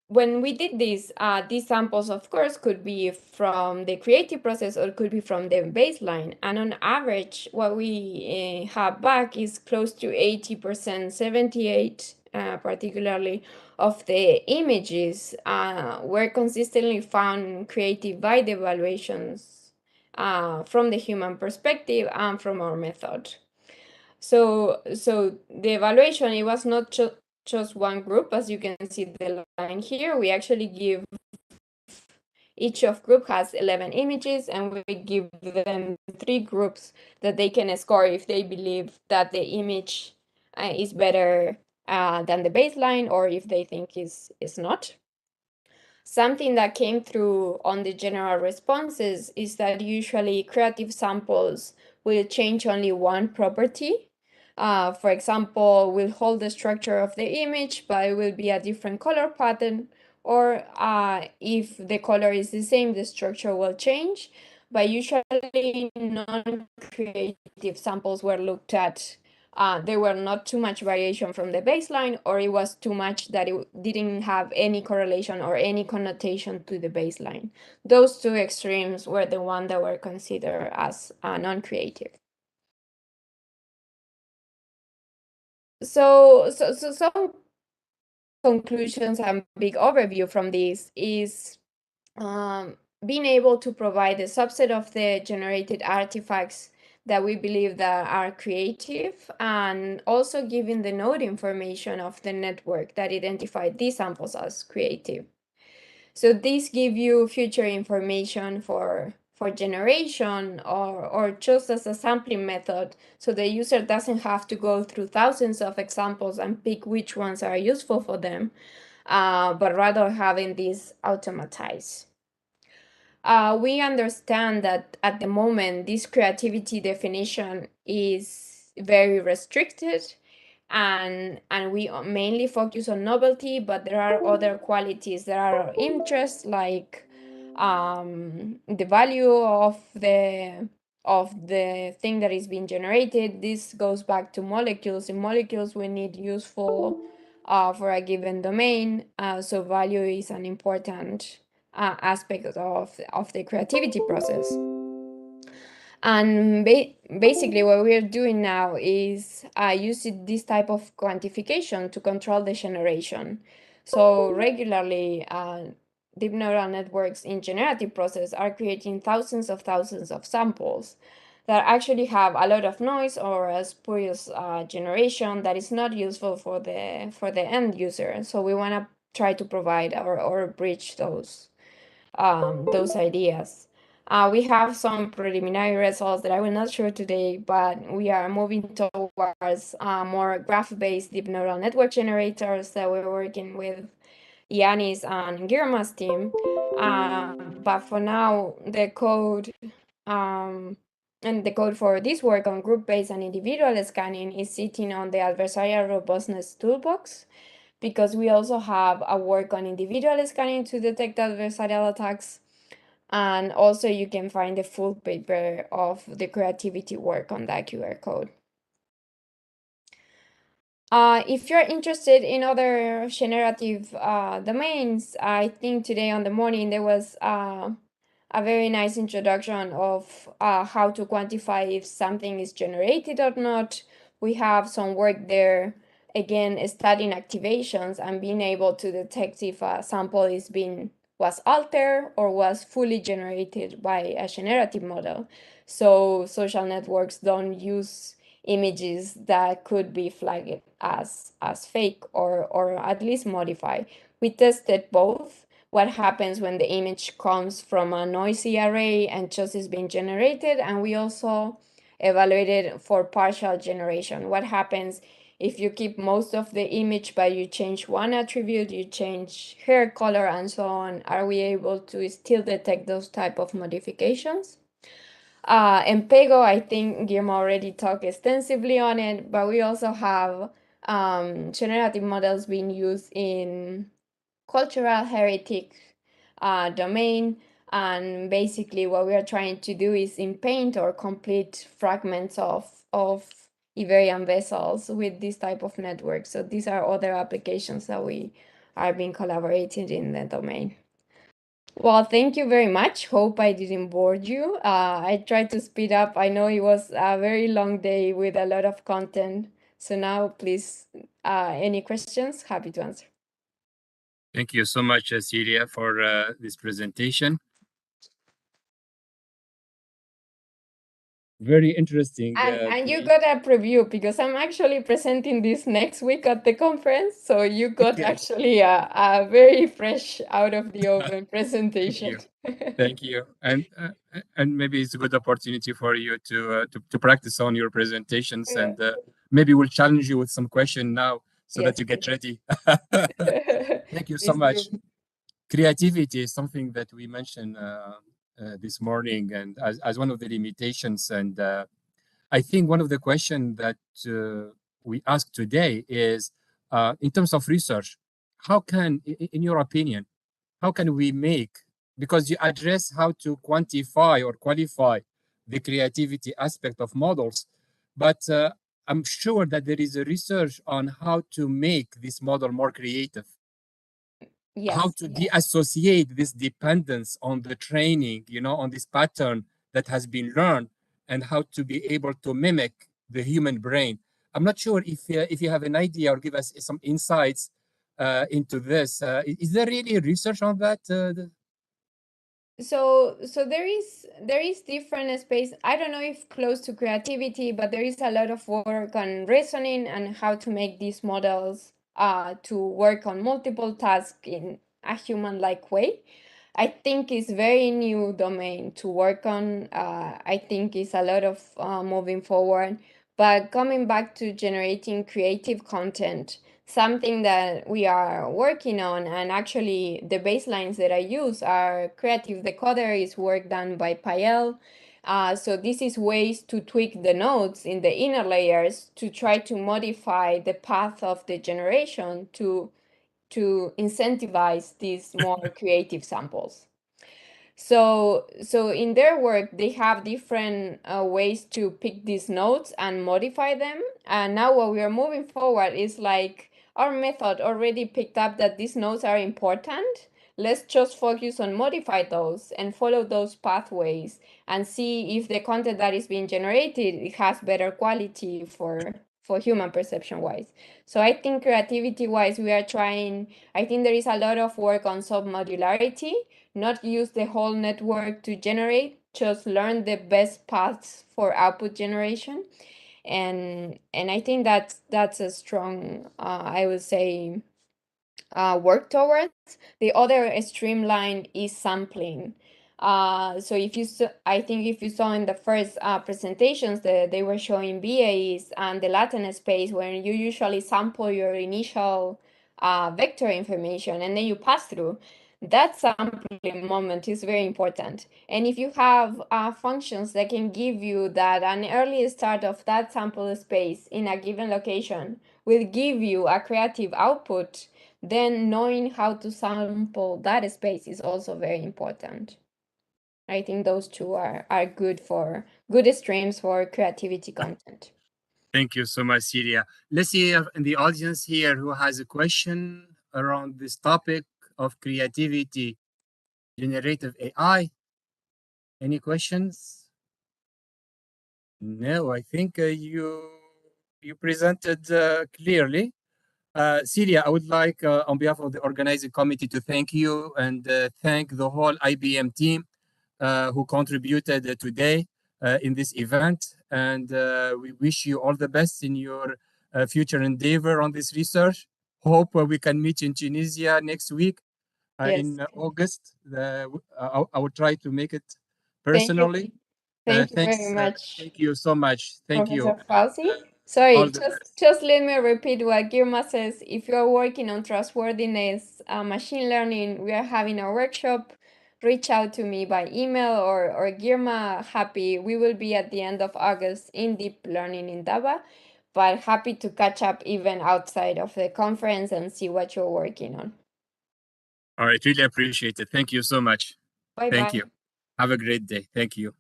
When we did this, these samples, of course, could be from the creative process or could be from the baseline. And on average, what we have back is close to 80%, 78 particularly, of the images were consistently found creative by the evaluations from the human perspective and from our method. So the evaluation, it was not just one group, as you can see the line here. We actually give, each of group has 11 images, and we give them 3 groups that they can score if they believe that the image is better than the baseline, or if they think is not. Something that came through on the general responses is that usually creative samples will change only one property. For example, we'll hold the structure of the image, but it will be a different color pattern, or if the color is the same, the structure will change. But usually non-creative samples were looked at. There were not too much variation from the baseline, or it was too much that it didn't have any correlation or any connotation to the baseline. Those two extremes were the ones that were considered as non-creative. So some conclusions and big overview from this is being able to provide a subset of the generated artifacts that we believe that are creative, and also giving the node information of the network that identified these samples as creative. So these give you future information for generation or just as a sampling method, so the user doesn't have to go through thousands of examples and pick which ones are useful for them, but rather having this automatized. We understand that at the moment, this creativity definition is very restricted, and we mainly focus on novelty, but there are other qualities that are of interest, like the value of the the thing that is being generated. This goes back to molecules. In molecules, we need useful for a given domain. So value is an important aspect of the creativity process. And basically what we're doing now is using this type of quantification to control the generation. So regularly, deep neural networks in generative process are creating thousands of samples that actually have a lot of noise or a spurious generation that is not useful for the end user. So we want to try to provide or bridge those ideas. We have some preliminary results that I will not share today, but we are moving towards more graph-based deep neural network generators that we're working with Yannis and Girma's team. But for now, the code and the code for this work on group-based and individual scanning is sitting on the adversarial robustness toolbox, because we also have a work on individual scanning to detect adversarial attacks. And also you can find the full paper of the creativity work on that QR code. If you're interested in other generative domains, I think today on the morning there was a very nice introduction of how to quantify if something is generated or not. We have some work there, again, studying activations and being able to detect if a sample was altered or was fully generated by a generative model. So social networks don't use images that could be flagged as fake or at least modified. We tested both. What happens when the image comes from a noisy array and just is being generated, and we also evaluated for partial generation. What happens if you keep most of the image but you change one attribute, you change hair color and so on? Are we able to still detect those type of modifications? And Pego, I think Guillermo already talked extensively on it, but we also have generative models being used in cultural heritage domain. And basically what we are trying to do is in paint or complete fragments of Iberian vessels with this type of network. So these are other applications that we are being collaborating in the domain. Well, thank you very much. Hope I didn't bore you. I tried to speed up. I know it was a very long day with a lot of content. So now, please, any questions? Happy to answer. Thank you so much, Celia, for this presentation. Very interesting. And you got a preview because I'm actually presenting this next week at the conference. So you got actually a very fresh out of the oven presentation. Thank you. And maybe it's a good opportunity for you to practice on your presentations, and maybe we'll challenge you with some question now so that you get ready. Thank you so much. Creativity is something that we mentioned this morning, and as one of the limitations. And I think one of the questions that we ask today is, in terms of research, how can, in your opinion, how can we make, because you address how to quantify or qualify the creativity aspect of models, but I'm sure that there is a research on how to make this model more creative. Yes, how to deassociate this dependence on the training, on this pattern that has been learned, and how to be able to mimic the human brain. I'm not sure if you have an idea or give us some insights into this. Is there really research on that? So there is different space. I don't know if close to creativity, but there is a lot of work on reasoning and how to make these models to work on multiple tasks in a human-like way. I think it's very new domain to work on. I think it's a lot of moving forward. But coming back to generating creative content, something that we are working on, and actually the baselines that I use are Creative Decoder is work done by Pael. So this is ways to tweak the nodes in the inner layers to try to modify the path of the generation to incentivize these more creative samples. So in their work, they have different ways to pick these nodes and modify them. And now what we are moving forward is like our method already picked up that these nodes are important. Let's just focus on modify those and follow those pathways and see if the content that is being generated it has better quality for human perception wise. So I think creativity wise, we are trying, I think there is a lot of work on sub-modularity, not use the whole network to generate, just learn the best paths for output generation. And I think that's a strong, I would say, work towards. The other streamline is sampling. So if you I think if you saw in the first presentations that they were showing BAs and the latent space where you usually sample your initial vector information and then you pass through, that sampling moment is very important. And if you have functions that can give you that an early start of that sample space in a given location will give you a creative output, then knowing how to sample that space is also very important. I think those two are good streams for creativity content. Thank you so much, Celia. Let's see if in the audience here who has a question around this topic of creativity, generative AI. Any questions? No, I think you presented clearly. Celia, I would like, on behalf of the organizing committee, to thank you and thank the whole IBM team who contributed today in this event. And we wish you all the best in your future endeavor on this research. Hope we can meet in Tunisia next week in August. I will try to make it personally. Thank you very much. Thank you so much. Thank you. Professor Fauci. Sorry, just let me repeat what Girma says. If you're working on trustworthiness, machine learning, we are having a workshop. Reach out to me by email or Girma. Happy. We will be at the end of August in deep learning in Daba, but happy to catch up even outside of the conference and see what you're working on. All right, really appreciate it. Thank you so much. Bye-bye. Thank you. Have a great day. Thank you.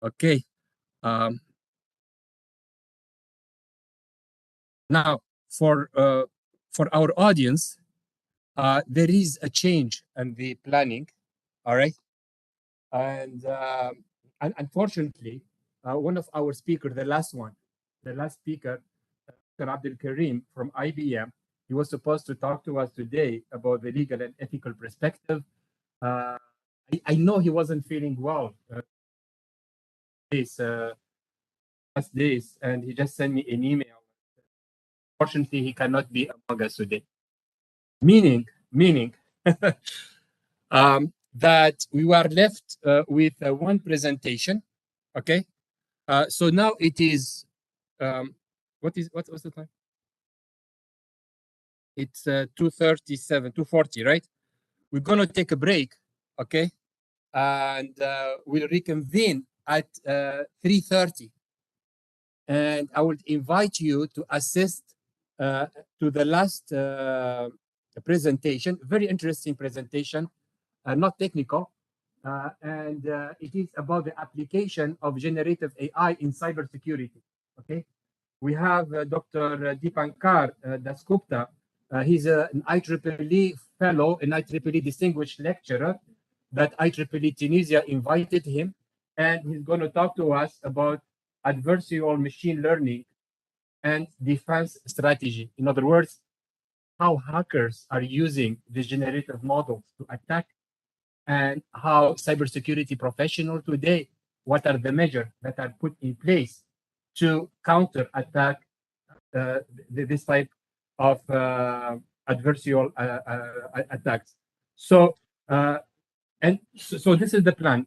Okay. Now, for our audience, there is a change in the planning, all right? And unfortunately, one of our speakers, the last speaker, Dr. Abdul Karim from IBM, he was supposed to talk to us today about the legal and ethical perspective. I know he wasn't feeling well these last days, and he just sent me an email. Unfortunately, he cannot be among us today. Meaning that we were left with one presentation. Okay, so now it is what's the time? It's 2:37, 2:40, right? We're gonna take a break, okay, and we'll reconvene at 3:30. And I would invite you to assist to the last presentation, very interesting presentation, not technical, and it is about the application of generative AI in cybersecurity. Okay, we have Dr. Deepankar Dasgupta. He's an IEEE fellow, an IEEE distinguished lecturer that IEEE Tunisia invited him, and he's going to talk to us about adversarial machine learning and defense strategy. In other words, how hackers are using the generative models to attack, and how cybersecurity professionals today, what are the measures that are put in place to counter attack this type of adversarial attacks. So, so this is the plan.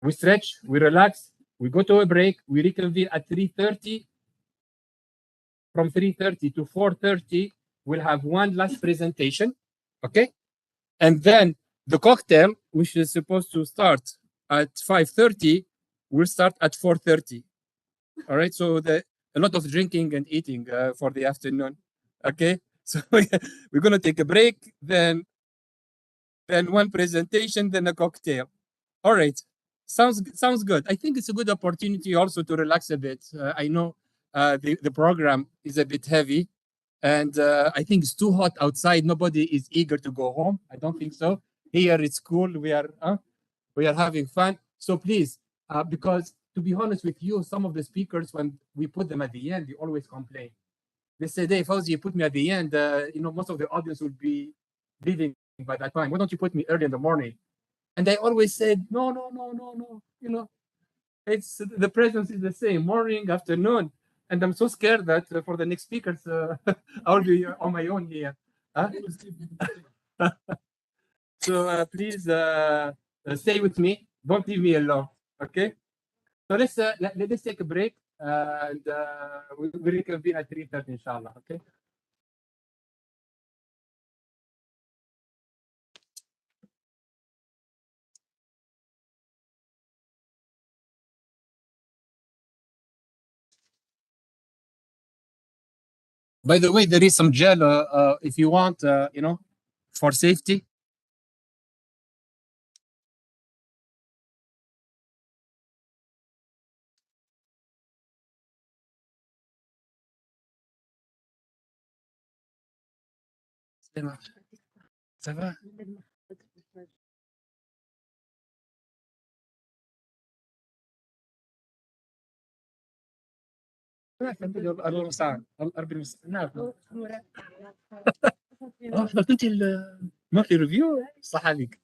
We stretch, we relax, we go to a break, we reconvene at 3:30. From 3:30 to 4:30, we'll have one last presentation, okay? And then the cocktail, which is supposed to start at 5:30, will start at 4:30. All right, so a lot of drinking and eating for the afternoon, okay? So we're gonna take a break, then then one presentation, then a cocktail. All right, sounds good. I think it's a good opportunity also to relax a bit. I know the program is a bit heavy, and I think it's too hot outside. Nobody is eager to go home. I don't think so. Here it's cool. We are having fun. So please, because to be honest with you, some of the speakers, when we put them at the end, they always complain. They say, "Hey, Fawzi, you put me at the end. Most of the audience will be leaving by that time. Why don't you put me early in the morning?" And I always said, no. It's the presence is the same, morning, afternoon. And I'm so scared that for the next speakers, I'll be on my own here. Huh? So please stay with me. Don't leave me alone. Okay. So let's take a break and we'll reconvene at 3:30, inshallah. Okay. By the way, there is some gel if you want, for safety. Ça va? الله المستعان. ربي المستعان. نعم. انت ما في ريفيو صح عليك.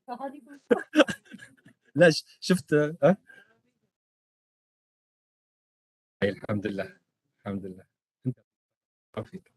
صح عليا. لا شفت الحمد لله الحمد لله. عافيك.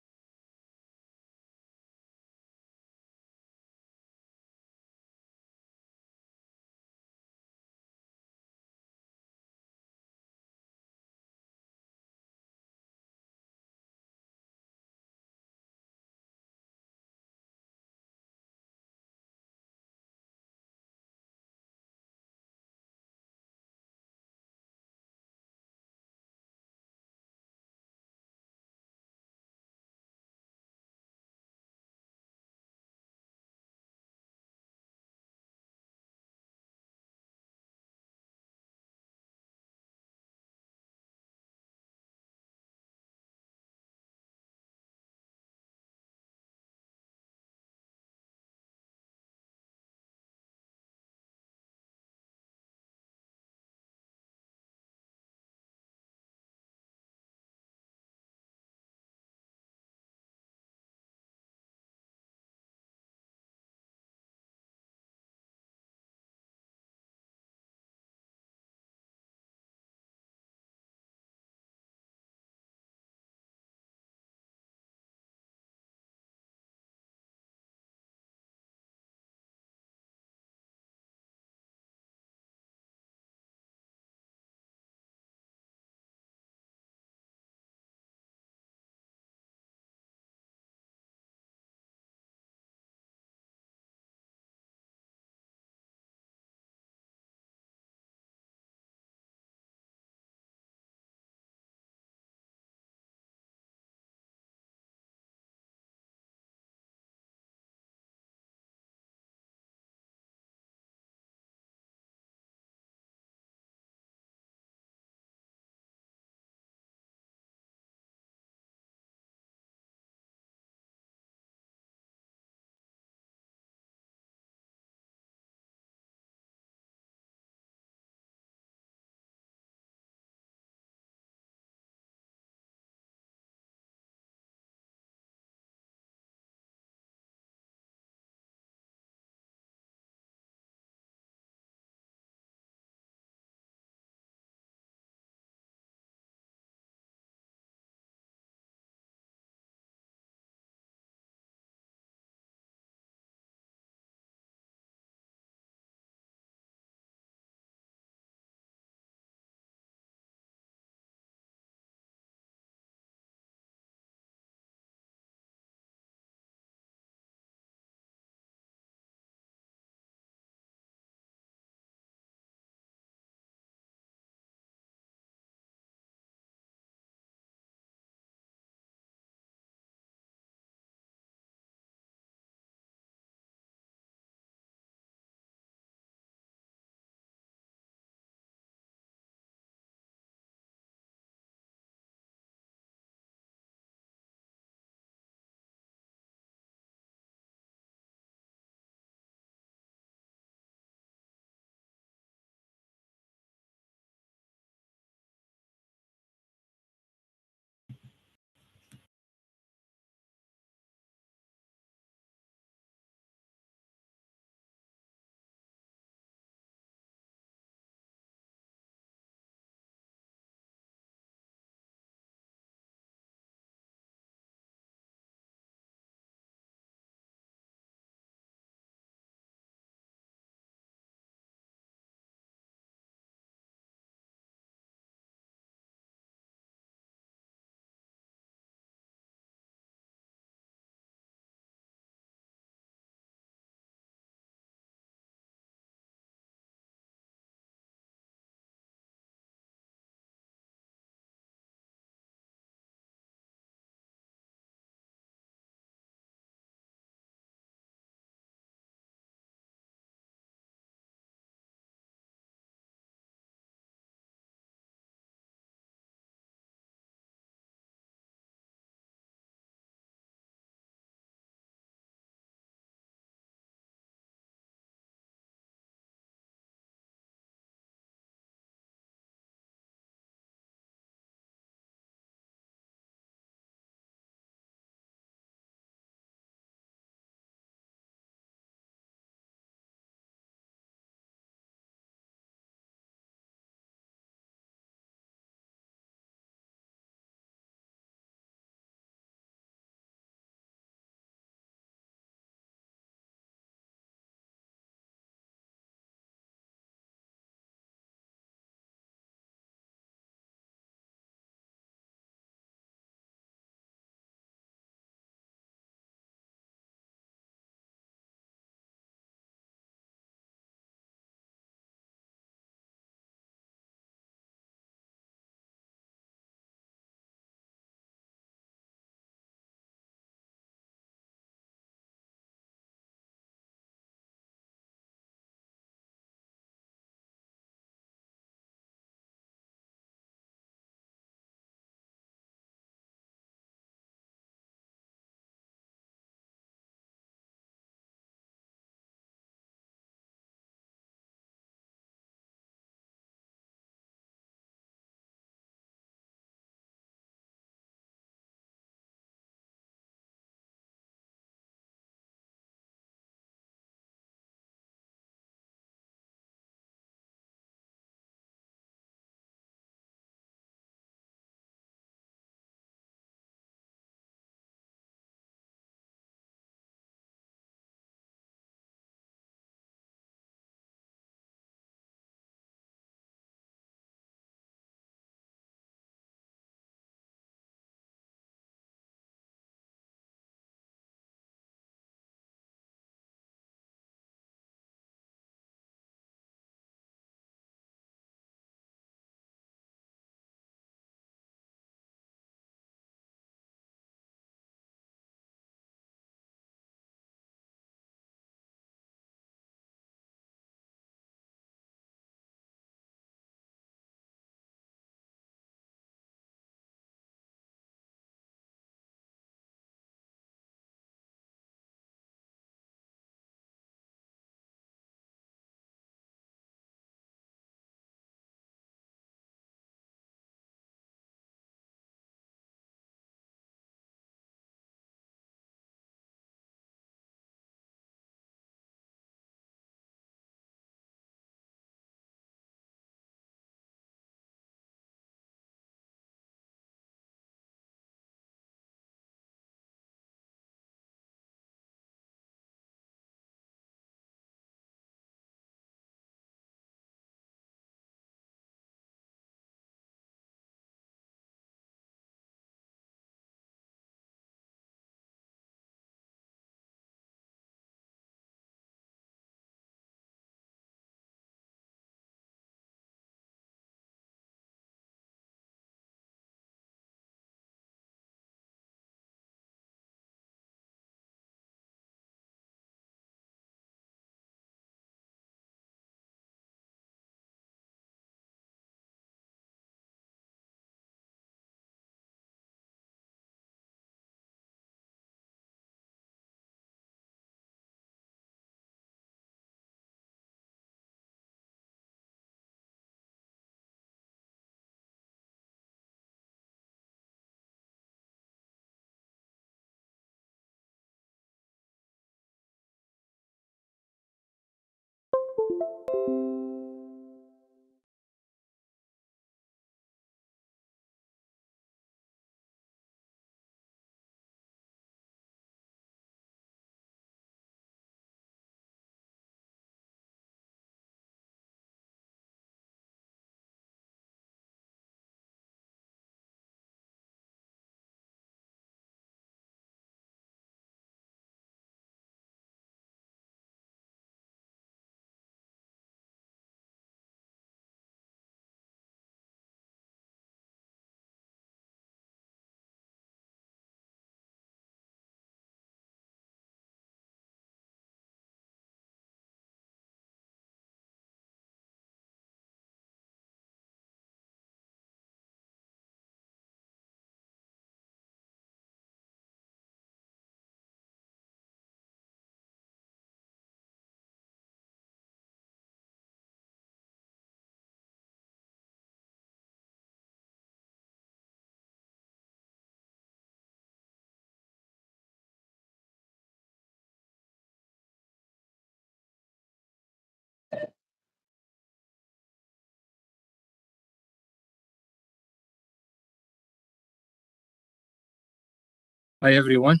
Hi, everyone.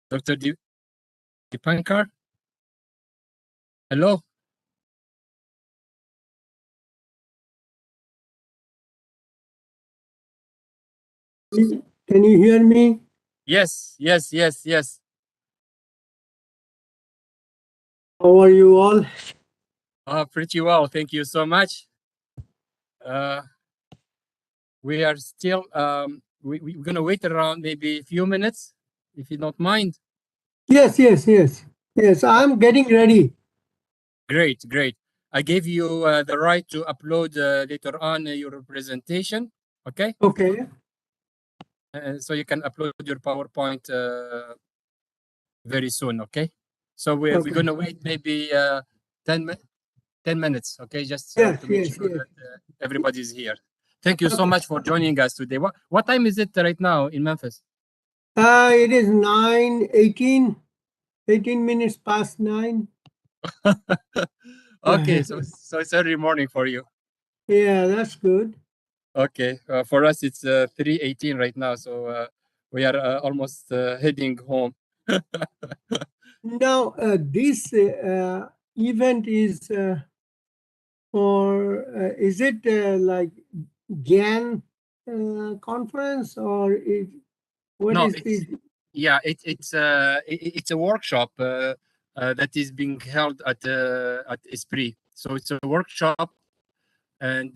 Dr. Dipankar? Hello? Can you hear me? Yes, yes, yes, yes. How are you all? Pretty well. Thank you so much. We are still, we're going to wait around maybe a few minutes, if you don't mind. Yes, yes, yes. Yes, I'm getting ready. Great, great. I gave you the right to upload later on your presentation, okay? Okay. So you can upload your PowerPoint very soon, okay? So we're going to wait maybe 10 minutes, okay? Just to make sure that everybody's here. Thank you so much for joining us today. What time is it right now in Memphis? It is 9:18, 18 minutes past 9. Okay, so it's early morning for you. Yeah, that's good. Okay, for us it's 3:18 right now, so we are almost heading home. Now, this event is for, is it like GAN conference or what No, is this? yeah, it's a workshop that is being held at Esprit. So it's a workshop, and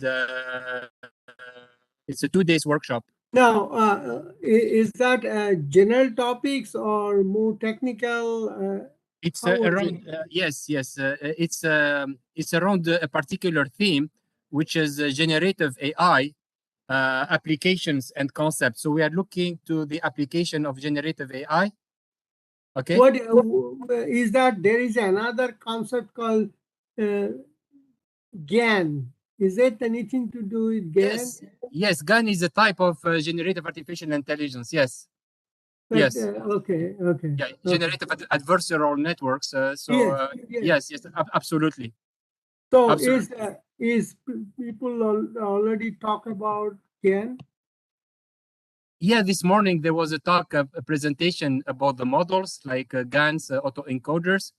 it's a 2 days workshop. Now, is that general topics or more technical? It's around yes, it's around a particular theme, which is generative AI applications and concepts. So we are looking to the application of generative AI. Okay. What is that? There is another concept called GAN. Is it anything to do with GAN? Yes, GAN is a type of generative artificial intelligence. Yes. But, yes. Okay. Yeah, generative adversarial networks. Yes, absolutely. So absolutely. is people already talk about GAN? Yeah, this morning there was a talk, a presentation about the models like GAN's autoencoders.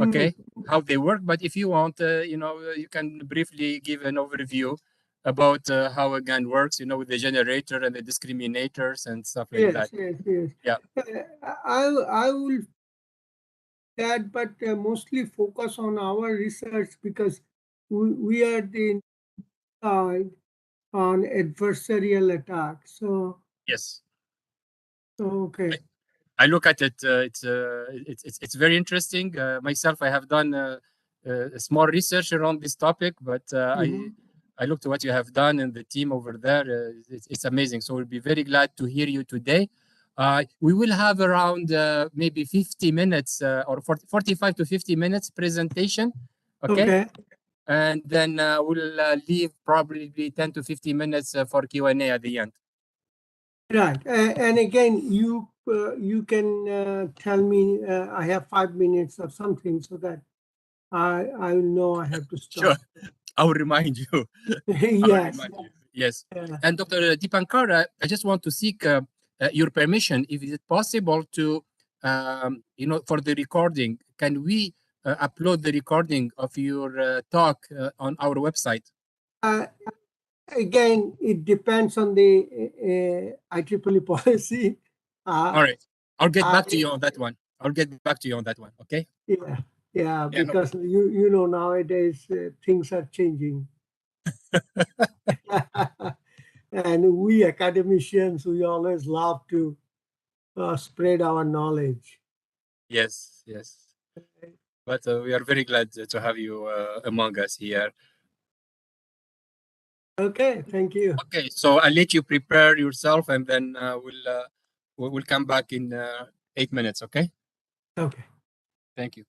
Okay, how they work. But if you want, you can briefly give an overview about how a GAN works, with the generator and the discriminators and stuff like that. Yes. Yeah. I will that, but mostly focus on our research because we are the side on adversarial attack. So yes. Okay. I look at it. It's very interesting. Myself, I have done a small research around this topic, but I looked at what you have done and the team over there. It's amazing. So we'll be very glad to hear you today. We will have around maybe 50 minutes or 45 to 50 minutes presentation. Okay. and then we'll leave probably 10 to 15 minutes for Q&A at the end. Right, and again, you can tell me I have 5 minutes or something so that I will know I have to stop. Sure, I will remind you. Yes. Yes. And Dr. Deepankar, I just want to seek your permission, if it is possible, to for the recording. Can we upload the recording of your talk on our website? Again, it depends on the IEEE policy. All right, I'll get back to you on that one. I'll get back to you on that one. Okay. Yeah, because you know nowadays things are changing. And we academicians, we always love to spread our knowledge. Yes, yes. But we are very glad to have you among us here. Okay, thank you. Okay, so I'll let you prepare yourself, and then we'll come back in 8 minutes. Okay. Okay. Thank you.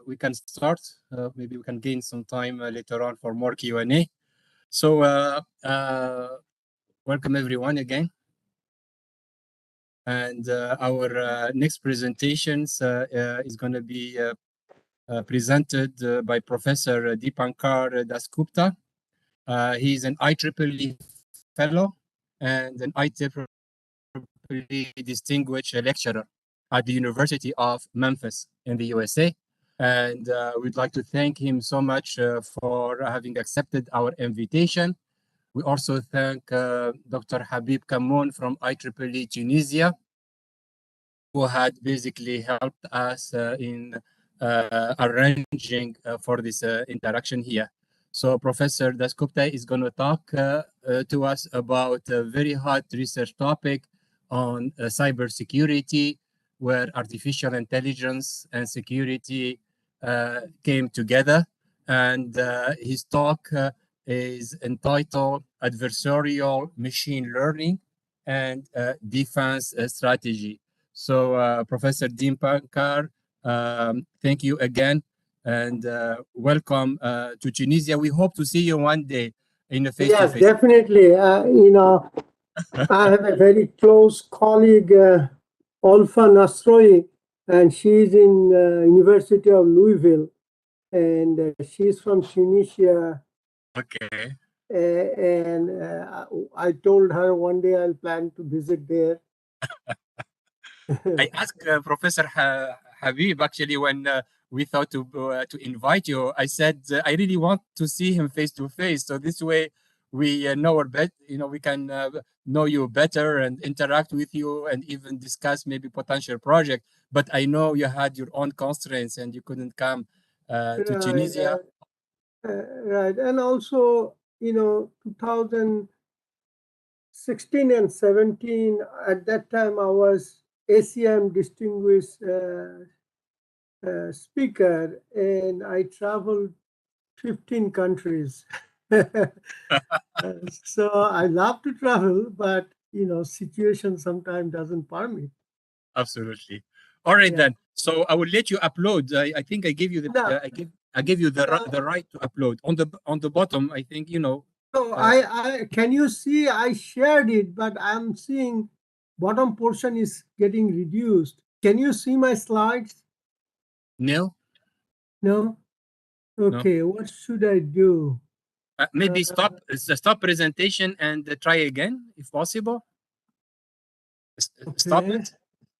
We can start. Maybe we can gain some time later on for more Q&A. So welcome everyone again. And our next presentations is going to be presented by Professor Deepankar Dasgupta. He's an IEEE fellow and an IEEE distinguished lecturer at the University of Memphis in the USA. And we'd like to thank him so much for having accepted our invitation. We also thank Dr. Habib Kamoun from IEEE Tunisia, who had basically helped us in arranging for this interaction here. So Professor Dasgupta is going to talk to us about a very hot research topic on cybersecurity, where artificial intelligence and security came together. And his talk is entitled Adversarial Machine Learning and Defense Strategy. So Professor Deepankar, thank you again, and welcome to Tunisia. We hope to see you one day in a face-to-face. Yes, definitely. You know, I have a very close colleague, Olfa Nasroi, and she's in University of Louisville, and she's from Tunisia. Okay. and I told her one day I'll plan to visit there. I asked Professor Habib actually when we thought to invite you. I said I really want to see him face to face. So this way we know our we can know you better and interact with you and even discuss maybe potential project. But I know you had your own constraints and you couldn't come to Tunisia. Right, and also 2016 and 17. At that time, I was ACM distinguished speaker, and I traveled 15 countries. So I love to travel, but situation sometimes doesn't permit. Absolutely. All right then. So I will let you upload. I think I gave you the I gave you the right to upload on the bottom. I think So I can you see I shared it, but I'm seeing bottom portion is getting reduced. Can you see my slides? No. No. Okay. No. What should I do? Maybe stop presentation and try again if possible. Stop it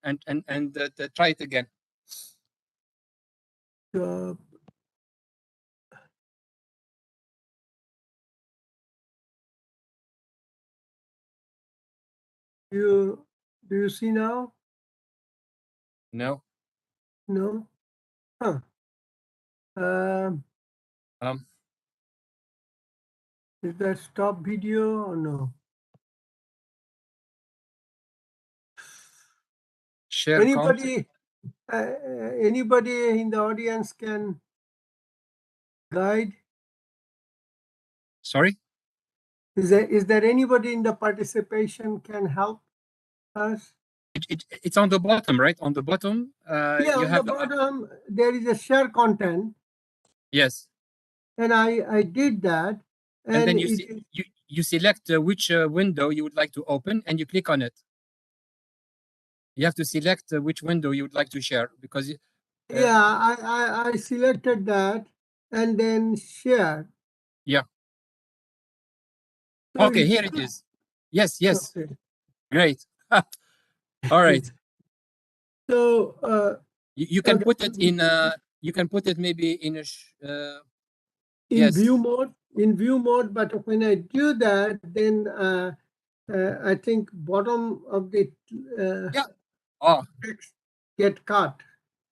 and try it again. Do you see now? No. No. Huh. Is that stop video or no? Share anybody in the audience can guide? Sorry? Is there anybody in the participation can help us? It's on the bottom, right? On the bottom. Yeah, you on have the bottom, there is a share content. Yes. And I did that. And then you select which window you would like to open and you click on it. You have to select which window you would like to share because yeah, I selected that and then share. Yeah. So okay, here it is. Yes. Okay. Great. All right. So you can put it in you can put it maybe in a in view mode. In view mode, but when I do that, then I think bottom of the text get cut.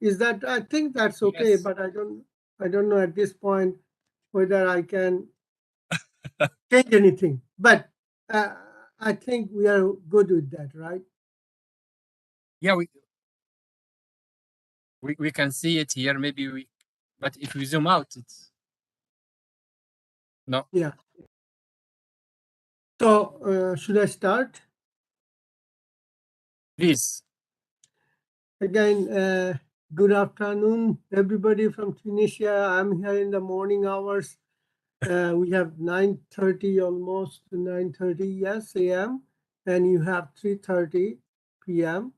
Is that? I think that's okay, yes. But I don't know at this point whether I can change anything. But I think we are good with that, right? Yeah, we can see it here. Maybe but if we zoom out, it's no. Yeah. So should I start? Please. Again, good afternoon, everybody from Tunisia. I'm here in the morning hours. We have 9:30, almost 9:30, yes, a.m. And you have 3:30 p.m.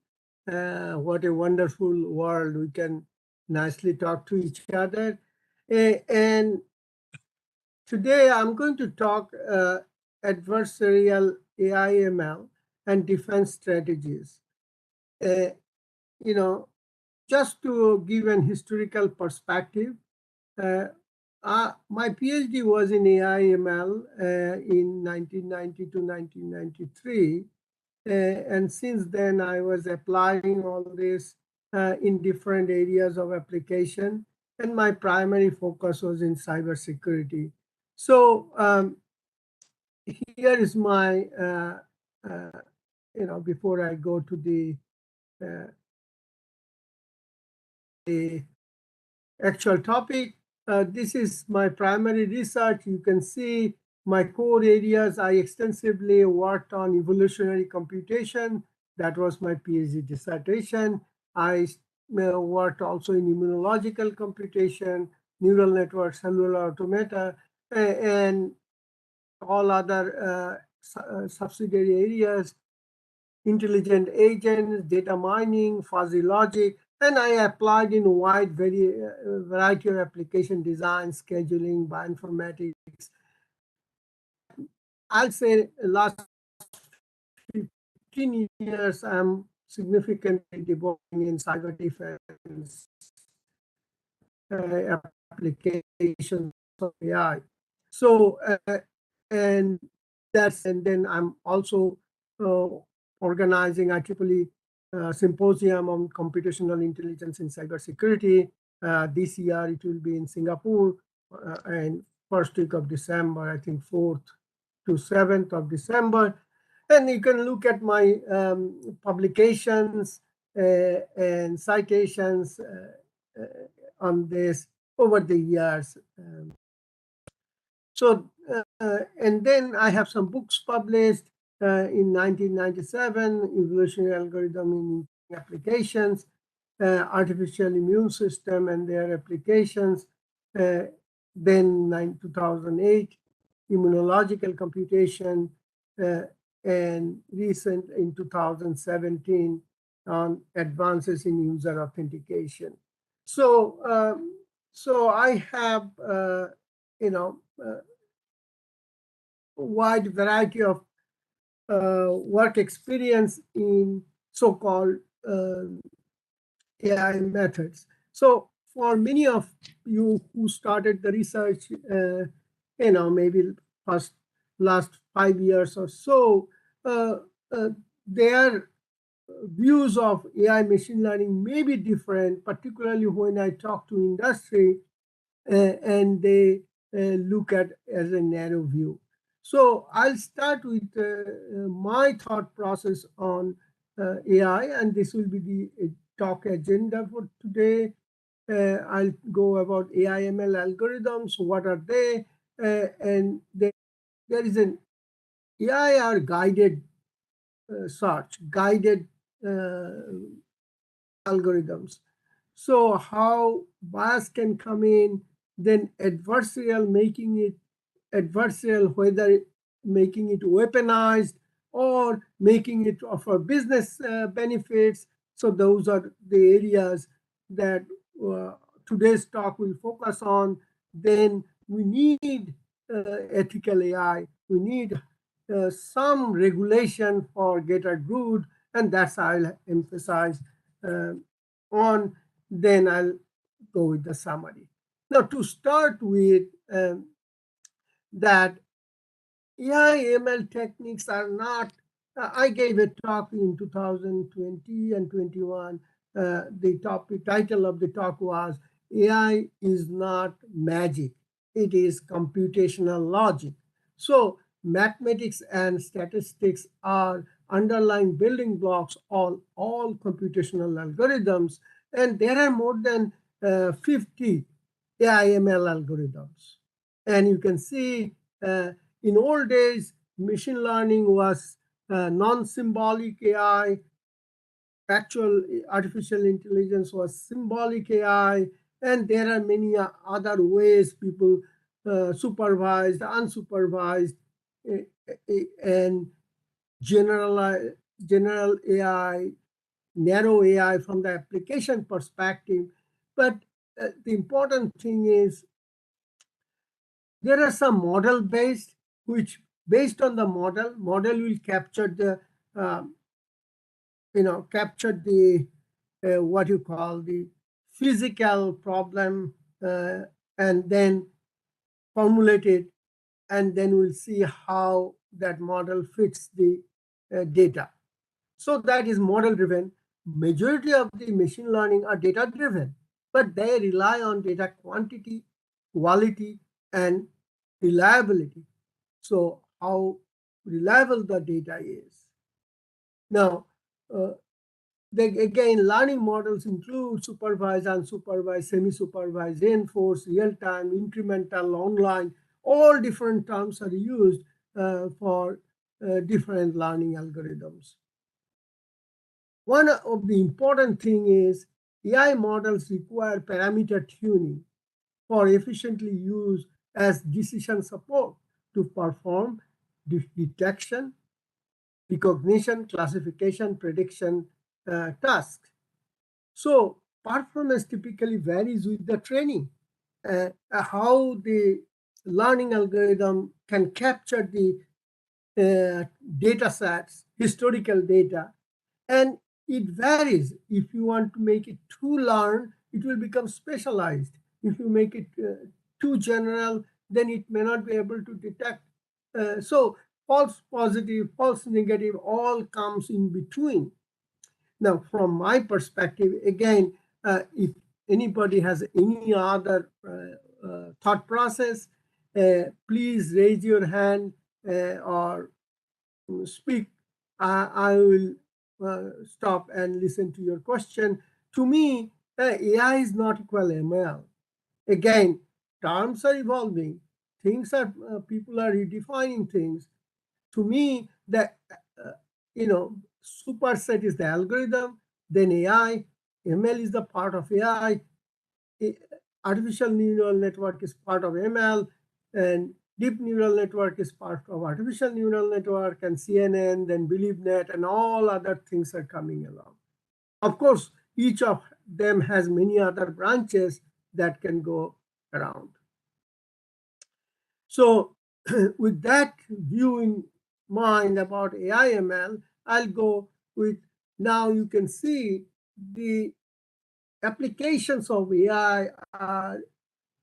What a wonderful world. We can nicely talk to each other. And today I'm going to talk adversarial AI/ML and defense strategies. Just to give an historical perspective, my PhD was in AI/ML in 1990 to 1993. And since then, I was applying all this in different areas of application. And my primary focus was in cybersecurity. So here is my, before I go to the actual topic, this is my primary research. You can see my core areas. I extensively worked on evolutionary computation. That was my PhD dissertation. I worked also in immunological computation, neural networks, cellular automata, and all other subsidiary areas, intelligent agents, data mining, fuzzy logic, and I applied in a wide variety of application design, scheduling, bioinformatics, I'll say last 15 years, I'm significantly devoting in cyber defense applications of AI. So, and then I'm also organizing IEEE symposium on computational intelligence in cybersecurity. This year it will be in Singapore, and first week of December, I think 4th to 7th of December. And you can look at my publications and citations on this over the years. And then I have some books published in 1997, Evolutionary Algorithm in Applications, Artificial Immune System and their Applications. Then 2008, Immunological Computation, and recent in 2017 on Advances in User Authentication. So, so I have, wide variety of work experience in so-called AI methods. So for many of you who started the research, maybe last 5 years or so, their views of AI machine learning may be different, particularly when I talk to industry and they look at as a narrow view. So I'll start with my thought process on AI, and this will be the talk agenda for today. I'll go about AI ML algorithms, what are they, and there is an AI or guided search, guided algorithms. So how bias can come in, then adversarial, whether making it weaponized or making it offer business benefits. So those are the areas that today's talk will focus on. Then we need ethical AI. We need some regulation for greater good, and that's I'll emphasize on. Then I'll go with the summary. Now, to start with, that AI ML techniques are not. I gave a talk in 2020 and 21. The title of the talk was AI is not magic. It is computational logic. So mathematics and statistics are underlying building blocks on all computational algorithms. And there are more than 50 AI ML algorithms. And you can see in old days, machine learning was non-symbolic AI. Actual artificial intelligence was symbolic AI. And there are many other ways people supervised, unsupervised, and general AI, narrow AI from the application perspective. But the important thing is there are some model-based, which based on the model will capture the, what you call the physical problem, and then formulate it, and then we'll see how that model fits the data. So that is model-driven. Majority of the machine learning are data-driven, but they rely on data quantity, quality, and reliability. So how reliable the data is. Now, again, learning models include supervised, unsupervised, semi-supervised, reinforced, real-time, incremental, online. All different terms are used for different learning algorithms. One of the important thing is AI models require parameter tuning for efficiently use as decision support to perform detection, recognition, classification, prediction tasks. So performance typically varies with the training. How the learning algorithm can capture the data sets, historical data, and it varies. If you want to make it too learned, it will become specialized. If you make it too general, then it may not be able to detect. So false positive, false negative, all comes in between. Now, from my perspective, again, if anybody has any other thought process, please raise your hand or speak. I will stop and listen to your question. To me, AI is not equal ML. Again, terms are evolving. Things are, people are redefining things. To me, the superset is the algorithm, then AI. ML is the part of AI. Artificial neural network is part of ML, and deep neural network is part of artificial neural network, and CNN, then BeliefNet, and all other things are coming along. Of course, each of them has many other branches that can go around. So with that view in mind about AI ML, I'll go with, now you can see the applications of AI are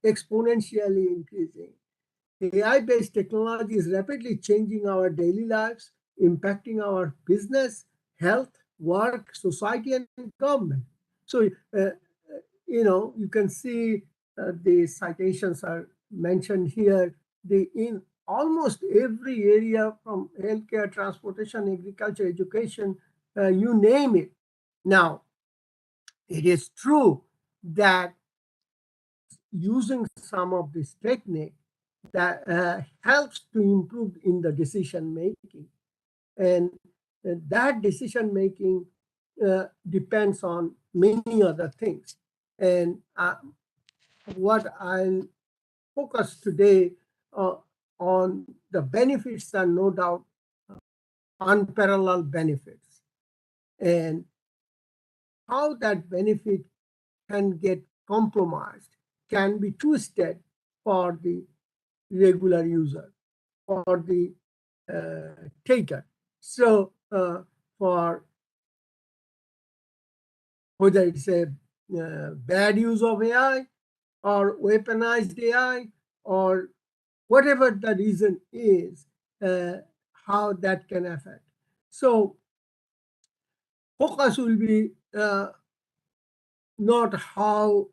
exponentially increasing. AI-based technology is rapidly changing our daily lives, impacting our business, health, work, society, and government. So, you can see the citations are mentioned here. In almost every area, from healthcare, transportation, agriculture, education, you name it. Now, it is true that using some of this technique that helps to improve in the decision making, and that decision making depends on many other things. And what I'll focus today on, the benefits are no doubt unparalleled benefits, and how that benefit can get compromised, can be twisted for the regular user, for the taker. So for whether it's a bad use of AI or weaponized AI, or whatever the reason is, how that can affect. So focus will be not how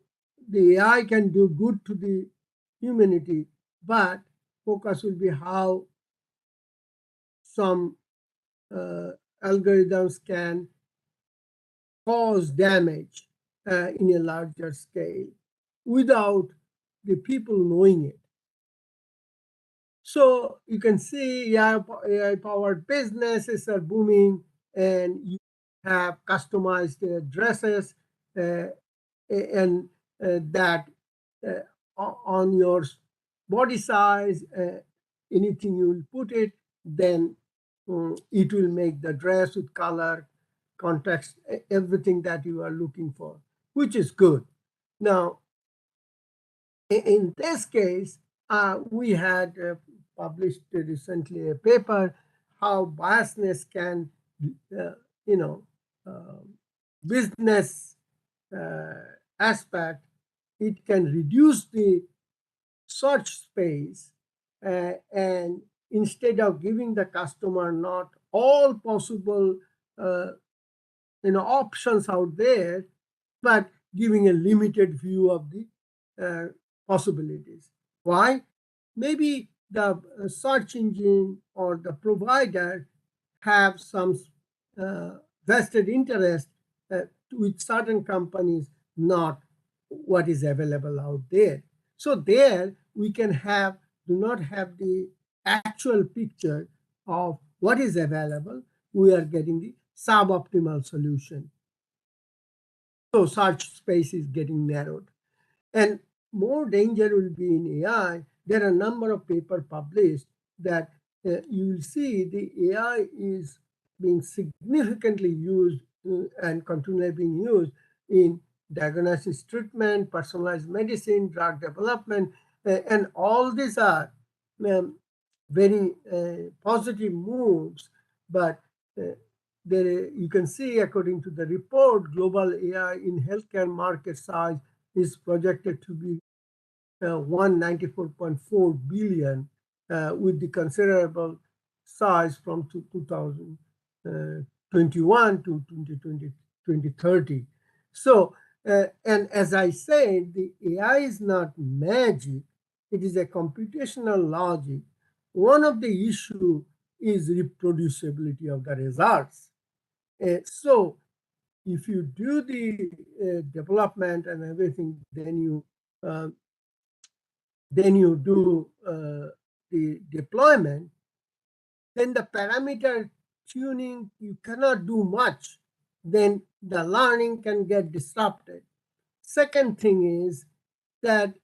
the AI can do good to the humanity, but focus will be how some algorithms can cause damage in a larger scale without the people knowing it. So you can see AI-powered businesses are booming, and you have customized dresses and that on your body size, anything you will put it, then it will make the dress with color, context, everything that you are looking for, which is good. Now, in this case, we had published recently a paper, how biasness can, business aspect, it can reduce the search space, and instead of giving the customer not all possible options out there, but giving a limited view of the possibilities. Why? Maybe the search engine or the provider have some vested interest with certain companies, not what is available out there. So there we can do not have the actual picture of what is available. We are getting the suboptimal solution. So search space is getting narrowed. And more danger will be in AI. There are a number of papers published that you will see the AI is being significantly used and continually being used in diagnosis, treatment, personalized medicine, drug development, and all these are very positive moves, but you can see, according to the report, global AI in healthcare market size is projected to be 194.4 billion, with the considerable size from 2021 to 2030. So, and as I said, the AI is not magic. It is a computational logic. One of the issues is reproducibility of the results. So if you do the development and everything, then you do the deployment, then the parameter tuning, you cannot do much. Then the learning can get disrupted. Second thing is that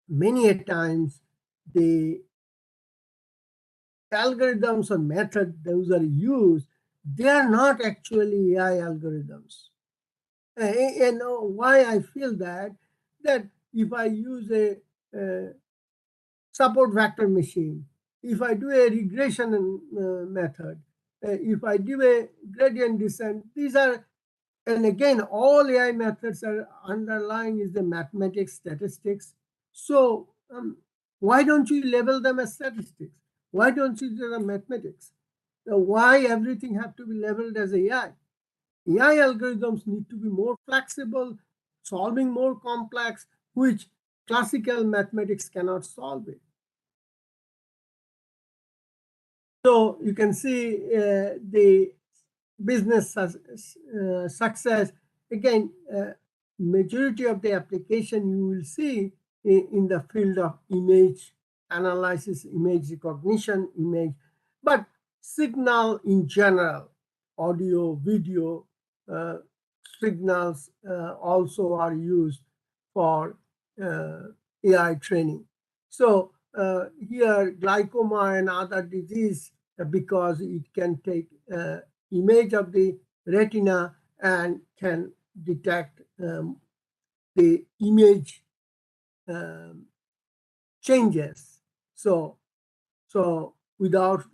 many a times the algorithms or methods those are used, they are not actually AI algorithms. And why I feel that if I use a support vector machine, if I do a regression method, if I do a gradient descent, these are, and again, all AI methods are underlying is the mathematics, statistics. So why don't you label them as statistics? Why don't you do the mathematics? Why everything have to be labeled as AI? AI algorithms need to be more flexible, solving more complex, which classical mathematics cannot solve it. So you can see the business success. Again, majority of the application you will see in the field of image analysis, image recognition, but signal in general, audio, video, signals also are used for AI training. So here, glaucoma and other disease, because it can take image of the retina and can detect the image changes. So without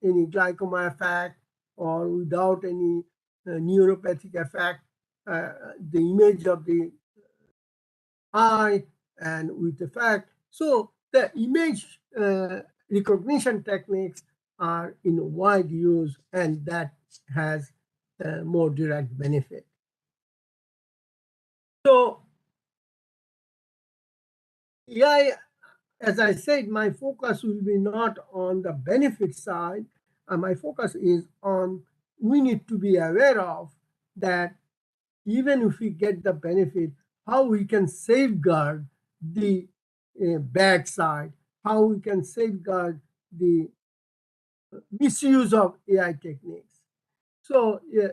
any glaucoma effect or without any neuropathic effect, the image of the eye and with effect. So the image recognition techniques are in wide use, and that has more direct benefit. So AI, as I said, my focus will be not on the benefit side. My focus is on, we need to be aware of that even if we get the benefit, how we can safeguard the bad side, how we can safeguard the misuse of AI techniques. So you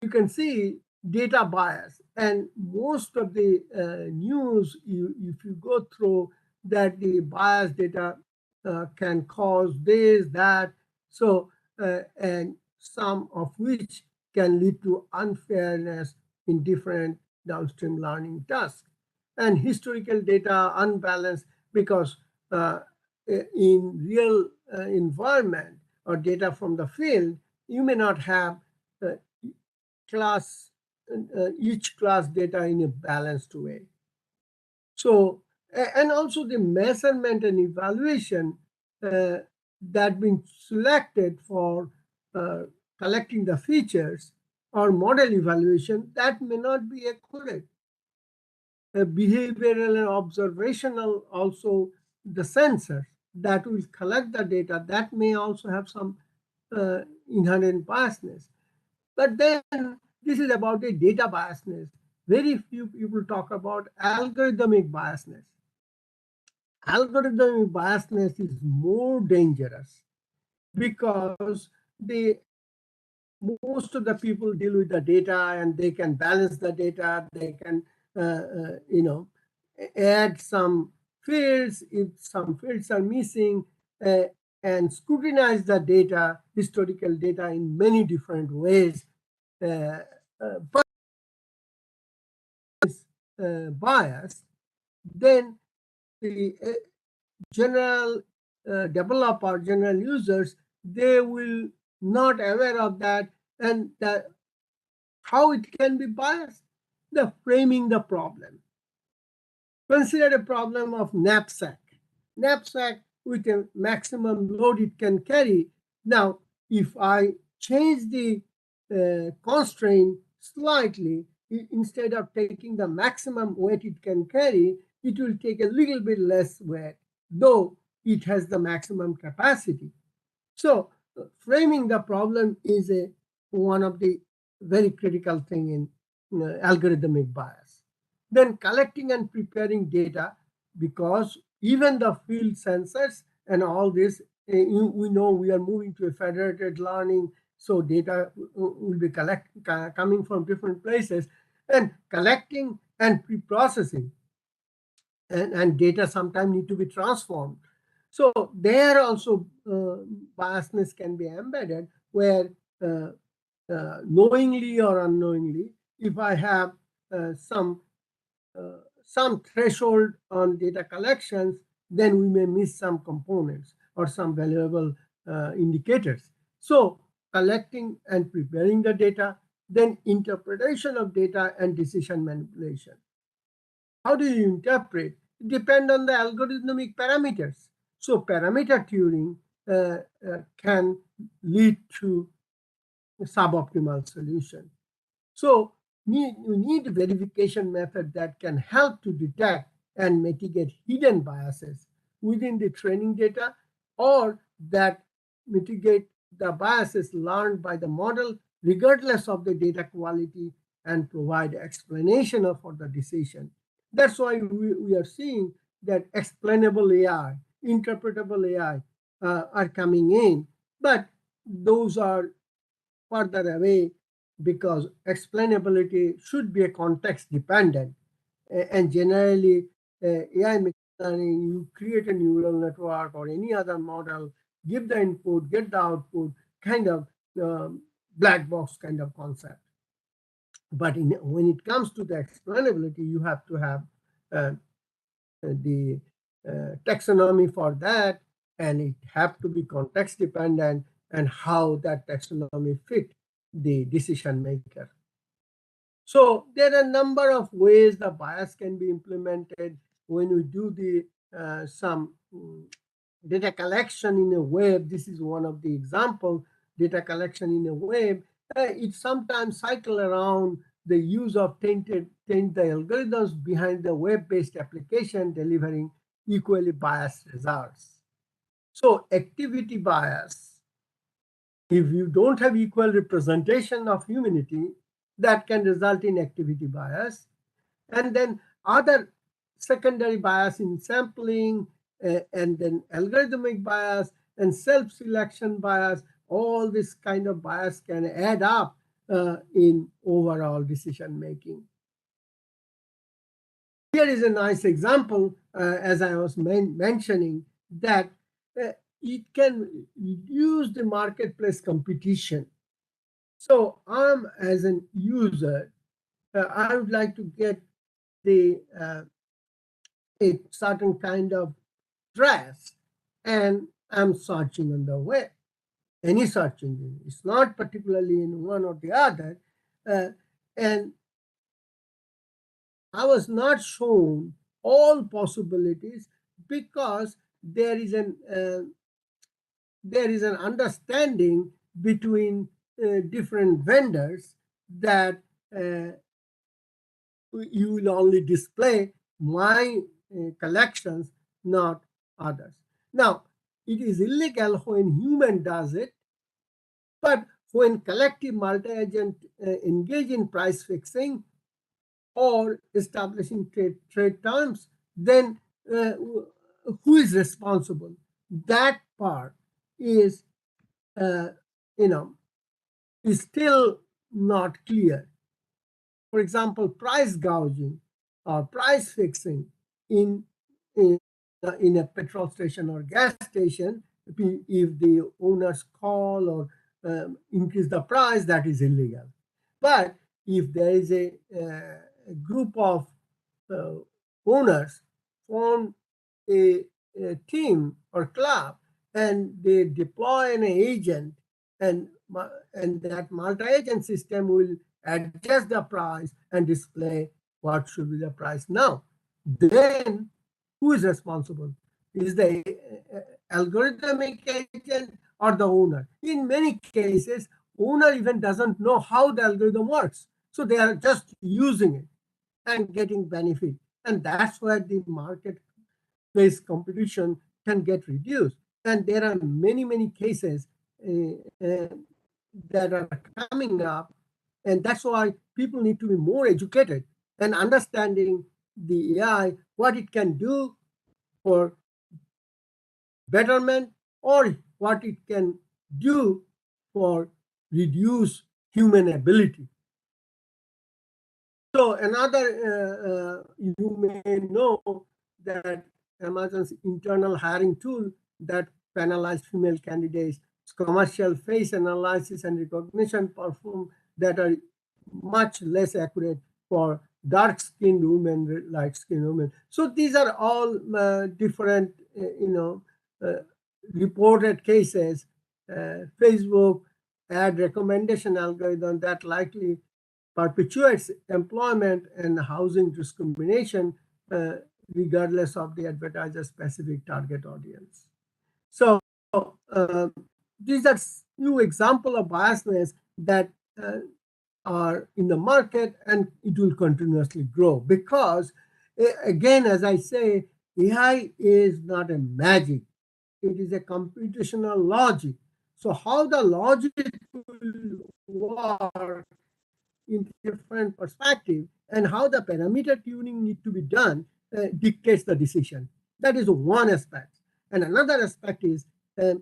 can see data bias, and most of the news, if you go through that, the biased data can cause this, that, so and some of which can lead to unfairness in different downstream learning tasks. And historical data unbalanced, because in real environment or data from the field, you may not have each class data in a balanced way. So, and also the measurement and evaluation that been selected for collecting the features or model evaluation, that may not be accurate. Behavioral and observational, also the sensors that will collect the data, that may also have some inherent biasness. But then this is about a data biasness. Very few people talk about algorithmic biasness. Algorithmic biasness is more dangerous because most of the people deal with the data and they can balance the data. They can, add some fields if some fields are missing, and scrutinize the data, historical data, in many different ways. But bias, then general developer, general users, they will not aware of that, and that how it can be biased. The framing the problem. Consider a problem of knapsack. Knapsack with a maximum load it can carry. Now, if I change the constraint slightly, instead of taking the maximum weight it can carry, it will take a little bit less weight, though it has the maximum capacity. So framing the problem is one of the very critical thing in algorithmic bias. Then collecting and preparing data, because even the field sensors and all this, we know we are moving to a federated learning, so data will be coming from different places, and collecting and pre-processing, and data sometimes need to be transformed. So there also biasness can be embedded, where knowingly or unknowingly, if I have some threshold on data collections, then we may miss some components or some valuable indicators. So collecting and preparing the data, then interpretation of data and decision manipulation. How do you interpret? It depends on the algorithmic parameters. So parameter tuning can lead to a suboptimal solution. So we need a verification method that can help to detect and mitigate hidden biases within the training data, or that mitigate the biases learned by the model regardless of the data quality, and provide explanation for the decision. That's why we are seeing that explainable AI, interpretable AI are coming in, but those are further away, because explainability should be a context dependent. And generally, AI machine learning, you create a neural network or any other model, give the input, get the output, kind of black box kind of concept. But when it comes to the explainability, you have to have the taxonomy for that, and it have to be context dependent, and how that taxonomy fit the decision maker. So there are a number of ways the bias can be implemented when we do the some data collection in a web. This is one of the example, data collection in a web. It sometimes cycle around the use of tainted algorithms behind the web-based application delivering equally biased results. So activity bias, if you don't have equal representation of humanity, that can result in activity bias. And then other secondary bias in sampling, and then algorithmic bias and self-selection bias, all this kind of bias can add up in overall decision making. Here is a nice example, as I was mentioning, that it can reduce the marketplace competition. So as a user, I would like to get the a certain kind of dress, and I'm searching on the web, any search engine. It's not particularly in one or the other, and I was not shown all possibilities, because there is an understanding between different vendors that you will only display my collections, not others. Now, it is illegal when human does it, but when collective multi-agent engage in price fixing or establishing trade terms, then who is responsible? That part is, is still not clear. For example, price gouging or price fixing in a petrol station or gas station, if the owners call or increase the price, that is illegal. But if there is a group of owners form a team or club and they deploy an agent, and that multi-agent system will adjust the price and display what should be the price now. Then who is responsible? Is the algorithmic agent or the owner? In many cases, owner even doesn't know how the algorithm works. So they are just using it and getting benefit. And that's where the marketplace competition can get reduced. And there are many, many cases that are coming up. And that's why people need to be more educated and understanding the AI, what it can do for betterment or what it can do for reduce human ability. So another, you may know that Amazon's internal hiring tool that penalized female candidates, commercial face analysis and recognition perform that are much less accurate for dark-skinned women, light-skinned women. So these are all different, reported cases. Facebook ad recommendation algorithm that likely perpetuates employment and housing discrimination regardless of the advertiser's specific target audience. So these are few examples of biasness that are in the market, and it will continuously grow because, again, as I say, AI is not a magic. It is a computational logic. So how the logic will work in different perspective and how the parameter tuning need to be done dictates the decision. That is one aspect. And another aspect is the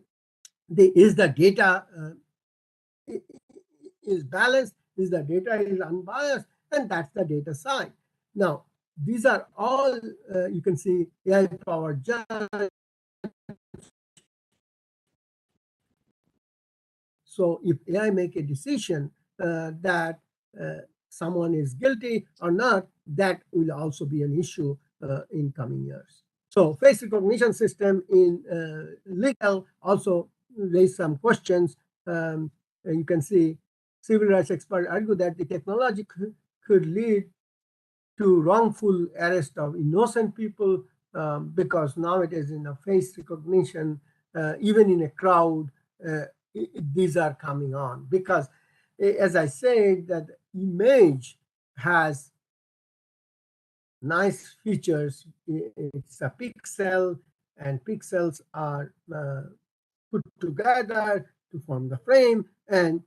data is balanced, is the data is unbiased, and that's the data side. Now, these are all, you can see AI-powered judge. So if AI make a decision that someone is guilty or not, that will also be an issue in coming years. So face recognition system in legal also raised some questions. You can see civil rights experts argue that the technology could lead to wrongful arrest of innocent people because nowadays in a face recognition, even in a crowd, these are coming on because, as I said, that image has nice features. It's a pixel, and pixels are put together to form the frame, and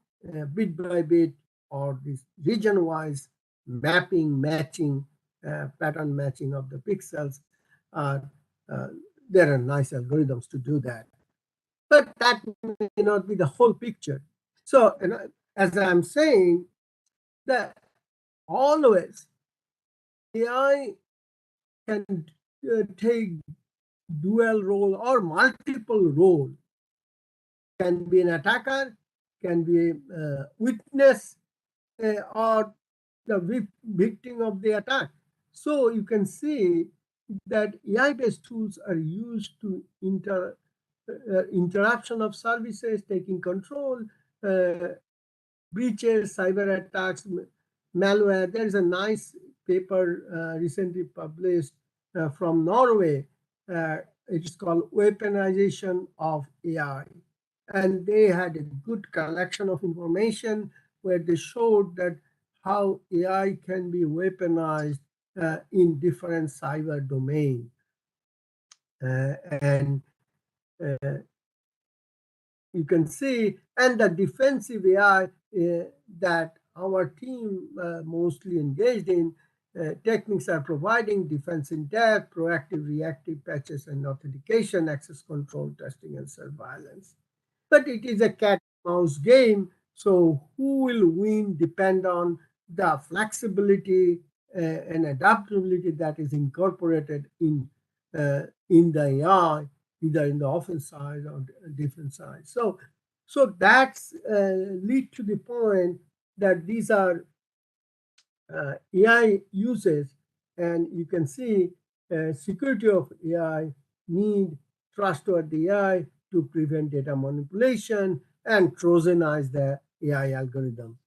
bit by bit or this region-wise mapping, matching, pattern matching of the pixels. There are nice algorithms to do that. But that may not be the whole picture. So, as I'm saying, that always AI can take dual role or multiple role. Can be an attacker, can be a witness, or the victim of the attack. So you can see that AI-based tools are used to interruption of services, taking control, breaches, cyber attacks, malware. There is a nice paper recently published from Norway. It is called Weaponization of AI. And they had a good collection of information where they showed that how AI can be weaponized in different cyber domains. And you can see, and the defensive AI that our team mostly engaged in, techniques are providing defense in depth, proactive, reactive patches and authentication, access control, testing, and surveillance. But it is a cat and mouse game, so who will win depend on the flexibility and adaptability that is incorporated in the AI, either in the offense side or defense side. So that's lead to the point that these are AI uses, and you can see security of AI need trustworthy AI to prevent data manipulation and Trojanize the AI algorithm.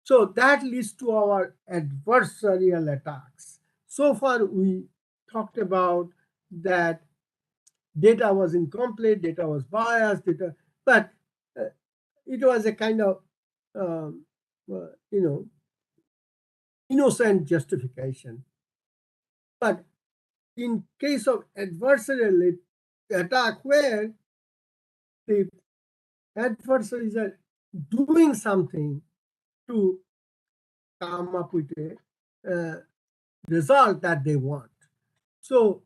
So that leads to our adversarial attacks. So far, we talked about that data was incomplete, data was biased, but it was a kind of, innocent justification. But in case of adversarial attack, where the adversaries are doing something to come up with a result that they want. So,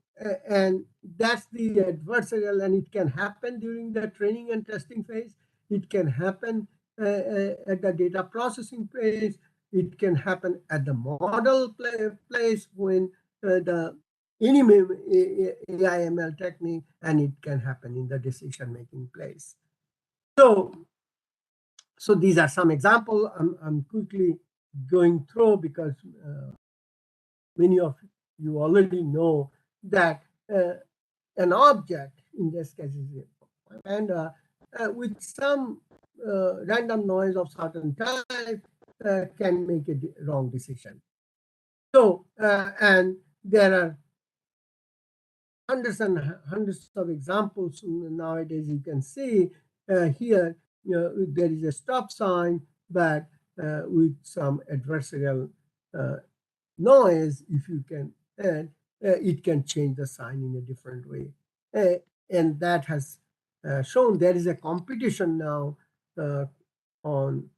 and that's the adversarial, and it can happen during the training and testing phase. It can happen at the data processing phase. It can happen at the model place when the any AI/ML technique, and it can happen in the decision-making place. So these are some examples. I'm quickly going through because many of you already know that an object, in this case, is and with some random noise of certain type can make a wrong decision. So, and there are hundreds and hundreds of examples nowadays. You can see here, there is a stop sign, but with some adversarial noise, if you can add, it can change the sign in a different way. And that has shown there is a competition now on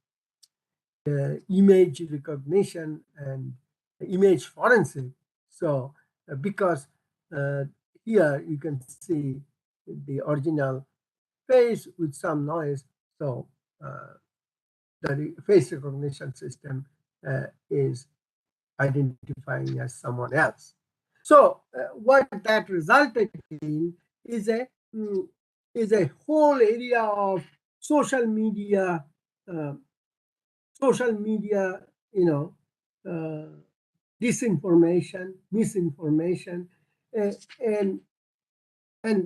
image recognition and image forensic. So because here you can see the original face with some noise. So the face recognition system is identifying as someone else. So what that resulted in is a whole area of social media, disinformation, misinformation, and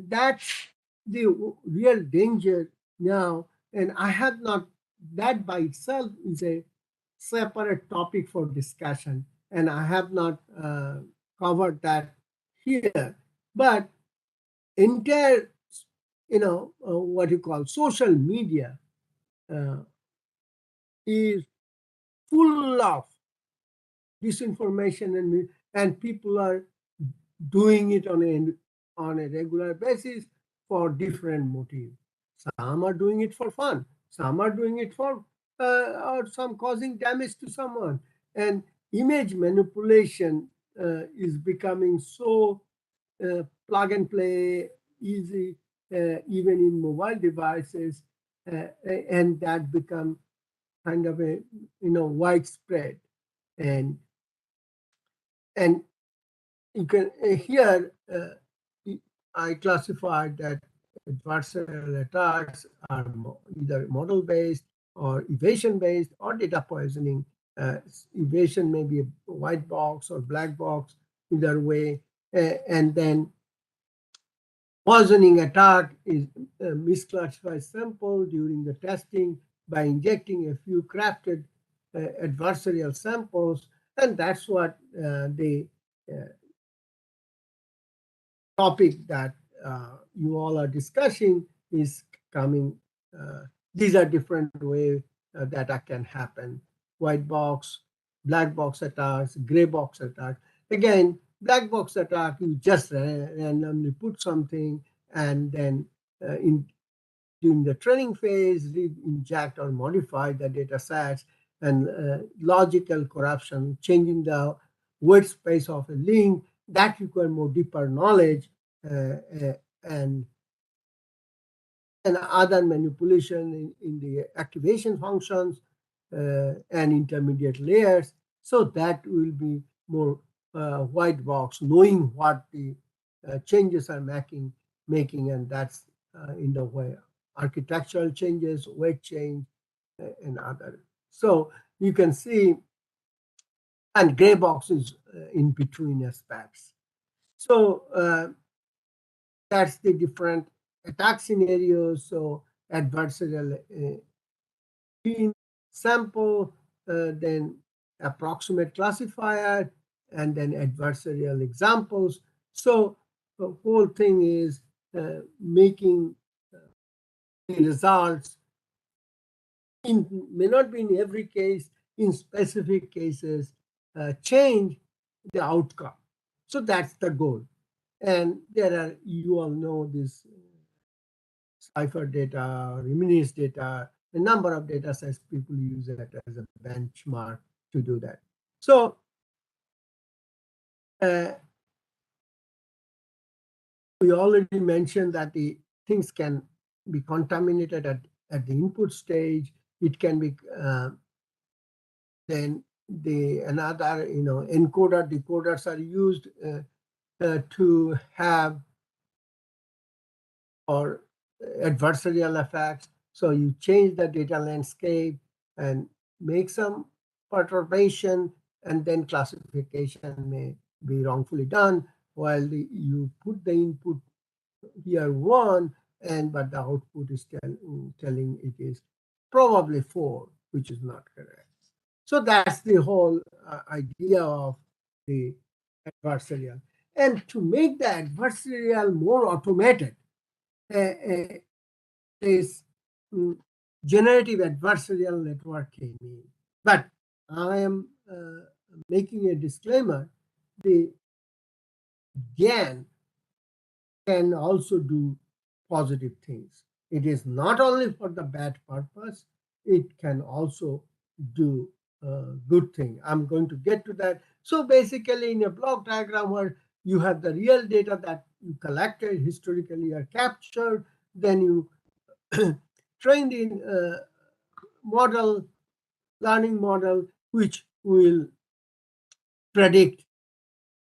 that's the real danger now. And I have not, that by itself is a separate topic for discussion, and I have not covered that here. But entire, what you call social media is full of disinformation, and people are doing it on a regular basis for different motives. Some are doing it for fun. Some are doing it for or some causing damage to someone. And image manipulation is becoming so plug and play, easy, even in mobile devices, and that become kind of a widespread. And you can here I classified that adversarial attacks are either model-based or evasion-based or data poisoning. Evasion may be a white box or black box, either way. And then poisoning attack is misclassified sample during the testing by injecting a few crafted adversarial samples. And that's what the topic that you all are discussing is coming. These are different ways that can happen. White box, black box attacks, gray box attack. Again, black box attack, you just randomly put something and then during the training phase, inject or modify the data sets, and logical corruption, changing the weight space of a link, that require more deeper knowledge and other manipulation in the activation functions and intermediate layers. So that will be more white box, knowing what the changes are making, and that's in the way architectural changes, weight change, and other. So you can see, and gray box is in between aspects. So that's the different attack scenarios. So adversarial sample, then approximate classifier, and then adversarial examples. So the whole thing is making the results may not be in every case, in specific cases, change the outcome. So that's the goal. And there are, you all know this cipher data, reminisce data, a number of data sets people use it as a benchmark to do that. So we already mentioned that the things can be contaminated at the input stage. It can be then another encoder decoders are used to have or adversarial effects. So you change the data landscape and make some perturbation, and then classification may be wrongfully done while you put the input here 1, but the output is telling it is probably 4, which is not correct. So that's the whole idea of the adversarial. And to make the adversarial more automated, this generative adversarial network came in. But I am making a disclaimer. The GAN can also do positive things. It is not only for the bad purpose, it can also do good thing. I'm going to get to that. So basically in a block diagram where you have the real data that you collected historically or captured, then you train the learning model, which will predict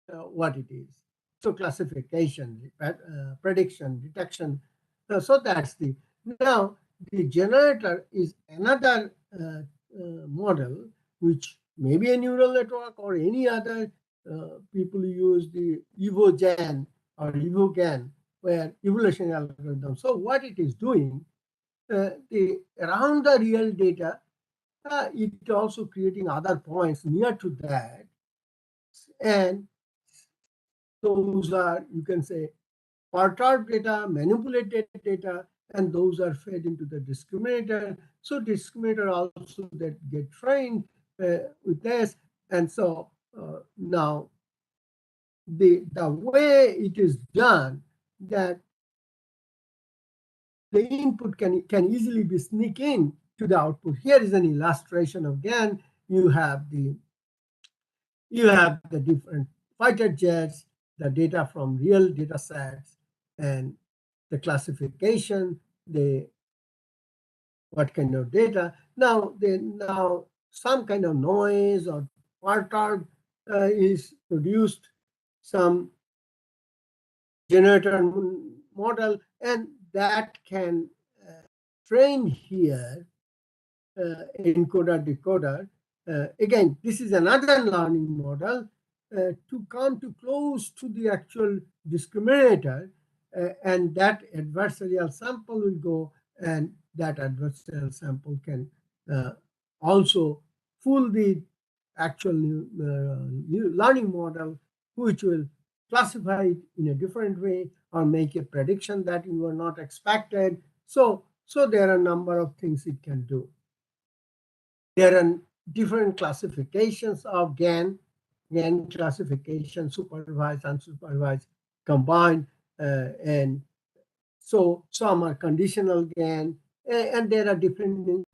what it is. So classification, prediction, detection. So that's now the generator is another model, which may be a neural network or any other. People use the EvoGen or EvoGAN, where evolutionary algorithm. So what it is doing, around the real data, it also creating other points near to that, and those are, you can say, perturbed data, manipulated data, and those are fed into the discriminator. So discriminator also that get trained with this, and so now the way it is done, that the input can easily be sneak in to the output. Here is an illustration of GAN. You have the different fighter jets, the data from real data sets, and the classification, what kind of data. Now some kind of noise or perturb is produced, some generator model, and that can train here encoder decoder. Again, this is another learning model to come too close to the actual discriminator, and that adversarial sample will go, and that adversarial sample can also fool the actual new learning model, which will classify it in a different way or make a prediction that you were not expected. So there are a number of things it can do. There are different classifications of GAN classification, supervised, unsupervised, combined, and so some are conditional GAN, and there are different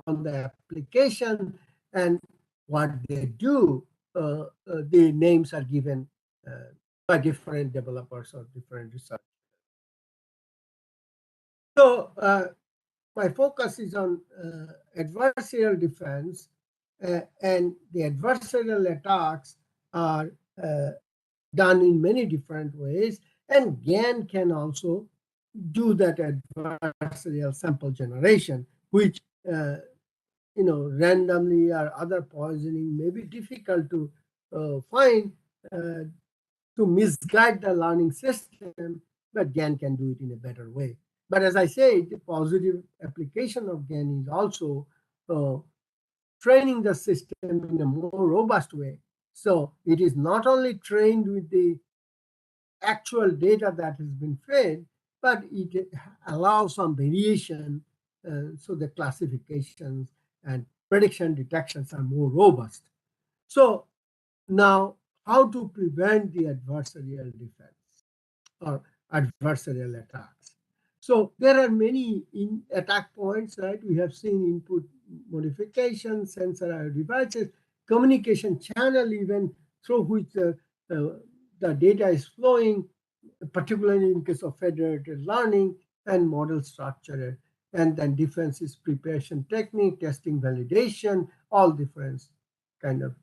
on the application and what they do. The names are given by different developers or different researchers. So my focus is on adversarial defense, and the adversarial attacks are done in many different ways, and GAN can also do that adversarial sample generation, which randomly or other poisoning may be difficult to find to misguide the learning system. but GAN can do it in a better way. But as I say, the positive application of GAN is also training the system in a more robust way. So it is not only trained with the actual data that has been fed, but it allows some variation, so the classifications and prediction detections are more robust. So now, how to prevent the adversarial defense or adversarial attacks? So there are many attack points, right? We have seen input modification, sensor devices, communication channel, even through which the data is flowing, particularly in case of federated learning and model structure. And then defense is preparation technique, testing validation, all different kind of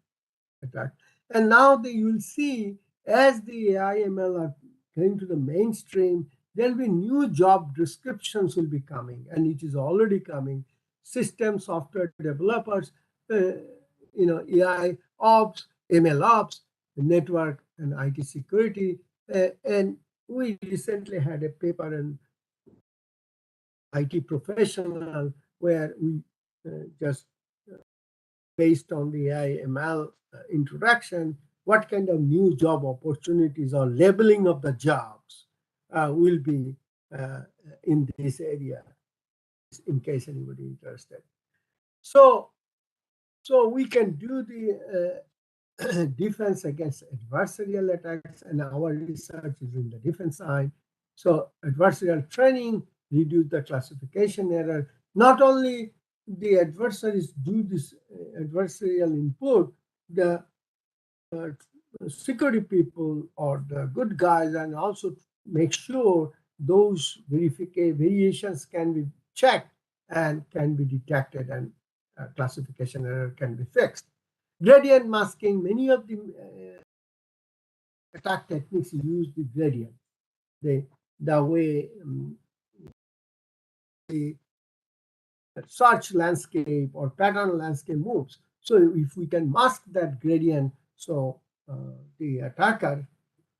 attack. And now you will see as the AI ML are going to the mainstream, there will be new job descriptions will be coming, and it is already coming. System software developers, AI ops, ML ops, network and IT security. And we recently had a paper in IT professional where we just based on the AI ML introduction, what kind of new job opportunities or labeling of the jobs will be in this area, in case anybody interested. So we can do the defense against adversarial attacks, and our research is in the defense side. So adversarial training, reduce the classification error. Not only the adversaries do this adversarial input, the security people or the good guys, and also make sure those variations can be checked and can be detected, and classification error can be fixed. Gradient masking, many of the attack techniques use the gradient. The way the search landscape or pattern landscape moves. So if we can mask that gradient, so the attacker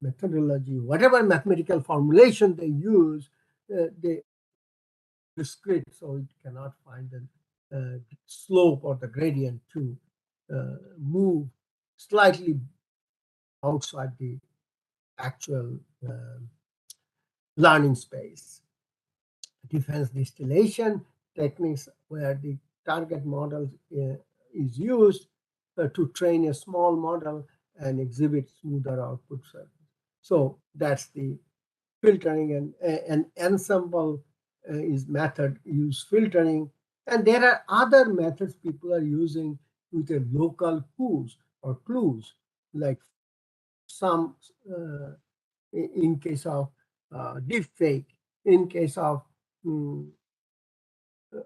methodology, whatever mathematical formulation they use, they discrete, so it cannot find the slope or the gradient to move slightly outside the actual learning space. Defense distillation techniques, where the target model is used to train a small model and exhibit smoother output surface. So that's the filtering, and an ensemble is method use filtering. And there are other methods people are using with a local clues or clues, like some in case of deepfake, in case of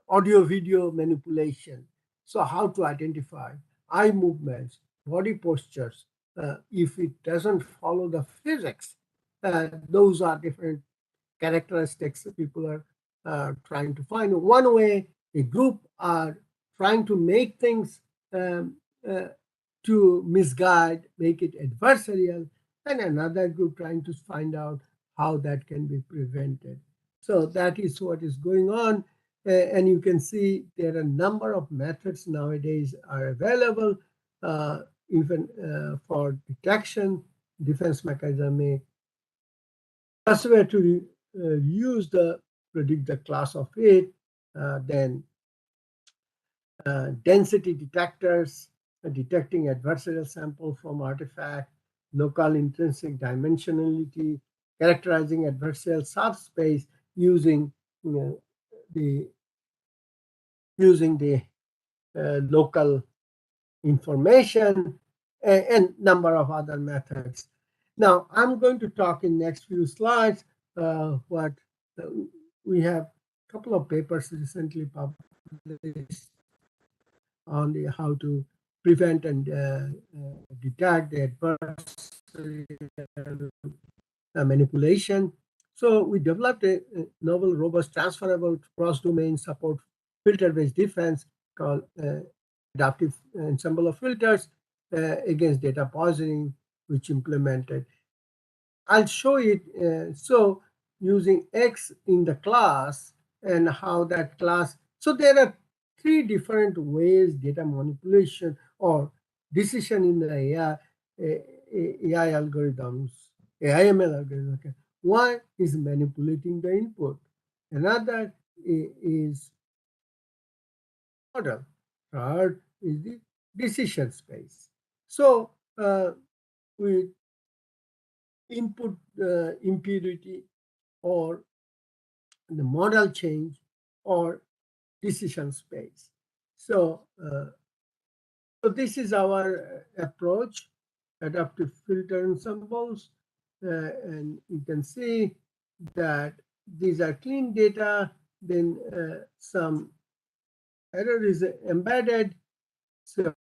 audio video manipulation. So how to identify eye movements, body postures, if it doesn't follow the physics. Those are different characteristics that people are trying to find. One way a group are trying to make things to misguide, make it adversarial, and another group trying to find out how that can be prevented. So that is what is going on. And you can see there are a number of methods nowadays are available, even for detection, defense mechanism. First way to use the predict the class of it, then density detectors, detecting adversarial sample from artifact, local intrinsic dimensionality, characterizing adversarial subspace using the local information, and number of other methods. Now I'm going to talk in next few slides what we have a couple of papers recently published on the how to prevent and detect the adversarial manipulation. So we developed a novel, robust, transferable cross-domain support filter-based defense called adaptive ensemble of filters against data poisoning, which implemented. I'll show it. So using X in the class and how that class. So there are three different ways data manipulation or decision in the AI algorithms, AIML algorithms. Okay. One is manipulating the input. Another is model. Third is the decision space. So with input impurity or the model change or decision space. So, so this is our approach, adaptive filter ensembles. And you can see that these are clean data, then some error is embedded. So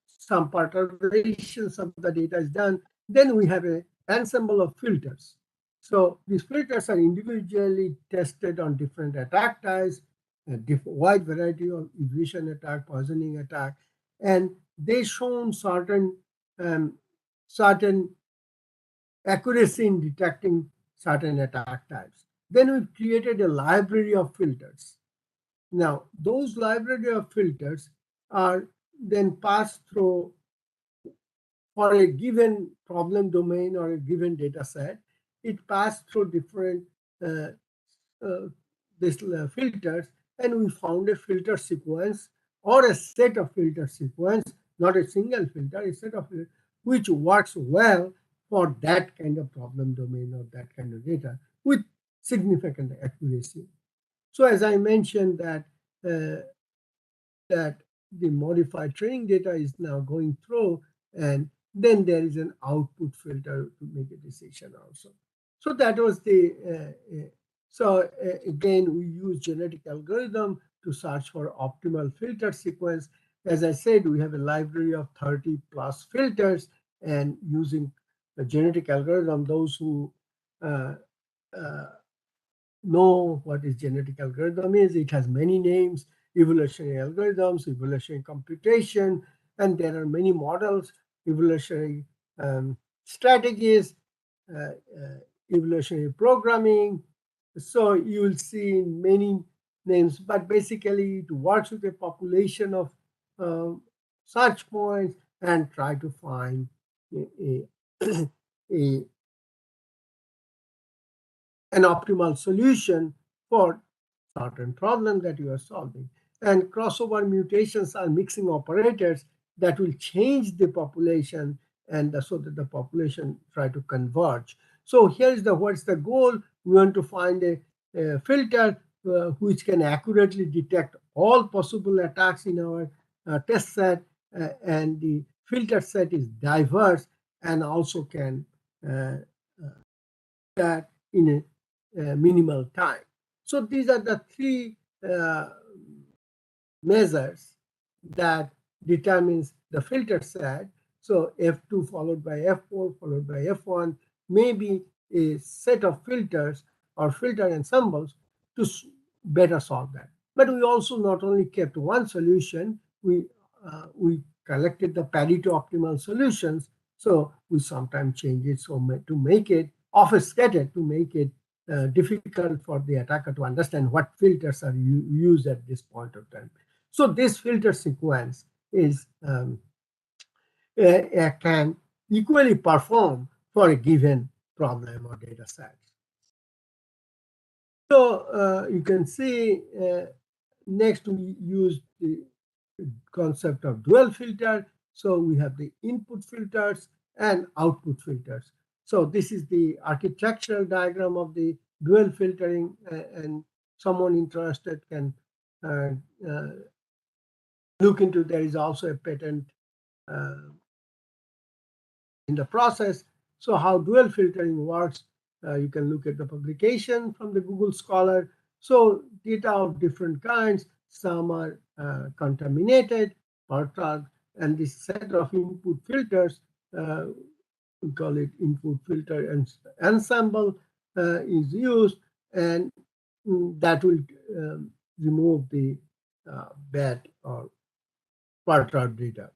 some perturbations of the data is done. Then we have an ensemble of filters. So these filters are individually tested on different attack types, a wide variety of evasion attack, poisoning attack, and they shown certain accuracy in detecting certain attack types. Then we created a library of filters. Now, those library of filters are then passed through for a given problem domain or a given data set. It passed through different filters, and we found a filter sequence or a set of filter sequence, not a single filter, a set of filters, which works well for that kind of problem domain or that kind of data with significant accuracy. So as I mentioned that that the modified training data is now going through, and then there is an output filter to make a decision also. So that was the, again, we use genetic algorithm to search for optimal filter sequence. As I said, we have a library of 30 plus filters, and using the genetic algorithm, those who know what is genetic algorithm is, it has many names: evolutionary algorithms, evolutionary computation, and there are many models, evolutionary strategies, evolutionary programming. So you will see many names, but basically it works with a population of search points and try to find an optimal solution for certain problem that you are solving. And crossover mutations are mixing operators that will change the population, and so that the population try to converge. So here's what's the goal. We want to find a filter which can accurately detect all possible attacks in our test set, and the filter set is diverse and also can that in a minimal time. So these are the three measures that determines the filter set. So F2 followed by F4 followed by F1 may be a set of filters or filter ensembles to better solve that. But we also not only kept one solution, we collected the Pareto optimal solutions. So we sometimes change it so to make it obfuscated, to make it difficult for the attacker to understand what filters are used at this point of time. So this filter sequence is can equally perform for a given problem or data set. So you can see next we use the concept of dual filter. So we have the input filters and output filters. So this is the architectural diagram of the dual filtering, and someone interested can look into. There is also a patent in the process. So how dual filtering works, you can look at the publication from the Google Scholar. So data of different kinds, some are contaminated, perturbed, and this set of input filters, we call it input filter and ensemble, is used, and that will remove the bad or perturbed data.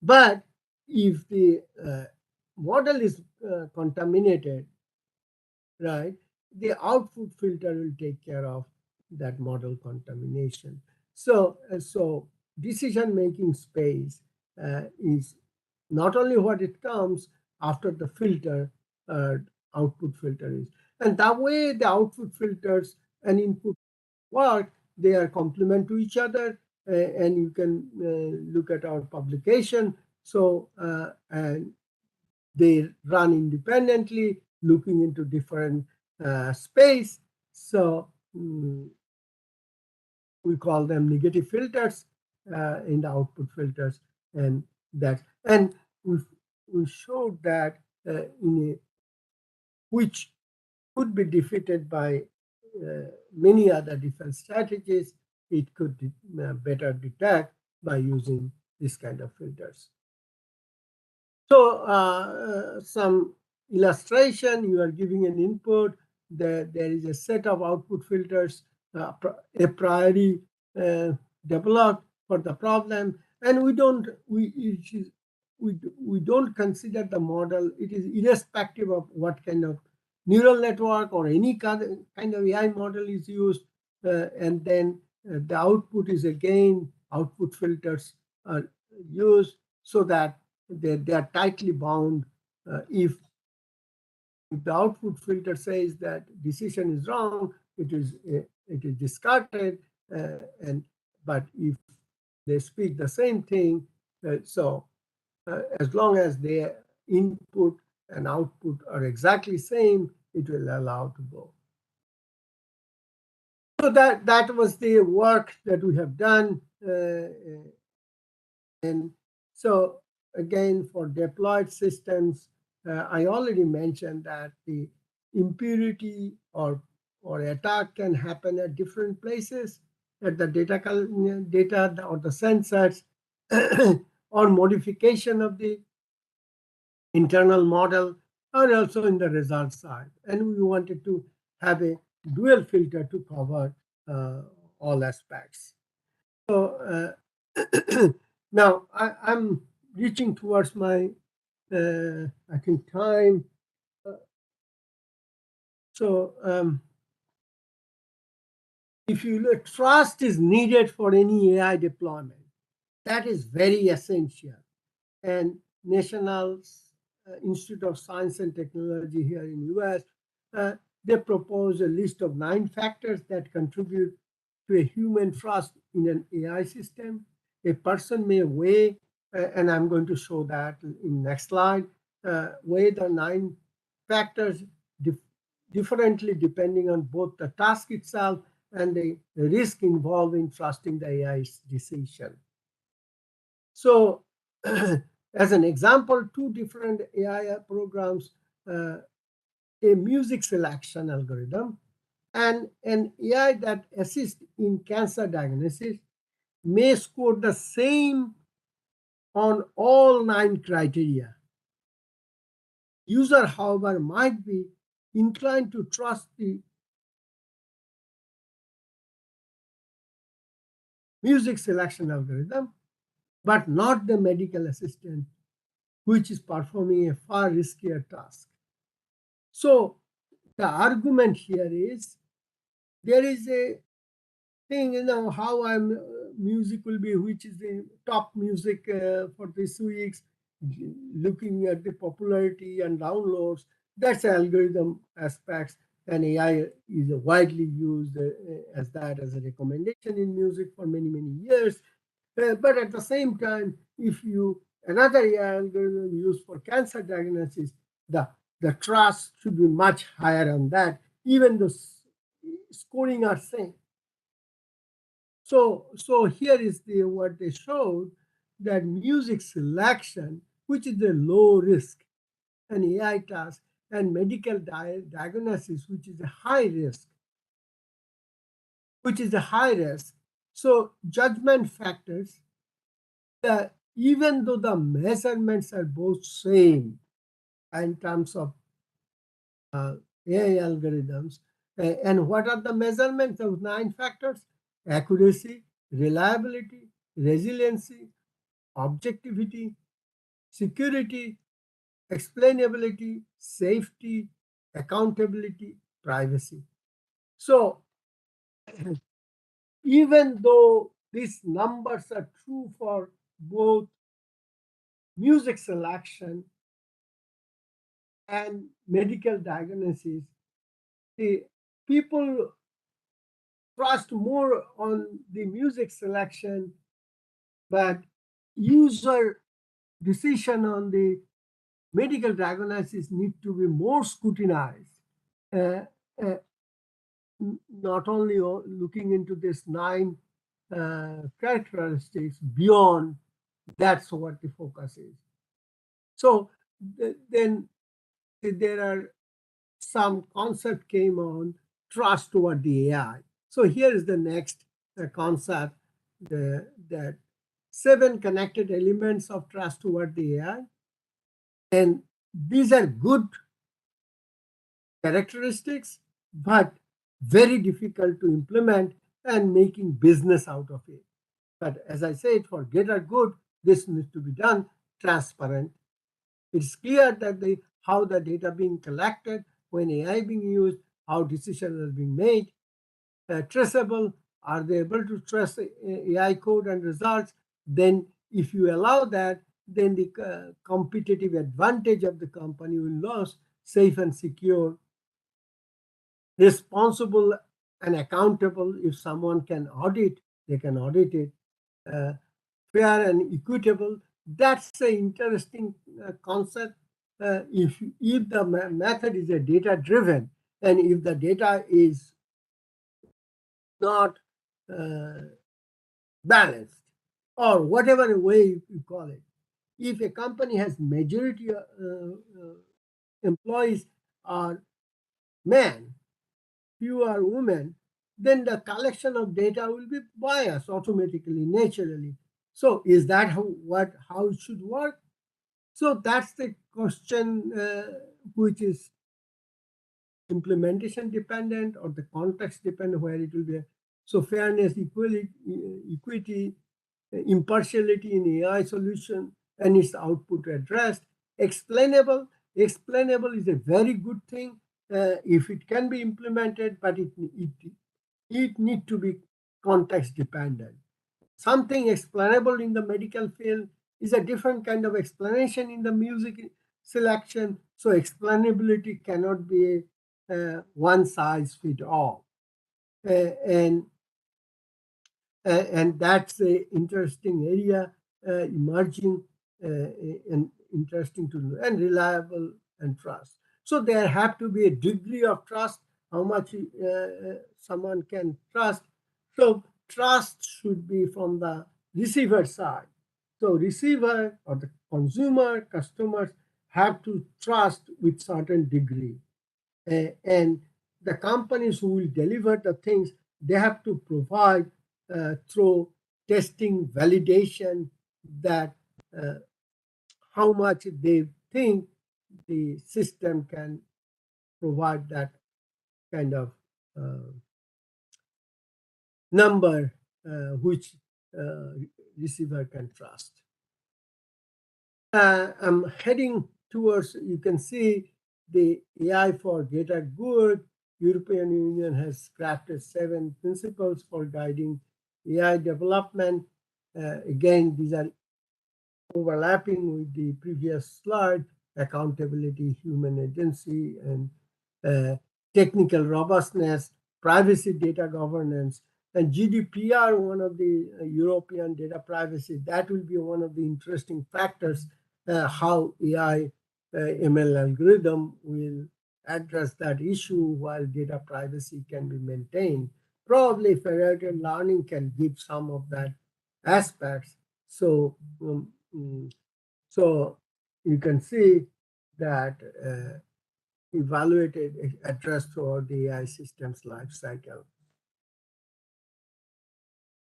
But if the model is contaminated, right? The output filter will take care of that model contamination. So decision-making space is not only what it comes after the filter, output filter is. And that way the output filters and input work, they are complement to each other, and you can look at our publication. So, and they run independently, looking into different space. So we call them negative filters in the output filters, and we showed that which could be defeated by many other defense strategies. It could better detect by using this kind of filters. So some illustration, you are giving an input, there is a set of output filters a priori developed for the problem, and we don't consider the model. It is irrespective of what kind of neural network or any kind of AI model is used, and then the output is again output filters are used so that they are tightly bound. If the output filter says that decision is wrong, it is discarded. But if they speak the same thing, as long as their input and output are exactly same, it will allow to go. So that was the work that we have done, and so again, for deployed systems, I already mentioned that the impurity or attack can happen at different places, at the data or the sensors, or modification of the internal model, or also in the result side. And we wanted to have a dual filter to cover all aspects. So now I'm reaching towards my, I think, time. If you look, trust is needed for any AI deployment. That is very essential. And National Institute of Science and Technology here in US, they propose a list of 9 factors that contribute to a human trust in an AI system. A person may weigh, and I'm going to show that in next slide, weigh the 9 factors differently depending on both the task itself and the risk involved in trusting the AI's decision. So as an example, 2 different AI programs, a music selection algorithm and an AI that assists in cancer diagnosis may score the same on all 9 criteria. User, however, might be inclined to trust the music selection algorithm, but not the medical assistant, which is performing a far riskier task. So the argument here is there is a thing, how music will be, which is the top music for this week's, looking at the popularity and downloads. That's algorithm aspects, and AI is widely used as a recommendation in music for many years. But at the same time, if another AI algorithm used for cancer diagnosis, the trust should be much higher on that, even though scoring are same. So here is what they showed, that music selection, which is a low risk, an AI task, and medical diagnosis, which is a high risk, So judgment factors, even though the measurements are both same in terms of AI algorithms, and what are the measurements of 9 factors? Accuracy, reliability, resiliency, objectivity, security, explainability, safety, accountability, privacy. So even though these numbers are true for both music selection and medical diagnosis, the people trust more on the music selection, but user decision on the medical diagnosis need to be more scrutinized. Not only looking into this 9 characteristics, beyond that's what the focus is. So then there are some concept came on trust toward the AI. So here is the next concept, that 7 connected elements of trust toward the AI. And these are good characteristics, but very difficult to implement and making business out of it. But as I said, for greater good, this needs to be done transparent. It's clear that how the data being collected, when AI being used, how decisions are being made, traceable, are they able to trace AI code and results? Then if you allow that, then the competitive advantage of the company will lose. Safe and secure, responsible and accountable. If someone can audit, they can audit it. Fair and equitable. That's an interesting concept. If the method is a data driven, and if the data is not balanced, or whatever way you call it, if a company has majority employees are men, few are women, then the collection of data will be biased automatically, naturally. So is that how it should work? So that's the question, which is implementation dependent or the context dependent, where it will be. So fairness, equity, impartiality in AI solution and its output addressed. Explainable is a very good thing if it can be implemented, but it need to be context dependent. Something explainable in the medical field is a different kind of explanation in the music selection. So explainability cannot be one size fit all. And that's an interesting area emerging and interesting to know, and reliable and trust. So there have to be a degree of trust, how much someone can trust. So trust should be from the receiver side. So receiver or the consumer, customers have to trust with certain degree. And the companies who will deliver the things, they have to provide through testing, validation, that how much they think the system can provide that kind of number which receiver can trust. I'm heading towards, you can see the AI for greater good. European Union has crafted 7 principles for guiding AI development. Again, these are overlapping with the previous slide: accountability, human agency, and technical robustness, privacy, data governance, and GDPR, one of the European data privacy. That will be one of the interesting factors, how AI ML algorithm will address that issue while data privacy can be maintained. Probably federated learning can give some of that aspects. So, so you can see that evaluated address throughout the AI system's life cycle.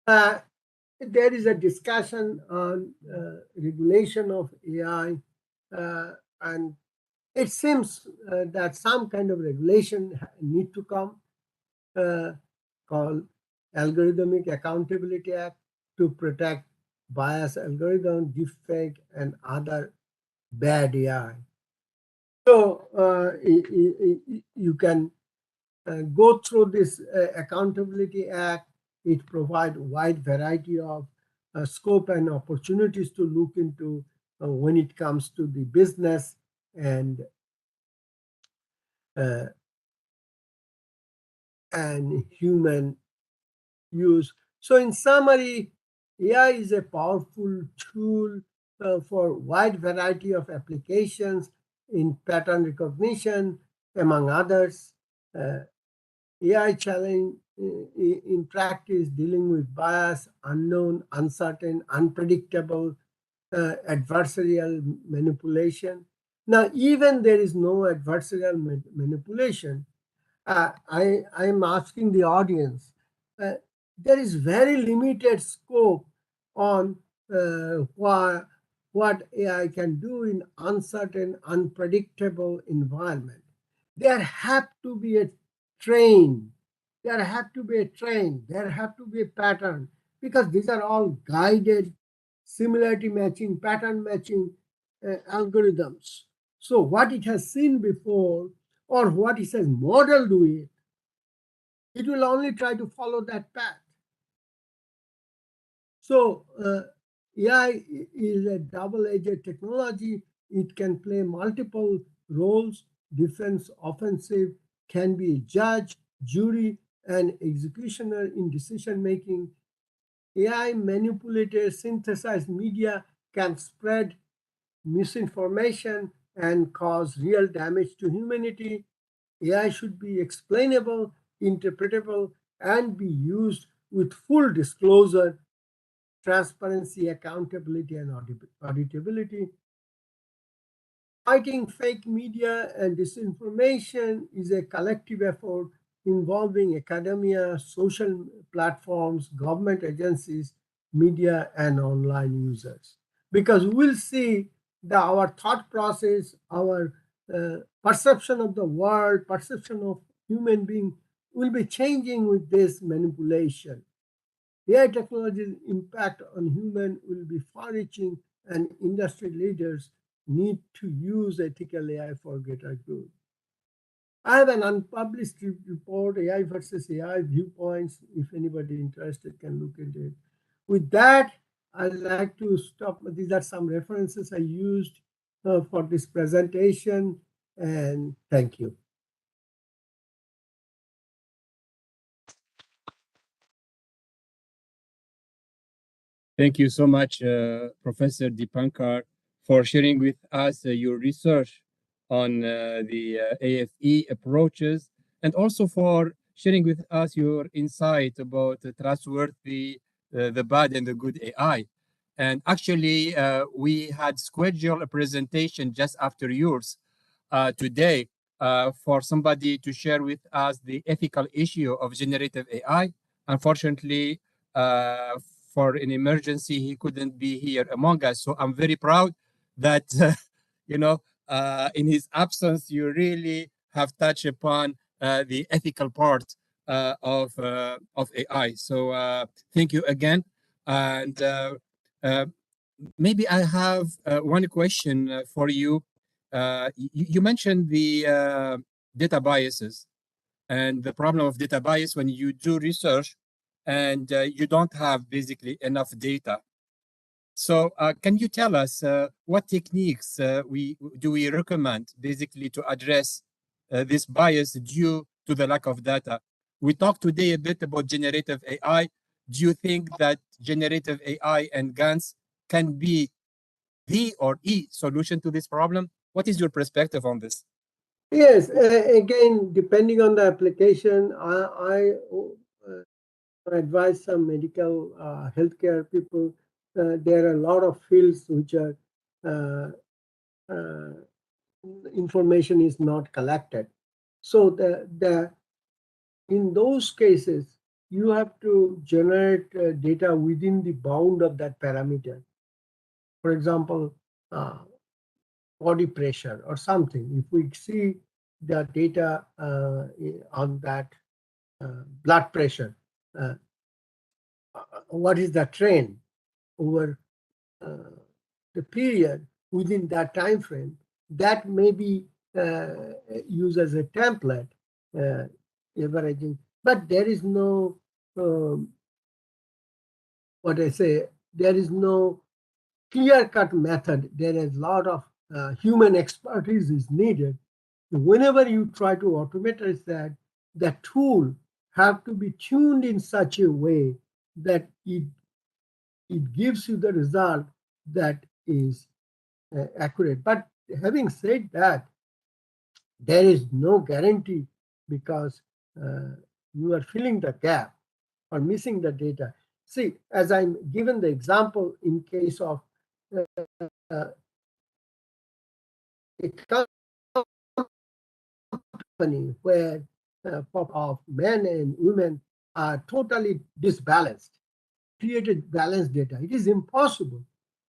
There is a discussion on regulation of AI, and it seems that some kind of regulation need to come, called Algorithmic Accountability Act, to protect bias algorithm, deepfake, and other bad AI. So you can go through this Accountability Act. It provides wide variety of scope and opportunities to look into when it comes to the business and human use. So in summary, AI is a powerful tool for wide variety of applications in pattern recognition, among others. AI challenge in practice dealing with bias, unknown, uncertain, unpredictable, adversarial manipulation. Now, even there is no adversarial manipulation, I am asking the audience, there is very limited scope on what AI can do in uncertain, unpredictable environment. There have to be a train. There have to be a train. There have to be a pattern, because these are all guided similarity matching, pattern matching algorithms. So what it has seen before or what it has modeled with, it will only try to follow that path. So AI is a double-edged technology. It can play multiple roles. Defense, offensive, can be a judge, jury, and executioner in decision making. AI manipulated, synthesized media can spread misinformation and cause real damage to humanity. AI should be explainable, interpretable, and be used with full disclosure, transparency, accountability, and auditability. Fighting fake media and disinformation is a collective effort involving academia, social platforms, government agencies, media, and online users. Because we'll see that our thought process, our perception of the world, perception of human being will be changing with this manipulation. AI technology's impact on human will be far-reaching, and industry leaders need to use ethical AI for greater good. I have an unpublished report, AI versus AI viewpoints. If anybody interested can look into it. With that, I'd like to stop. These are some references I used for this presentation, and thank you. Thank you so much, Professor Dipankar, for sharing with us your research on the AFE approaches, and also for sharing with us your insight about the trustworthy, the bad, and the good AI. And actually, we had scheduled a presentation just after yours today for somebody to share with us the ethical issue of generative AI. Unfortunately, for an emergency, he couldn't be here among us. So I'm very proud that, in his absence, you really have touched upon the ethical part of AI. So thank you again. And maybe I have one question for you. You mentioned the data biases and the problem of data bias when you do research and you don't have basically enough data. So can you tell us what techniques we recommend basically to address this bias due to the lack of data? We talked today a bit about generative AI. Do you think that generative AI and GANs can be the or a solution to this problem? What is your perspective on this? Yes, again, depending on the application, I advise some medical healthcare people. There are a lot of fields which are information is not collected. So in those cases, you have to generate data within the bound of that parameter. For example, body pressure or something. If we see the data on that blood pressure, what is the trend over the period within that time frame, that may be use as a template, averaging. But there is no, what I say, there is no clear-cut method. There is a lot of human expertise is needed. Whenever you try to automate that, the tool have to be tuned in such a way that it gives you the result that is accurate. But having said that, there is no guarantee because you are filling the gap or missing the data. See, as I'm given the example in case of a company where of men and women are totally disbalanced, created balanced data. It is impossible,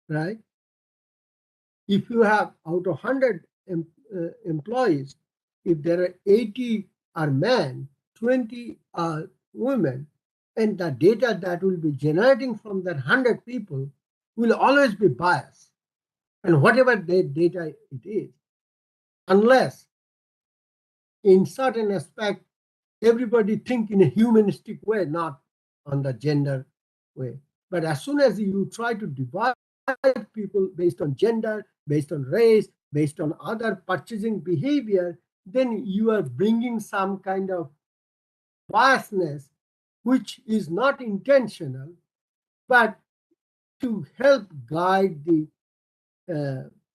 right? If you have out of 100 employees, if there are 80 are men, 20 are women, and the data that will be generating from that 100 people will always be biased. And whatever the data it is, unless in certain aspect, everybody think in a humanistic way, not on the gender way. But as soon as you try to divide people based on gender, based on race, based on other purchasing behavior, then you are bringing some kind of biasness, which is not intentional, but to help guide the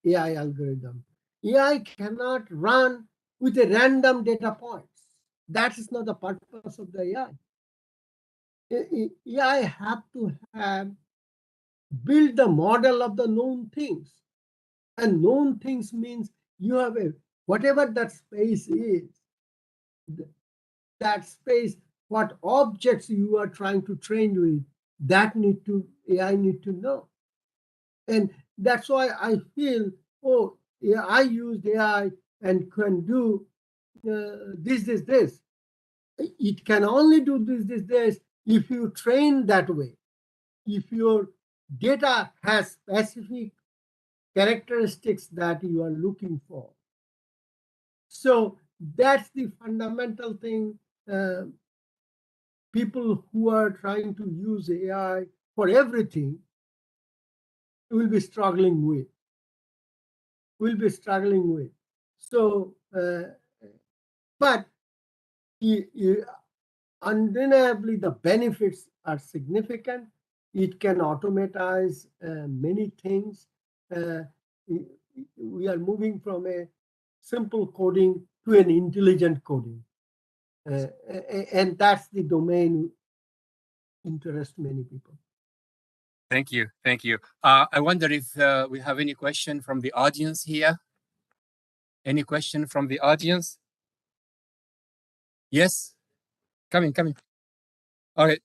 AI algorithm. AI cannot run with a random data points. That is not the purpose of the AI. AI have to have build the model of the known things. And known things means you have a, whatever that space is, that space, what objects you are trying to train with, that AI need to know. And that's why I feel, oh, yeah, I used AI and can do this. It can only do this if you train that way. If your data has specific characteristics that you are looking for. So that's the fundamental thing people who are trying to use AI for everything will be struggling with. So, but undeniably the benefits are significant. It can automatize many things. We are moving from a simple coding to an intelligent coding. And that's the domain interests many people. Thank you. I wonder if we have any question from the audience here. Any question from the audience? Yes? Coming. All right.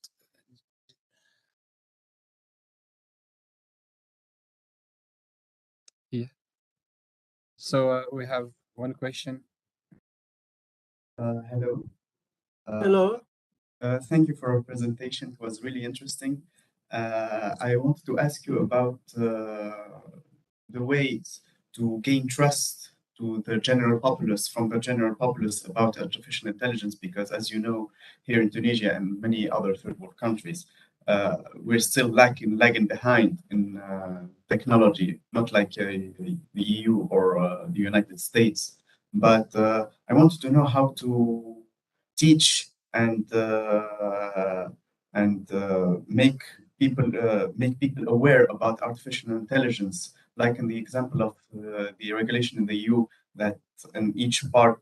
Yeah. So we have one question. Hello. Hello. Thank you for your presentation. It was really interesting. I wanted to ask you about the ways to gain trust to the general populace, from the general populace about artificial intelligence, because as you know, here in Tunisia and many other third world countries, we're still lagging behind in technology, not like the EU or the United States. But I wanted to know how to teach and make people aware about artificial intelligence, like in the example of the regulation in the EU, that in each part,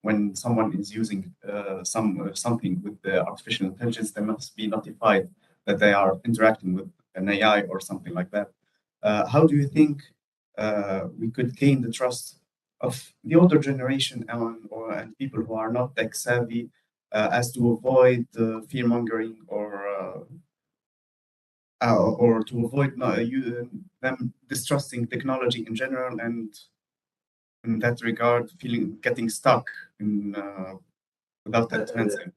when someone is using something with the artificial intelligence, they must be notified that they are interacting with an AI or something like that. How do you think we could gain the trust of the older generation and people who are not tech savvy, as to avoid fear mongering or to avoid them distrusting technology in general, and in that regard, getting stuck in without advancing?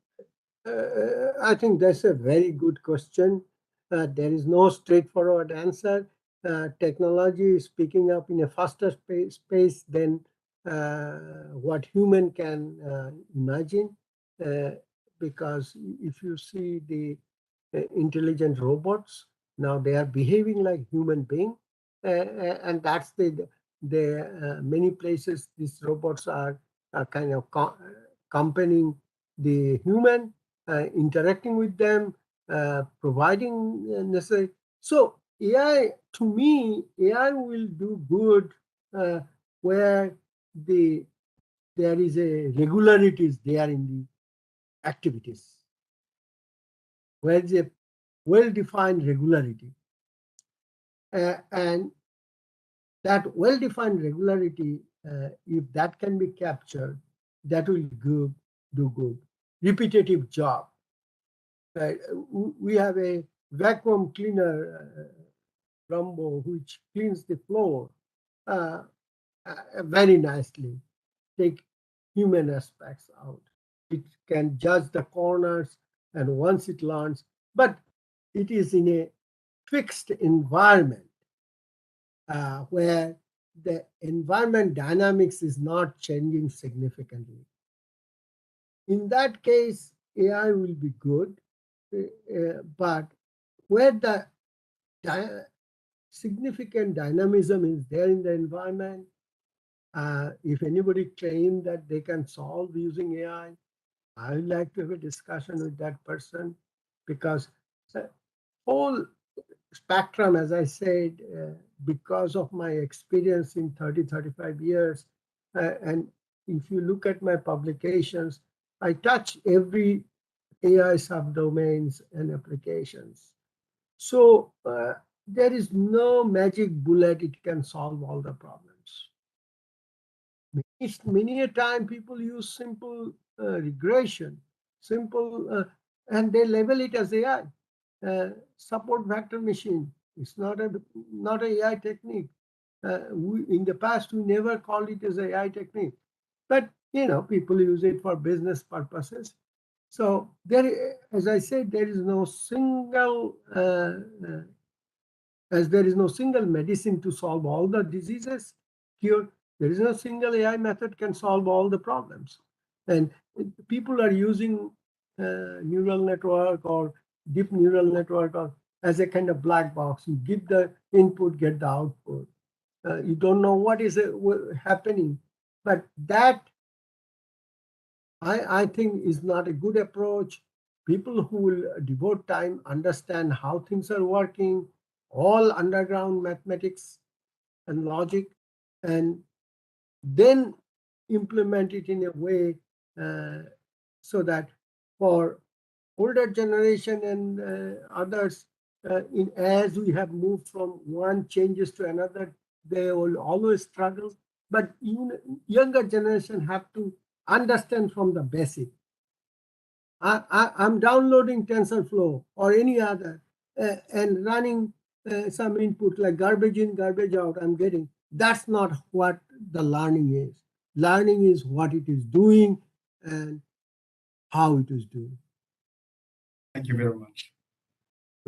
I think that's a very good question. There is no straightforward answer. Technology is picking up in a faster pace than what human can imagine, because if you see the intelligent robots, now they are behaving like human being, and that's the many places these robots are kind of accompanying the human, interacting with them, providing necessary. So AI, to me, AI will do good where there is a regularities there in the activities, where there is a well-defined regularity, and that well-defined regularity, if that can be captured, that will do good. Repetitive job. We have a vacuum cleaner, Rumbo, which cleans the floor very nicely. Take human aspects out. It can judge the corners, and once it learns, but it is in a fixed environment where the environment dynamics is not changing significantly. In that case, AI will be good, but where the significant dynamism is there in the environment, if anybody claims that they can solve using AI, I would like to have a discussion with that person, because the whole spectrum, as I said, because of my experience in 35 years, and if you look at my publications, I touch every AI subdomains and applications. So there is no magic bullet, it can solve all the problems. Many a time people use simple regression, and they label it as AI. Support vector machine. It's not a AI technique. In the past, we never called it as AI technique, but people use it for business purposes. So there, as I said, there is no single as there is no single medicine to solve all the diseases, cure. There is no single AI method can solve all the problems, and people are using neural network or deep neural network or as a kind of black box. You give the input, get the output. You don't know what is happening, but that I think is not a good approach. People who will devote time, understand how things are working, all underground mathematics and logic, and then implement it in a way so that for older generation and others, as we have moved from one changes to another, they will always struggle. But younger generation have to understand from the basic. I'm downloading TensorFlow or any other and running some input like garbage in, garbage out, I'm getting. That's not what the learning is. Learning is what it is doing and how it is doing. Thank you very much.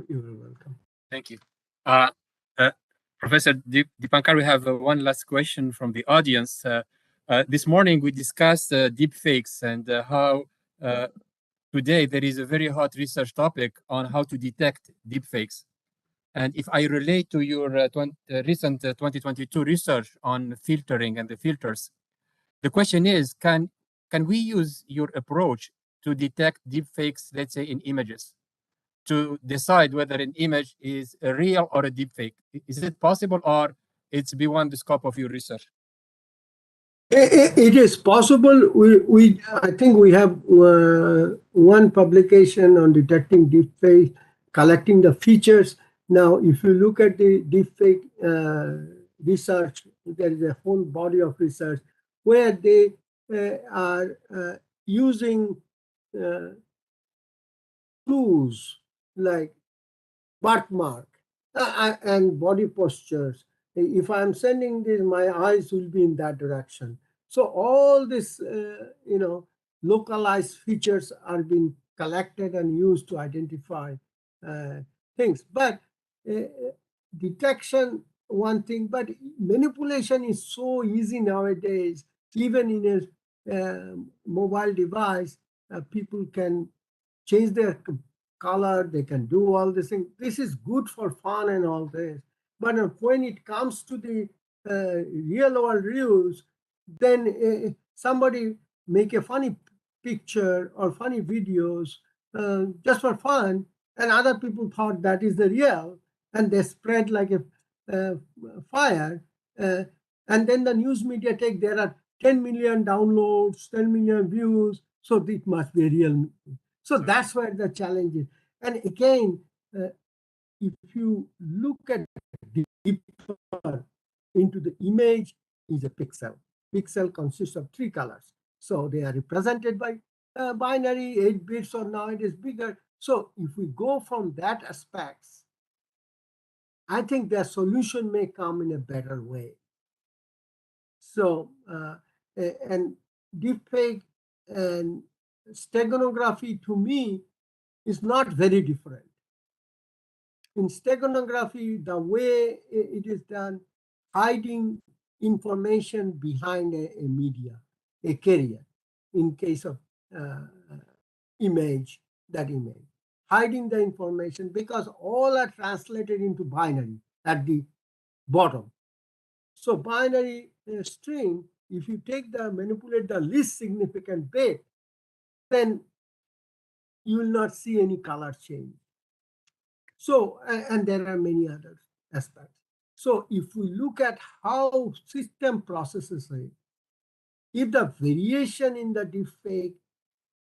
You're welcome. Thank you. Professor Dipankar, we have one last question from the audience. This morning we discussed deepfakes and how today there is a very hot research topic on how to detect deepfakes. And if I relate to your recent 2022 research on filtering and the filters, the question is, can we use your approach to detect deepfakes, let's say in images, to decide whether an image is a real or a deepfake? Is it possible, or it's beyond the scope of your research? It is possible. I think we have one publication on detecting deepfake, collecting the features. Now, if you look at the deepfake research, there is a whole body of research where they are using clues like birthmark and body postures. If I'm sending this, my eyes will be in that direction. So all this, localized features are being collected and used to identify things. But detection, one thing, but manipulation is so easy nowadays. even in a mobile device, people can change their color, they can do all these things. This is good for fun and all this. But when it comes to the real world use, then somebody make a funny picture or funny videos just for fun, and other people thought that is the real, and they spread like a fire. And then the news media take, there are 10 million downloads, 10 million views, so it must be real. So that's where the challenge is. And again, if you look at deeper into the image, is a pixel. Pixel consists of 3 colors. So they are represented by binary, 8 bits, or now it is bigger. So if we go from that aspects, I think the solution may come in a better way. So, and deepfake and steganography to me is not very different. In steganography, the way it is done, hiding information behind a media, a carrier, in case of image, that image. Hiding the information because all are translated into binary at the bottom. So binary string, if you manipulate the least significant bit, then you will not see any color change. So, and there are many other aspects. So if we look at how system processes it, if the variation in the deepfake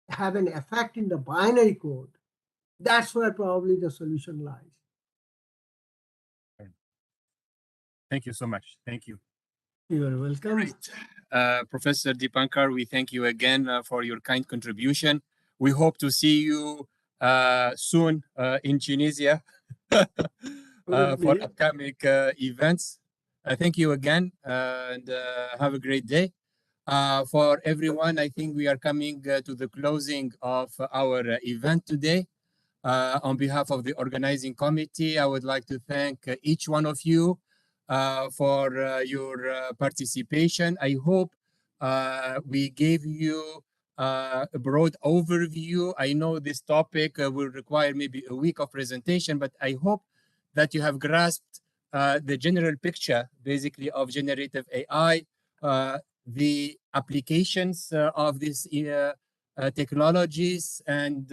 have an effect in the binary code, that's where probably the solution lies. Thank you so much. Thank you. You are welcome. Right. Professor Dipankar, we thank you again for your kind contribution. We hope to see you soon in Tunisia for upcoming events. Thank you again and have a great day. For everyone, I think we are coming to the closing of our event today. On behalf of the organizing committee, I would like to thank each one of you for your participation. I hope we gave you a broad overview. I know this topic will require maybe a week of presentation, but I hope that you have grasped the general picture, basically, of generative AI, the applications of these technologies, and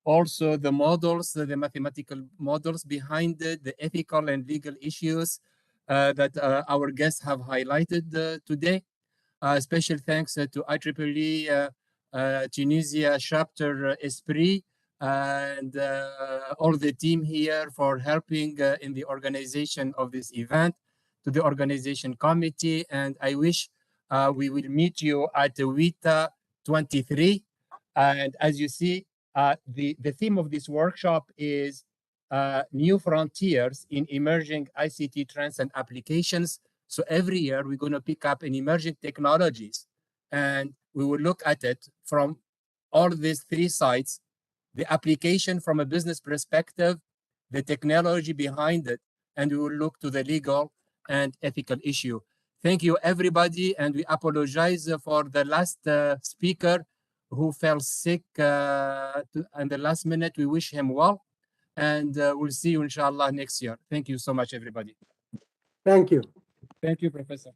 also the models, the mathematical models behind it, the ethical and legal issues that our guests have highlighted today. Special thanks to IEEE Tunisia chapter Esprit and all the team here for helping in the organization of this event, to the organization committee, and I wish we will meet you at the Weita 23. And as you see, the theme of this workshop is new frontiers in emerging ICT trends and applications. So every year we're going to pick up an emerging technologies, and we will look at it from all these 3 sides: the application from a business perspective, the technology behind it, and we will look to the legal and ethical issue. Thank you, everybody, and we apologize for the last speaker who fell sick in the last minute. We wish him well, and we'll see you, inshallah, next year. Thank you so much, everybody. Thank you. Thank you, Professor.